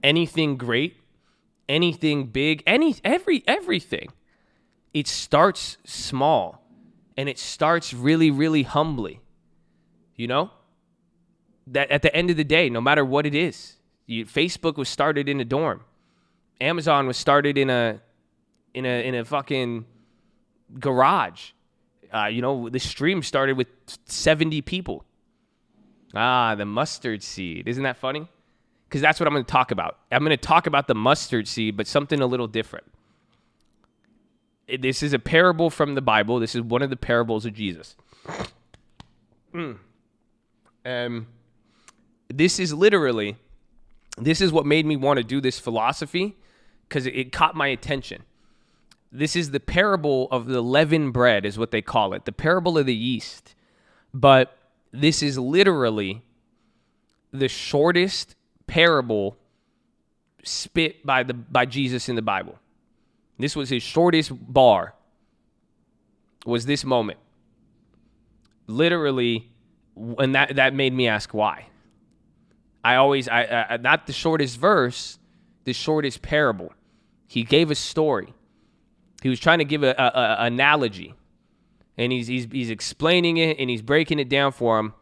anything great, anything big, everything, it starts small. And it starts really, really humbly. That at the end of the day, no matter what it is, Facebook was started in a dorm. Amazon was started in a fucking garage. The stream started with 70 people. The mustard seed. Isn't that funny? Because that's what I'm going to talk about. I'm going to talk about the mustard seed, but something a little different. This is a parable from the Bible. This is one of the parables of Jesus. This is what made me want to do this philosophy, because it caught my attention. This is the parable of the leavened bread, is what they call it. The parable of the yeast. But this is literally the shortest parable spit by Jesus in the Bible. This was his shortest bar, was this moment. Literally, and that made me ask why. Not the shortest verse, the shortest parable. He gave a story. He was trying to give a analogy, and he's explaining it, and he's breaking it down for him.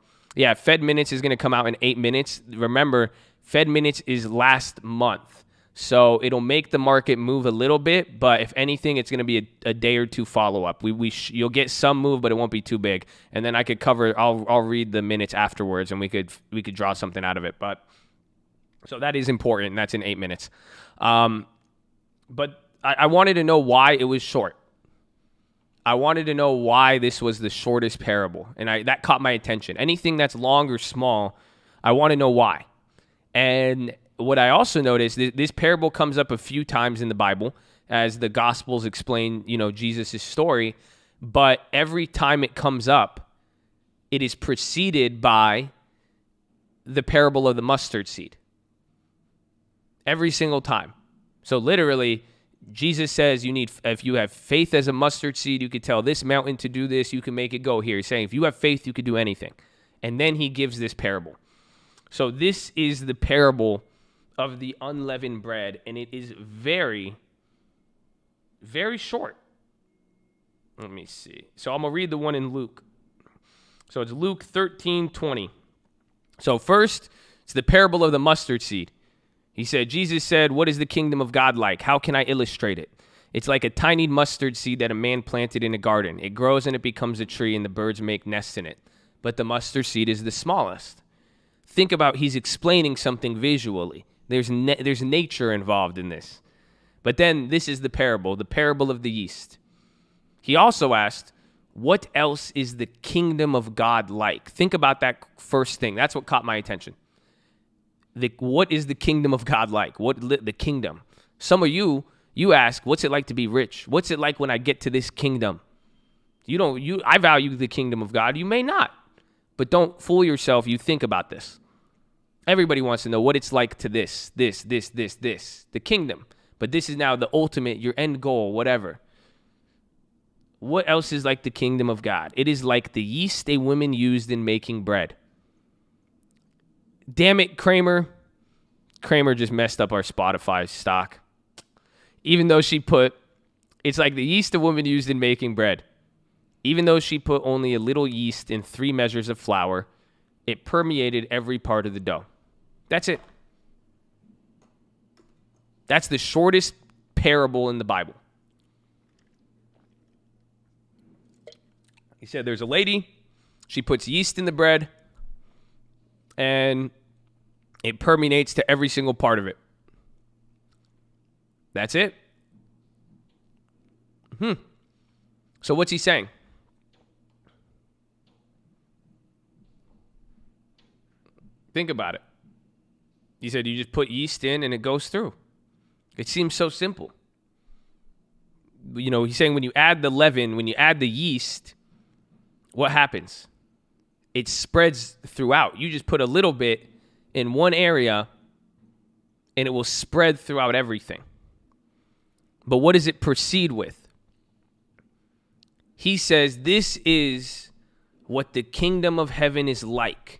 Fed Minutes is going to come out in 8 minutes. Remember, Fed Minutes is last month. So it'll make the market move a little bit, but if anything, it's going to be a day or two follow-up. You'll get some move, but it won't be too big. And then I could cover. I'll read the minutes afterwards, and we could draw something out of it. But so that is important. And that's in 8 minutes. But I wanted to know why it was short. I wanted to know why this was the shortest parable, and that caught my attention. Anything that's long or small, I want to know why. And what I also noticed, this parable comes up a few times in the Bible as the Gospels explain, Jesus' story. But every time it comes up, it is preceded by the parable of the mustard seed. Every single time. So literally, Jesus says if you have faith as a mustard seed, you could tell this mountain to do this, you can make it go here. He's saying if you have faith, you could do anything. And then he gives this parable. So this is the parable of the unleavened bread, and it is very, very short. Let me see. So I'm going to read the one in Luke. So it's Luke 13:20. So first, it's the parable of the mustard seed. He said, Jesus said, "What is the kingdom of God like? How can I illustrate it? It's like a tiny mustard seed that a man planted in a garden. It grows and it becomes a tree, and the birds make nests in it. But the mustard seed is the smallest." Think about, he's explaining something visually. There's nature involved in this. But then this is the parable of the yeast. He also asked, what else is the kingdom of God like? Think about that first thing. That's what caught my attention. What is the kingdom of God like? The kingdom. Some of you ask, what's it like to be rich? What's it like when I get to this kingdom? I value the kingdom of God. You may not, but don't fool yourself. You think about this. Everybody wants to know what it's like to this, the kingdom. But this is now the ultimate, your end goal, whatever. What else is like the kingdom of God? It is like the yeast a woman used in making bread. Damn it, Kramer. Kramer just messed up our Spotify stock. Even though it's like the yeast a woman used in making bread. Even though she put only a little yeast in 3 measures of flour, it permeated every part of the dough. That's it. That's the shortest parable in the Bible. He said there's a lady, she puts yeast in the bread, and it permeates to every single part of it. That's it. So what's he saying? Think about it. He said you just put yeast in and it goes through. It seems so simple. He's saying when you add the leaven, when you add the yeast, what happens? It spreads throughout. You just put a little bit in one area and it will spread throughout everything. But what does it proceed with? He says this is what the kingdom of heaven is like.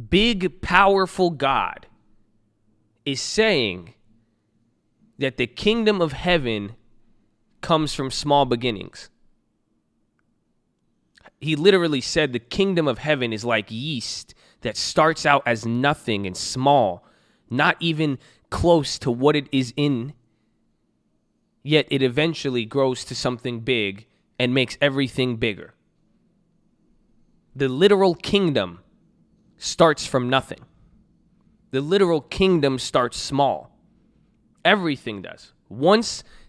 Big, powerful God is saying that the kingdom of heaven comes from small beginnings. He literally said the kingdom of heaven is like yeast that starts out as nothing and small, not even close to what it is in, yet it eventually grows to something big and makes everything bigger. The literal kingdom starts from nothing. The literal kingdom starts small. Everything does.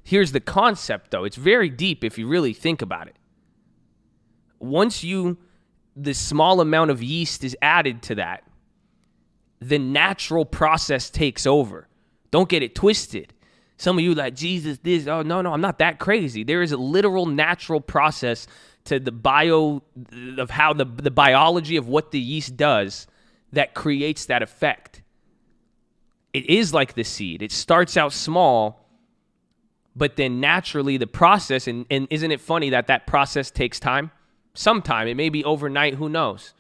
Here's the concept though. It's very deep if you really think about it. Once the small amount of yeast is added to that, the natural process takes over. Don't get it twisted. Some of you like, Jesus, this, oh, no, I'm not that crazy. There is a literal natural process to of how the biology of what the yeast does that creates that effect. It is like the seed. It starts out small, but then naturally the process, and isn't it funny that process takes time? Sometime, it may be overnight, who knows?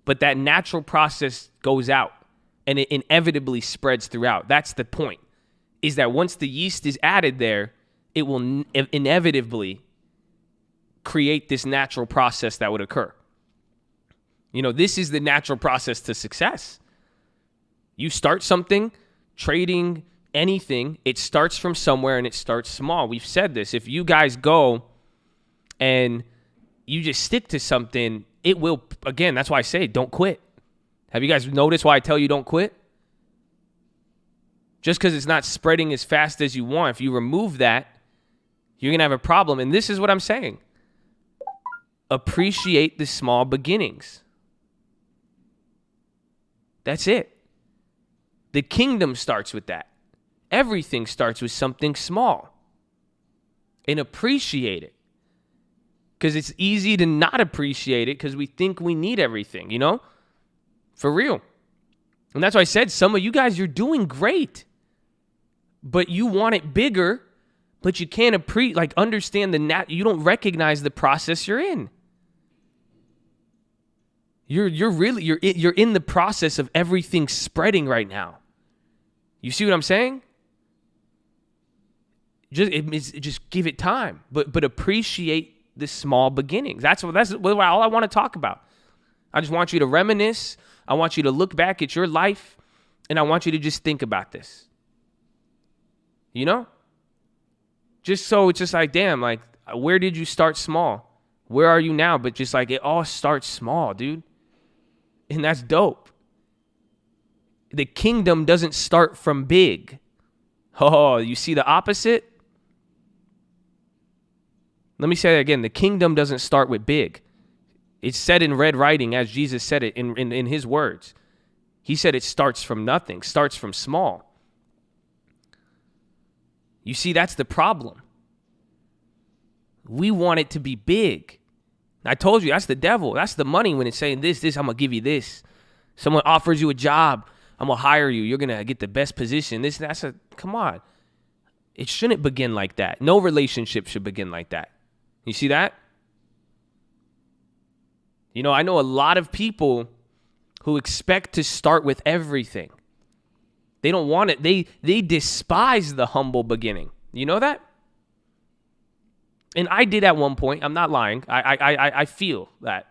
But that natural process goes out and it inevitably spreads throughout. That's the point, is that once the yeast is added there, it will inevitably create this natural process that would occur. This is the natural process to success. You start something, trading anything, it starts from somewhere and it starts small. We've said this. If you guys go and you just stick to something, it will, again, that's why I say don't quit. Have you guys noticed why I tell you don't quit? Just because it's not spreading as fast as you want, if you remove that, you're going to have a problem. And this is what I'm saying. Appreciate the small beginnings. That's it. The kingdom starts with that. Everything starts with something small. And appreciate it. Because it's easy to not appreciate it because we think we need everything, you know? For real. And that's why I said some of you guys, you're doing great. But you want it bigger, but you can't understand you don't recognize the process you're in. You're in the process of everything spreading right now. You see what I'm saying? Just give it time, but appreciate the small beginnings. That's all I want to talk about. I just want you to reminisce. I want you to look back at your life, and I want you to just think about this. You know? Just so it's just like, damn, like, where did you start small? Where are you now? But just like, it all starts small, dude. And that's dope. The kingdom doesn't start from big. Oh, you see the opposite? Let me say that again. The kingdom doesn't start with big. It's said in red writing as Jesus said it in his words. He said it starts from nothing, starts from small. You see, that's the problem. We want it to be big. I told you, that's the devil. That's the money when it's saying this, I'm going to give you this. Someone offers you a job, I'm going to hire you. You're going to get the best position. Come on. It shouldn't begin like that. No relationship should begin like that. You see that? You know, I know a lot of people who expect to start with everything. They don't want it. They despise the humble beginning. You know that? And I did at one point. I'm not lying. I feel that.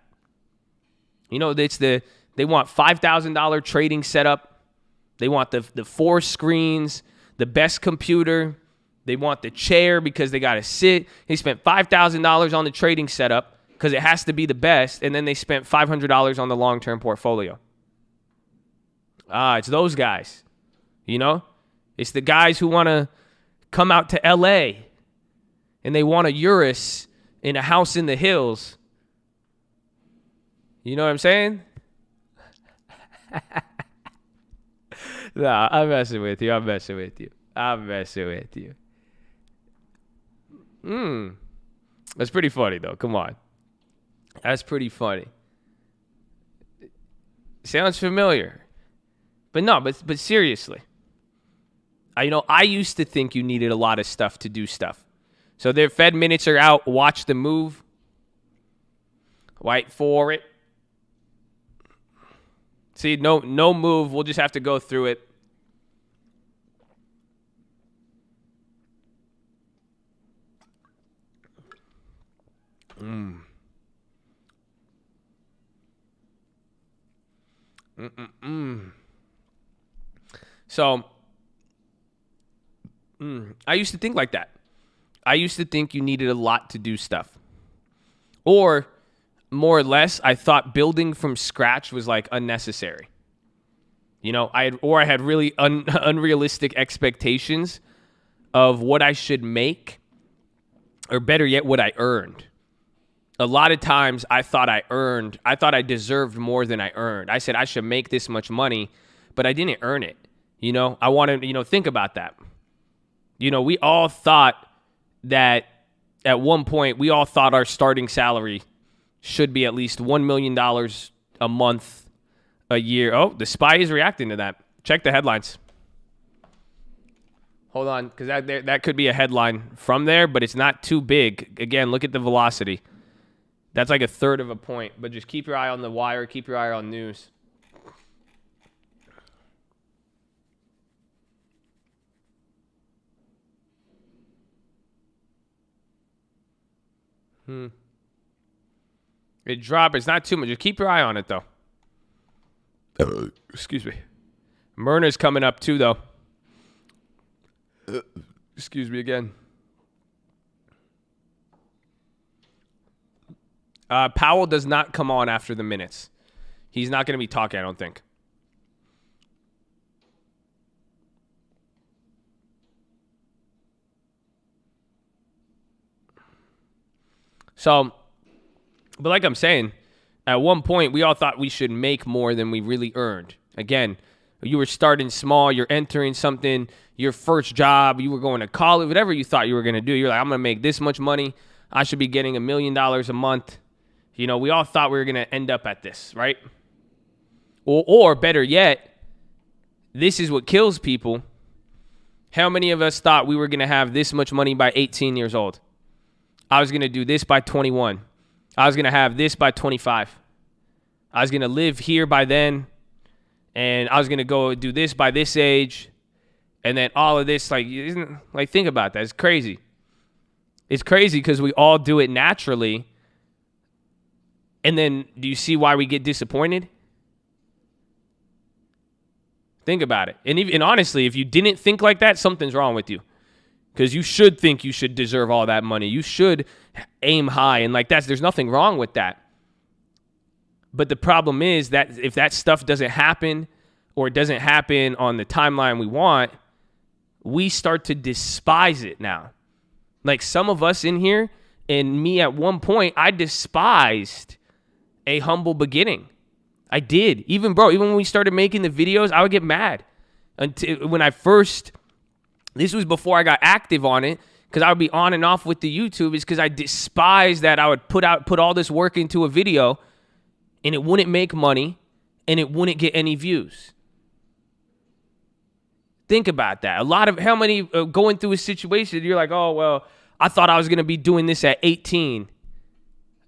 You know, they want $5,000 trading setup. They want the 4 screens, the best computer. They want the chair because they got to sit. They spent $5,000 on the trading setup because it has to be the best. And then they spent $500 on the long-term portfolio. It's those guys. You know, it's the guys who want to come out to L.A. and they want a Urus in a house in the hills. You know what I'm saying? Nah, I'm messing with you. That's pretty funny, though. Come on. That's pretty funny. Sounds familiar. But no, but seriously. I used to think you needed a lot of stuff to do stuff. So their Fed minutes are out. Watch the move. Wait for it. See, no move. We'll just have to go through it. So, I used to think like that. I used to think you needed a lot to do stuff. Or, more or less, I thought building from scratch was like unnecessary. You know, I had really unrealistic expectations of what I should make, or better yet, what I earned. A lot of times I thought I deserved more than I earned. I said I should make this much money, but I didn't earn it. You know, I wanted, think about that. You know, we all thought that at one point, we all thought our starting salary should be at least $1 million a month, a year. Oh, the SPY is reacting to that. Check the headlines. Hold on, because that could be a headline from there, but it's not too big. Again, look at the velocity. That's like 1/3 of a point, but just keep your eye on the wire, keep your eye on news. It dropped. It's not too much. Just keep your eye on it, though. Excuse me. Myrna's coming up, too, though. Excuse me again. Powell does not come on after the minutes. He's not going to be talking, I don't think. So, but like I'm saying, at one point, we all thought we should make more than we really earned. Again, you were starting small, you're entering something, your first job, you were going to college, whatever you thought you were going to do. You're like, I'm going to make this much money. I should be getting $1 million a month. You know, we all thought we were going to end up at this, right? Or better yet, this is what kills people. How many of us thought we were going to have this much money by 18 years old? I was going to do this by 21. I was going to have this by 25. I was going to live here by then. And I was going to go do this by this age. And then all of this, think about that. It's crazy. It's crazy because we all do it naturally. And then do you see why we get disappointed? Think about it. And honestly, if you didn't think like that, something's wrong with you. Because you should think you should deserve all that money. You should aim high. And there's nothing wrong with that. But the problem is that if that stuff doesn't happen or it doesn't happen on the timeline we want, we start to despise it now. Like some of us in here and me at one point, I despised a humble beginning. I did. Even when we started making the videos, I would get mad. Until when this was before I got active on it, because I would be on and off with the YouTube, is because I despised that I would put all this work into a video and it wouldn't make money and it wouldn't get any views. Think about that. How many going through a situation, you're like, oh, well, I thought I was going to be doing this at 18.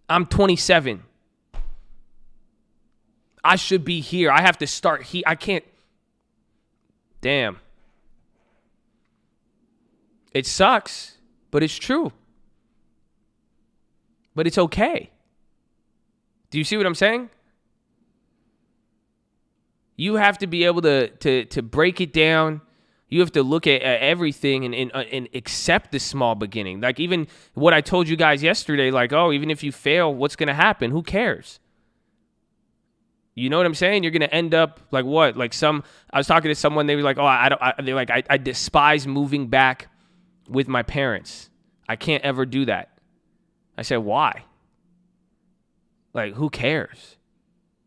I'm 27. I should be here. I have to start here. I can't. Damn. It sucks, but it's true. But it's okay. Do you see what I'm saying? You have to be able to break it down. You have to look at everything and accept the small beginning. Like even what I told you guys yesterday, even if you fail, what's going to happen? Who cares? You know what I'm saying? You're going to end up like what? I was talking to someone, they were like, I despise moving back with my parents. I can't ever do that. I said, why? Who cares?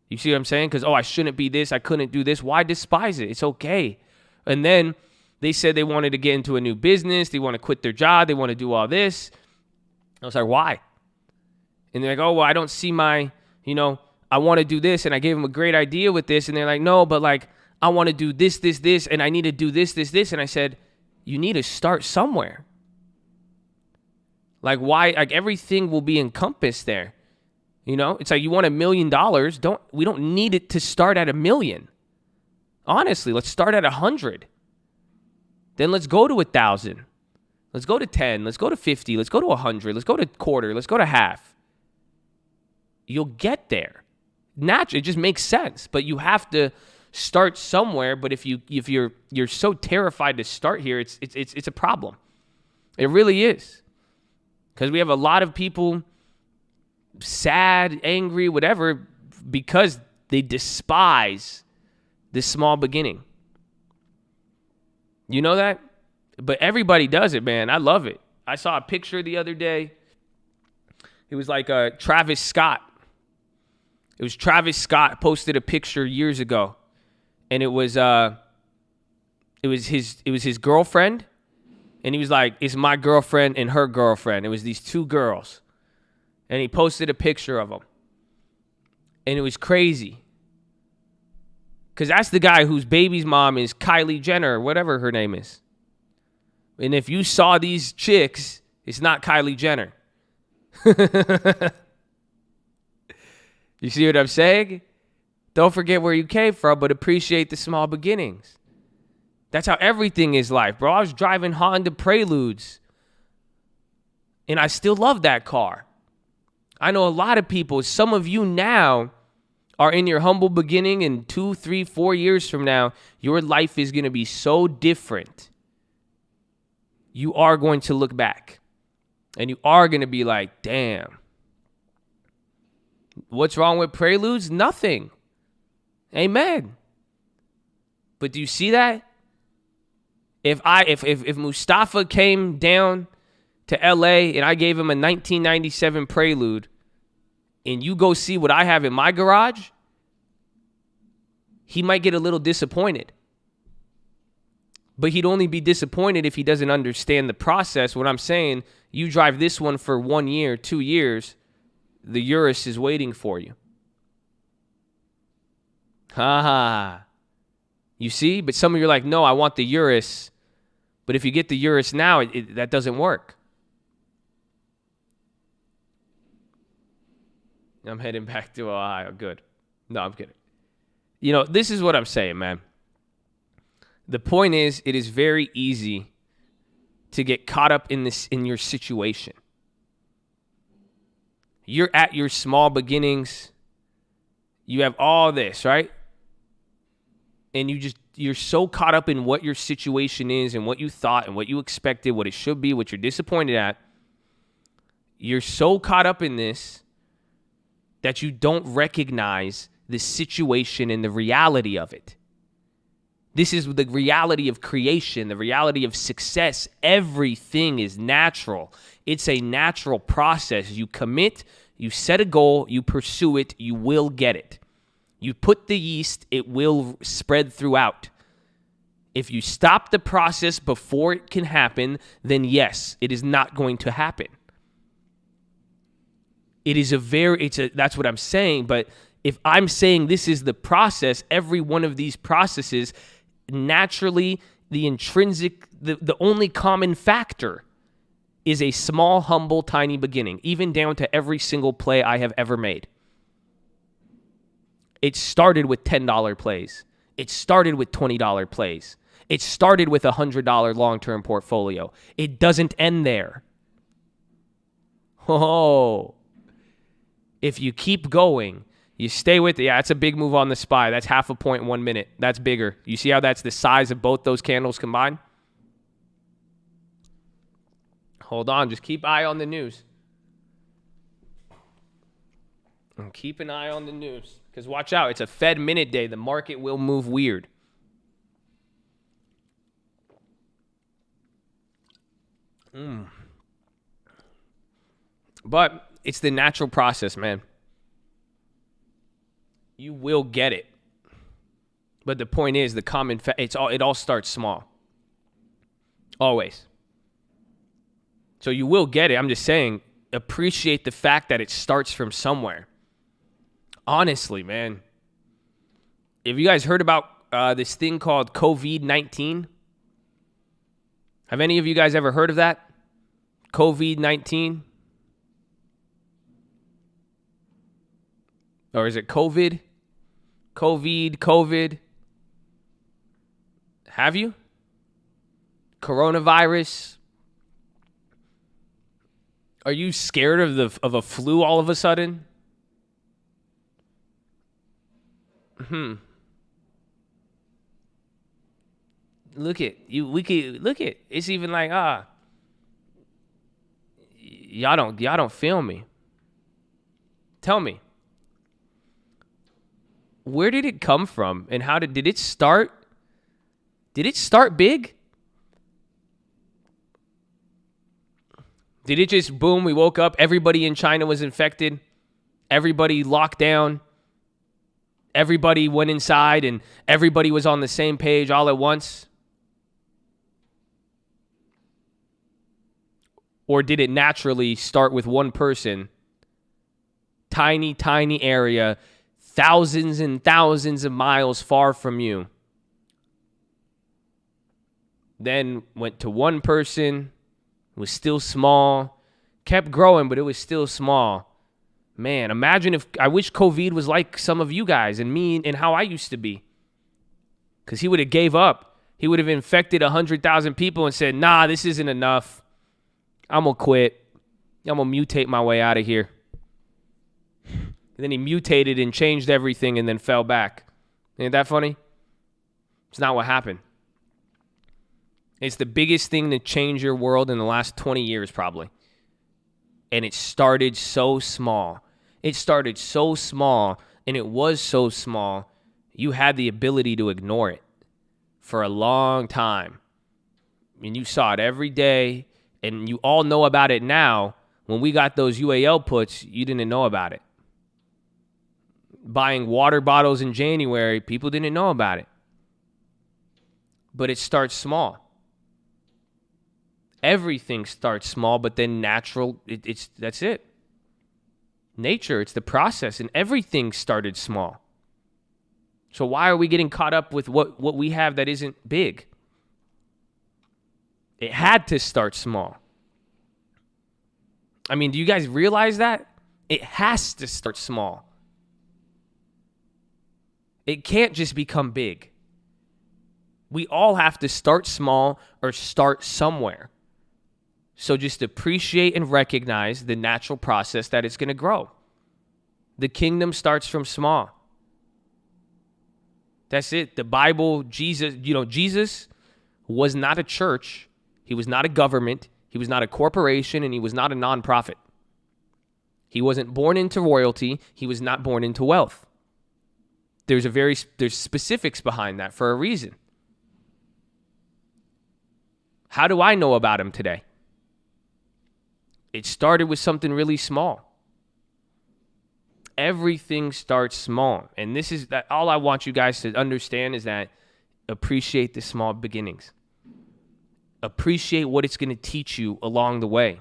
You see what I'm saying? Because, I shouldn't be this. I couldn't do this. Why despise it? It's okay. And then they said they wanted to get into a new business. They want to quit their job. They want to do all this. I was like, why? And they're like, I don't see I want to do this. And I gave them a great idea with this. And they're like, no, but I want to do this, this, this. And I need to do this, this, this. And I said, you need to start somewhere. Why? Everything will be encompassed there. It's you want $1 million. We don't need it to start at $1 million. Honestly, let's start at 100. Then let's go to 1,000. Let's go to 10. Let's go to 50. Let's go to 100. Let's go to quarter. Let's go to half. You'll get there. Naturally, it just makes sense. But you have to start somewhere. But if you're so terrified to start here, it's a problem. It really is. Because we have a lot of people sad, angry, whatever, because they despise this small beginning. You know that? But everybody does it, man. I love it. I saw a picture the other day. It was Travis Scott. It was Travis Scott posted a picture years ago, and it was his girlfriend, and he was like, "It's my girlfriend and her girlfriend." It was these two girls. And he posted a picture of them. And it was crazy. Because that's the guy whose baby's mom is Kylie Jenner, or whatever her name is. And if you saw these chicks, it's not Kylie Jenner. You see what I'm saying? Don't forget where you came from, but appreciate the small beginnings. That's how everything is life, bro. I was driving Honda Preludes. And I still love that car. I know a lot of people, some of you now are in your humble beginning, and 2, 3, 4 years from now, your life is going to be so different. you are going to look back and you are going to be like, damn, what's wrong with preludes? Nothing. Amen. But do you see that? If Mustafa came down to LA and I gave him a 1997 Prelude and you go see what I have in my garage, he might get a little disappointed. But he'd only be disappointed if he doesn't understand the process. What I'm saying, you drive this one for 1 year, 2 years, the Urus is waiting for you. Ha ha. You see? But some of you are like, no, I want the Urus. But if you get the Urus now, that doesn't work. I'm heading back to Ohio. Good. No, I'm kidding. You know, this is what I'm saying, man. The point is, it is very easy to get caught up in your situation. You're at your small beginnings. You have all this, right? And you're so caught up in what your situation is and what you thought and what you expected, what it should be, what you're disappointed at. You're so caught up in this that you don't recognize the situation and the reality of it. This is the reality of creation, the reality of success. Everything is natural. It's a natural process. You commit, you set a goal, you pursue it, you will get it. You put the yeast, it will spread throughout. If you stop the process before it can happen, then yes, it is not going to happen. That's what I'm saying. But if I'm saying this is the process, every one of these processes, naturally, the only common factor is a small, humble, tiny beginning, even down to every single play I have ever made. It started with $10 plays. It started with $20 plays. It started with a $100 long-term portfolio. It doesn't end there. Oh, if you keep going, you stay with it. Yeah, that's a big move on the SPY. That's 0.5 point, 1 minute. That's bigger. You see how that's the size of both those candles combined? Hold on. Just keep eye on the news. And keep an eye on the news. Because watch out. It's a Fed minute day. The market will move weird. But it's the natural process, man. You will get it. But the point is, it all starts small. Always. So you will get it. I'm just saying, appreciate the fact that it starts from somewhere. Honestly, man. Have you guys heard about this thing called COVID-19? Have any of you guys ever heard of that? COVID-19? Or is it COVID? COVID. Have you? Coronavirus? Are you scared of a flu all of a sudden? Look at you. Look at. It's even like y'all don't feel me. Tell me. Where did it come from, and how did it start? Did it start big? Did it just boom? We woke up. Everybody in China was infected. Everybody locked down. Everybody went inside, and everybody was on the same page all at once. Or did it naturally start with one person? Tiny area. Thousands and thousands of miles far from you. Then went to one person, was still small, kept growing, but it was still small. Man, imagine I wish COVID was like some of you guys and me and how I used to be. Because he would have gave up. He would have infected 100,000 people and said, nah, this isn't enough. I'm going to quit. I'm going to mutate my way out of here. And then he mutated and changed everything and then fell back. Ain't that funny? It's not what happened. It's the biggest thing to change your world in the last 20 years, probably. And it started so small. It started so small, and it was so small, you had the ability to ignore it for a long time. And you saw it every day, and you all know about it now. When we got those UAL puts, you didn't know about it. Buying water bottles in January, people didn't know about it. But it starts small. Everything starts small, but then natural, that's it. Nature, it's the process, and everything started small. So why are we getting caught up with what we have that isn't big? It had to start small. I mean, do you guys realize that? It has to start small. It can't just become big. We all have to start small or start somewhere. So just appreciate and recognize the natural process that it's going to grow. The kingdom starts from small. That's it. The Bible, Jesus was not a church. He was not a government. He was not a corporation, and he was not a nonprofit. He wasn't born into royalty. He was not born into wealth. There's specifics behind that for a reason. How do I know about him today? It started with something really small. Everything starts small. And this is that all I want you guys to understand is that appreciate the small beginnings. Appreciate what it's going to teach you along the way.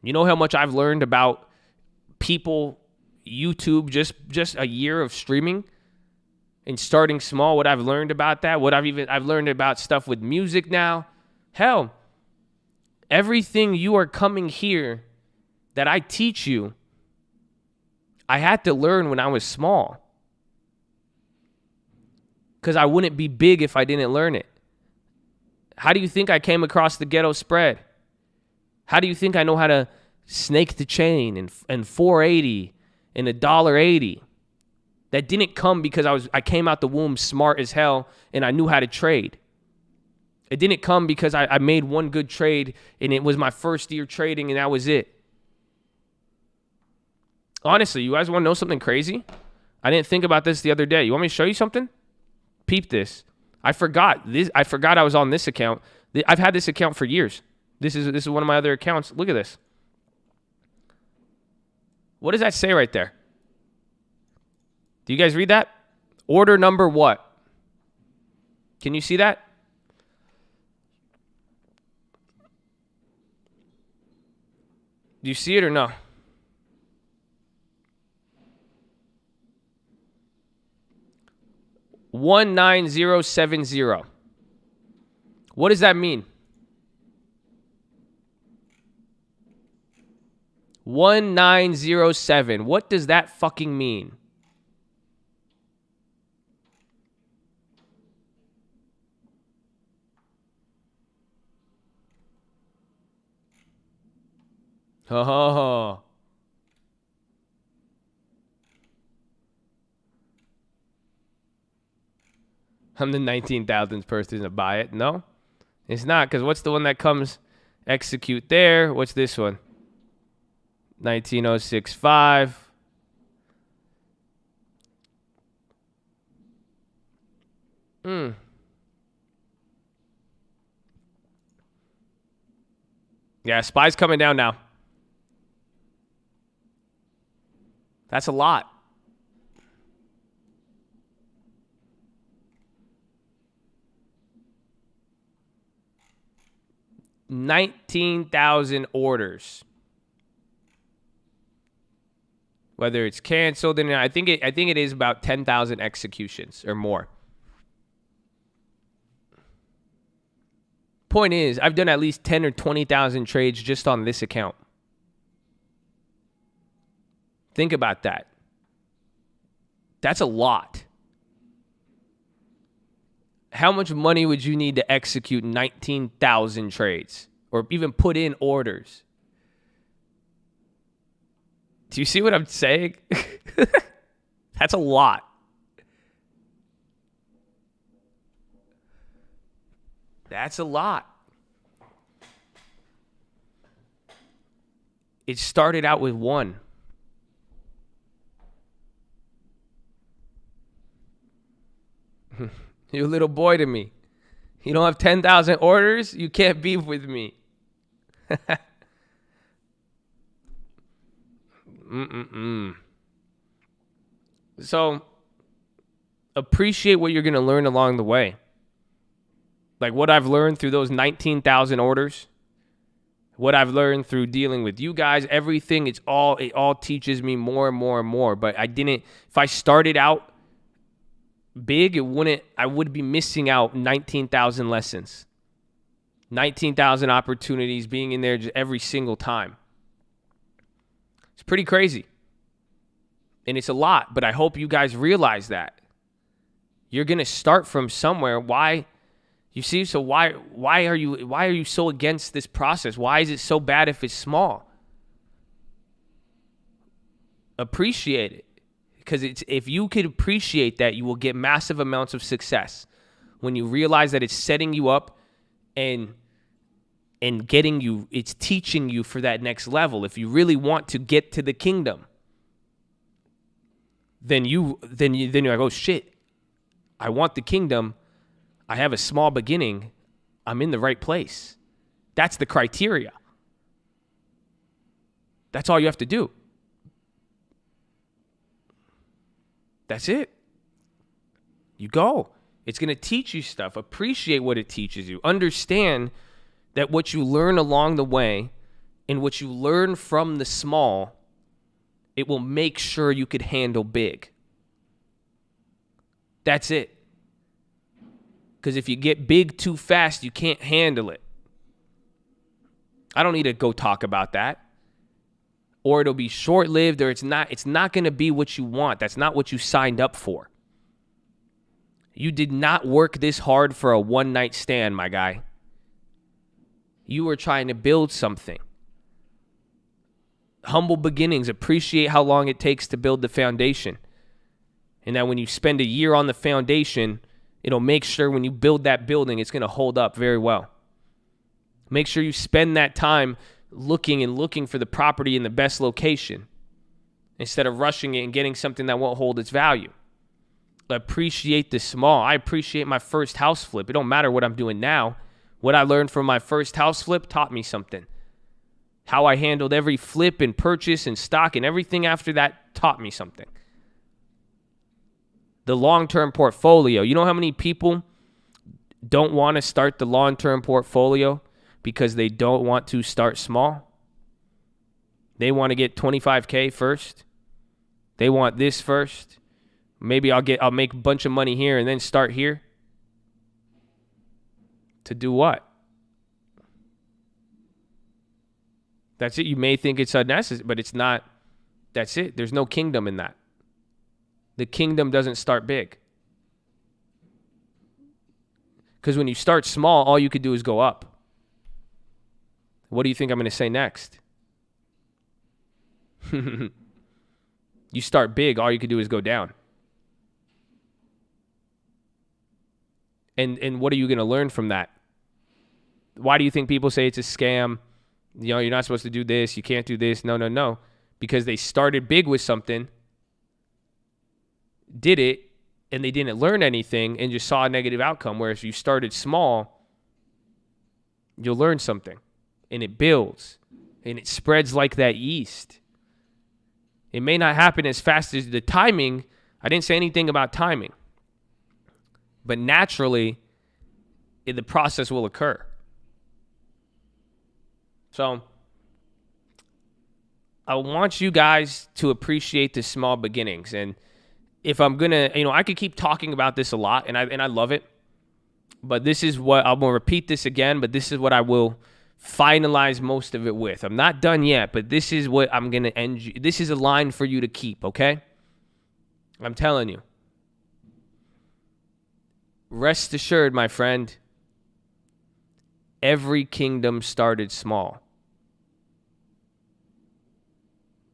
You know how much I've learned about people, YouTube, just a year of streaming and starting small, what I've learned about that, I've learned about stuff with music now. Hell, everything you are coming here that I teach you, I had to learn when I was small. Because I wouldn't be big if I didn't learn it. How do you think I came across the Ghetto Spread? How do you think I know how to snake the chain and 480 and $1.80? That didn't come because I came out the womb smart as hell and I knew how to trade. It didn't come because I made one good trade and it was my first year trading and that was it. Honestly, you guys want to know something crazy? I didn't think about this the other day. You want me to show you something? Peep this. I forgot I was on this account. I've had this account for years. This is one of my other accounts. Look at this. What does that say right there? Do you guys read that? Order number what? Can you see that? Do you see it or no? $19070. What does that mean? 1907. What does that fucking mean? Oh. I'm the 19,000th person to buy it. No, it's not, because what's the one that comes execute there? What's this one? 19065. Yeah, SPY's coming down now. That's a lot. $19,000 orders. Whether it's canceled, and I think it is about 10,000 executions or more. Point is, I've done at least 10 or 20,000 trades just on this account. Think about that. That's a lot. How much money would you need to execute 19,000 trades or even put in orders? Do you see what I'm saying? That's a lot. That's a lot. It started out with 1. You're a little boy to me. You don't have 10,000 orders? You can't beef with me. So, appreciate what you're going to learn along the way. Like what I've learned through those 19,000 orders, what I've learned through dealing with you guys, everything, it all teaches me more and more and more. But if I started out big, I would be missing out 19,000 lessons, 19,000 opportunities, being in there just every single time. It's pretty crazy. And it's a lot, but I hope you guys realize that. You're going to start from somewhere. Why? You see, so why are you so against this process? Why is it so bad if it's small? Appreciate it. Because if you could appreciate that, you will get massive amounts of success. When you realize that it's setting you up and getting you, it's teaching you for that next level. If you really want to get to the kingdom, then you're like, oh shit, I want the kingdom. I have a small beginning. I'm in the right place. That's the criteria. That's all you have to do. That's it. You go. It's going to teach you stuff. Appreciate what it teaches you. Understand that what you learn along the way and what you learn from the small, it will make sure you could handle big. That's it. Because if you get big too fast, you can't handle it. I don't need to go talk about that. Or it'll be short-lived, or it's not going to be what you want. That's not what you signed up for. You did not work this hard for a one-night stand, my guy. You were trying to build something. Humble beginnings. Appreciate how long it takes to build the foundation. And that when you spend a year on the foundation, it'll make sure when you build that building, it's going to hold up very well. Make sure you spend that time looking for the property in the best location instead of rushing it and getting something that won't hold its value. Appreciate the small. I appreciate my first house flip. It don't matter what I'm doing now. What I learned from my first house flip taught me something. How I handled every flip and purchase and stock and everything after that taught me something. The long-term portfolio. You know how many people don't want to start the long-term portfolio because they don't want to start small? They want to get 25K first. They want this first. Maybe I'll make a bunch of money here and then start here. To do what? That's it. You may think it's unnecessary, but it's not. That's it. There's no kingdom in that. The kingdom doesn't start big. Because when you start small, all you could do is go up. What do you think I'm going to say next? You start big, all you could do is go down. And what are you going to learn from that? Why do you think people say it's a scam? You know, you're not supposed to do this. You can't do this. No. Because they started big with something, did it, and they didn't learn anything and just saw a negative outcome. Whereas if you started small, you'll learn something. And it builds. And it spreads like that yeast. It may not happen as fast as the timing. I didn't say anything about timing. But naturally, the process will occur. So, I want you guys to appreciate the small beginnings. And if I'm going to, I could keep talking about this a lot, and I love it. But this is what, I'm going to repeat this again, but this is what I will finalize most of it with. I'm not done yet, but this is what I'm going to end. This is a line for you to keep, okay? I'm telling you. Rest assured, my friend, every kingdom started small.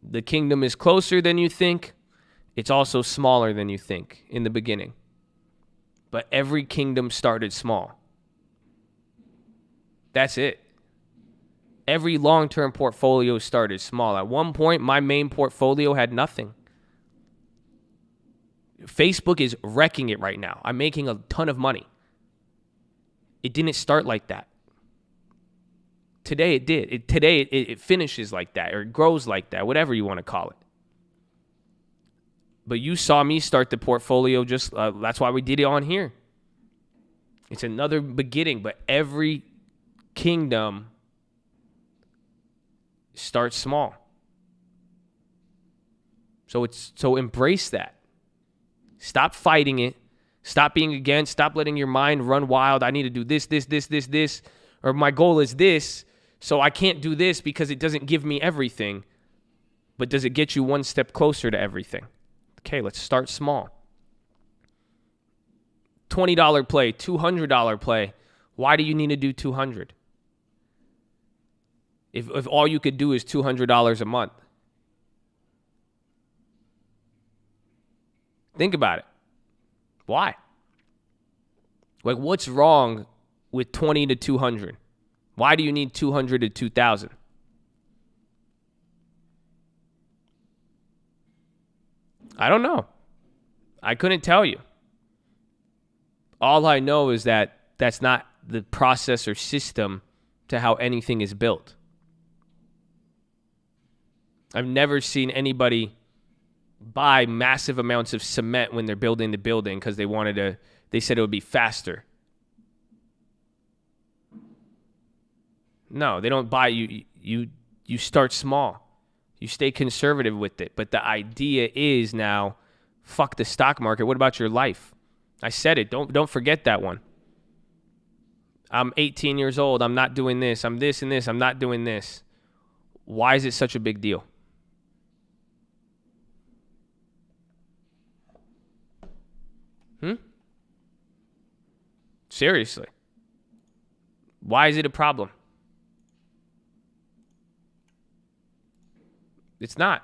The kingdom is closer than you think. It's also smaller than you think in the beginning. But every kingdom started small. That's it. Every long-term portfolio started small. At one point, my main portfolio had nothing. Facebook is wrecking it right now. I'm making a ton of money. It didn't start like that. Today it did. Today it finishes like that, or it grows like that, whatever you want to call it. But you saw me start the portfolio just, that's why we did it on here. It's another beginning, but every kingdom starts small. So embrace that. Stop fighting it. Stop being against. Stop letting your mind run wild. I need to do this. Or my goal is this, so I can't do this because it doesn't give me everything. But does it get you one step closer to everything? Okay, let's start small. $20 play, $200 play. Why do you need to do $200? If all you could do is $200 a month. Think about it. Why? Like, what's wrong with 20 to 200? Why do you need 200 to 2,000? I don't know. I couldn't tell you. All I know is that that's not the process or system to how anything is built. I've never seen anybody buy massive amounts of cement when they're building the building because they said it would be faster. No, they don't buy. You start small. You stay conservative with it. But the idea is now, fuck the stock market. What about your life? I said it. Don't forget that one. I'm 18 years old. I'm not doing this. I'm this and this. I'm not doing this. Why is it such a big deal? Seriously. Why is it a problem? It's not.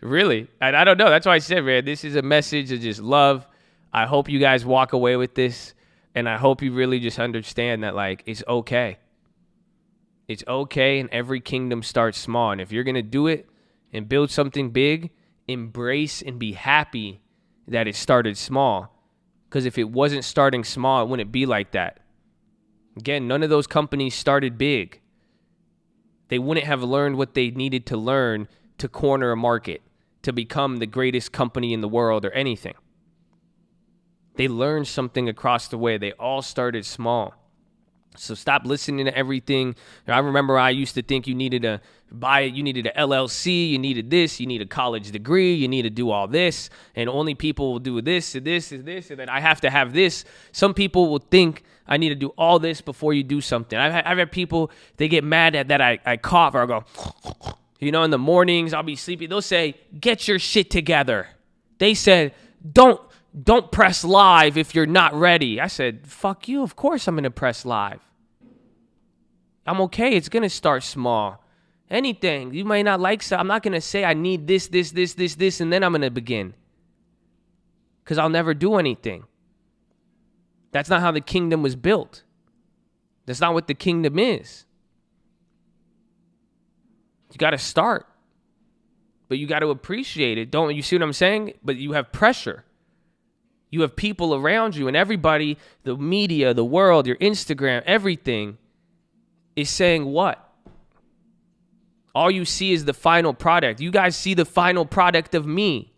Really. And I don't know. That's why I said, man, this is a message of just love. I hope you guys walk away with this. And I hope you really just understand that, like, it's okay. It's okay, and every kingdom starts small. And if you're going to do it and build something big, embrace and be happy that it started small. Because if it wasn't starting small, it wouldn't be like that. Again, none of those companies started big. They wouldn't have learned what they needed to learn to corner a market, to become the greatest company in the world or anything. They learned something across the way. They all started small. So stop listening to everything. I remember I used to think you needed to buy it. You needed an LLC. You needed this. You need a college degree. You need to do all this. And only people will do this and this and this. And then I have to have this. Some people will think I need to do all this before you do something. I've had people, they get mad at that I cough or I go, you know, in the mornings I'll be sleepy. They'll say, get your shit together. They said, don't press live if you're not ready. I said, fuck you. Of course I'm going to press live. I'm okay. It's going to start small. Anything. You may not like so. I'm not going to say I need this, and then I'm going to begin. Because I'll never do anything. That's not how the kingdom was built. That's not what the kingdom is. You got to start. But you got to appreciate it. Don't you see what I'm saying? But you have pressure. You have people around you, and everybody, the media, the world, your Instagram, everything is saying what? All you see is the final product. You guys see the final product of me.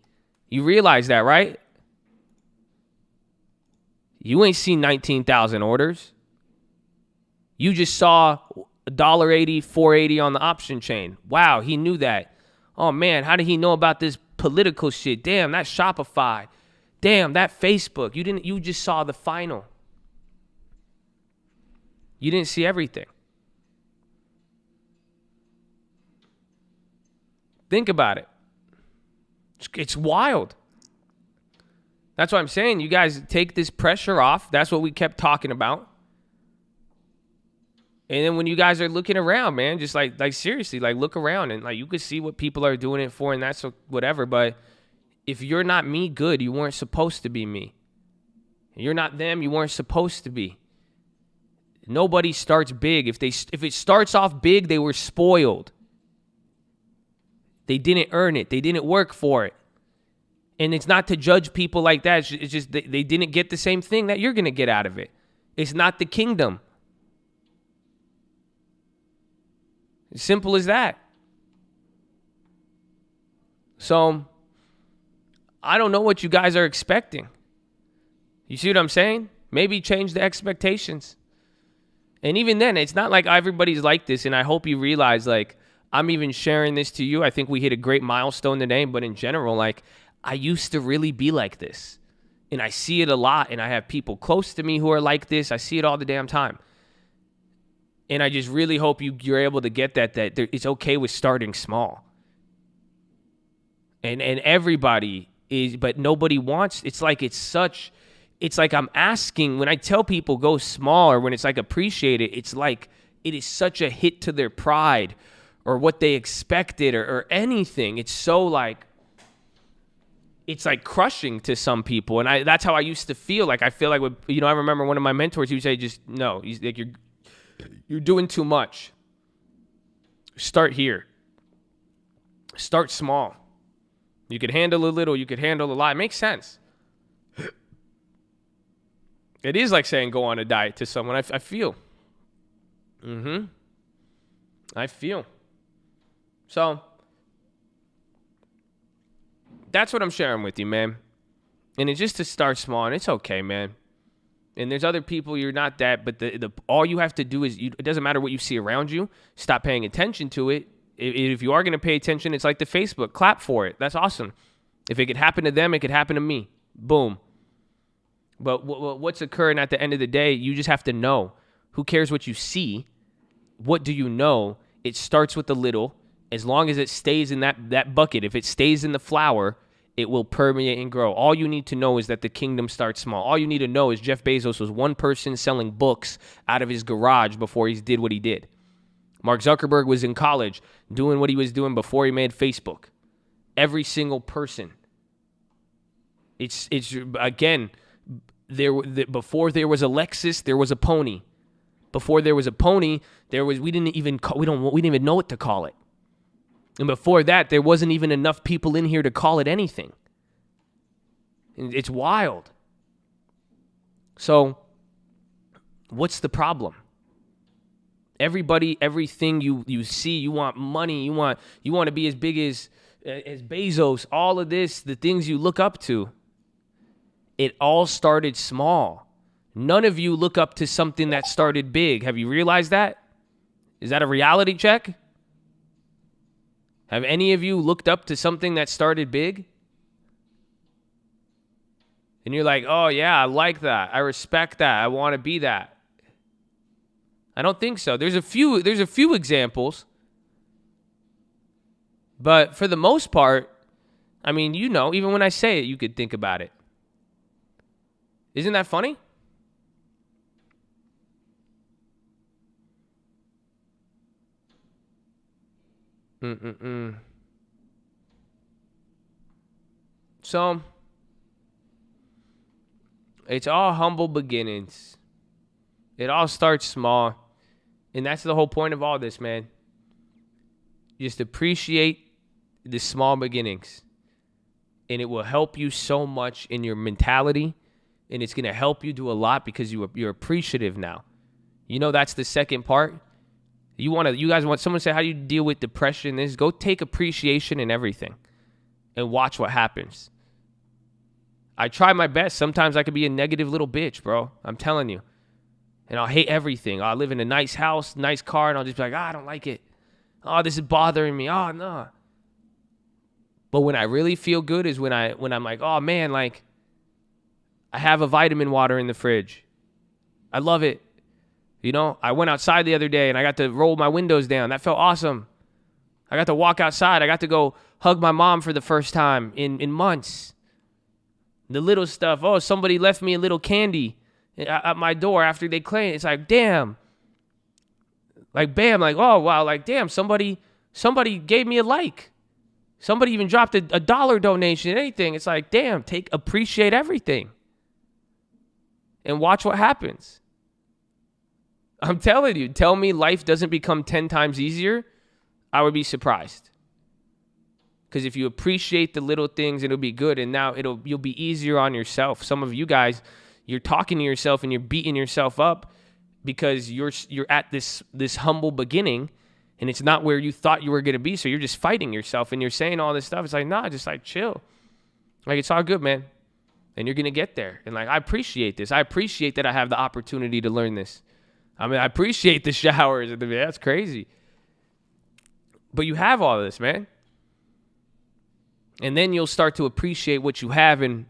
You realize that, right? You ain't seen 19,000 orders. You just saw $1.80, $4.80 on the option chain. Wow, he knew that. Oh, man, how did he know about this political shit? Damn, that Shopify. Damn, that Facebook. You just saw the final. You didn't see everything. Think about it. It's wild. That's what I'm saying. You guys take this pressure off. That's what we kept talking about. And then when you guys are looking around, man, just like seriously, like look around and like you could see what people are doing it for and that's whatever. But if you're not me, good, you weren't supposed to be me. You're not them, you weren't supposed to be. Nobody starts big. If it starts off big, they were spoiled. They didn't earn it. They didn't work for it. And it's not to judge people like that. It's just they didn't get the same thing that you're going to get out of it. It's not the kingdom. As simple as that. So, I don't know what you guys are expecting. You see what I'm saying? Maybe change the expectations. And even then, it's not like everybody's like this. And I hope you realize, like, I'm even sharing this to you. I think we hit a great milestone today. But in general, like, I used to really be like this. And I see it a lot. And I have people close to me who are like this. I see it all the damn time. And I just really hope you're able to get that it's okay with starting small. And everybody is, but nobody wants, it's like I'm asking, when I tell people go small or when it's like appreciate it, it's like it is such a hit to their pride or what they expected or anything. It's so like, it's like crushing to some people. And that's how I used to feel. Like, I feel like, I remember one of my mentors, he would say, just, no, he's like, you're doing too much. Start here. Start small. You could handle a little, you could handle a lot. It makes sense. It is like saying go on a diet to someone. I feel. I feel. So, that's what I'm sharing with you, man. And it's just to start small, and it's okay, man. And there's other people, you're not that, but all you have to do is, it doesn't matter what you see around you, stop paying attention to it. If you are going to pay attention, it's like the Facebook. Clap for it. That's awesome. If it could happen to them, it could happen to me. Boom. But what's occurring at the end of the day, you just have to know. Who cares what you see? What do you know? It starts with the little. As long as it stays in that bucket, if it stays in the flour, it will permeate and grow. All you need to know is that the kingdom starts small. All you need to know is Jeff Bezos was one person selling books out of his garage before he did what he did. Mark Zuckerberg was in college doing what he was doing before he made Facebook. Every single person. It's again, before there was a Lexus, there was a pony. Before there was a pony, we didn't even know what to call it. And before that, there wasn't even enough people in here to call it anything. It's wild. So, what's the problem? Everybody, everything you see, you want money, you want to be as big as Bezos, all of this, the things you look up to. It all started small. None of you look up to something that started big. Have you realized that? Is that a reality check? Have any of you looked up to something that started big? And you're like, oh yeah, I like that. I respect that. I want to be that. I don't think so. There's a few examples. But for the most part, I mean, even when I say it, you could think about it. Isn't that funny? So, it's all humble beginnings. It all starts small. And that's the whole point of all this, man. Just appreciate the small beginnings. And it will help you so much in your mentality. And it's going to help you do a lot because you're appreciative now. That's the second part. You guys want someone to say, how do you deal with depression? Go take appreciation in everything and watch what happens. I try my best. Sometimes I could be a negative little bitch, bro. I'm telling you. And I'll hate everything. I'll live in a nice house, nice car, and I'll just be like, I don't like it. Oh, this is bothering me. Oh, no. But when I really feel good is when I'm like, oh, man, like, I have a vitamin water in the fridge. I love it. I went outside the other day and I got to roll my windows down. That felt awesome. I got to walk outside. I got to go hug my mom for the first time in months. The little stuff. Oh, somebody left me a little candy at my door after they cleaned. It's like, damn. Like, bam. Like, oh, wow. Like, damn, somebody gave me a like. Somebody even dropped a $1 donation, anything. It's like, damn, appreciate everything. And watch what happens. I'm telling you, tell me life doesn't become 10 times easier, I would be surprised. Because if you appreciate the little things, it'll be good. And now you'll be easier on yourself. Some of you guys, you're talking to yourself and you're beating yourself up because you're at this humble beginning and it's not where you thought you were going to be. So you're just fighting yourself and you're saying all this stuff. It's like, nah, just like chill. Like, it's all good, man. And you're going to get there. And like, I appreciate this. I appreciate that I have the opportunity to learn this. I mean, I appreciate the showers. That's crazy. But you have all this, man. And then you'll start to appreciate what you have and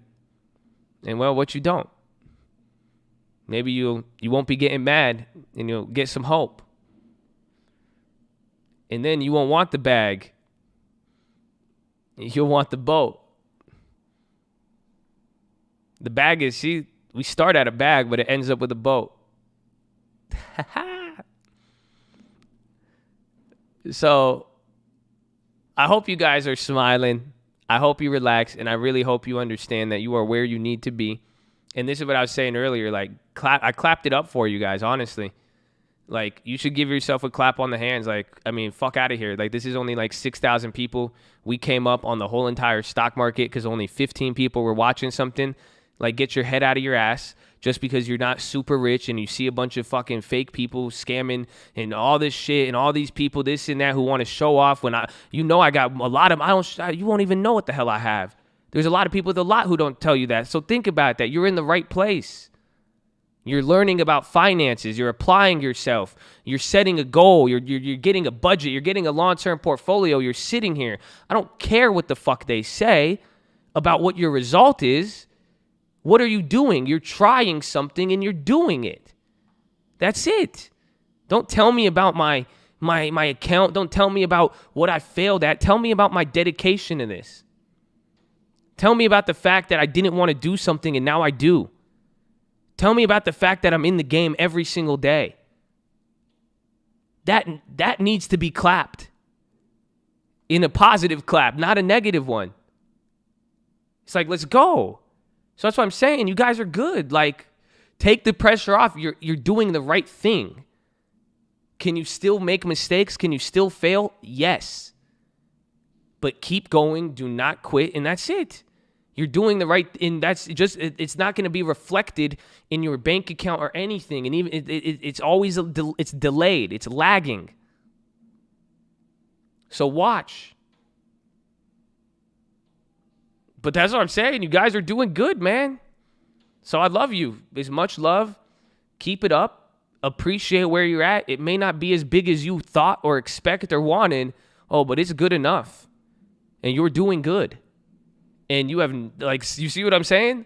well, what you don't. Maybe you won't be getting mad and you'll get some hope. And then you won't want the bag. You'll want the boat. The bag is, we start at a bag, but it ends up with a boat. So I hope you guys are smiling. I hope you relax, and I really hope you understand that you are where you need to be. And this is what I was saying earlier. Like, I clapped it up for you guys, honestly. Like, you should give yourself a clap on the hands. Like, I mean, fuck out of here. Like, this is only like 6,000 people. We came up on the whole entire stock market because only 15 people were watching something. Like, get your head out of your ass. Just because you're not super rich and you see a bunch of fucking fake people scamming and all this shit and all these people, this and that, who want to show off when I got a lot of, you won't even know what the hell I have. There's a lot of people with a lot who don't tell you that. So think about that. You're in the right place. You're learning about finances. You're applying yourself. You're setting a goal. You're getting a budget. You're getting a long-term portfolio. You're sitting here. I don't care what the fuck they say about what your result is. What are you doing? You're trying something and you're doing it. That's it. Don't tell me about my account. Don't tell me about what I failed at. Tell me about my dedication to this. Tell me about the fact that I didn't want to do something and now I do. Tell me about the fact that I'm in the game every single day. That needs to be clapped. In a positive clap, not a negative one. It's like, let's go. So that's what I'm saying. You guys are good. Like, take the pressure off. You're doing the right thing. Can you still make mistakes? Can you still fail? Yes. But keep going. Do not quit. And that's it. You're doing the right thing. That's just, it's not going to be reflected in your bank account or anything. And even it's always, it's delayed. It's lagging. So watch. But that's what I'm saying. You guys are doing good, man. So I love you. There's much love. Keep it up. Appreciate where you're at. It may not be as big as you thought or expected or wanted. Oh, but it's good enough. And you're doing good. And you have, like, you see what I'm saying?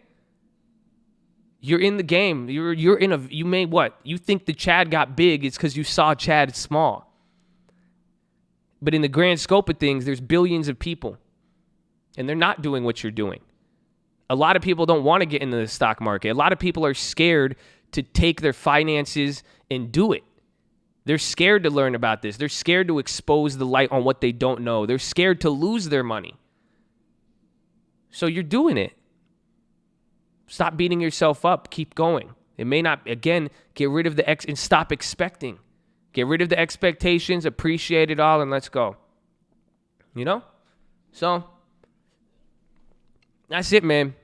You're in the game. You made what? You think the Chad got big. It's because you saw Chad small. But in the grand scope of things, there's billions of people. And they're not doing what you're doing. A lot of people don't want to get into the stock market. A lot of people are scared to take their finances and do it. They're scared to learn about this. They're scared to expose the light on what they don't know. They're scared to lose their money. So you're doing it. Stop beating yourself up. Keep going. It may not, again, get rid of the and stop expecting. Get rid of the expectations, appreciate it all, and let's go. You know? So that's it, man.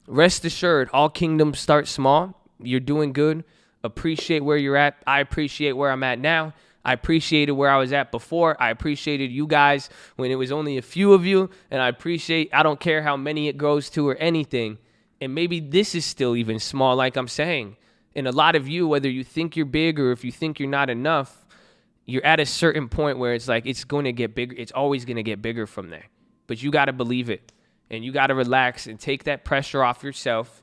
Rest assured, all kingdoms start small. You're doing good. Appreciate where you're at. I appreciate where I'm at now. I appreciated where I was at before. I appreciated you guys when it was only a few of you. And I don't care how many it goes to or anything. And maybe this is still even small, like I'm saying. And a lot of you, whether you think you're big or if you think you're not enough, you're at a certain point where it's like it's going to get bigger. It's always going to get bigger from there. But you got to believe it. And you got to relax and take that pressure off yourself.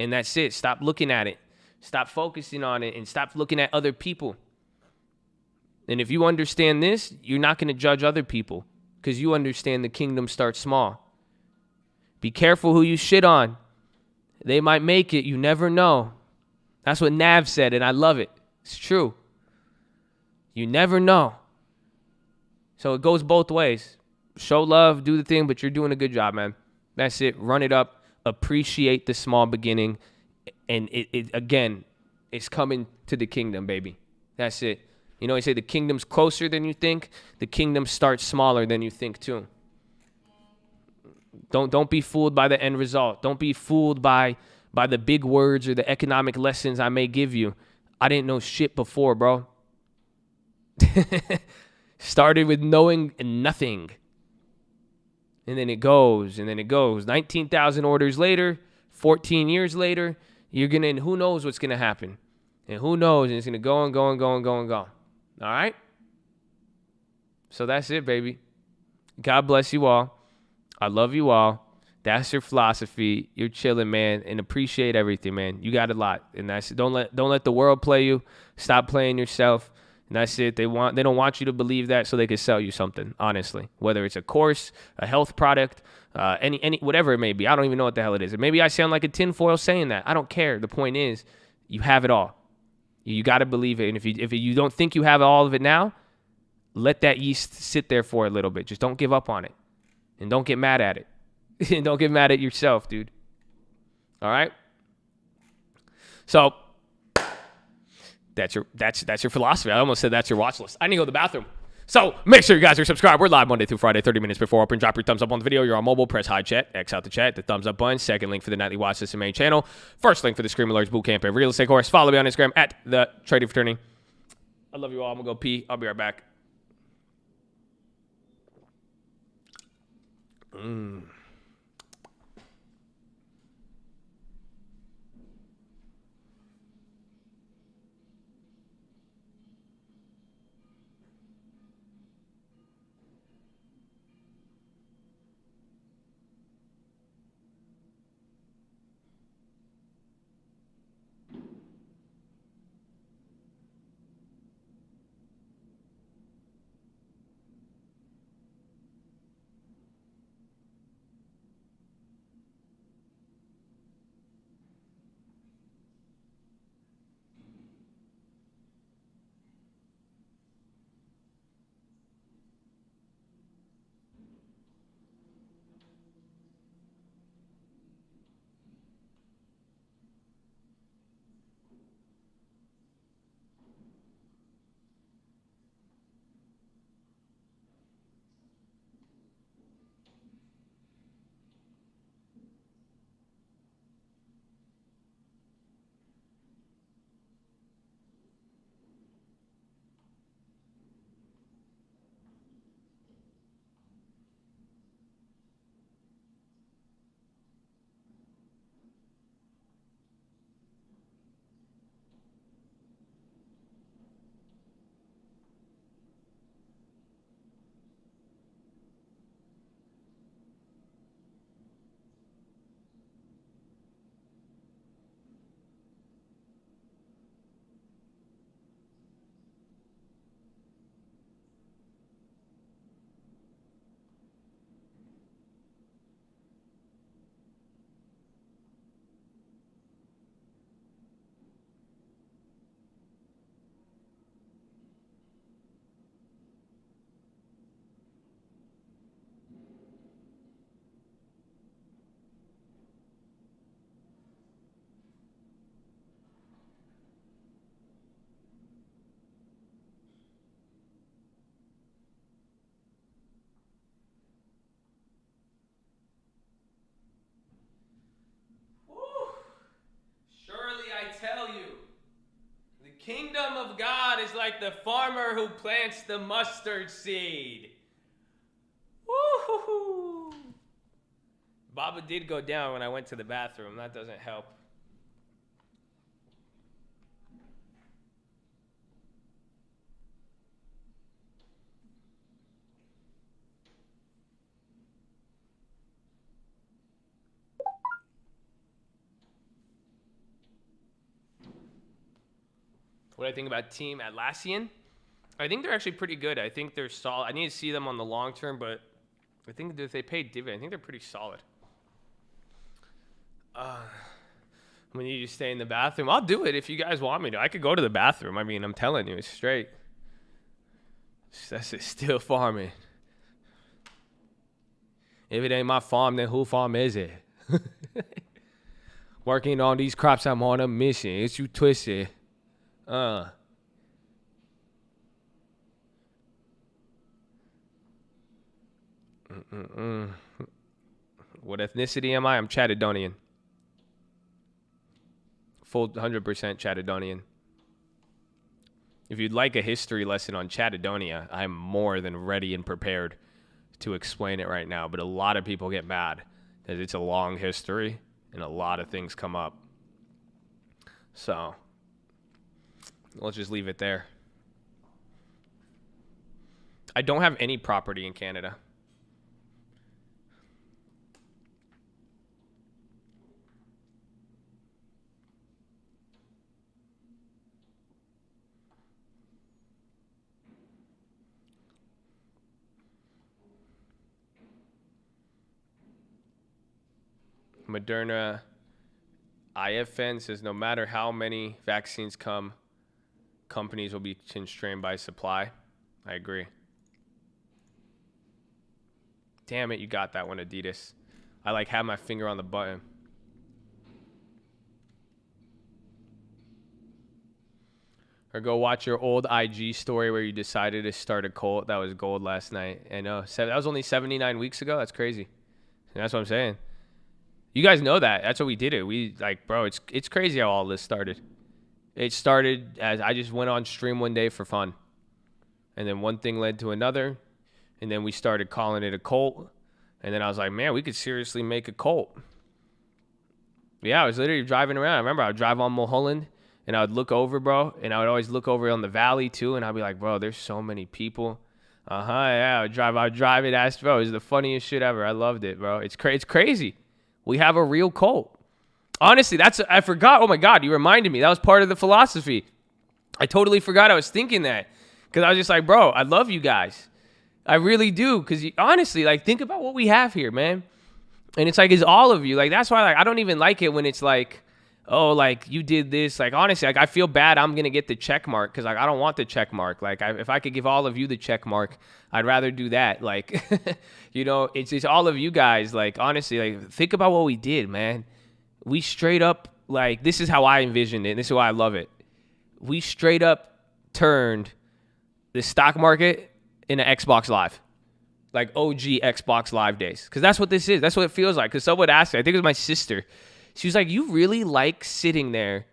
And that's it. Stop looking at it. Stop focusing on it and stop looking at other people. And if you understand this, you're not going to judge other people because you understand the kingdom starts small. Be careful who you shit on. They might make it. You never know. That's what Nav said, and I love it. It's true. You never know. So it goes both ways. Show love, do the thing, but you're doing a good job, man. That's it. Run it up. Appreciate the small beginning. And it again, is coming to the kingdom, baby. That's it. You know, they say the kingdom's closer than you think. The kingdom starts smaller than you think, too. Don't be fooled by the end result. Don't be fooled by the big words or the economic lessons I may give you. I didn't know shit before, bro. Started with knowing nothing. And then it goes, and then it goes. 19,000 orders later, 14 years later, who knows what's going to happen? And who knows? And it's going to go and go and go and go and go. All right? So that's it, baby. God bless you all. I love you all. That's your philosophy. You're chilling, man, and appreciate everything, man. You got a lot, and that's it. Don't let the world play you. Stop playing yourself, and that's it. They don't want you to believe that so they can sell you something. Honestly, whether it's a course, a health product, any whatever it may be. I don't even know what the hell it is. And maybe I sound like a tinfoil saying that. I don't care. The point is, you have it all. You got to believe it, and if you don't think you have all of it now, let that yeast sit there for a little bit. Just don't give up on it, and don't get mad at it. And don't get mad at yourself, dude. All right? So that's your philosophy. I almost said that's your watch list. I need to go to the bathroom. So make sure you guys are subscribed. We're live Monday through Friday, 30 minutes before open. Drop your thumbs up on the video. You're on mobile. Press high chat. X out the chat. The thumbs up button. Second link for the nightly watch list and main channel. First link for the Scream Alerts Bootcamp and Real Estate Course. Follow me on Instagram at the Trading Fraternity. I love you all. I'm going to go pee. I'll be right back. Kingdom of God is like the farmer who plants the mustard seed. Woo-hoo-hoo. Baba did go down when I went to the bathroom. That doesn't help. What I think about Team Atlassian, I think they're actually pretty good. I think they're solid. I need to see them on the long term, but I think that if they pay dividend, I think they're pretty solid. When you stay in the bathroom, I'll do it if you guys want me to. I could go to the bathroom. I mean, I'm telling you, it's straight. That's it, still farming. If it ain't my farm, then who farm is it? Working on these crops, I'm on a mission. It's you twisted. Uh. What ethnicity am I? I'm Chattadonian. Full 100% Chattadonian. If you'd like a history lesson on Chattadonia, I'm more than ready and prepared to explain it right now. But a lot of people get mad because it's a long history and a lot of things come up. So let's just leave it there. I don't have any property in Canada. Moderna IFN says no matter how many vaccines come, companies will be constrained by supply. I agree. Damn it, you got that one, Adidas. I like have my finger on the button. Or go watch your old IG story where you decided to start a cult. That was gold last night. I know. That was only 79 weeks ago. That's crazy. That's what I'm saying. You guys know that. That's what we did it. We like, bro, it's crazy how all this started. It started as I just went on stream one day for fun. And then one thing led to another. And then we started calling it a cult. And then I was like, man, we could seriously make a cult. Yeah, I was literally driving around. I remember I would drive on Mulholland and I would look over, bro. And I would always look over on the valley too. And I'd be like, bro, there's so many people. Yeah, I would drive it. Ask, bro, it was the funniest shit ever. I loved it, bro. It's crazy. We have a real cult. Honestly, I forgot. Oh my God, you reminded me. That was part of the philosophy. I totally forgot I was thinking that. Because I was just like, bro, I love you guys. I really do. Because honestly, like, think about what we have here, man. And it's like, it's all of you. Like, that's why like I don't even like it when it's like, oh, like, you did this. Like, honestly, like, I feel bad I'm going to get the check mark. Because, like, I don't want the check mark. Like, if I could give all of you the check mark, I'd rather do that. Like, you know, it's all of you guys. Like, honestly, like, think about what we did, man. We straight up, like, this is how I envisioned it. And this is why I love it. We straight up turned the stock market into Xbox Live. Like, OG Xbox Live days. Because that's what this is. That's what it feels like. Because someone asked me, I think it was my sister. She was like, you really like sitting there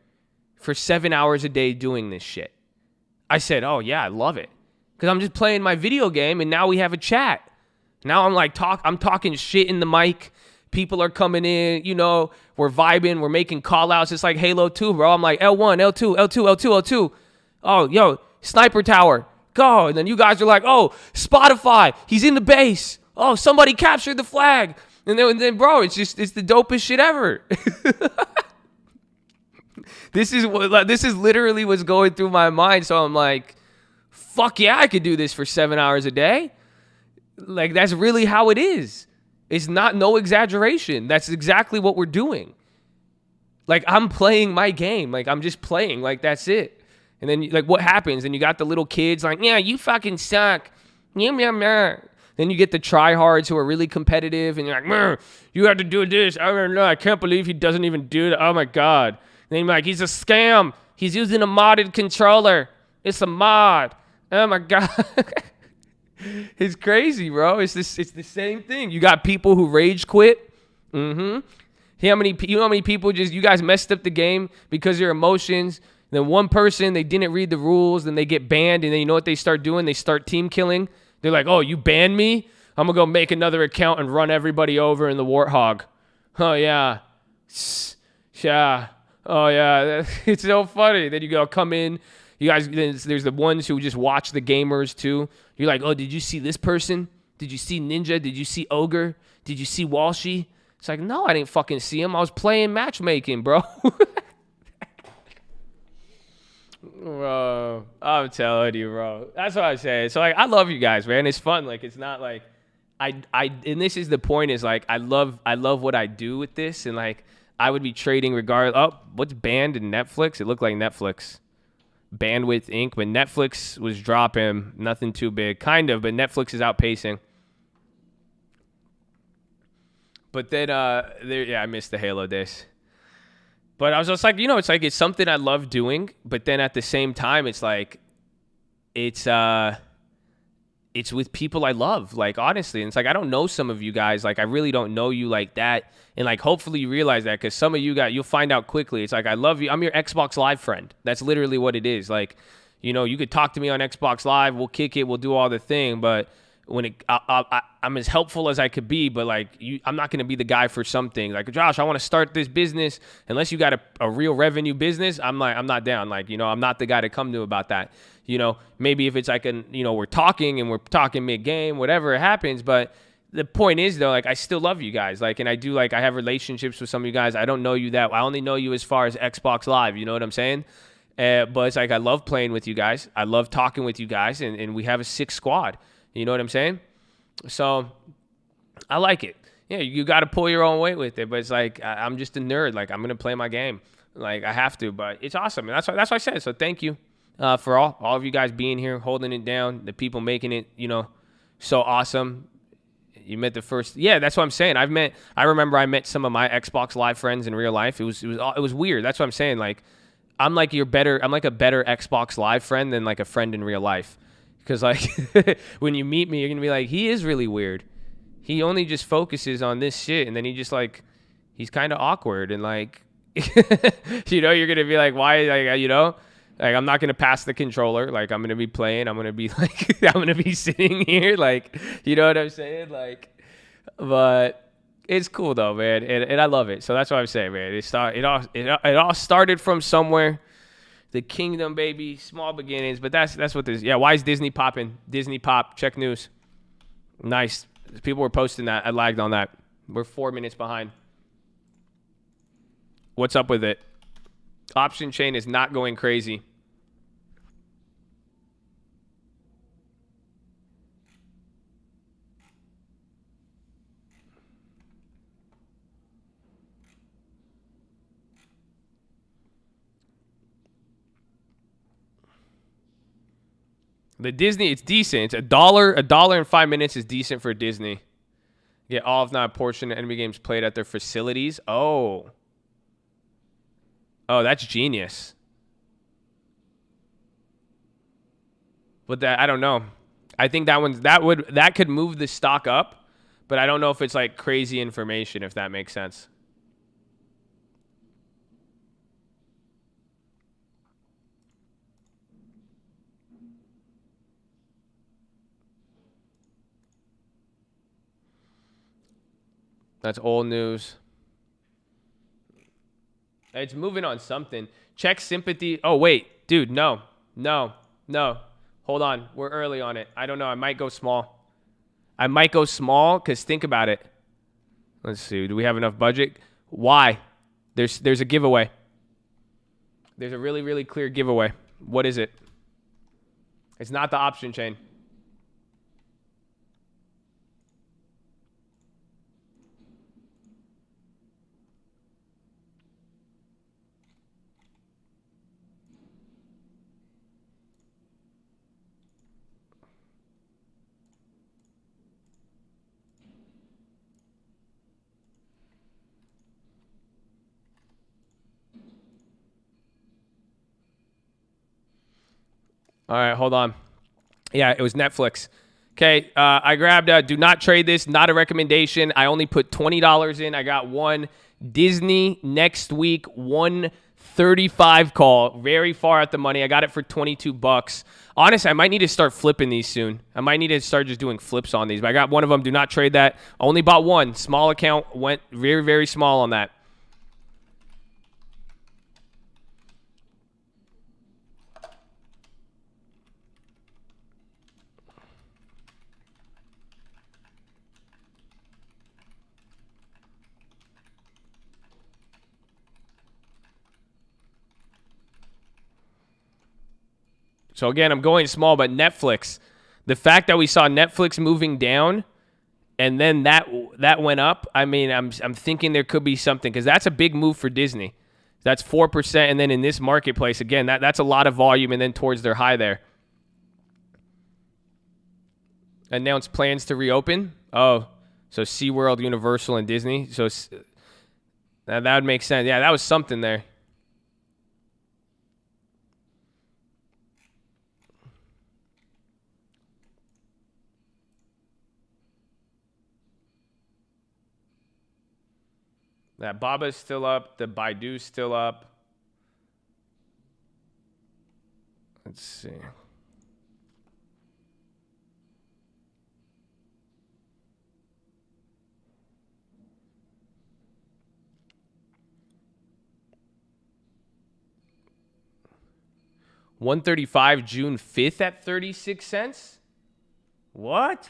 for 7 hours a day doing this shit? I said, oh, yeah, I love it. Because I'm just playing my video game, and now we have a chat. Now I'm like, I'm talking shit in the mic. People are coming in, you know, we're vibing, we're making call-outs. It's like Halo 2, bro. I'm like, L1, L2, L2, L2, L2. Oh, yo, Sniper Tower, go. And then you guys are like, oh, Spotify, he's in the base. Oh, somebody captured the flag. And then, bro, it's the dopest shit ever. This is literally what's going through my mind. So I'm like, fuck yeah, I could do this for 7 hours a day. Like, that's really how it is. It's not no exaggeration. That's exactly what we're doing. Like, I'm playing my game. Like, I'm just playing. Like, that's it. And then, like, what happens? And you got the little kids like, yeah, you fucking suck. Yeah, yeah, yeah. Then you get the tryhards who are really competitive, and you're like, you have to do this. I don't know. I can't believe he doesn't even do that. Oh, my God. And then you're like, he's a scam. He's using a modded controller. It's a mod. Oh, my God. It's crazy, bro. It's the same thing. You got people who rage quit. Mm-hmm. You know how many people you guys messed up the game because of your emotions? Then one person, they didn't read the rules, then they get banned, and then you know what they start doing? They start team killing. They're like, oh, you banned me? I'm going to go make another account and run everybody over in the Warthog. Oh, yeah. Yeah. Oh, yeah. It's so funny. Then you go come in. You guys, there's the ones who just watch the gamers, too. You're like, oh, did you see this person? Did you see Ninja? Did you see Ogre? Did you see Walshy? It's like, no, I didn't fucking see him. I was playing matchmaking, bro. Bro, I'm telling you, bro. That's what I say. So, like, I love you guys, man. It's fun. Like, it's not like and this is the point is, like, I love what I do with this. And, like, I would be trading regardless. Oh, what's banned in Netflix? It looked like Netflix. Bandwidth Inc. When Netflix was dropping, nothing too big. Kind of, but Netflix is outpacing. But then, I missed the Halo days. But I was just like, it's like it's something I love doing, but then at the same time, it's like it's with people I love, like, honestly. And it's like, I don't know some of you guys. Like, I really don't know you like that. And, like, hopefully you realize that, because some of you guys, you'll find out quickly. It's like, I love you. I'm your Xbox Live friend. That's literally what it is. Like, you could talk to me on Xbox Live. We'll kick it. We'll do all the thing. But when I'm as helpful as I could be, but, like, I'm not going to be the guy for something. Like, Josh, I want to start this business. Unless you got a real revenue business, I'm not down. Like, I'm not the guy to come to about that. Maybe if it's like we're talking mid-game, whatever happens. But the point is, though, like, I still love you guys. Like, and I do, like, I have relationships with some of you guys. I don't know you that. I only know you as far as Xbox Live. You know what I'm saying? But it's like, I love playing with you guys. I love talking with you guys. And we have a sick squad. You know what I'm saying? So I like it. Yeah, you got to pull your own weight with it. But it's like, I'm just a nerd. Like, I'm going to play my game. Like, I have to. But it's awesome. And that's what I said. So thank you. For all of you guys being here, holding it down, the people making it, so awesome. You met the first, yeah, that's what I'm saying. I remember I met some of my Xbox Live friends in real life. It was weird. That's what I'm saying. Like, I'm like a better Xbox Live friend than like a friend in real life. Because, like, when you meet me, you're gonna be like, he is really weird. He only just focuses on this shit, and then he's kind of awkward, and like, you're gonna be like, why, like, like, I'm not going to pass the controller. Like, I'm going to be playing. I'm going to be, like, I'm going to be sitting here. Like, you know what I'm saying? Like, but it's cool, though, man. And I love it. So that's what I'm saying, man. It all started from somewhere. The kingdom, baby. Small beginnings. But that's what this. Yeah, why is Disney popping? Disney pop. Check news. Nice. People were posting that. I lagged on that. We're 4 minutes behind. What's up with it? Option chain is not going crazy. The Disney, it's decent. It's $1 in 5 minutes is decent for Disney. Get all, if not a portion of enemy games played at their facilities. Oh, that's genius. But I don't know. I think that could move the stock up, but I don't know if it's like crazy information, if that makes sense. That's old news. It's moving on something. Check sympathy. Oh, wait. Dude, no. Hold on. We're early on it. I don't know. I might go small. Because think about it. Let's see. Do we have enough budget? Why? There's a giveaway. There's a really, really clear giveaway. What is it? It's not the option chain. All right, hold on. Yeah, it was Netflix. Okay, I grabbed do not trade this, not a recommendation. I only put $20 in. I got one Disney next week, 135 call, very far at the money. I got it for $22. Honestly, I might need to start flipping these soon. I might need to start just doing flips on these. But I got one of them. Do not trade that. Only bought one. Small account. Went very, very small on that. So again, I'm going small, but Netflix, the fact that we saw Netflix moving down and then that went up, I mean, I'm thinking there could be something, because that's a big move for Disney. That's 4%, and then in this marketplace, again, that's a lot of volume, and then towards their high there. Announced plans to reopen. Oh, so SeaWorld, Universal, and Disney. So that would make sense. Yeah, that was something there. That Baba's still up. The Baidu's still up. Let's see. $135 June 5th at 36 cents. What?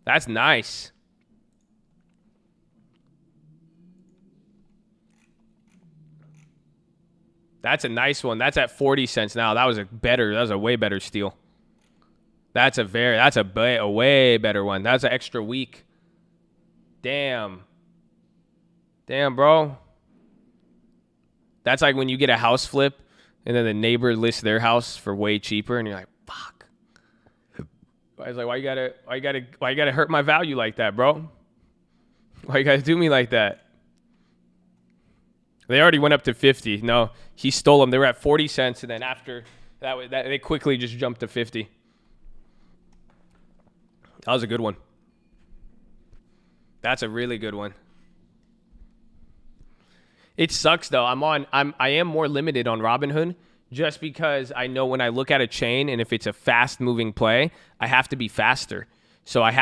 That's nice. That's a nice one. That's at 40 cents now. That was a way better steal. That's a way better one. That's an extra week. Damn, bro. That's like when you get a house flip and then the neighbor lists their house for way cheaper and you're like, fuck. I was like, why you gotta hurt my value like that, bro? Why you gotta do me like that? They already went up to 50. No, he stole them. They were at 40 cents, and then after that they quickly just jumped to 50. That was a good one. That's a really good one. It sucks though. I am more limited on Robinhood just because I know when I look at a chain and if it's a fast moving play, I have to be faster. So I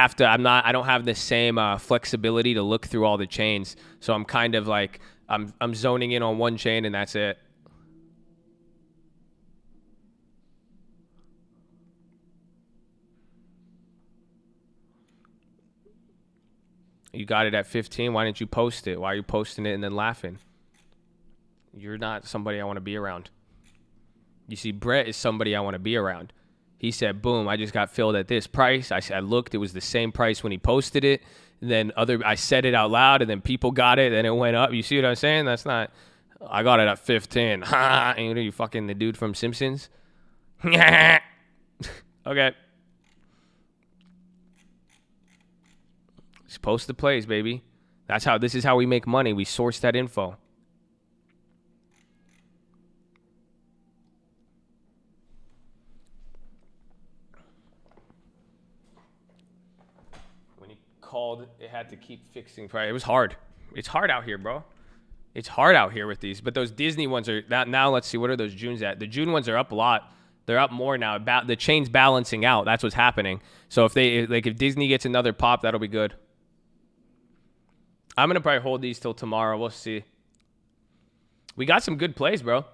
don't have the same flexibility to look through all the chains. So I'm kind of like, I'm zoning in on one chain and that's it. You got it at 15. Why didn't you post it? Why are you posting it and then laughing? You're not somebody I want to be around. You see, Brett is somebody I want to be around. He said, boom, I just got filled at this price. I looked, it was the same price when he posted it. And then I said it out loud, and then people got it, and it went up. You see what I'm saying? That's not, I got it at 15. Ha! And you fucking the dude from Simpsons? Okay. Just post the plays, baby. This is how we make money. We source that info. Called, it had to keep fixing price. It was hard. It's hard out here, bro. It's hard out here with these. But those Disney ones are now. Let's see, what are those Junes at? The June ones are up a lot. They're up more now. The chain's balancing out. That's what's happening. So if Disney gets another pop, that'll be good. I'm gonna probably hold these till tomorrow. We'll see. We got some good plays, bro.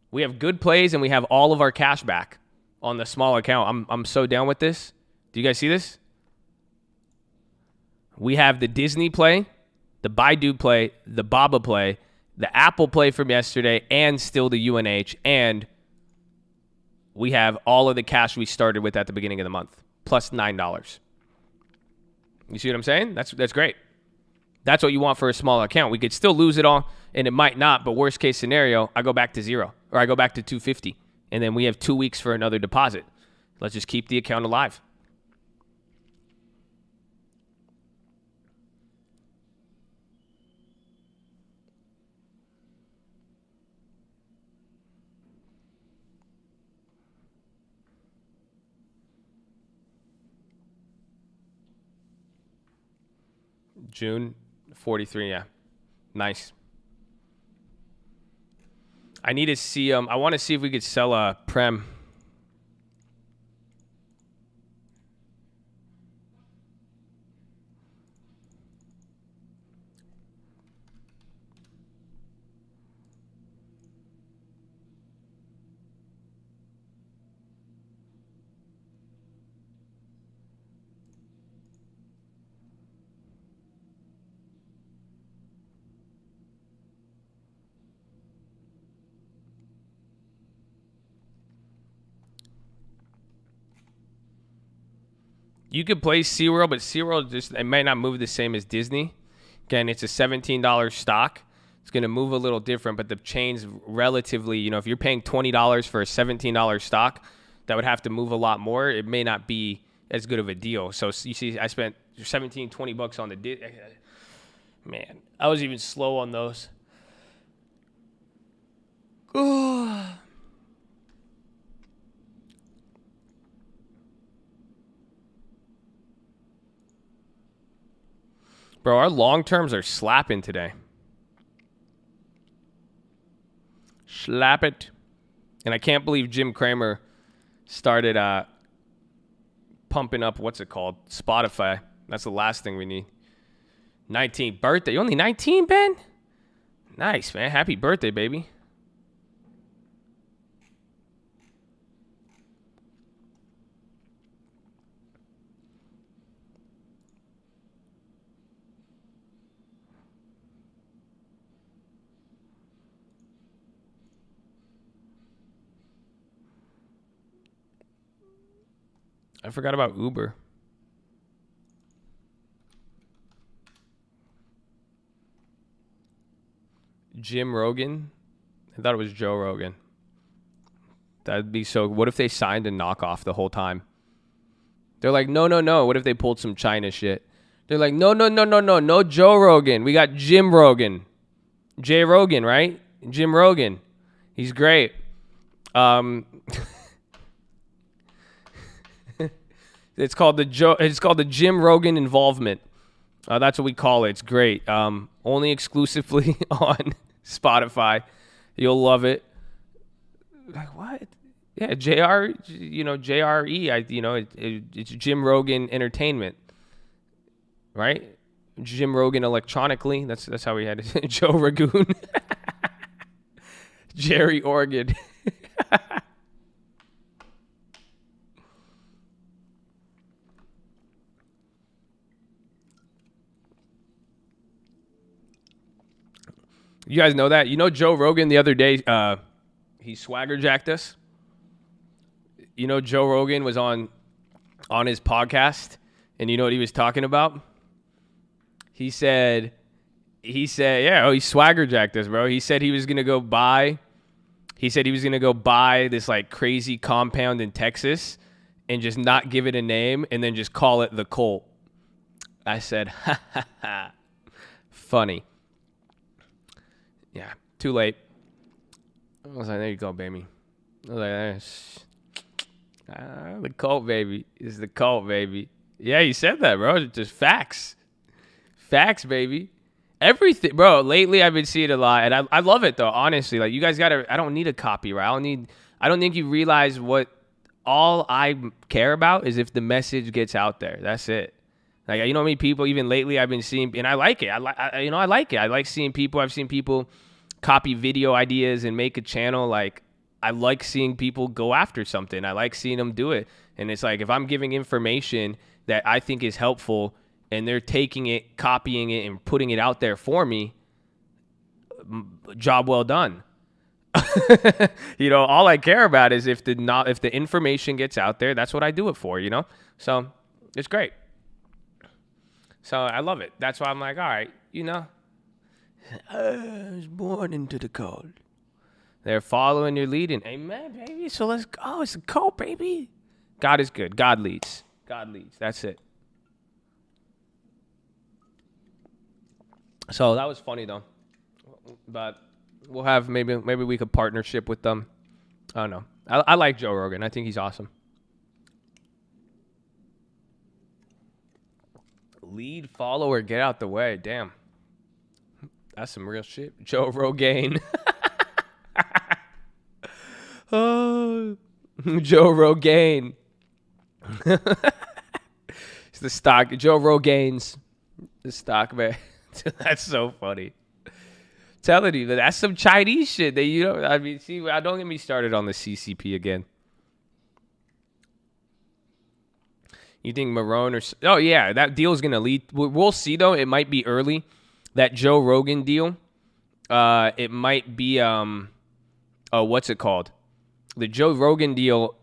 We have good plays and we have all of our cash back on the small account. I'm so down with this. Do you guys see this? We have the Disney play, the Baidu play, the Baba play, the Apple play from yesterday, and still the UNH. And we have all of the cash we started with at the beginning of the month, plus $9. You see what I'm saying? That's great. That's what you want for a small account. We could still lose it all, and it might not, but worst case scenario, I go back to zero, or I go back to 250, and then we have 2 weeks for another deposit. Let's just keep the account alive. June 43, yeah. Nice. I need to see I want to see if we could sell a Prem. You could play SeaWorld, but SeaWorld it might not move the same as Disney. Again, it's a $17 stock. It's going to move a little different, but the chain's relatively, if you're paying $20 for a $17 stock, that would have to move a lot more. It may not be as good of a deal. So you see, I spent $20 on the man, I was even slow on those. Bro, our long terms are slapping today. Slap it. And I can't believe Jim Cramer started pumping up, what's it called? Spotify. That's the last thing we need. 19th birthday. You only 19, Ben? Nice, man. Happy birthday, baby. I forgot about Uber. Jim Rogan. I thought it was Joe Rogan. That'd be so. What if they signed a knockoff the whole time? They're like, no. What if they pulled some China shit? They're like, no. No Joe Rogan. We got Jim Rogan. Jay Rogan, right? Jim Rogan. He's great. It's called the Jim Rogan involvement. That's what we call it. It's great. Only exclusively on Spotify. You'll love it. Like what? Yeah, JRE. It's Jim Rogan Entertainment, right? Jim Rogan electronically. That's how we had it. Joe Ragoon. Jerry Organ. You guys know that? You know Joe Rogan the other day, he swagger jacked us. You know Joe Rogan was on his podcast, and you know what he was talking about? He said, yeah, he swagger jacked us, bro. He said he was gonna go buy this like crazy compound in Texas and just not give it a name and then just call it the Colt. I said, ha ha ha, funny. Yeah, too late. I was like, there you go, baby. I was like, the cult, baby. It's the cult, baby. Yeah, you said that, bro. Just facts. Facts, baby. Everything, bro. Lately, I've been seeing it a lot, and I love it, though, honestly. Like, you guys I don't need a copyright. I don't think you realize what all I care about is if the message gets out there. That's it. Like, you know how many people, even lately, I've been seeing, and I like it. I like it. I like seeing people. I've seen people copy video ideas and make a channel. Like, I like seeing people go after something. I like seeing them do it. And it's like, if I'm giving information that I think is helpful and they're taking it, copying it, and putting it out there for me, job well done. All I care about is if the information gets out there, that's what I do it for, So it's great. So I love it. That's why I'm like, all right, I was born into the cult. They're following your leading. Amen, baby. So let's go. It's a cult, baby. God is good. God leads. God leads. That's it. So that was funny, though. But we'll have maybe we could partnership with them. I don't know. I like Joe Rogan. I think he's awesome. Lead, follower, get out the way. Damn. That's some real shit. Joe Rogan. Oh, Joe Rogan. It's the stock. Joe Rogan's the stock, man. That's so funny. Telling you, that's some Chinese shit that don't get me started on the CCP again. You think Marone oh yeah, that deal is gonna lead. We'll see though. It might be early. That Joe Rogan deal. It might be what's it called? The Joe Rogan deal.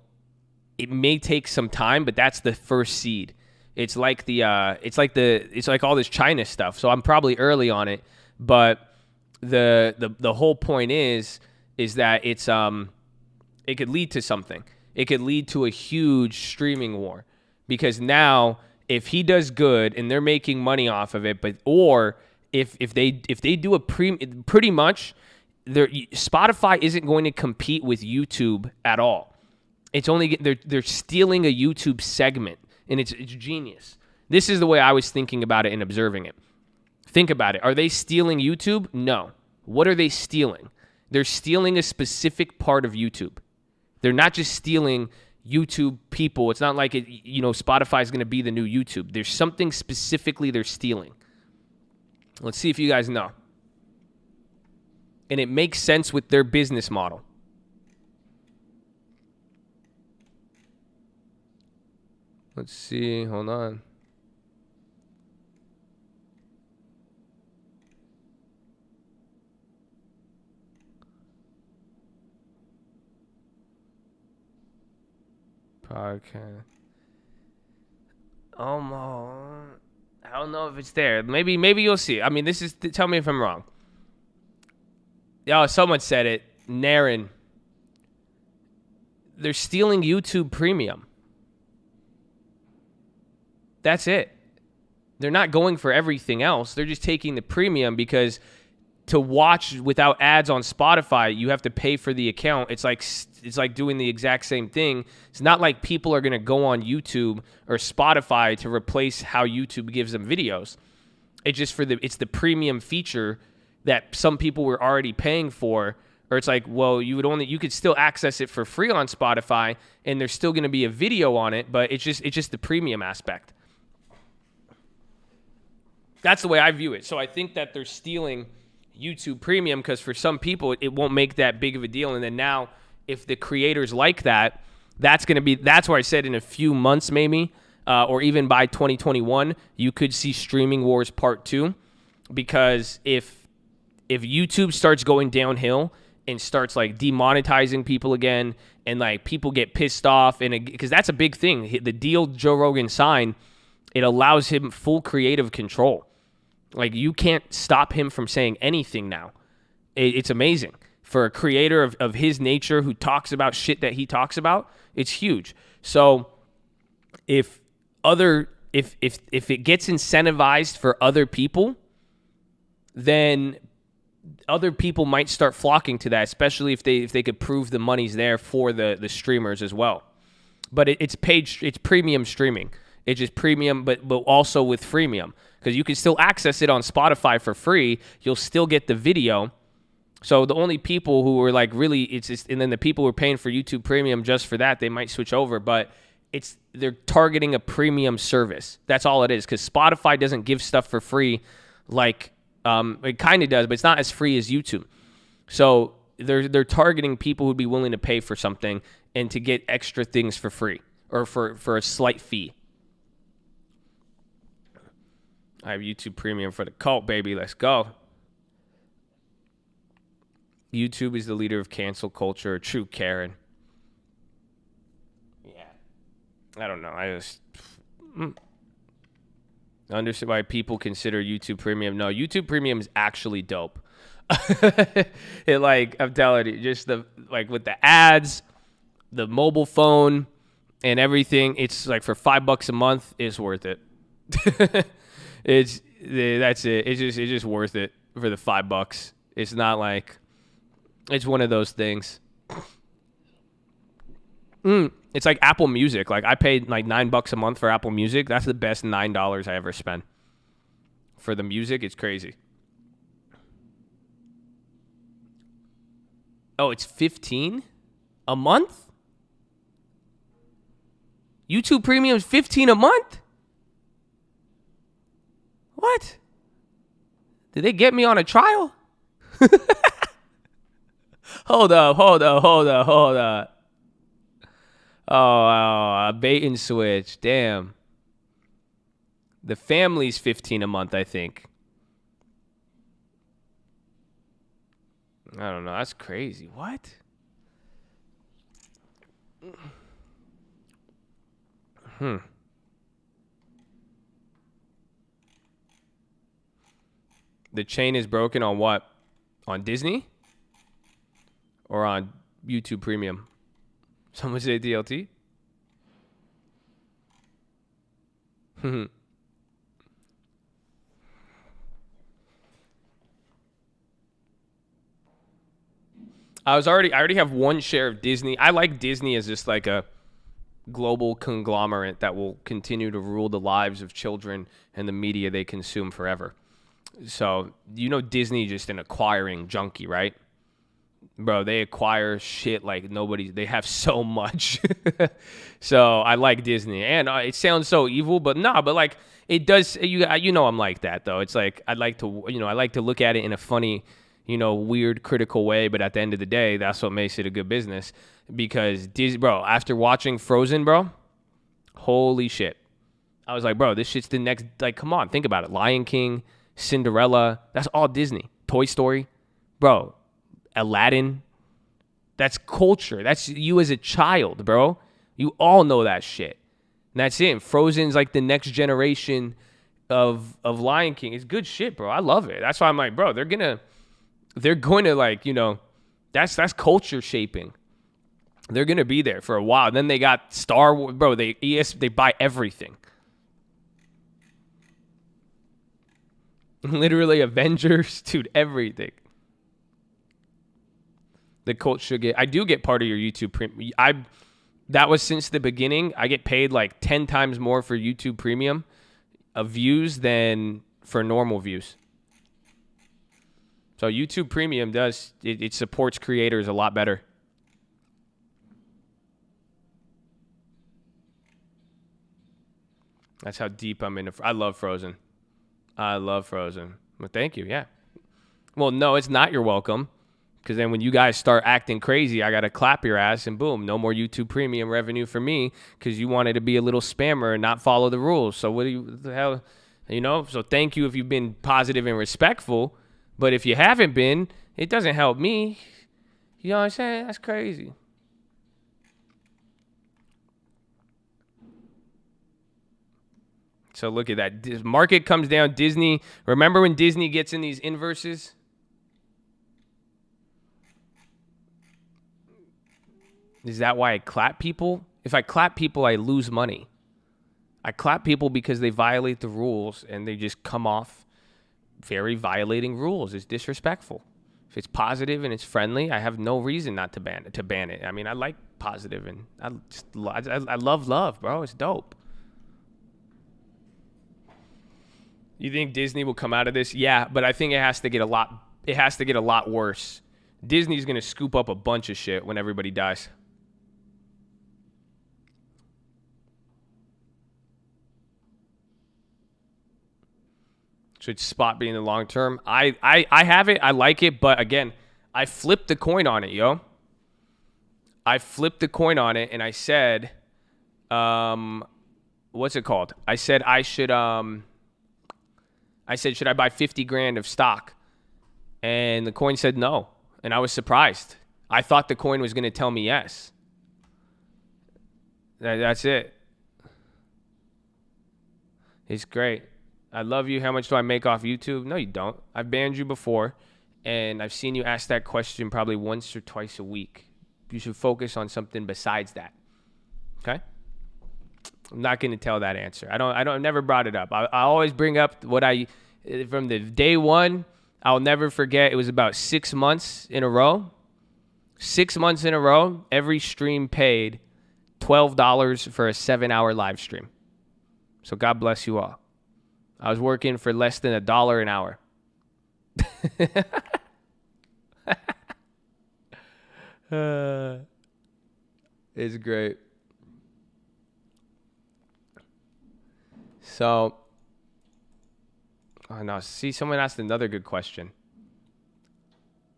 It may take some time, but that's the first seed. It's like all this China stuff. So I'm probably early on it, but the whole point is that it could lead to something. It could lead to a huge streaming war. Because now, if he does good and they're making money off of it, or if they do pretty much, Spotify isn't going to compete with YouTube at all. It's only they're stealing a YouTube segment, and it's genius. This is the way I was thinking about it and observing it. Think about it. Are they stealing YouTube? No. What are they stealing? They're stealing a specific part of YouTube. They're not just stealing YouTube people. It's not like Spotify is going to be the new YouTube. There's something specifically they're stealing. Let's see if you guys know. And it makes sense with their business model. Let's see. Hold on. Podcast. Almost. I don't know if it's there. Maybe you'll see. I mean, this is. Tell me if I'm wrong. Oh, someone said it. Naren. They're stealing YouTube Premium. That's it. They're not going for everything else. They're just taking the premium because to watch without ads on Spotify, you have to pay for the account. It's like doing the exact same thing. It's not like people are going to go on YouTube or Spotify to replace how YouTube gives them videos. It's just it's the premium feature that some people were already paying for. Or it's like, well, you could still access it for free on Spotify, and there's still going to be a video on it, but it's just the premium aspect. That's the way I view it. So I think that they're stealing YouTube Premium because for some people it won't make that big of a deal. And then now, if the creators like that, that's where I said in a few months maybe, or even by 2021, you could see Streaming Wars Part 2. Because if YouTube starts going downhill and starts like demonetizing people again, and like people get pissed off, and because that's a big thing, the deal Joe Rogan signed, it allows him full creative control. Like, you can't stop him from saying anything now. It's amazing. For a creator of his nature who talks about shit that he talks about, it's huge. So if it gets incentivized for other people, then other people might start flocking to that, especially if they could prove the money's there for the streamers as well. But it's premium streaming. It's just premium, but also with freemium. Because you can still access it on Spotify for free. You'll still get the video. So the only people who are like really, and then the people who are paying for YouTube Premium just for that, they might switch over. But they're targeting a premium service. That's all it is. Because Spotify doesn't give stuff for free like it kind of does, but it's not as free as YouTube. So they're targeting people who'd be willing to pay for something and to get extra things for free or for a slight fee. I have YouTube Premium for the cult, baby. Let's go. YouTube is the leader of cancel culture. True, Karen. Yeah. I don't know. I just understand why people consider YouTube Premium. No, YouTube Premium is actually dope. I'm telling you, just with the ads, the mobile phone, and everything, it's like for $5 a month, it's worth it. That's it. It's just worth it for the $5. It's not like it's one of those things. It's like Apple Music. Like I paid like $9 a month for Apple Music. That's the best $9 I ever spent for the music. It's crazy. Oh, it's $15 a month? YouTube Premium is $15 a month? What? Did they get me on a trial? Hold up. Oh, bait and switch. Damn. The family's $15 a month, I think. I don't know. That's crazy. What? The chain is broken on what? On Disney? Or on YouTube Premium? Someone say DLT? I already have one share of Disney. I like Disney as just like a global conglomerate that will continue to rule the lives of children and the media they consume forever. So, Disney just an acquiring junkie, right? Bro, they acquire shit like they have so much. So I like Disney. And it sounds so evil, but but like it does, I'm like that though. It's like, I like to look at it in a funny, weird, critical way. But at the end of the day, that's what makes it a good business. Because Disney, bro, after watching Frozen, bro, holy shit. I was like, bro, this shit's the next, like, come on, think about it. Lion King, Cinderella, that's all Disney. Toy Story, bro, Aladdin, that's culture. That's you as a child, bro. You all know that shit. And that's it. Frozen's like the next generation of Lion King. It's good shit, bro. I love it. That's why I'm like, bro, they're going to like, that's culture shaping. They're going to be there for a while. Then they got Star Wars, bro. They buy everything. Literally Avengers, dude, everything. The cult should get. I do get part of your YouTube Premium. That was since the beginning. I get paid like 10 times more for YouTube Premium of views than for normal views. So YouTube Premium it supports creators a lot better. That's how deep I'm into. I love Frozen. Well, thank you. Yeah. Well, no, it's not. You're welcome. Because then when you guys start acting crazy, I got to clap your ass and boom, no more YouTube Premium revenue for me because you wanted to be a little spammer and not follow the rules. So what the hell, So thank you if you've been positive and respectful. But if you haven't been, it doesn't help me. You know what I'm saying? That's crazy. So look at that. This market comes down. Disney. Remember when Disney gets in these inverses? Is that why I clap people? If I clap people, I lose money. I clap people because they violate the rules and they just come off very violating rules. It's disrespectful. If it's positive and it's friendly, I have no reason not to ban it. I mean, I like positive and I love, bro. It's dope. You think Disney will come out of this? Yeah, but I think it has to get a lot worse. Disney's going to scoop up a bunch of shit when everybody dies. Should spot be in the long term? I have it. I like it. But again, I flipped the coin on it, yo. I flipped the coin on it and I said, what's it called? I said should I buy 50 grand of stock? And the coin said no. And I was surprised. I thought the coin was going to tell me yes. That's it. It's great. I love you. How much do I make off YouTube? No, you don't. I've banned you before, and I've seen you ask that question probably once or twice a week. You should focus on something besides that. Okay? I'm not going to tell that answer. I never brought it up. I always bring up what from the day one, I'll never forget. It was about 6 months in a row. 6 months in a row, every stream paid $12 for a 7-hour live stream. So God bless you all. I was working for less than $1 an hour. It's great. So, oh no, see, someone asked another good question.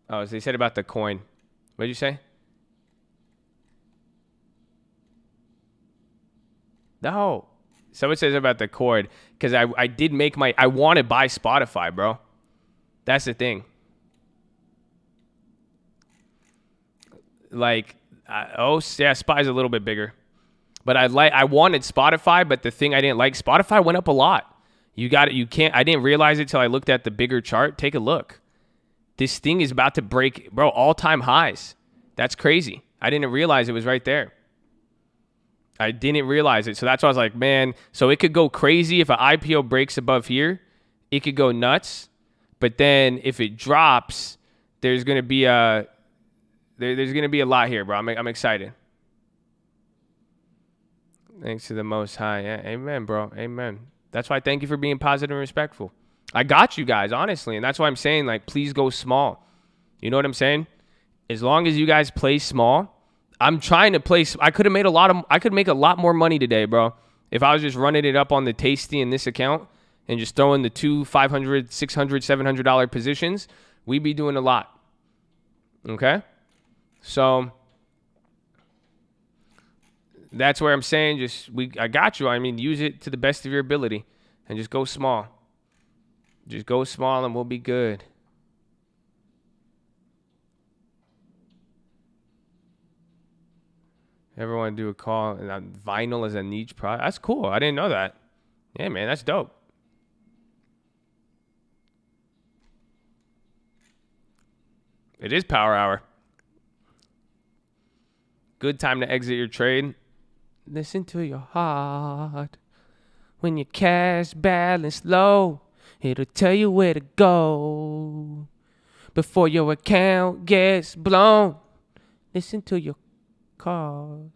Oh, they said about the coin. What did you say? No. Someone says about the cord because I did make I want to buy Spotify, bro. That's the thing. Like, Spy's a little bit bigger, but I wanted Spotify, but the thing I didn't like, Spotify went up a lot. I didn't realize it till I looked at the bigger chart. Take a look. This thing is about to break, bro, all-time highs. That's crazy. I didn't realize it was right there. I didn't realize it. So that's why I was like, man, so it could go crazy if an IPO breaks above here. It could go nuts. But then if it drops, there's going to be a lot here, bro. I'm excited. Thanks to the Most High. Yeah, amen, bro. Amen. That's why thank you for being positive and respectful. I got you guys, honestly. And that's why I'm saying, like, please go small. You know what I'm saying? As long as you guys play small, I'm trying to play. I could make a lot more money today, bro. If I was just running it up on the Tasty in this account and just throwing the two $500, $600, $700 positions, we'd be doing a lot. Okay? So that's where I'm saying I got you. I mean, use it to the best of your ability and just go small. Just go small and we'll be good. Ever want to do a call? Vinyl as a niche product? That's cool. I didn't know that. Yeah, man, that's dope. It is power hour. Good time to exit your trade. Listen to your heart. When your cash balance low, it'll tell you where to go. Before your account gets blown, listen to your cause.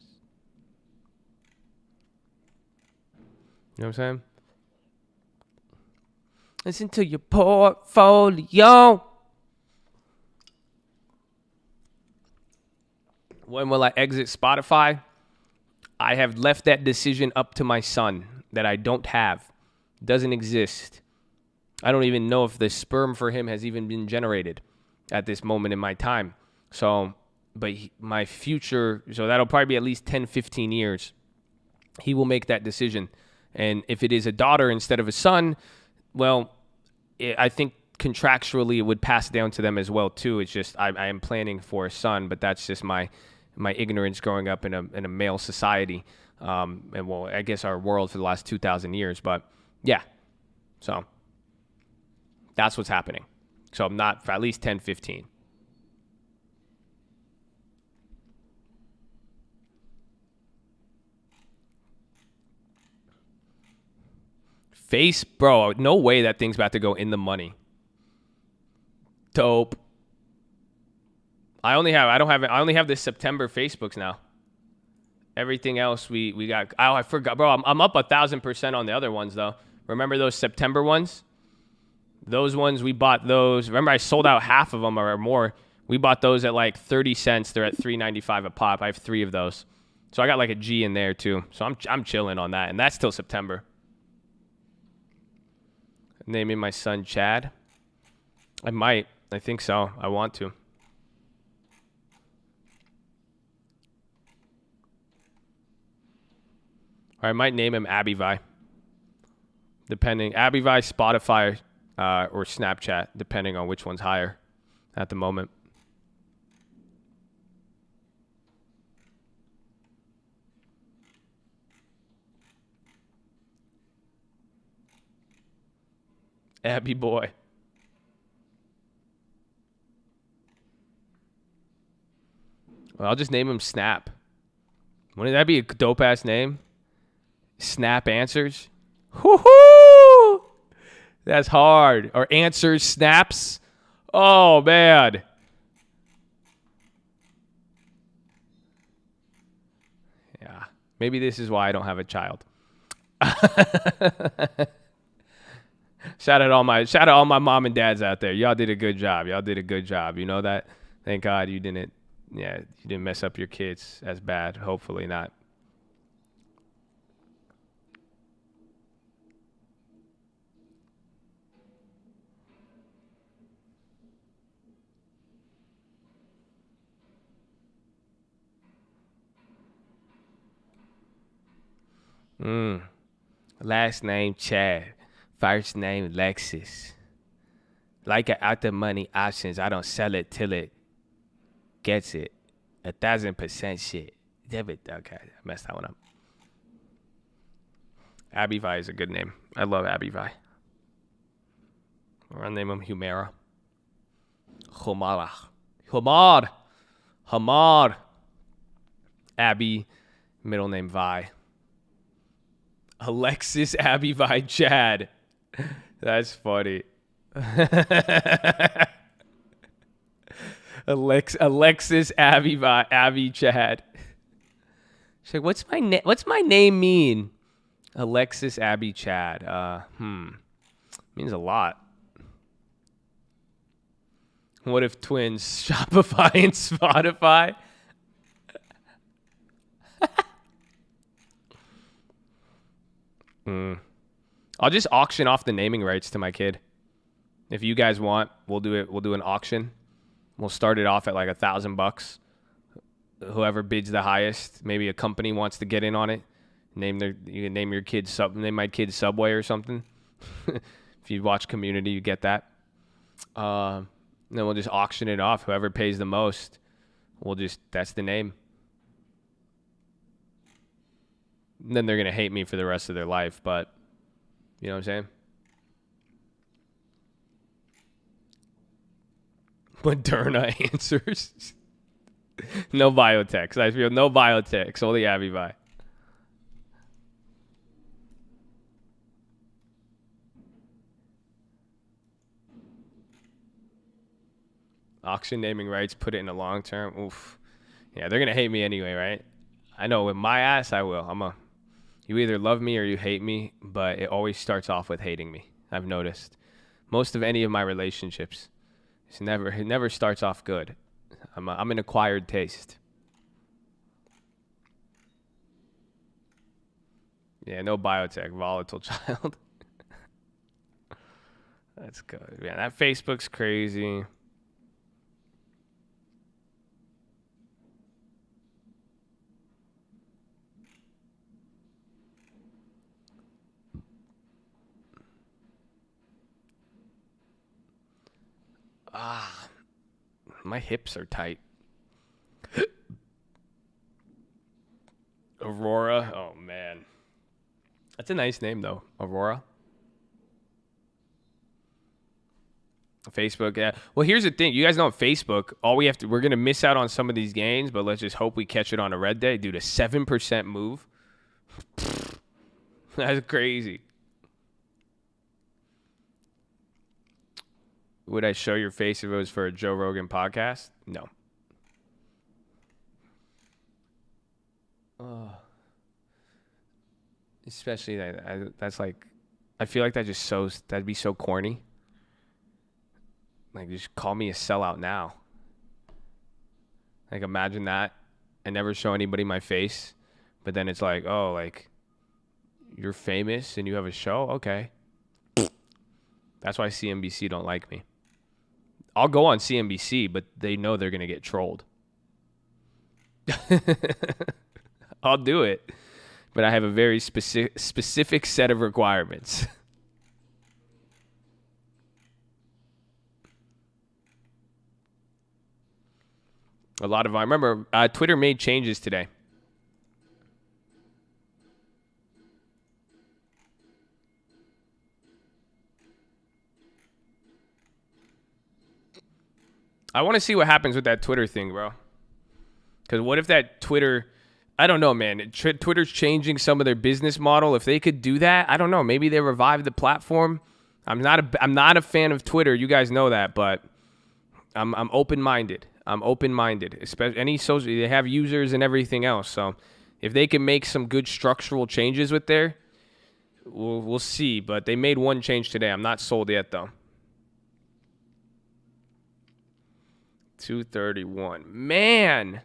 You know what I'm saying? Listen to your portfolio. When will I exit Spotify? I have left that decision up to my son that I don't have. Doesn't exist. I don't even know if the sperm for him has even been generated at this moment in my time. So, but my future, so that'll probably be at least 10, 15 years. He will make that decision. And if it is a daughter instead of a son, well, I think contractually it would pass down to them as well too. It's just I am planning for a son, but that's just my ignorance growing up in a male society, and well, I guess our world for the last 2,000 years. But yeah, so that's what's happening. So I'm not for at least 10, 15. Bro, no way that thing's about to go in the money. Dope. I only have this September Facebooks now. Everything else we got. Oh, I forgot, bro. I'm up 1,000% on the other ones though. Remember those September ones? Those ones we bought those. Remember I sold out half of them or more. We bought those at like 30 cents. They're at $3.95 a pop. I have 3 of those. So I got like a G in there too. So I'm chilling on that, and that's till September. Naming my son Chad. I might. I think so. I want to. Or I might name him Abivi. Depending. Abivi, Spotify, or Snapchat, depending on which one's higher at the moment. Abby boy. Well, I'll just name him Snap. Wouldn't that be a dope ass name? Snap Answers. Woohoo! That's hard. Or Answers Snaps. Oh man. Yeah. Maybe this is why I don't have a child. Shout out all my mom and dads out there. Y'all did a good job. You know that? Thank God you didn't mess up your kids as bad. Hopefully not. Last name Chad. First name Lexus. Like it out the money options. I don't sell it till it gets it. 1,000% shit. Debit. Okay, I messed that one up. Abivi is a good name. I love Abivi. Or I'll name him Humera. Hamad. Abby. Middle name Vi. Alexis Abivi Chad. That's funny. Alexis Abby Chad. She's like, what's my name mean? Alexis Abby Chad. Means a lot. What if twins Shopify and Spotify? I'll just auction off the naming rights to my kid. If you guys want, we'll do it. We'll do an auction. We'll start it off at like $1,000. Whoever bids the highest, maybe a company wants to get in on it. You can name your kid name my kid Subway or something. If you watch Community, you get that. Then we'll just auction it off. Whoever pays the most, that's the name. And then they're gonna hate me for the rest of their life, but you know what I'm saying? Moderna answers. No biotechs. I feel no biotechs. Only Abby. Auction naming rights, put it in the long term. Oof. Yeah, they're going to hate me anyway, right? I know with my ass, I will. You either love me or you hate me, but it always starts off with hating me. I've noticed. Most of any of my relationships, it never starts off good. I'm an acquired taste. Yeah, no biotech, volatile child. That's good. Yeah, that Facebook's crazy. My hips are tight. Aurora. Oh, man. That's a nice name, though. Aurora. Facebook, yeah. Well, here's the thing. You guys know on Facebook, we're going to miss out on some of these gains, but let's just hope we catch it on a red day. Dude, a 7% move. That's crazy. Would I show your face if it was for a Joe Rogan podcast? No. Especially that's like, I feel like that'd be so corny. Like, just call me a sellout now. Like, imagine that. I never show anybody my face, but then it's like, oh, like, you're famous and you have a show? Okay. That's why CNBC don't like me. I'll go on CNBC, but they know they're going to get trolled. I'll do it, but I have a very specific set of requirements. I remember Twitter made changes today. I want to see what happens with that Twitter thing, bro. Because what if that Twitter, I don't know, man. Twitter's changing some of their business model. If they could do that, I don't know. Maybe they revive the platform. I'm not a fan of Twitter. You guys know that, but I'm open-minded. Especially any social, they have users and everything else. So if they can make some good structural changes with there, we'll see. But they made one change today. I'm not sold yet, though. 231. Man.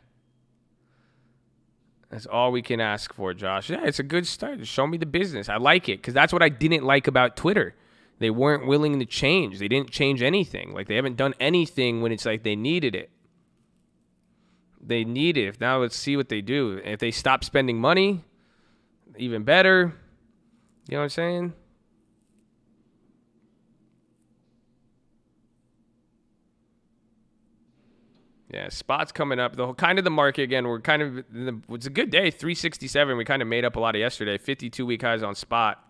That's all we can ask for, Josh. Yeah, it's a good start. Just show me the business. I like it because that's what I didn't like about Twitter. They weren't willing to change. They didn't change anything. Like, they haven't done anything when it's like they needed it. They need it. Now let's see what they do. If they stop spending money, even better. You know what I'm saying? Yeah, spots coming up. The market again. We're kind of it's a good day. 367. We kind of made up a lot of yesterday. 52-week highs on spot.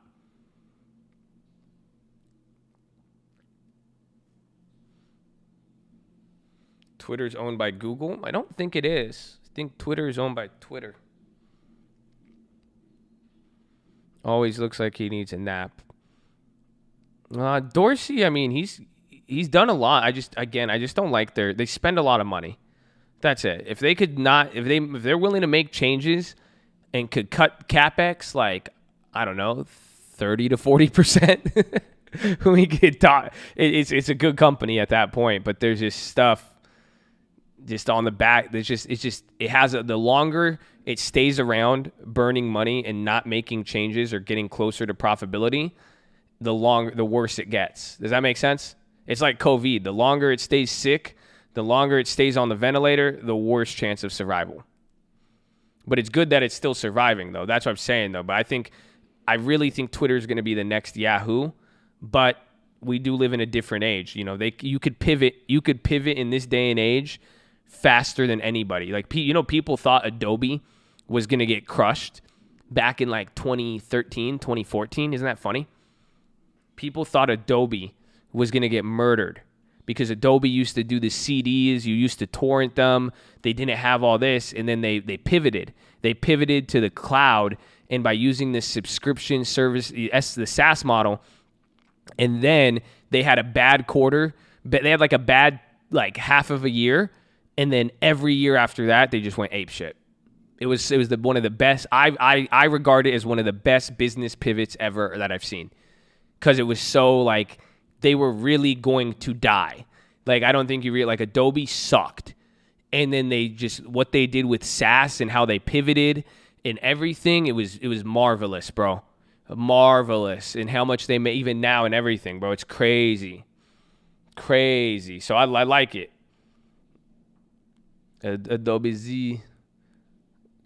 Twitter's owned by Google. I don't think it is. I think Twitter is owned by Twitter. Always looks like he needs a nap. Dorsey. I mean, he's done a lot. I just don't like they spend a lot of money. That's it. If they could not, if they're willing to make changes and could cut CapEx like, I don't know, 30 to 40%, we could talk. It's a good company at that point, but there's just stuff just on the back. It has the longer it stays around burning money and not making changes or getting closer to profitability, the worse it gets. Does that make sense? It's like COVID. The longer it stays sick, the longer it stays on the ventilator, the worse chance of survival. But it's good that it's still surviving, though. That's what I'm saying, though. But I really think Twitter is going to be the next Yahoo. But we do live in a different age. You know, you could pivot. You could pivot in this day and age faster than anybody. Like, people thought Adobe was going to get crushed back in like 2013, 2014. Isn't that funny? People thought Adobe was going to get murdered because Adobe used to do the CDs. You used to torrent them. They didn't have all this. And then they pivoted. They pivoted to the cloud. And by using this subscription service, the SaaS model, and then they had a bad quarter. But they had like a bad half of a year. And then every year after that, they just went apeshit. It was one of the best. I regard it as one of the best business pivots ever that I've seen. Because it was so they were really going to die. I don't think you realize, Adobe sucked. And then what they did with SaaS and how they pivoted and everything, it was marvelous, bro. Marvelous. And how much they make even now and everything, bro. It's crazy. Crazy. So I like it. Adobe Z.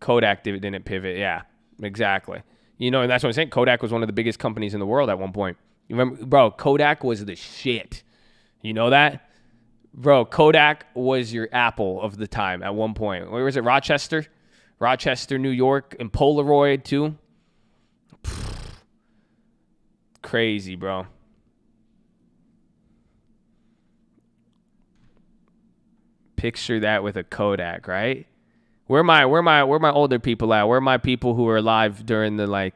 Kodak didn't pivot. Yeah, exactly. And that's what I'm saying. Kodak was one of the biggest companies in the world at one point. You remember, bro, Kodak was the shit. You know that? Bro, Kodak was your Apple of the time at one point. Where was it? Rochester, New York, and Polaroid too. Crazy, bro. Picture that with a Kodak, right? Where my older people at? Where are my people who were alive during the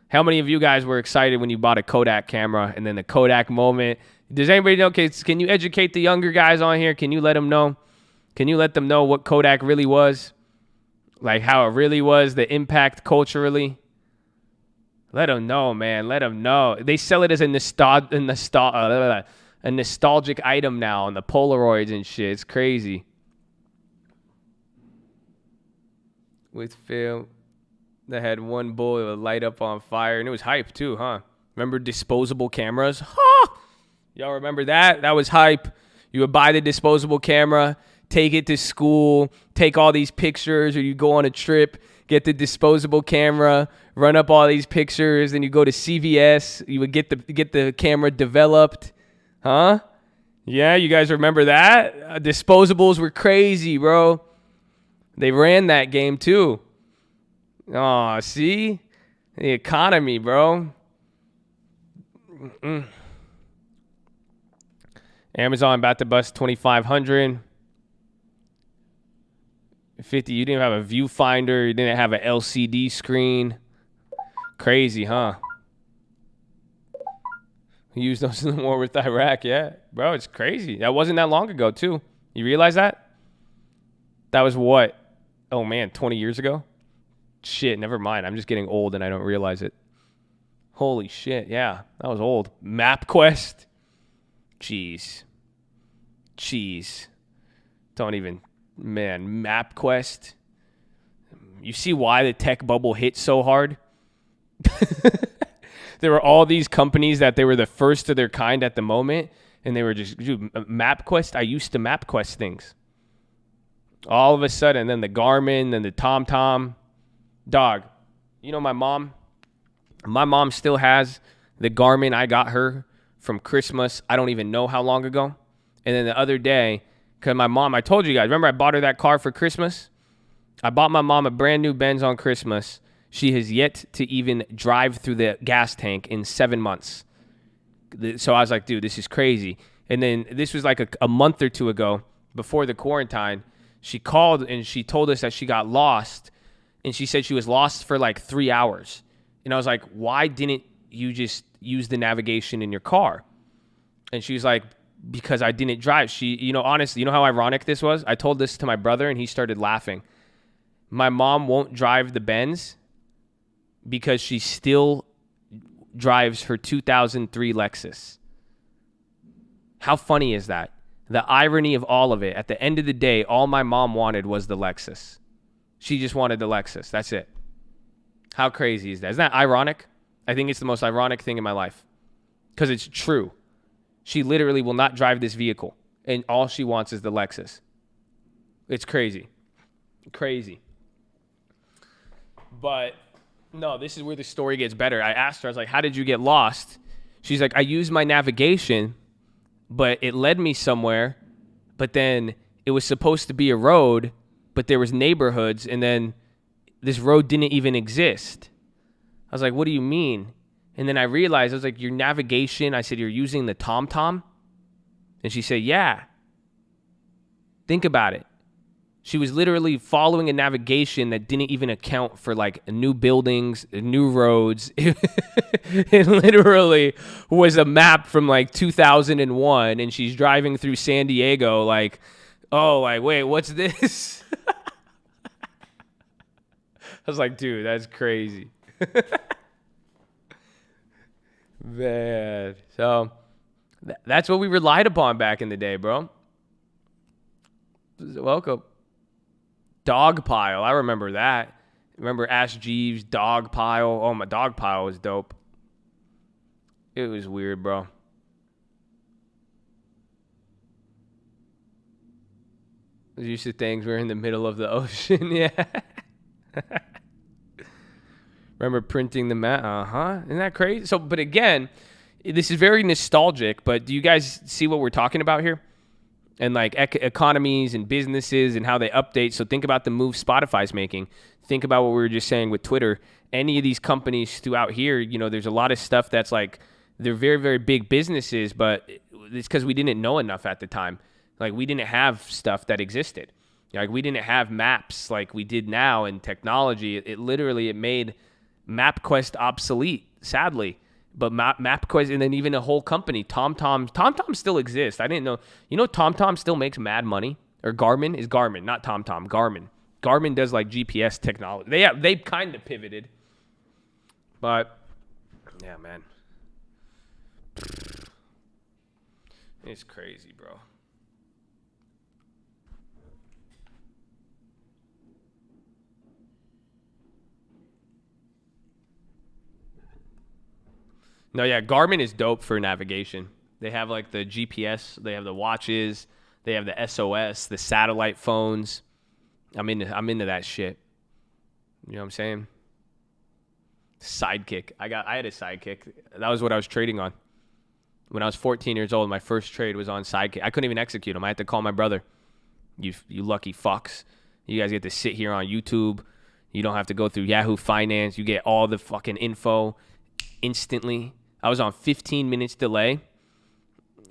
How many of you guys were excited when you bought a Kodak camera and then the Kodak moment? Does anybody know? Can you educate the younger guys on here? Can you let them know? Can you let them know what Kodak really was? How it really was, the impact culturally? Let them know, man. Let them know. They sell it as a nostalgic item now on the Polaroids and shit. It's crazy. With film that had one bullet that would light up on fire, and it was hype too, huh? Remember disposable cameras? Huh? Y'all remember that? That was hype. You would buy the disposable camera, take it to school, take all these pictures, or you go on a trip, get the disposable camera, run up all these pictures, then you go to CVS, you would get the camera developed, huh? Yeah, you guys remember that? Disposables were crazy, bro. They ran that game too. Oh, see? The economy, bro. Amazon about to bust 2,500. 50, you didn't have a viewfinder. You didn't have an LCD screen. Crazy, huh? Use those in the war with Iraq, yeah. Bro, it's crazy. That wasn't that long ago, too. You realize that? That was what? Oh, man, 20 years ago? Shit, never mind. I'm just getting old and I don't realize it. Holy shit, yeah. That was old. MapQuest? Jeez. Don't even... Man, MapQuest. You see why the tech bubble hit so hard? There were all these companies that they were the first of their kind at the moment, and they were just, dude, MapQuest. I used to MapQuest things. All of a sudden, then the Garmin, then the TomTom. Dog, you know my mom? My mom still has the Garmin I got her from Christmas. I don't even know how long ago. And then the other day, because my mom, I told you guys, remember I bought her that car for Christmas? I bought my mom a brand new Benz on Christmas. She has yet to even drive through the gas tank in 7 months. So I was like, dude, this is crazy. And then this was like a month or two ago, before the quarantine. She called and she told us that she got lost. And she said she was lost for like 3 hours. And I was like, why didn't you just use the navigation in your car? And she was like, because I didn't drive. She, honestly, you know how ironic this was? I told this to my brother and he started laughing. My mom won't drive the Benz because she still drives her 2003 Lexus. How funny is that? The irony of all of it. At the end of the day, all my mom wanted was the Lexus. She just wanted the Lexus. That's it. How crazy is that? Isn't that ironic? I think it's the most ironic thing in my life. Because it's true. She literally will not drive this vehicle. And all she wants is the Lexus. It's crazy. Crazy. But, no, this is where the story gets better. I asked her, I was like, how did you get lost? She's like, I used my navigation, but it led me somewhere. But then it was supposed to be a road, but there was neighborhoods, and then this road didn't even exist. I was like, what do you mean? And then I realized, I was like, your navigation, I said, you're using the TomTom? And she said, yeah. Think about it. She was literally following a navigation that didn't even account for like new buildings, new roads. It literally was a map from like 2001, and she's driving through San Diego like, oh, like, wait, what's this? I was like, dude, that's crazy. Man. So that's what we relied upon back in the day, bro. Welcome. Dog pile. I remember that. Remember Ash Jeeves, dog pile. Oh, my dog pile was dope. It was weird, bro. Used to things we're in the middle of the ocean. Yeah. Remember printing the map? Isn't that crazy? So, but again, this is very nostalgic, but do you guys see what we're talking about here? And like economies and businesses and how they update. So think about the move Spotify's making. Think about what we were just saying with Twitter. Any of these companies throughout here, you know, there's a lot of stuff that's like, they're very, very big businesses, but it's because we didn't know enough at the time. Like we didn't have stuff that existed. Like we didn't have maps like we did now in technology. It literally made MapQuest obsolete, sadly. But MapQuest, and then even a whole company, TomTom still exists. I didn't know. You know TomTom still makes mad money? Or Garmin is Garmin, not TomTom, Garmin. Garmin does like GPS technology. They kind of pivoted. But, yeah, man. It's crazy, bro. No, yeah, Garmin is dope for navigation. They have like the GPS, they have the watches, they have the SOS, the satellite phones. I'm into that shit. You know what I'm saying? Sidekick. I had a Sidekick. That was what I was trading on. When I was 14 years old, my first trade was on Sidekick. I couldn't even execute them. I had to call my brother. You lucky fucks. You guys get to sit here on YouTube. You don't have to go through Yahoo Finance. You get all the fucking info instantly. I was on 15 minutes delay.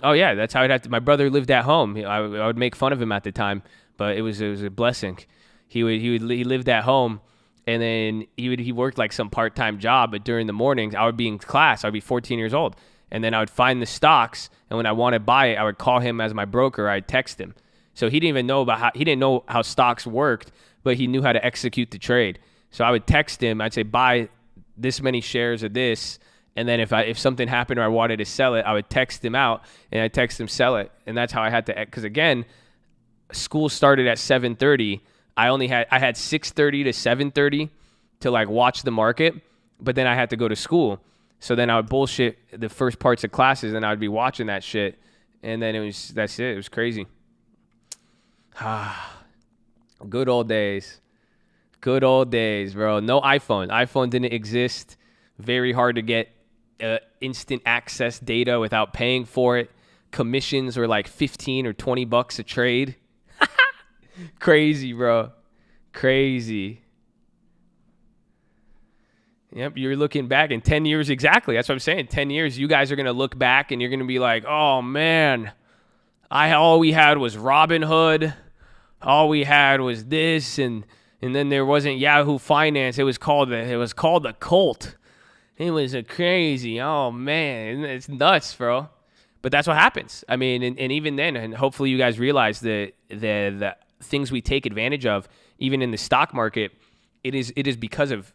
Oh yeah, that's how I'd have to. My brother lived at home. I would make fun of him at the time, but it was a blessing. He lived at home, and then he worked like some part-time job. But during the mornings, I would be in class. I'd be 14 years old, and then I would find the stocks. And when I wanted to buy it, I would call him as my broker. I'd text him. So he didn't know how stocks worked, but he knew how to execute the trade. So I would text him. I'd say buy this many shares of this. And then if something happened or I wanted to sell it, I would text him out and I'd text him sell it. And that's how I had to, because again, school started at 7:30. I had 6:30 to 7:30 to like watch the market, but then I had to go to school. So then I would bullshit the first parts of classes and I would be watching that shit. And then that's it. It was crazy. Good old days. Good old days, bro. No iPhone. iPhone didn't exist. Very hard to get instant access data without paying for it. Commissions were like 15 or 20 bucks a trade. Crazy, bro. Crazy. Yep, you're looking back in 10 years exactly. That's what I'm saying. 10 years, you guys are going to look back and you're going to be like, oh, man, all we had was Robinhood. All we had was this, and then there wasn't Yahoo Finance. It was called the Colt. It was a crazy. Oh man, it's nuts, bro. But that's what happens. I mean, and even then, and hopefully you guys realize the things we take advantage of, even in the stock market, it is because of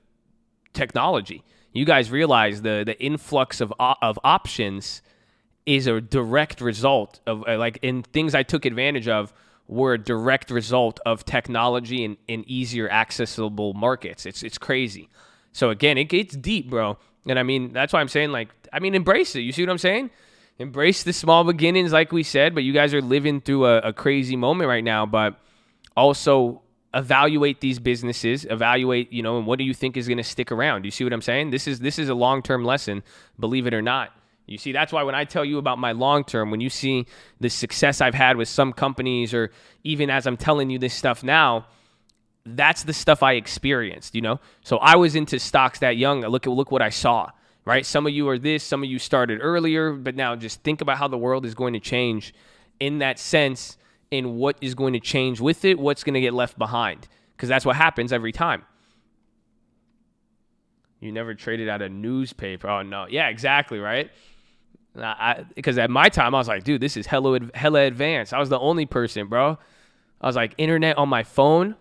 technology. You guys realize the influx of options is a direct result of in things I took advantage of were a direct result of technology and easier accessible markets. It's crazy. So again, it gets deep, bro. And I mean, that's why I'm saying embrace it. You see what I'm saying? Embrace the small beginnings, like we said, but you guys are living through a crazy moment right now. But also evaluate these businesses, evaluate, and what do you think is going to stick around? You see what I'm saying? This is a long-term lesson, believe it or not. You see, that's why when I tell you about my long-term, when you see the success I've had with some companies, or even as I'm telling you this stuff now, that's the stuff I experienced, So I was into stocks that young. Look what I saw, right? Some of you are this, some of you started earlier, but now just think about how the world is going to change in that sense, in what is going to change with it, what's going to get left behind, because that's what happens every time. You never traded out a newspaper. Oh, no. Yeah, exactly, right? Because at my time, I was like, dude, this is hella advanced. I was the only person, bro. I was like, internet on my phone.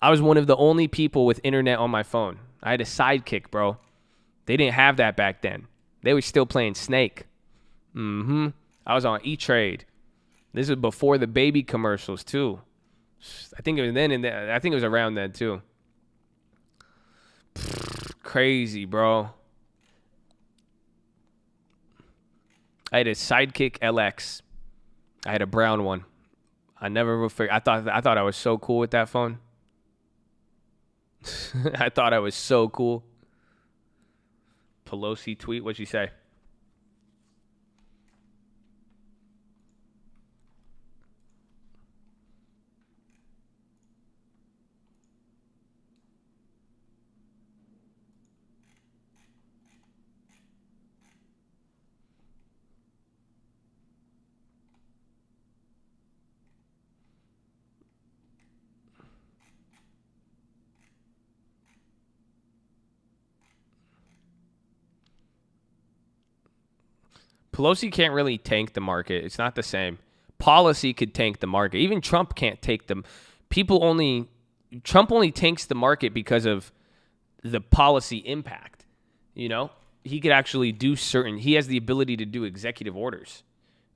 I was one of the only people with internet on my phone. I had a sidekick, bro. They didn't have that back then. They were still playing Snake. I was on E-Trade. This was before the baby commercials, too. I think it was then, and I think it was around then, too. Crazy, bro. I had a Sidekick LX. I had a brown one. I never will figure. I thought I was so cool with that phone. I thought I was so cool. Pelosi tweet. What'd she say? Pelosi can't really tank the market. It's not the same. Policy could tank the market. Even Trump can't take them. Trump only tanks the market because of the policy impact. He could actually do he has the ability to do executive orders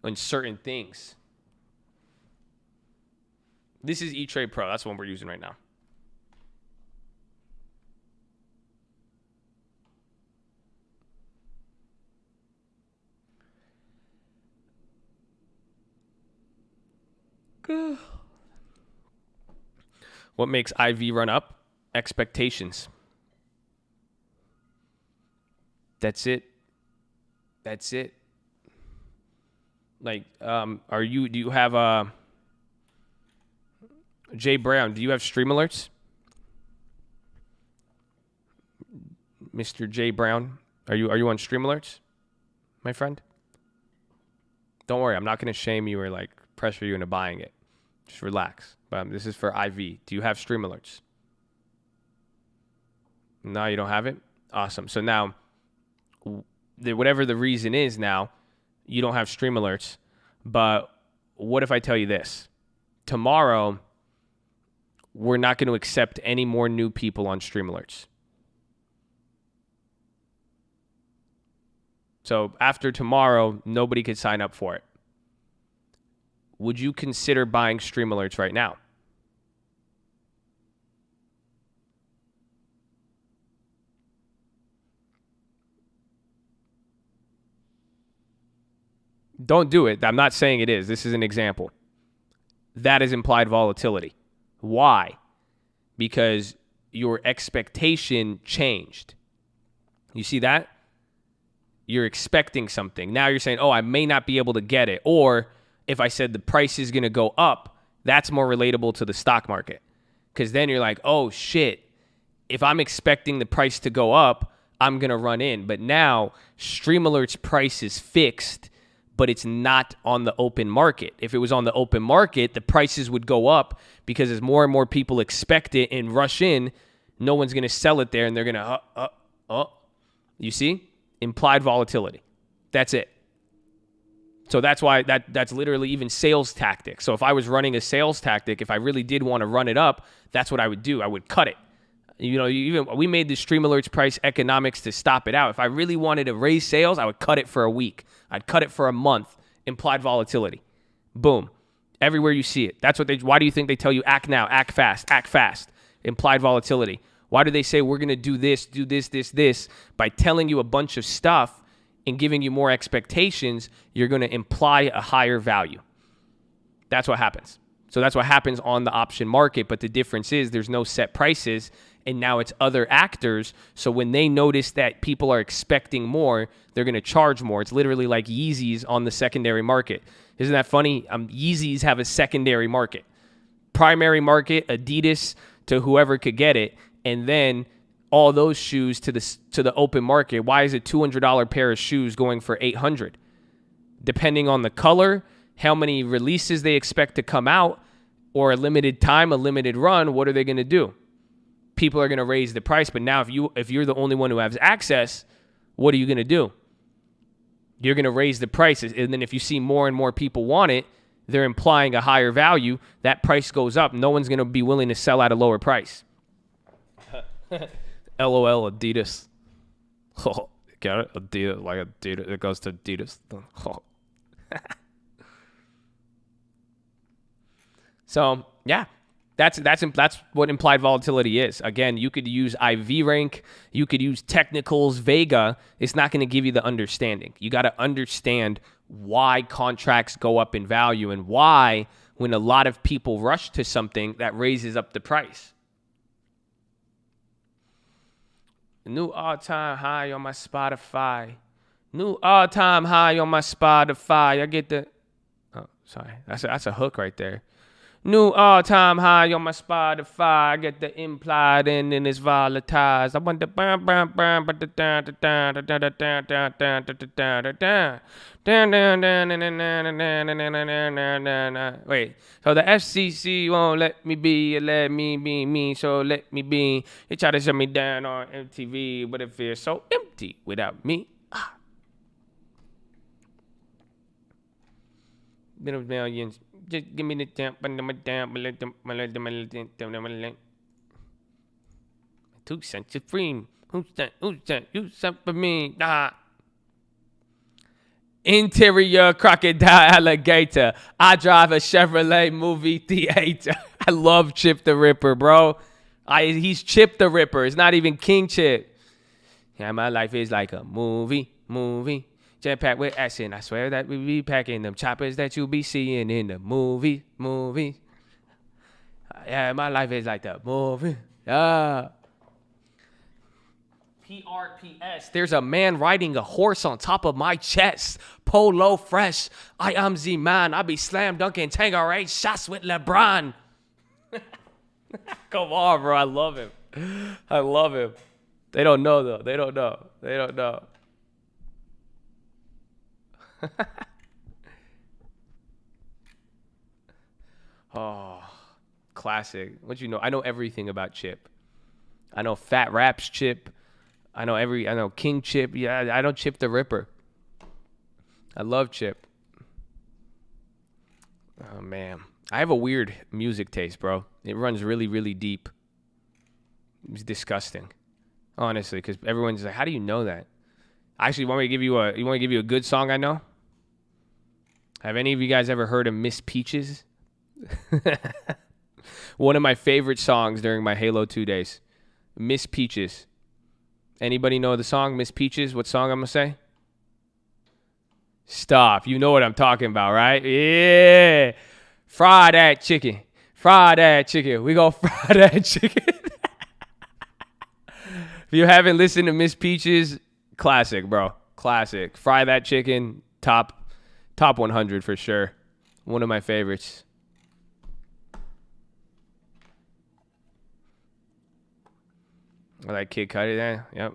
on certain things. This is E-Trade Pro. That's the one we're using right now. What makes IV run up? Expectations. That's it. Do you have Jay Brown, do you have stream alerts? Mr. Jay Brown, are you on stream alerts, my friend? Don't worry, I'm not going to shame you or pressure you into buying it. Just relax. This is for IV. Do you have stream alerts? No, you don't have it? Awesome. So now, whatever the reason is now, you don't have stream alerts. But what if I tell you this? Tomorrow, we're not going to accept any more new people on stream alerts. So after tomorrow, nobody could sign up for it. Would you consider buying stream alerts right now? Don't do it. I'm not saying it is. This is an example. That is implied volatility. Why? Because your expectation changed. You see that? You're expecting something. Now you're saying, oh, I may not be able to get it. Or if I said the price is going to go up, that's more relatable to the stock market. Because then you're like, oh, shit. If I'm expecting the price to go up, I'm going to run in. But now Stream Alert's price is fixed, but it's not on the open market. If it was on the open market, the prices would go up because as more and more people expect it and rush in, no one's going to sell it there and they're going to, You see? Implied volatility. That's it. So that's why that's literally even sales tactics. So if I was running a sales tactic, if I really did want to run it up, that's what I would do. I would cut it. We made the stream alerts price economics to stop it out. If I really wanted to raise sales, I would cut it for a week. I'd cut it for a month. Implied volatility. Boom. Everywhere you see it. Why do you think they tell you act now, act fast, act fast? Implied volatility. Why do they say we're going to do this, this? By telling you a bunch of stuff and giving you more expectations, you're going to imply a higher value. That's what happens. So that's what happens on the option market. But the difference is there's no set prices, and now it's other actors. So when they notice that people are expecting more, they're going to charge more. It's literally like Yeezys on the secondary market. Isn't that funny? Yeezys have a secondary market. Primary market, Adidas to whoever could get it, and then all those shoes to the open market. Why is a $200 pair of shoes going for $800? Depending on the color, how many releases they expect to come out, or a limited time, a limited run, what are they going to do? People are going to raise the price, but now if you're the only one who has access, what are you going to do? You're going to raise the prices, and then if you see more and more people want it, they're implying a higher value. That price goes up. No one's going to be willing to sell at a lower price. LOL, Adidas. Oh, got it? Adidas, like Adidas. It goes to Adidas. Oh. So, yeah, that's what implied volatility is. Again, you could use IV rank. You could use technicals, Vega. It's not going to give you the understanding. You got to understand why contracts go up in value and why, when a lot of people rush to something, that raises up the price. New all-time high on my Spotify. New all-time high on my Spotify. I get the... Oh, sorry. That's a hook right there. New all-time high on my Spotify. I get the implied and then it's volatile. I want the bam bam bam but the down the down the down the down down down down down. Wait. So the FCC won't let me be me, so let me be. They try to shut me down on MTV, but it feels so empty without me. Millions. Just give me the damn, 2 cents supreme. Who's that? You sent for me. Nah. Interior crocodile alligator. I drive a Chevrolet movie theater. I love Chip the Ripper, bro. He's Chip the Ripper. It's not even King Chip. Yeah, my life is like a movie. Jetpack with action. I swear that we be packing them choppers that you be seeing in the movie. Yeah, my life is like the movie. PRPS. There's a man riding a horse on top of my chest. Polo fresh. I am the man. I be slam dunking Tangeray shots with LeBron. Come on, bro. I love him. They don't know, though. They don't know. Oh, classic. What you know? I know everything about Chip. I know Fat Raps Chip. I know King Chip. Yeah, I know Chip the Ripper. I love Chip. Oh man, I have a weird music taste, bro. It runs really, really deep. It's disgusting, honestly, because everyone's like, "How do you know that?" Actually, you want me to give you a good song I know? Have any of you guys ever heard of Miss Peaches? One of my favorite songs during my Halo 2 days. Miss Peaches. Anybody know the song Miss Peaches? What song I'm going to say? Stop. You know what I'm talking about, right? Yeah. Fry that chicken. We go fry that chicken. If you haven't listened to Miss Peaches, classic, bro. Classic. Fry that chicken. Top 100 for sure. One of my favorites. I like Kid Cudi there. Yep.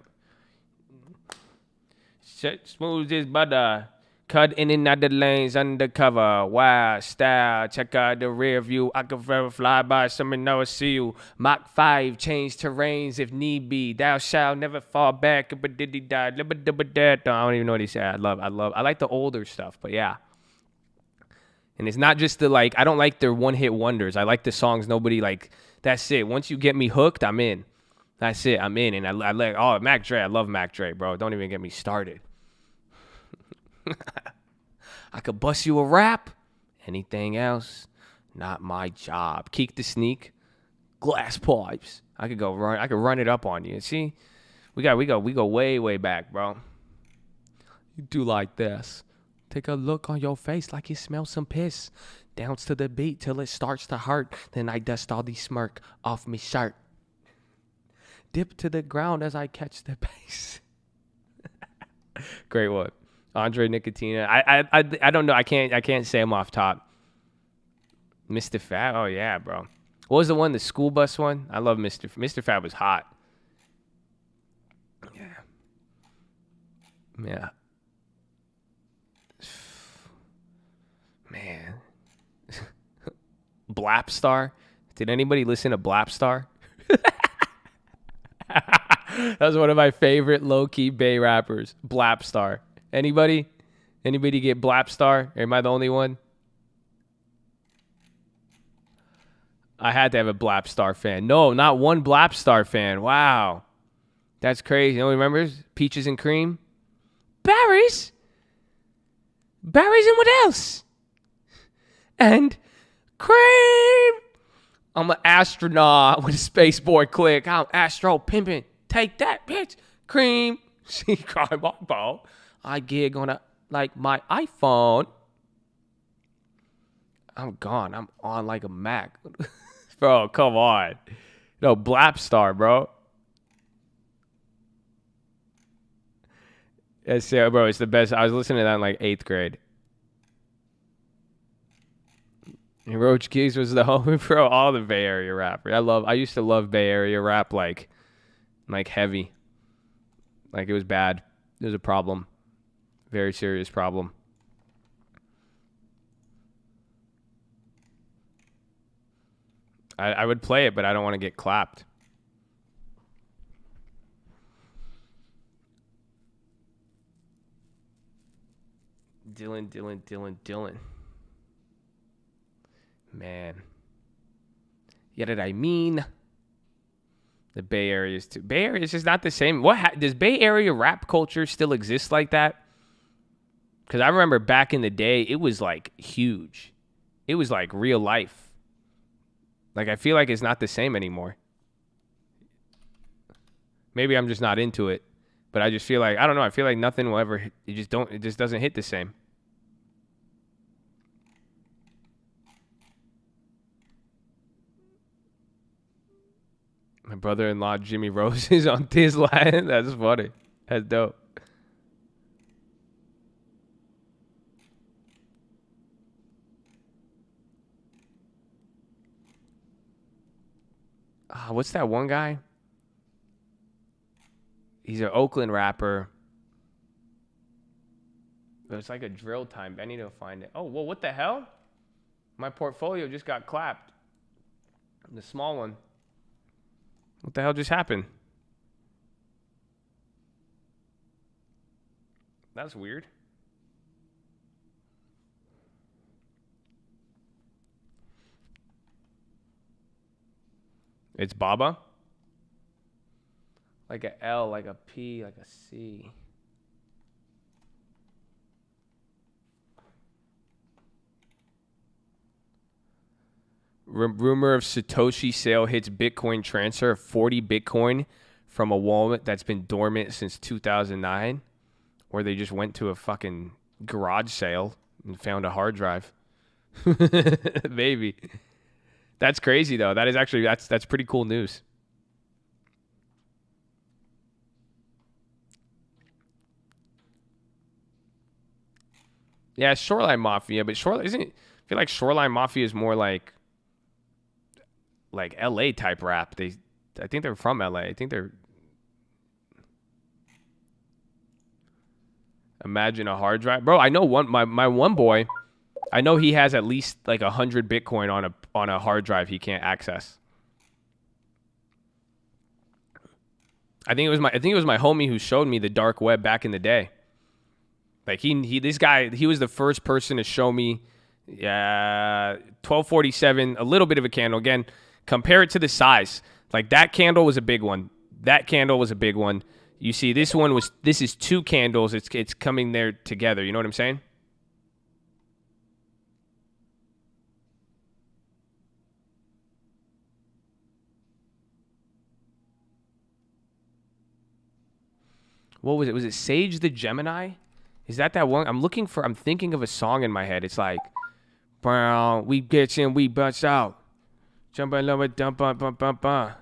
Smooth as butter. Cut in and out the lanes undercover. Wild style. Check out the rear view. I can forever fly by. Someone know I see you. Mach 5. Change terrains if need be. Thou shalt never fall back. I don't even know what he said. I like the older stuff, but yeah. And it's not just I don't like their one-hit wonders. I like the songs nobody that's it. Once you get me hooked, I'm in. That's it. I'm in, and I like. Oh, Mac Dre. I love Mac Dre, bro. Don't even get me started. I could bust you a rap. Anything else, not my job. Keek the Sneak, Glass Pipes. I could run it up on you. See, we go way back, bro. You do like this. Take a look on your face like you smell some piss. Dance to the beat till it starts to hurt. Then I dust all the smirk off me shirt. Dip to the ground as I catch the bass. Great one. Andre Nicotina. I don't know. I can't say him off top. Mr. Fab. Oh yeah, bro. What was the one? The school bus one? I love Mr. Fab was hot. Yeah. Yeah. Man. Blapstar. Did anybody listen to Blapstar? That was one of my favorite low-key Bay rappers. Blapstar. Anybody? Anybody get Blapstar? Or am I the only one? I had to have a Blapstar fan. No, not one Blapstar fan. Wow. That's crazy. No one remembers? Peaches and Cream? Berries? Berries and what else? And cream. I'm an astronaut with a spaceboard click. I'm astro pimping. Take that, bitch. Cream. See, cry my ball. I gig on my iPhone. I'm gone. I'm on like a Mac. Bro, come on. No, Blapstar, bro. Yes, yeah, bro, it's the best. I was listening to that in like 8th grade. And Roach Keys was the homie, bro. All the Bay Area rappers. I used to love Bay Area rap like heavy. Like it was bad. It was a problem. Very serious problem. I would play it, but I don't want to get clapped. Dylan. Man. Yeah, did I mean? The Bay Area is too. Bay Area is just not the same. Does Bay Area rap culture still exist like that? Because I remember back in the day, it was like huge. It was like real life. Like I feel like it's not the same anymore. Maybe I'm just not into it, but I just feel like I don't know. I feel like nothing will ever. It just doesn't hit the same. My brother-in-law Jimmy Rose is on this line. That's funny. That's dope. What's that one guy? He's an Oakland rapper. But it's like a drill time. I need to find it. Oh, well, what the hell? My portfolio just got clapped. The small one. What the hell just happened? That's weird. It's Baba. Like a L, like a P, like a C. Rumor of Satoshi sale hits Bitcoin transfer of 40 Bitcoin from a wallet that's been dormant since 2009. Or they just went to a fucking garage sale and found a hard drive. Maybe. That's crazy though. That is actually that's pretty cool news. Yeah, Shoreline Mafia, but Shoreline isn't. I feel like Shoreline Mafia is more like LA type rap. I think they're from LA. I think they're. Imagine a hard drive, bro. I know my one boy. I know he has at least like 100 Bitcoin on a hard drive he can't access. I think it was my homie who showed me the dark web back in the day. Like this guy, he was the first person to show me 1247, a little bit of a candle. Again, compare it to the size. Like that candle was a big one. That candle was a big one. You see, this is 2 candles. It's coming there together. You know what I'm saying? What was it? Was it Sage the Gemini? Is that one? I'm thinking of a song in my head. It's like, brown, we get in, we bust out. Jump and lower, dump, bump, bump, bump, bump.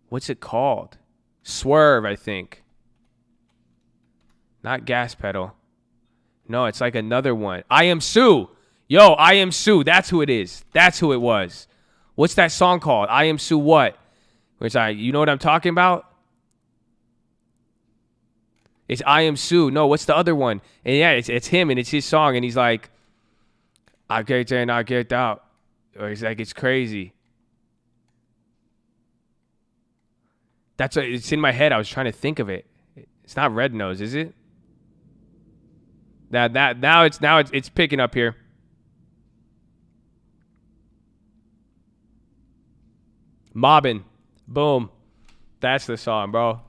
What's it called? Swerve, I think. Not Gas Pedal. No, it's like another one. I Am Sue. Yo, I Am Sue. That's who it is. That's who it was. What's that song called? I Am Sue what? You know what I'm talking about? It's I Am Sue. No, what's the other one? And yeah, it's him, and it's his song, and he's like, I get in, I get out. Or he's like, it's crazy. It's in my head. I was trying to think of it. It's not Red Nose, is it? Now it's picking up here. Mobbin'. Boom. That's the song, bro.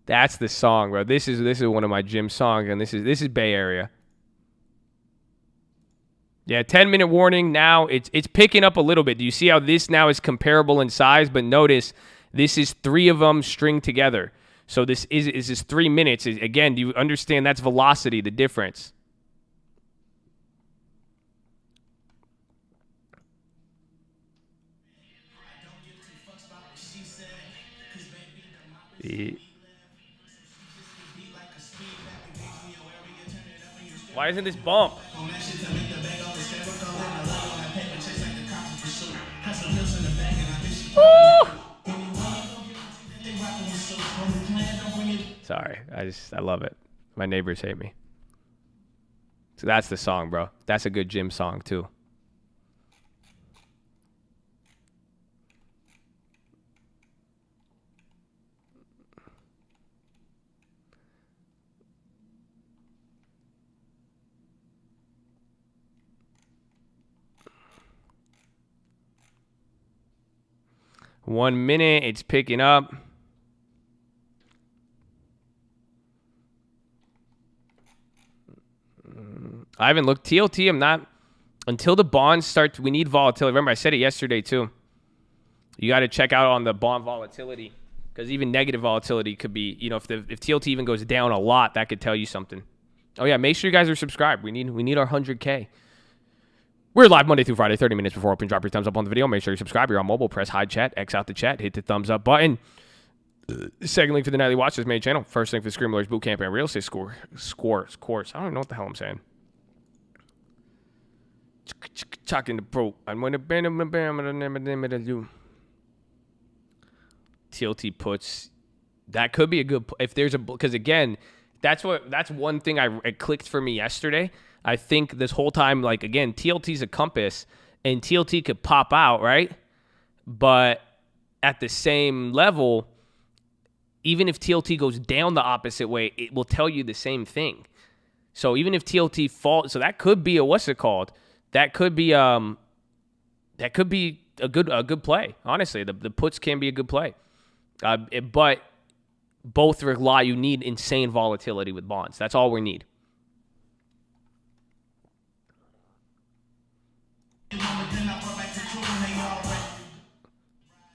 That's the song, bro. This is one of my gym songs, and this is Bay Area. Yeah, 10-minute warning. Now it's picking up a little bit. Do you see how this now is comparable in size? But notice this is 3 of them stringed together. So this is 3 minutes. Again, do you understand that's velocity, the difference? Why isn't this bump? Woo! Sorry, I love it. My neighbors hate me. So that's the song, bro. That's a good gym song too. One minute, it's picking up. I haven't looked. TLT, I'm not. Until the bonds start, we need volatility. Remember, I said it yesterday, too. You got to check out on the bond volatility. Because even negative volatility could be, if TLT even goes down a lot, that could tell you something. Oh, yeah, make sure you guys are subscribed. We need our 100K. We're live Monday through Friday, 30 minutes before open. Drop your thumbs up on the video. Make sure you subscribe. You're on mobile. Press hide chat. X out the chat. Hit the thumbs up button. Second link for the nightly Watchlist main channel. First link for the Scream Lawyers Bootcamp and Real Estate Course. I don't even know what the hell I'm saying. Talking to pro. I'm going to ban you. TLT puts. That could be a good. If there's a. Because again, that's one thing it clicked for me yesterday. I think this whole time, like, again, TLT's a compass, and TLT could pop out, right? But at the same level, even if TLT goes down the opposite way, it will tell you the same thing. So even if TLT falls, so that could be what's it called? That could be a good play. Honestly, the puts can be a good play, but both rely. You need insane volatility with bonds. That's all we need.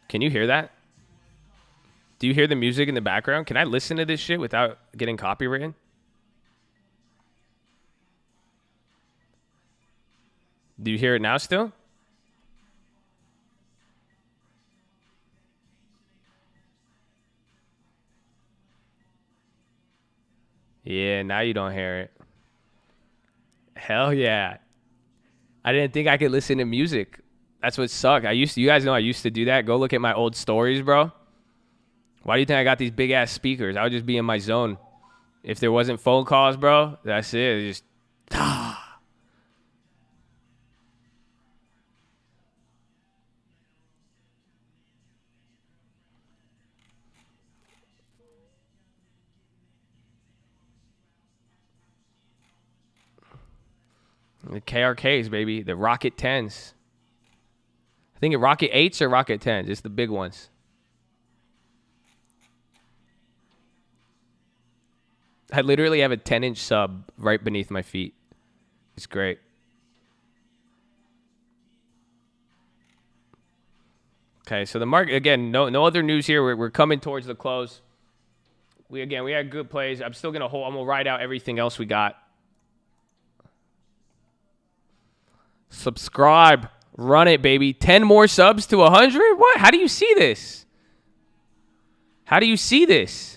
Can you hear that? Do you hear the music in the background? Can I listen to this shit without getting copywritten? Do you hear it now still? Yeah, now you don't hear it. Hell yeah. I didn't think I could listen to music. That's what sucked. You guys know I used to do that. Go look at my old stories, bro. Why do you think I got these big ass speakers? I would just be in my zone. If there wasn't phone calls, bro, that's it. It's just the KRKs, baby. The Rocket 10s. I think it Rocket 8s or Rocket 10s. It's the big ones. I literally have a 10-inch sub right beneath my feet. It's great. Okay, so the market, again, no other news here. We're coming towards the close. We had good plays. I'm still going to hold. I'm going to ride out everything else we got. Subscribe. Run it, baby. 10 more subs to 100? What? How do you see this? How do you see this?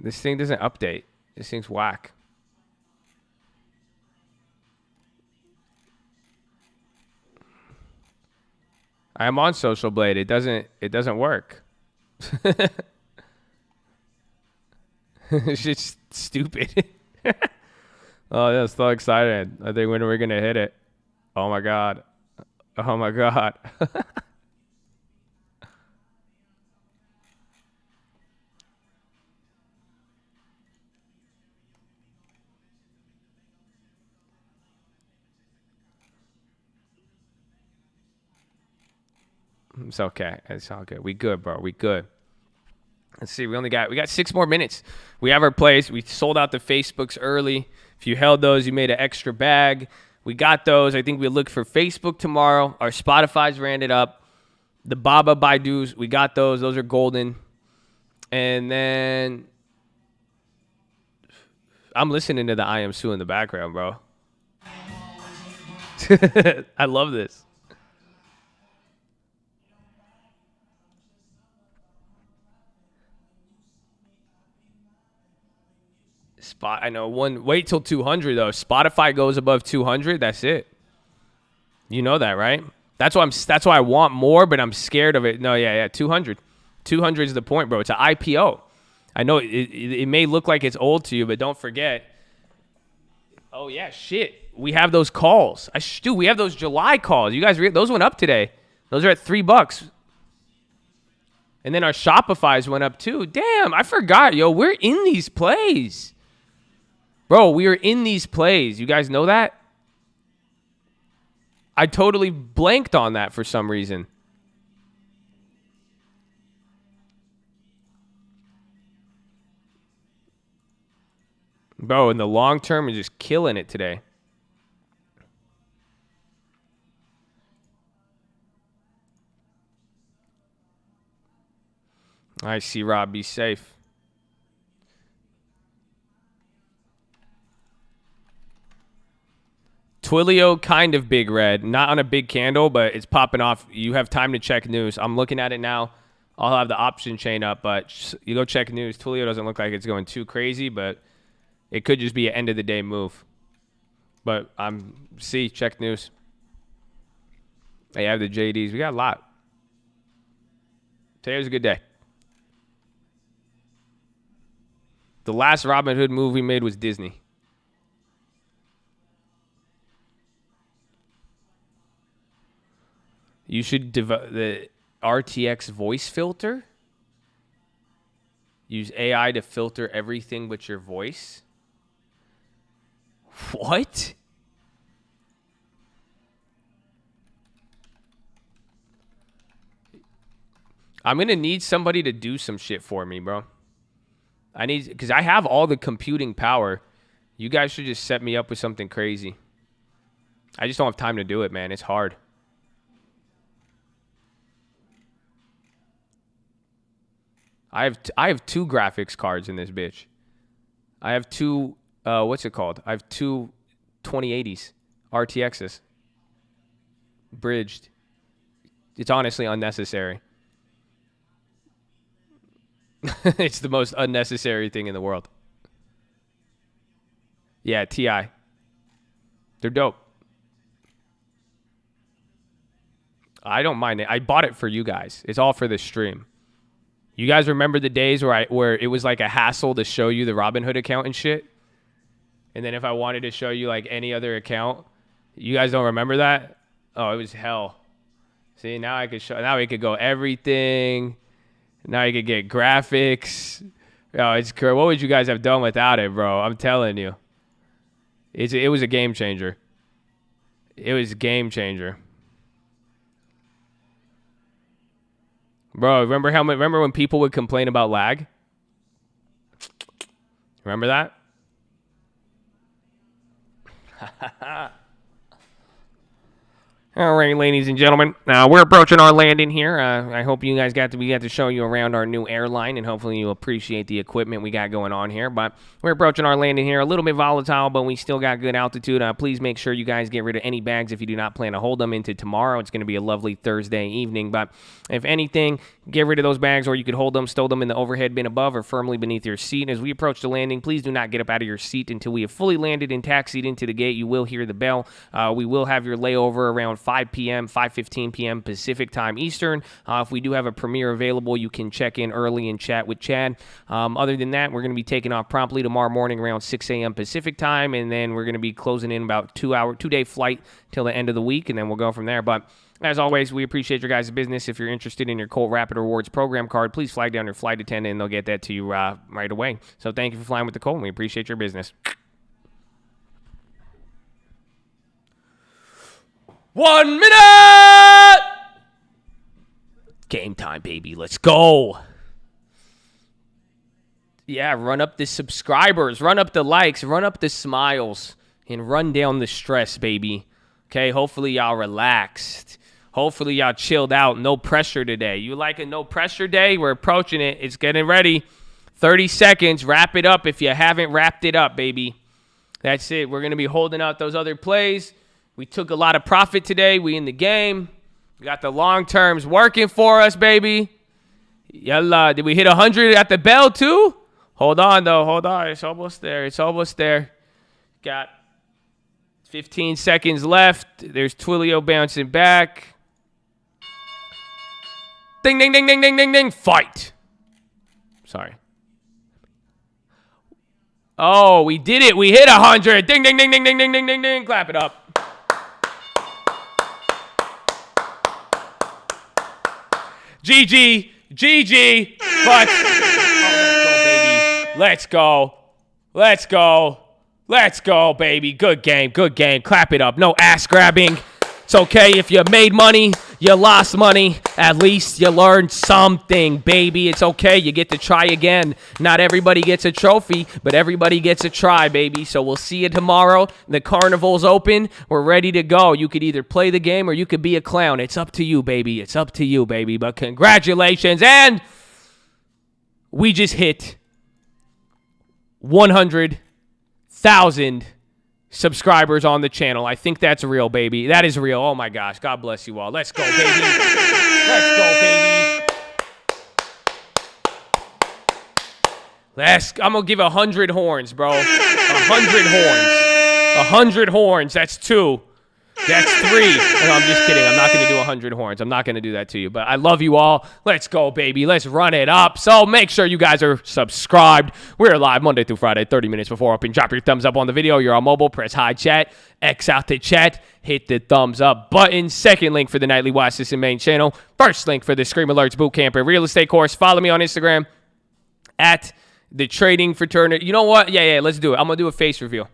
This thing doesn't update. This thing's whack. I am on Social Blade. It doesn't work. It's just stupid. Oh, yeah, so excited. I think when we're gonna hit it. Oh my god. Oh my god. It's okay. It's all good. We good, bro. We good. Let's see. We got 6 more minutes. We have our plays. We sold out the Facebooks early. If you held those, you made an extra bag. We got those. I think we look for Facebook tomorrow. Our Spotify's ran it up. The Baba Baidus, we got those. Those are golden. And then I'm listening to the I Am Sue in the background, bro. I love this. I know wait till 200 though. Spotify goes above 200, that's it. You know that, right? That's why I want more, but I'm scared of it. No, yeah, 200. 200 is the point, bro. It's an IPO. I know it may look like it's old to you, but don't forget. Oh yeah, shit. We have those calls. Dude, we have those July calls. You guys, those went up today. Those are at $3. And then our Shopify's went up too. Damn, I forgot, yo. We're in these plays. Bro, we are in these plays. You guys know that? I totally blanked on that for some reason. Bro, in the long term, we're just killing it today. I see, Rob. Be safe. Twilio, kind of big red. Not on a big candle, but it's popping off. You have time to check news. I'm looking at it now. I'll have the option chain up, but you go check news. Twilio doesn't look like it's going too crazy, but it could just be an end-of-the-day move. But check news. I have the JDs. We got a lot. Today was a good day. The last Robinhood move we made was Disney. You should the RTX voice filter. Use AI to filter everything but your voice. What? I'm going to need somebody to do some shit for me, bro. Because I have all the computing power. You guys should just set me up with something crazy. I just don't have time to do it, man. It's hard. I have 2 graphics cards in this bitch. I have 2, what's it called? I have 2 2080s, RTXs. Bridged. It's honestly unnecessary. It's the most unnecessary thing in the world. Yeah, TI. They're dope. I don't mind it. I bought it for you guys. It's all for the stream. You guys remember the days where it was like a hassle to show you the Robinhood account and shit? And then if I wanted to show you like any other account, you guys don't remember that? Oh, it was hell. See, now I could show. Now we could go everything. Now you could get graphics. Oh, it's what would you guys have done without it, bro? I'm telling you. It was a game changer. It was a game changer. Bro, remember when people would complain about lag? Remember that? All right, ladies and gentlemen, we're approaching our landing here. I hope you guys got to show you around our new airline, and hopefully you appreciate the equipment we got going on here. But we're approaching our landing here, a little bit volatile, but we still got good altitude. Please make sure you guys get rid of any bags if you do not plan to hold them into tomorrow. It's going to be a lovely Thursday evening. But if anything, get rid of those bags, or you could hold them, stow them in the overhead bin above or firmly beneath your seat. As we approach the landing, please do not get up out of your seat until we have fully landed and taxied into the gate. You will hear the bell. We will have your layover around 5 p.m., 5:15 p.m. Pacific time Eastern. If we do have a premiere available, you can check in early and chat with Chad. Other than that, we're going to be taking off promptly tomorrow morning around 6 a.m. Pacific time, and then we're going to be closing in about 2-day flight till the end of the week, and then we'll go from there. But as always, we appreciate your guys' business. If you're interested in your Colt Rapid Rewards program card, please flag down your flight attendant, and they'll get that to you right away. So thank you for flying with the Colt, and we appreciate your business. 1 minute! Game time, baby. Let's go. Yeah, run up the subscribers, run up the likes, run up the smiles, and run down the stress, baby. Okay, hopefully y'all relaxed. Hopefully y'all chilled out. No pressure today. You like a no pressure day? We're approaching it. It's getting ready. 30 seconds. Wrap it up if you haven't wrapped it up, baby. That's it. We're going to be holding out those other plays. We took a lot of profit today. We in the game. We got the long terms working for us, baby. Yalla. Did we hit 100 at the bell too? Hold on, though. Hold on. It's almost there. It's almost there. Got 15 seconds left. There's Twilio bouncing back. Ding, ding, ding, ding, ding, ding, ding. Fight. Sorry. Oh, we did it. We hit 100. Ding, ding, ding, ding, ding, ding, ding, ding, ding. Clap it up. GG. GG. But let's go, baby. Let's go. Let's go, baby. Good game. Good game. Clap it up. No ass grabbing. It's okay if you made money, you lost money. At least you learned something, baby. It's okay. You get to try again. Not everybody gets a trophy, but everybody gets a try, baby. So we'll see you tomorrow. The carnival's open. We're ready to go. You could either play the game or you could be a clown. It's up to you, baby. It's up to you, baby. But congratulations. And we just hit 100,000 subscribers on the channel. I think that's real, baby. That is real. Oh my gosh. God bless you all. Let's go, baby. Let's go, baby. I'm gonna give 100 horns, bro. 100 horns. 100 horns. That's 2. That's 3. No, I'm just kidding. I'm not going to do 100 horns. I'm not going to do that to you. But I love you all. Let's go, baby. Let's run it up. So make sure you guys are subscribed. We're live Monday through Friday, 30 minutes before open. Drop your thumbs up on the video. You're on mobile. Press hi chat. X out the chat. Hit the thumbs up button. Second link for the nightly Watchlist and main channel. First link for the Scream Alerts Bootcamp and Real Estate course. Follow me on Instagram at the Trading Fraternity. You know what? Yeah, let's do it. I'm going to do a face reveal.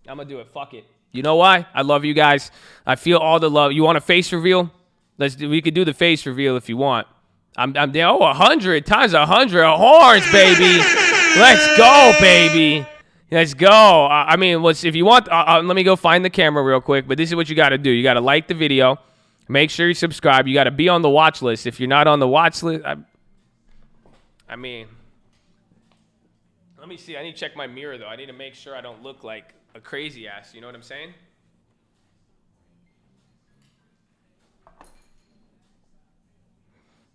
I'm going to do it. Fuck it. You know why? I love you guys. I feel all the love. You want a face reveal? We could do the face reveal if you want. I'm down. 100 times 100 horns, baby. Let's go, baby. Let's go. I mean, if you want, let me go find the camera real quick. But this is what you got to do. You got to like the video. Make sure you subscribe. You got to be on the watch list. If you're not on the watch list, I mean, let me see. I need to check my mirror, though. I need to make sure I don't look like a crazy ass, you know what I'm saying?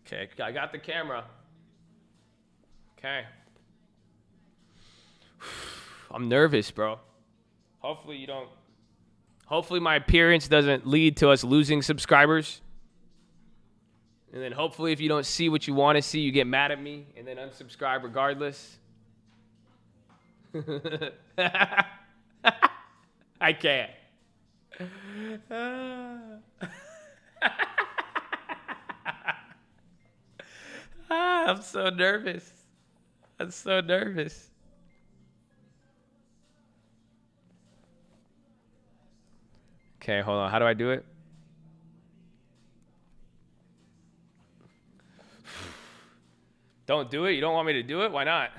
Okay, I got the camera. Okay. I'm nervous, bro. Hopefully my appearance doesn't lead to us losing subscribers. And then hopefully if you don't see what you want to see, you get mad at me and then unsubscribe regardless. I can't. I'm so nervous. I'm so nervous. Okay, hold on. How do I do it? Don't do it? You don't want me to do it? Why not?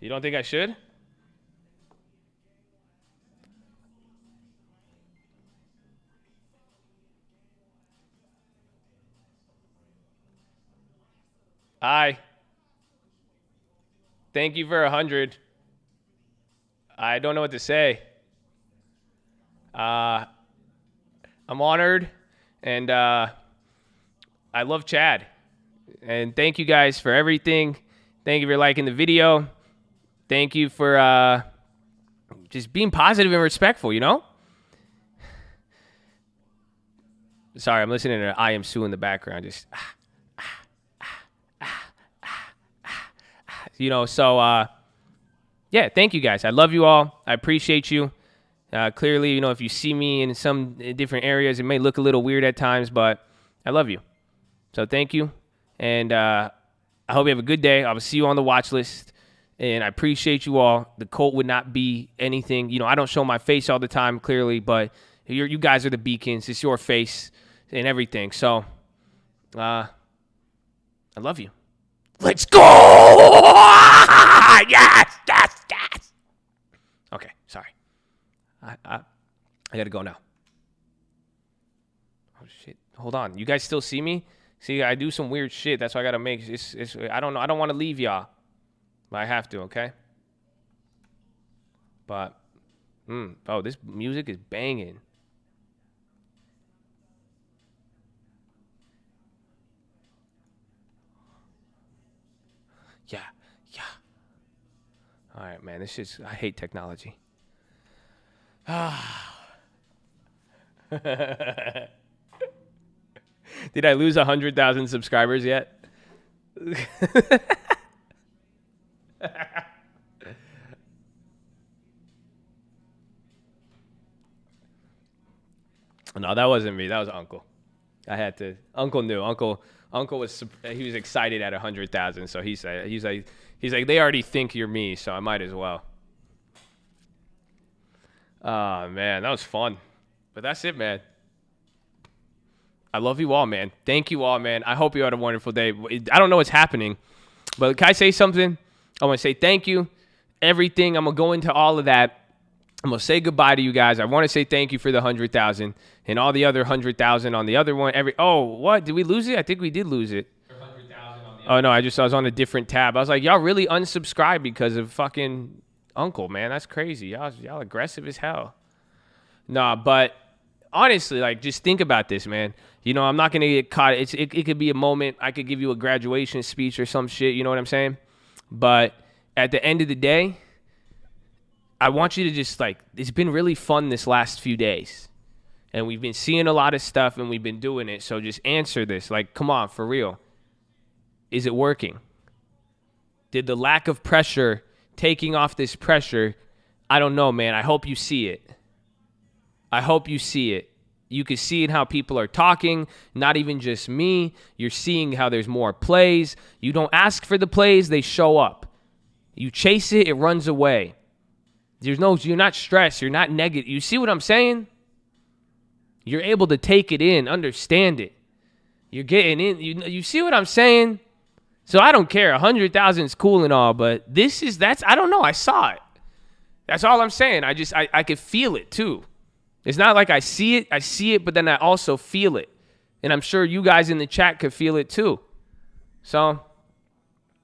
You don't think I should? Hi. Thank you for 100. I don't know what to say. I'm honored, and I love Chad. And thank you guys for everything. Thank you for liking the video. Thank you for just being positive and respectful, you know? Sorry, I'm listening to I Am Sue in the background. Just, you know, so, yeah, thank you guys. I love you all. I appreciate you. Clearly, you know, if you see me in some different areas, it may look a little weird at times, but I love you. So thank you. And I hope you have a good day. I will see you on the watch list. And I appreciate you all. The cult would not be anything. You know, I don't show my face all the time, clearly, but you guys are the beacons. It's your face and everything. So I love you. Let's go! Yes, yes, yes. Okay, sorry. I got to go now. Oh, shit. Hold on. You guys still see me? See, I do some weird shit. That's why I got to make it's I don't know. I don't want to leave y'all. But I have to, okay? But, oh, this music is banging. Yeah. All right, man. This shit's, I hate technology. Did I lose 100,000 subscribers yet? No, that wasn't me. That was Uncle. I had to. Uncle knew. Uncle was. He was excited at 100,000. So he's like, they already think you're me, so I might as well. Oh man, that was fun. But that's it, man. I love you all, man. Thank you all, man. I hope you had a wonderful day. I don't know what's happening, but can I say something? I want to say thank you. Everything. I'm going to go into all of that. I'm going to say goodbye to you guys. I want to say thank you for the 100,000 and all the other 100,000 on the other one. Oh, what? Did we lose it? I think we did lose it. Oh, no. I was on a different tab. I was like, y'all really unsubscribed because of fucking Uncle, man. That's crazy. Y'all aggressive as hell. Nah, but honestly, like, just think about this, man. You know, I'm not going to get caught. It could be a moment. I could give you a graduation speech or some shit. You know what I'm saying? But at the end of the day, I want you to just, like, it's been really fun this last few days. And we've been seeing a lot of stuff and we've been doing it. So just answer this. Like, come on, for real. Is it working? Did the lack of pressure, taking off this pressure, I don't know, man. I hope you see it. I hope you see it. You can see it how people are talking, not even just me. You're seeing how there's more plays. You don't ask for the plays, they show up. You chase it, it runs away. You're not stressed. You're not negative. You see what I'm saying? You're able to take it in, understand it. You're getting in. You see what I'm saying? So I don't care. 100,000 is cool and all, but I don't know. I saw it. That's all I'm saying. I could feel it too. It's not like I see it, but then I also feel it. And I'm sure you guys in the chat could feel it too. So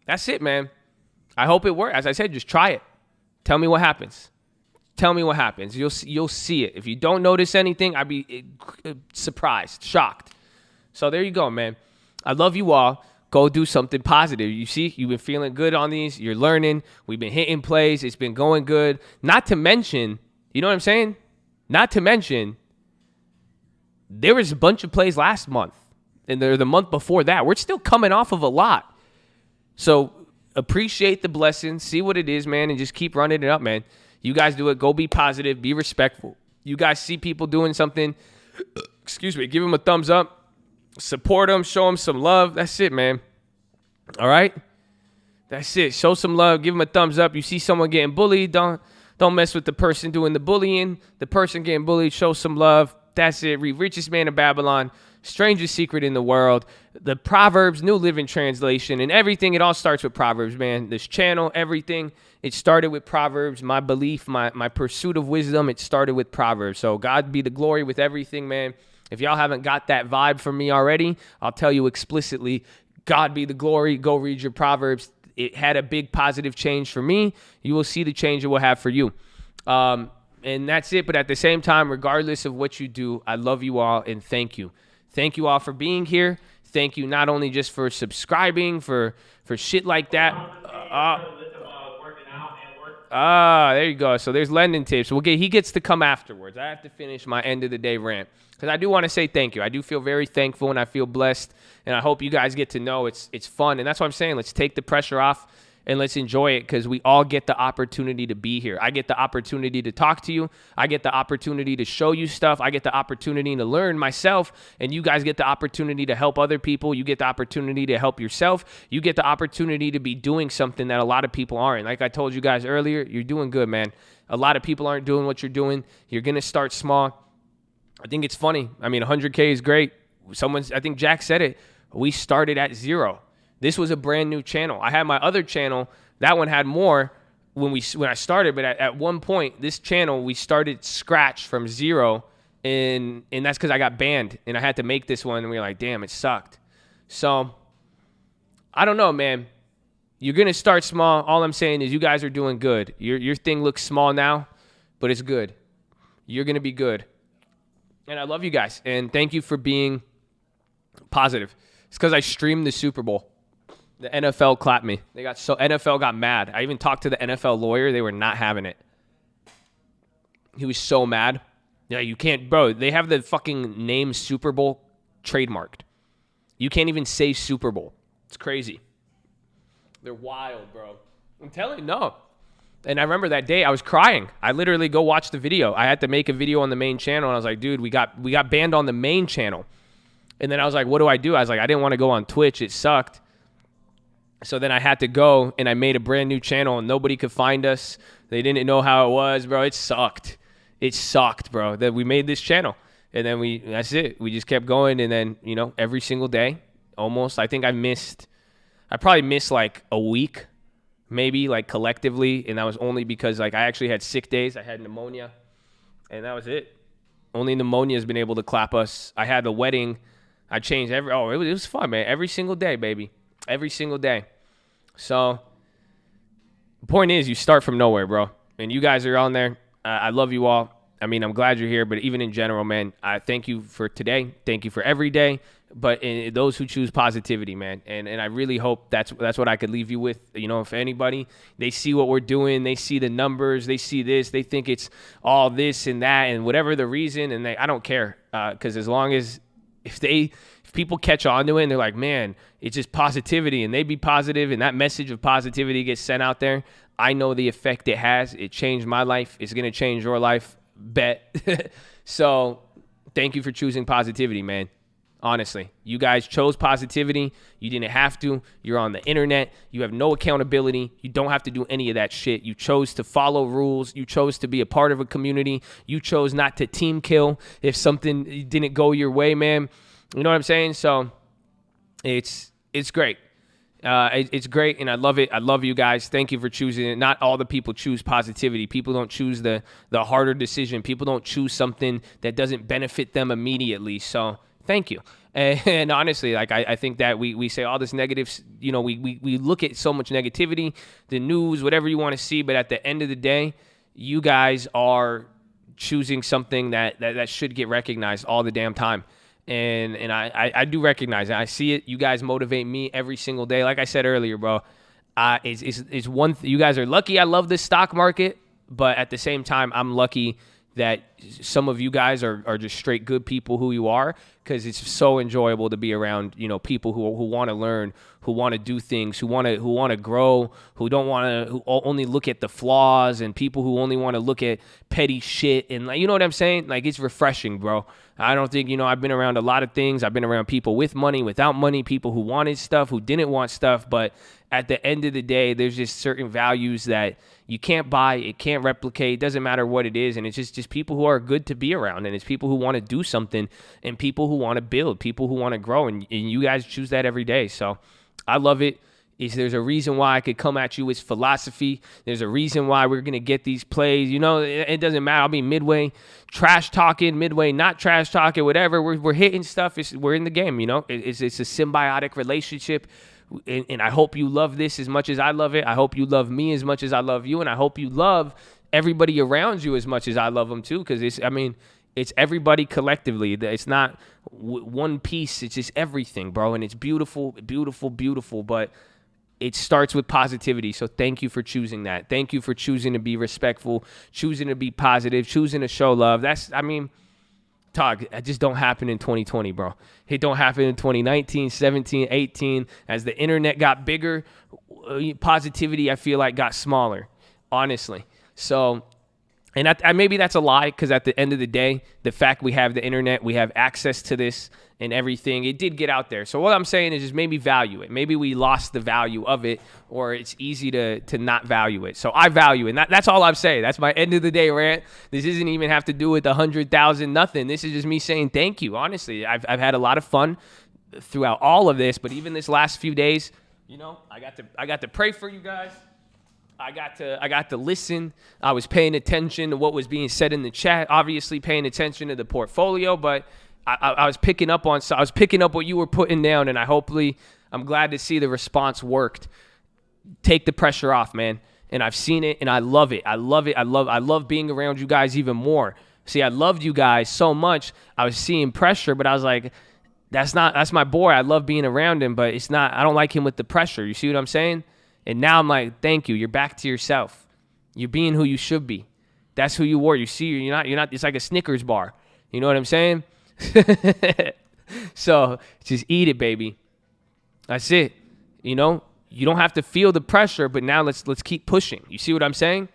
that's it, man. I hope it works. As I said, just try it. Tell me what happens. Tell me what happens. You'll see it. If you don't notice anything, I'd be surprised, shocked. So there you go, man. I love you all. Go do something positive. You see, you've been feeling good on these. You're learning. We've been hitting plays. It's been going good. Not to mention, you know what I'm saying? Not to mention, there was a bunch of plays last month, and the month before that. We're still coming off of a lot. So appreciate the blessing. See what it is, man, and just keep running it up, man. You guys do it. Go be positive. Be respectful. You guys see people doing something, excuse me, give them a thumbs up, support them, show them some love. That's it, man. All right? That's it. Show some love, give them a thumbs up. You see someone getting bullied, don't mess with the person doing the bullying. The person getting bullied, show some love. That's it. Read Richest Man in Babylon, Strangest Secret in the World, the Proverbs, New Living Translation, and everything. It all starts with Proverbs, man. This channel, everything, it started with Proverbs. My belief, my pursuit of wisdom, it started with Proverbs. So God be the glory with everything, man. If y'all haven't got that vibe from me already, I'll tell you explicitly, God be the glory. Go read your Proverbs. It had a big positive change for me. You will see the change it will have for you. And that's it. But at the same time, regardless of what you do, I love you all and thank you. Thank you all for being here. Thank you not only just for subscribing, for shit like that. There you go. So there's lending tips. He gets to come afterwards. I have to finish my end of the day rant because I do want to say thank you. I do feel very thankful and I feel blessed. And I hope you guys get to know it's fun. And that's what I'm saying. Let's take the pressure off and let's enjoy it because we all get the opportunity to be here. I get the opportunity to talk to you. I get the opportunity to show you stuff. I get the opportunity to learn myself. And you guys get the opportunity to help other people. You get the opportunity to help yourself. You get the opportunity to be doing something that a lot of people aren't. Like I told you guys earlier, you're doing good, man. A lot of people aren't doing what you're doing. You're going to start small. I think it's funny. I mean, 100K is great. I think Jack said it. We started at 0. This was a brand new channel. I had my other channel. That one had more when I started, but at one point, this channel, we started scratch from 0, and that's because I got banned, and I had to make this one, and we were like, damn, it sucked. So, I don't know, man. You're going to start small. All I'm saying is you guys are doing good. Your thing looks small now, but it's good. You're going to be good. And I love you guys, and thank you for being positive. It's because I streamed the Super Bowl. The NFL clapped me. NFL got mad. I even talked to the NFL lawyer. They were not having it. He was so mad. Yeah, you can't, bro. They have the fucking name Super Bowl trademarked. You can't even say Super Bowl. It's crazy. They're wild, bro. I'm telling you, no. And I remember that day I was crying. I literally go watch the video. I had to make a video on the main channel, and I was like, dude, we got banned on the main channel. And then I was like, what do I do? I was like, I didn't want to go on Twitch. It sucked. So then I had to go, and I made a brand new channel, and nobody could find us. They didn't know how it was, bro. It sucked. It sucked, bro, that we made this channel. And then that's it. We just kept going, and then, every single day, almost. I think I probably missed like a week, maybe, like collectively, and that was only because like I actually had sick days. I had pneumonia, and that was it. Only pneumonia has been able to clap us. I had a wedding. I changed it was fun, man. Every single day, baby. Every single day. So, the point is, you start from nowhere, bro. And you guys are on there. I love you all. I mean, I'm glad you're here, but even in general, man, I thank you for today. Thank you for every day. But those who choose positivity, man. And I really hope that's what I could leave you with. If anybody, they see what we're doing, they see the numbers, they see this, they think it's all this and that and whatever the reason, and I don't care. Because as long as if people catch on to it and they're like, man, it's just positivity, and they be positive, and that message of positivity gets sent out there, I know the effect it has. It changed my life. It's going to change your life. Bet. So thank you for choosing positivity, man. Honestly, you guys chose positivity. You didn't have to. You're on the internet. You have no accountability. You don't have to do any of that shit. You chose to follow rules. You chose to be a part of a community. You chose not to team kill if something didn't go your way, man. You know what I'm saying? So it's great. It's great, and I love it. I love you guys. Thank you for choosing it. Not all the people choose positivity. People don't choose the harder decision. People don't choose something that doesn't benefit them immediately. So thank you. And honestly, like I think that we say all this negative, we look at so much negativity, the news, whatever you want to see, but at the end of the day, you guys are choosing something that should get recognized all the damn time. And I do recognize it. I see it. You guys motivate me every single day. Like I said earlier, bro, you guys are lucky I love this stock market, but at the same time, I'm lucky that some of you guys are just straight good people who you are, because it's so enjoyable to be around, people who want to learn, who want to do things, who want to grow, who only look at the flaws, and people who only want to look at petty shit. And like, you know what I'm saying? Like, it's refreshing, bro. I don't think, I've been around a lot of things. I've been around people with money, without money, people who wanted stuff, who didn't want stuff. But at the end of the day, there's just certain values that you can't buy, it can't replicate, it doesn't matter what it is. And it's just people who are good to be around. And it's people who want to do something, and people who want to build, people who want to grow. And you guys choose that every day. So I love it. There's a reason why I could come at you with philosophy. There's a reason why we're going to get these plays. It doesn't matter. I'll be midway trash talking, midway not trash talking, whatever. We're hitting stuff. We're in the game, It's a symbiotic relationship. And I hope you love this as much as I love it. I hope you love me as much as I love you. And I hope you love everybody around you as much as I love them too. Because it's everybody collectively. It's not one piece. It's just everything, bro. And it's beautiful, beautiful, beautiful. But it starts with positivity. So thank you for choosing that. Thank you for choosing to be respectful, choosing to be positive, choosing to show love. It just don't happen in 2020, bro. It don't happen in 2019, 17, 18. As the internet got bigger, positivity, I feel like, got smaller, honestly. So, and maybe that's a lie, because at the end of the day, the fact we have the internet, we have access to this and everything, it did get out there. So what I'm saying is just maybe value it. Maybe we lost the value of it, or it's easy to not value it. So I value it. And that's all I'm saying. That's my end of the day rant. This doesn't even have to do with 100,000, nothing. This is just me saying thank you. Honestly, I've had a lot of fun throughout all of this, but even this last few days, I got to pray for you guys. I got to listen. I was paying attention to what was being said in the chat, obviously paying attention to the portfolio, but I was picking up what you were putting down, and I'm glad to see the response worked. Take the pressure off, man. And I've seen it, and I love it. I love being around you guys even more. See, I loved you guys so much. I was seeing pressure, but I was like, that's my boy. I love being around him, but I don't like him with the pressure. You see what I'm saying? And now I'm like, thank you. You're back to yourself. You're being who you should be. That's who you were. You see, you're not, it's like a Snickers bar. You know what I'm saying? So just eat it, baby. That's it. You don't have to feel the pressure, but now let's keep pushing. You see what I'm saying?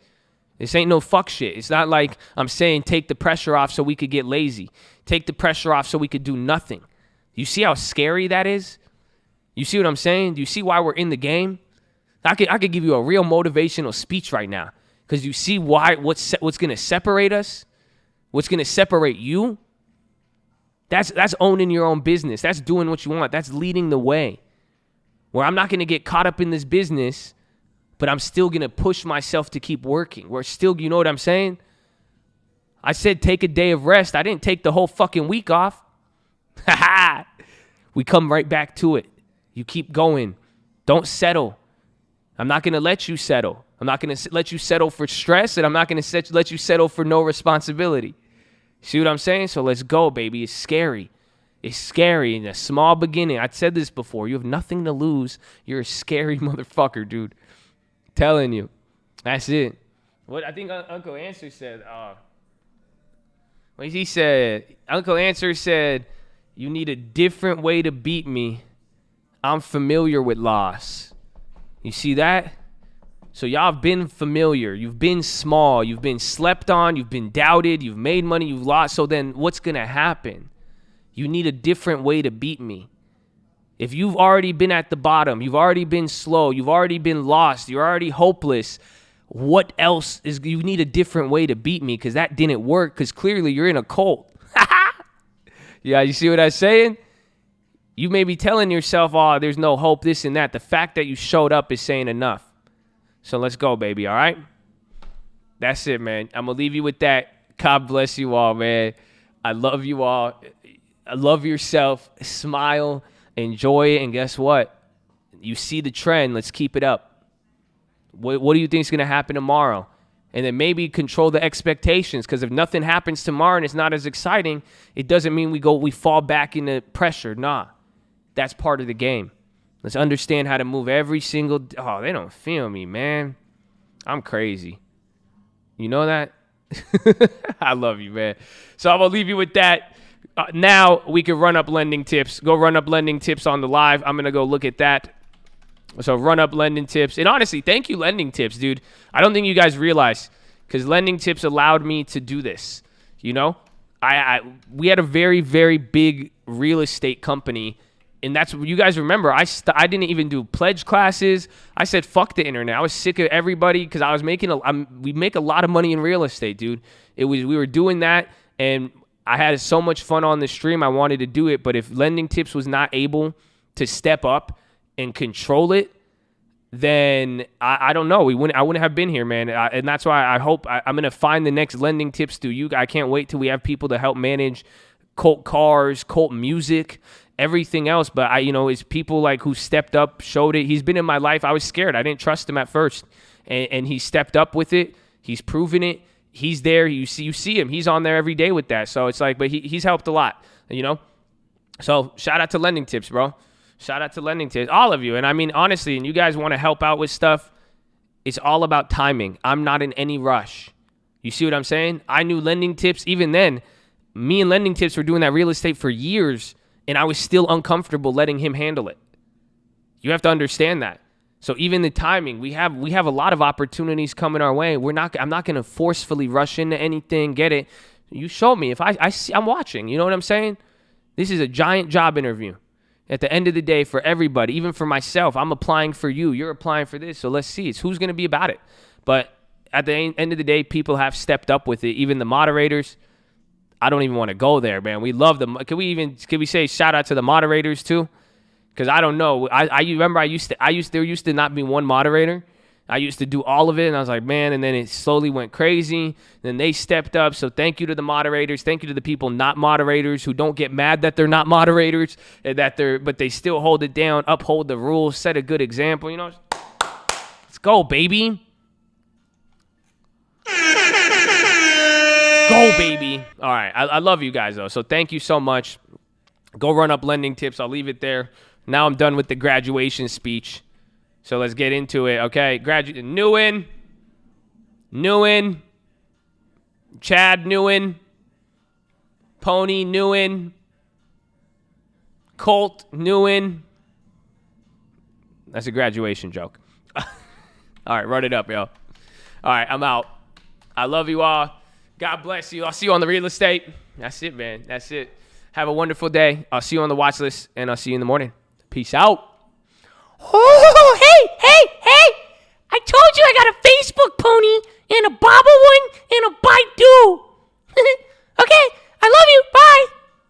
This ain't no fuck shit. It's not like I'm saying take the pressure off so we could get lazy. Take the pressure off so we could do nothing. You see how scary that is? You see what I'm saying? Do you see why we're in the game? I could give you a real motivational speech right now, because you see what's going to separate us, what's going to separate you. That's owning your own business. That's doing what you want. That's leading the way. Where I'm not going to get caught up in this business, but I'm still going to push myself to keep working. We're still, you know what I'm saying? I said take a day of rest. I didn't take the whole fucking week off. We come right back to it. You keep going. Don't settle. I'm not going to let you settle. I'm not going to let you settle for stress, and I'm not going to let you settle for no responsibility. See what I'm saying? So let's go, baby. It's scary. It's scary in a small beginning. I said this before. You have nothing to lose. You're a scary motherfucker, dude. Telling you. That's it. What I think Uncle Answer said. He said, Uncle Answer said, you need a different way to beat me. I'm familiar with loss. You see that? So y'all have been familiar. You've been small. You've been slept on. You've been doubted. You've made money. You've lost. So then what's going to happen? You need a different way to beat me. If you've already been at the bottom, you've already been slow, you've already been lost, you're already hopeless, what else is, you need a different way to beat me, because that didn't work, because clearly you're in a cult. Yeah, you see what I'm saying? You may be telling yourself, oh, there's no hope, this and that. The fact that you showed up is saying enough. So let's go, baby, all right? That's it, man. I'm going to leave you with that. God bless you all, man. I love you all. I love yourself. Smile. Enjoy it. And guess what? You see the trend. Let's keep it up. What do you think is going to happen tomorrow? And then maybe control the expectations, because if nothing happens tomorrow and it's not as exciting, it doesn't mean we fall back into pressure. Nah. That's part of the game. Let's understand how to move every single... Oh, they don't feel me, man. I'm crazy. You know that? I love you, man. So I'm going to leave you with that. Now we can run up lending tips. Go run up lending tips on the live. I'm going to go look at that. So run up lending tips. And honestly, thank you, lending tips, dude. I don't think you guys realize, because lending tips allowed me to do this. You know, we had a very, very big real estate company. And that's what you guys remember. I didn't even do pledge classes. I said, fuck the internet. I was sick of everybody because I was we make a lot of money in real estate, dude. We were doing that, and I had so much fun on the stream. I wanted to do it. But if lending tips was not able to step up and control it, then I don't know. I wouldn't have been here, man. And that's why I hope I'm going to find the next lending tips through you. I can't wait till we have people to help manage cult cars, cult music, everything else. But it's people like who stepped up, showed it. He's been in my life. I was scared. I didn't trust him at first. And he stepped up with it. He's proven it. He's there. You see him. He's on there every day with that. So it's like, but he's helped a lot, So shout out to lending tips, bro. Shout out to lending tips, all of you. And I mean, honestly, and you guys want to help out with stuff, it's all about timing. I'm not in any rush. You see what I'm saying? I knew lending tips. Even then, me and lending tips were doing that real estate for years, and I was still uncomfortable letting him handle it. You have to understand that. So even the timing, we have a lot of opportunities coming our way. I'm not going to forcefully rush into anything, get it. You show me. If I see, I'm watching. You know what I'm saying? This is a giant job interview. At the end of the day, for everybody, even for myself, I'm applying for you. You're applying for this. So let's see. It's who's going to be about it. But at the end of the day, people have stepped up with it. Even the moderators. I don't even want to go there, man. We love them. Can we say shout out to the moderators too? Because I don't know. I remember there used to not be one moderator. I used to do all of it, and I was like, man, and then it slowly went crazy. Then they stepped up, so thank you to the moderators. Thank you to the people not moderators who don't get mad that they're not moderators, and but they still hold it down, uphold the rules, set a good example. Let's go, baby. Let's go, baby. All right, I love you guys, though, so thank you so much. Go run up lending tips. I'll leave it there. Now I'm done with the graduation speech. So let's get into it, okay? Newen, Chad Newen, Pony Newen, Colt Newen. That's a graduation joke. All right, run it up, yo. All right, I'm out. I love you all. God bless you. I'll see you on the real estate. That's it, man. That's it. Have a wonderful day. I'll see you on the watch list, and I'll see you in the morning. Peace out. Oh, hey! I told you I got a Facebook pony and a Baba one and a Baidu. Okay, I love you. Bye.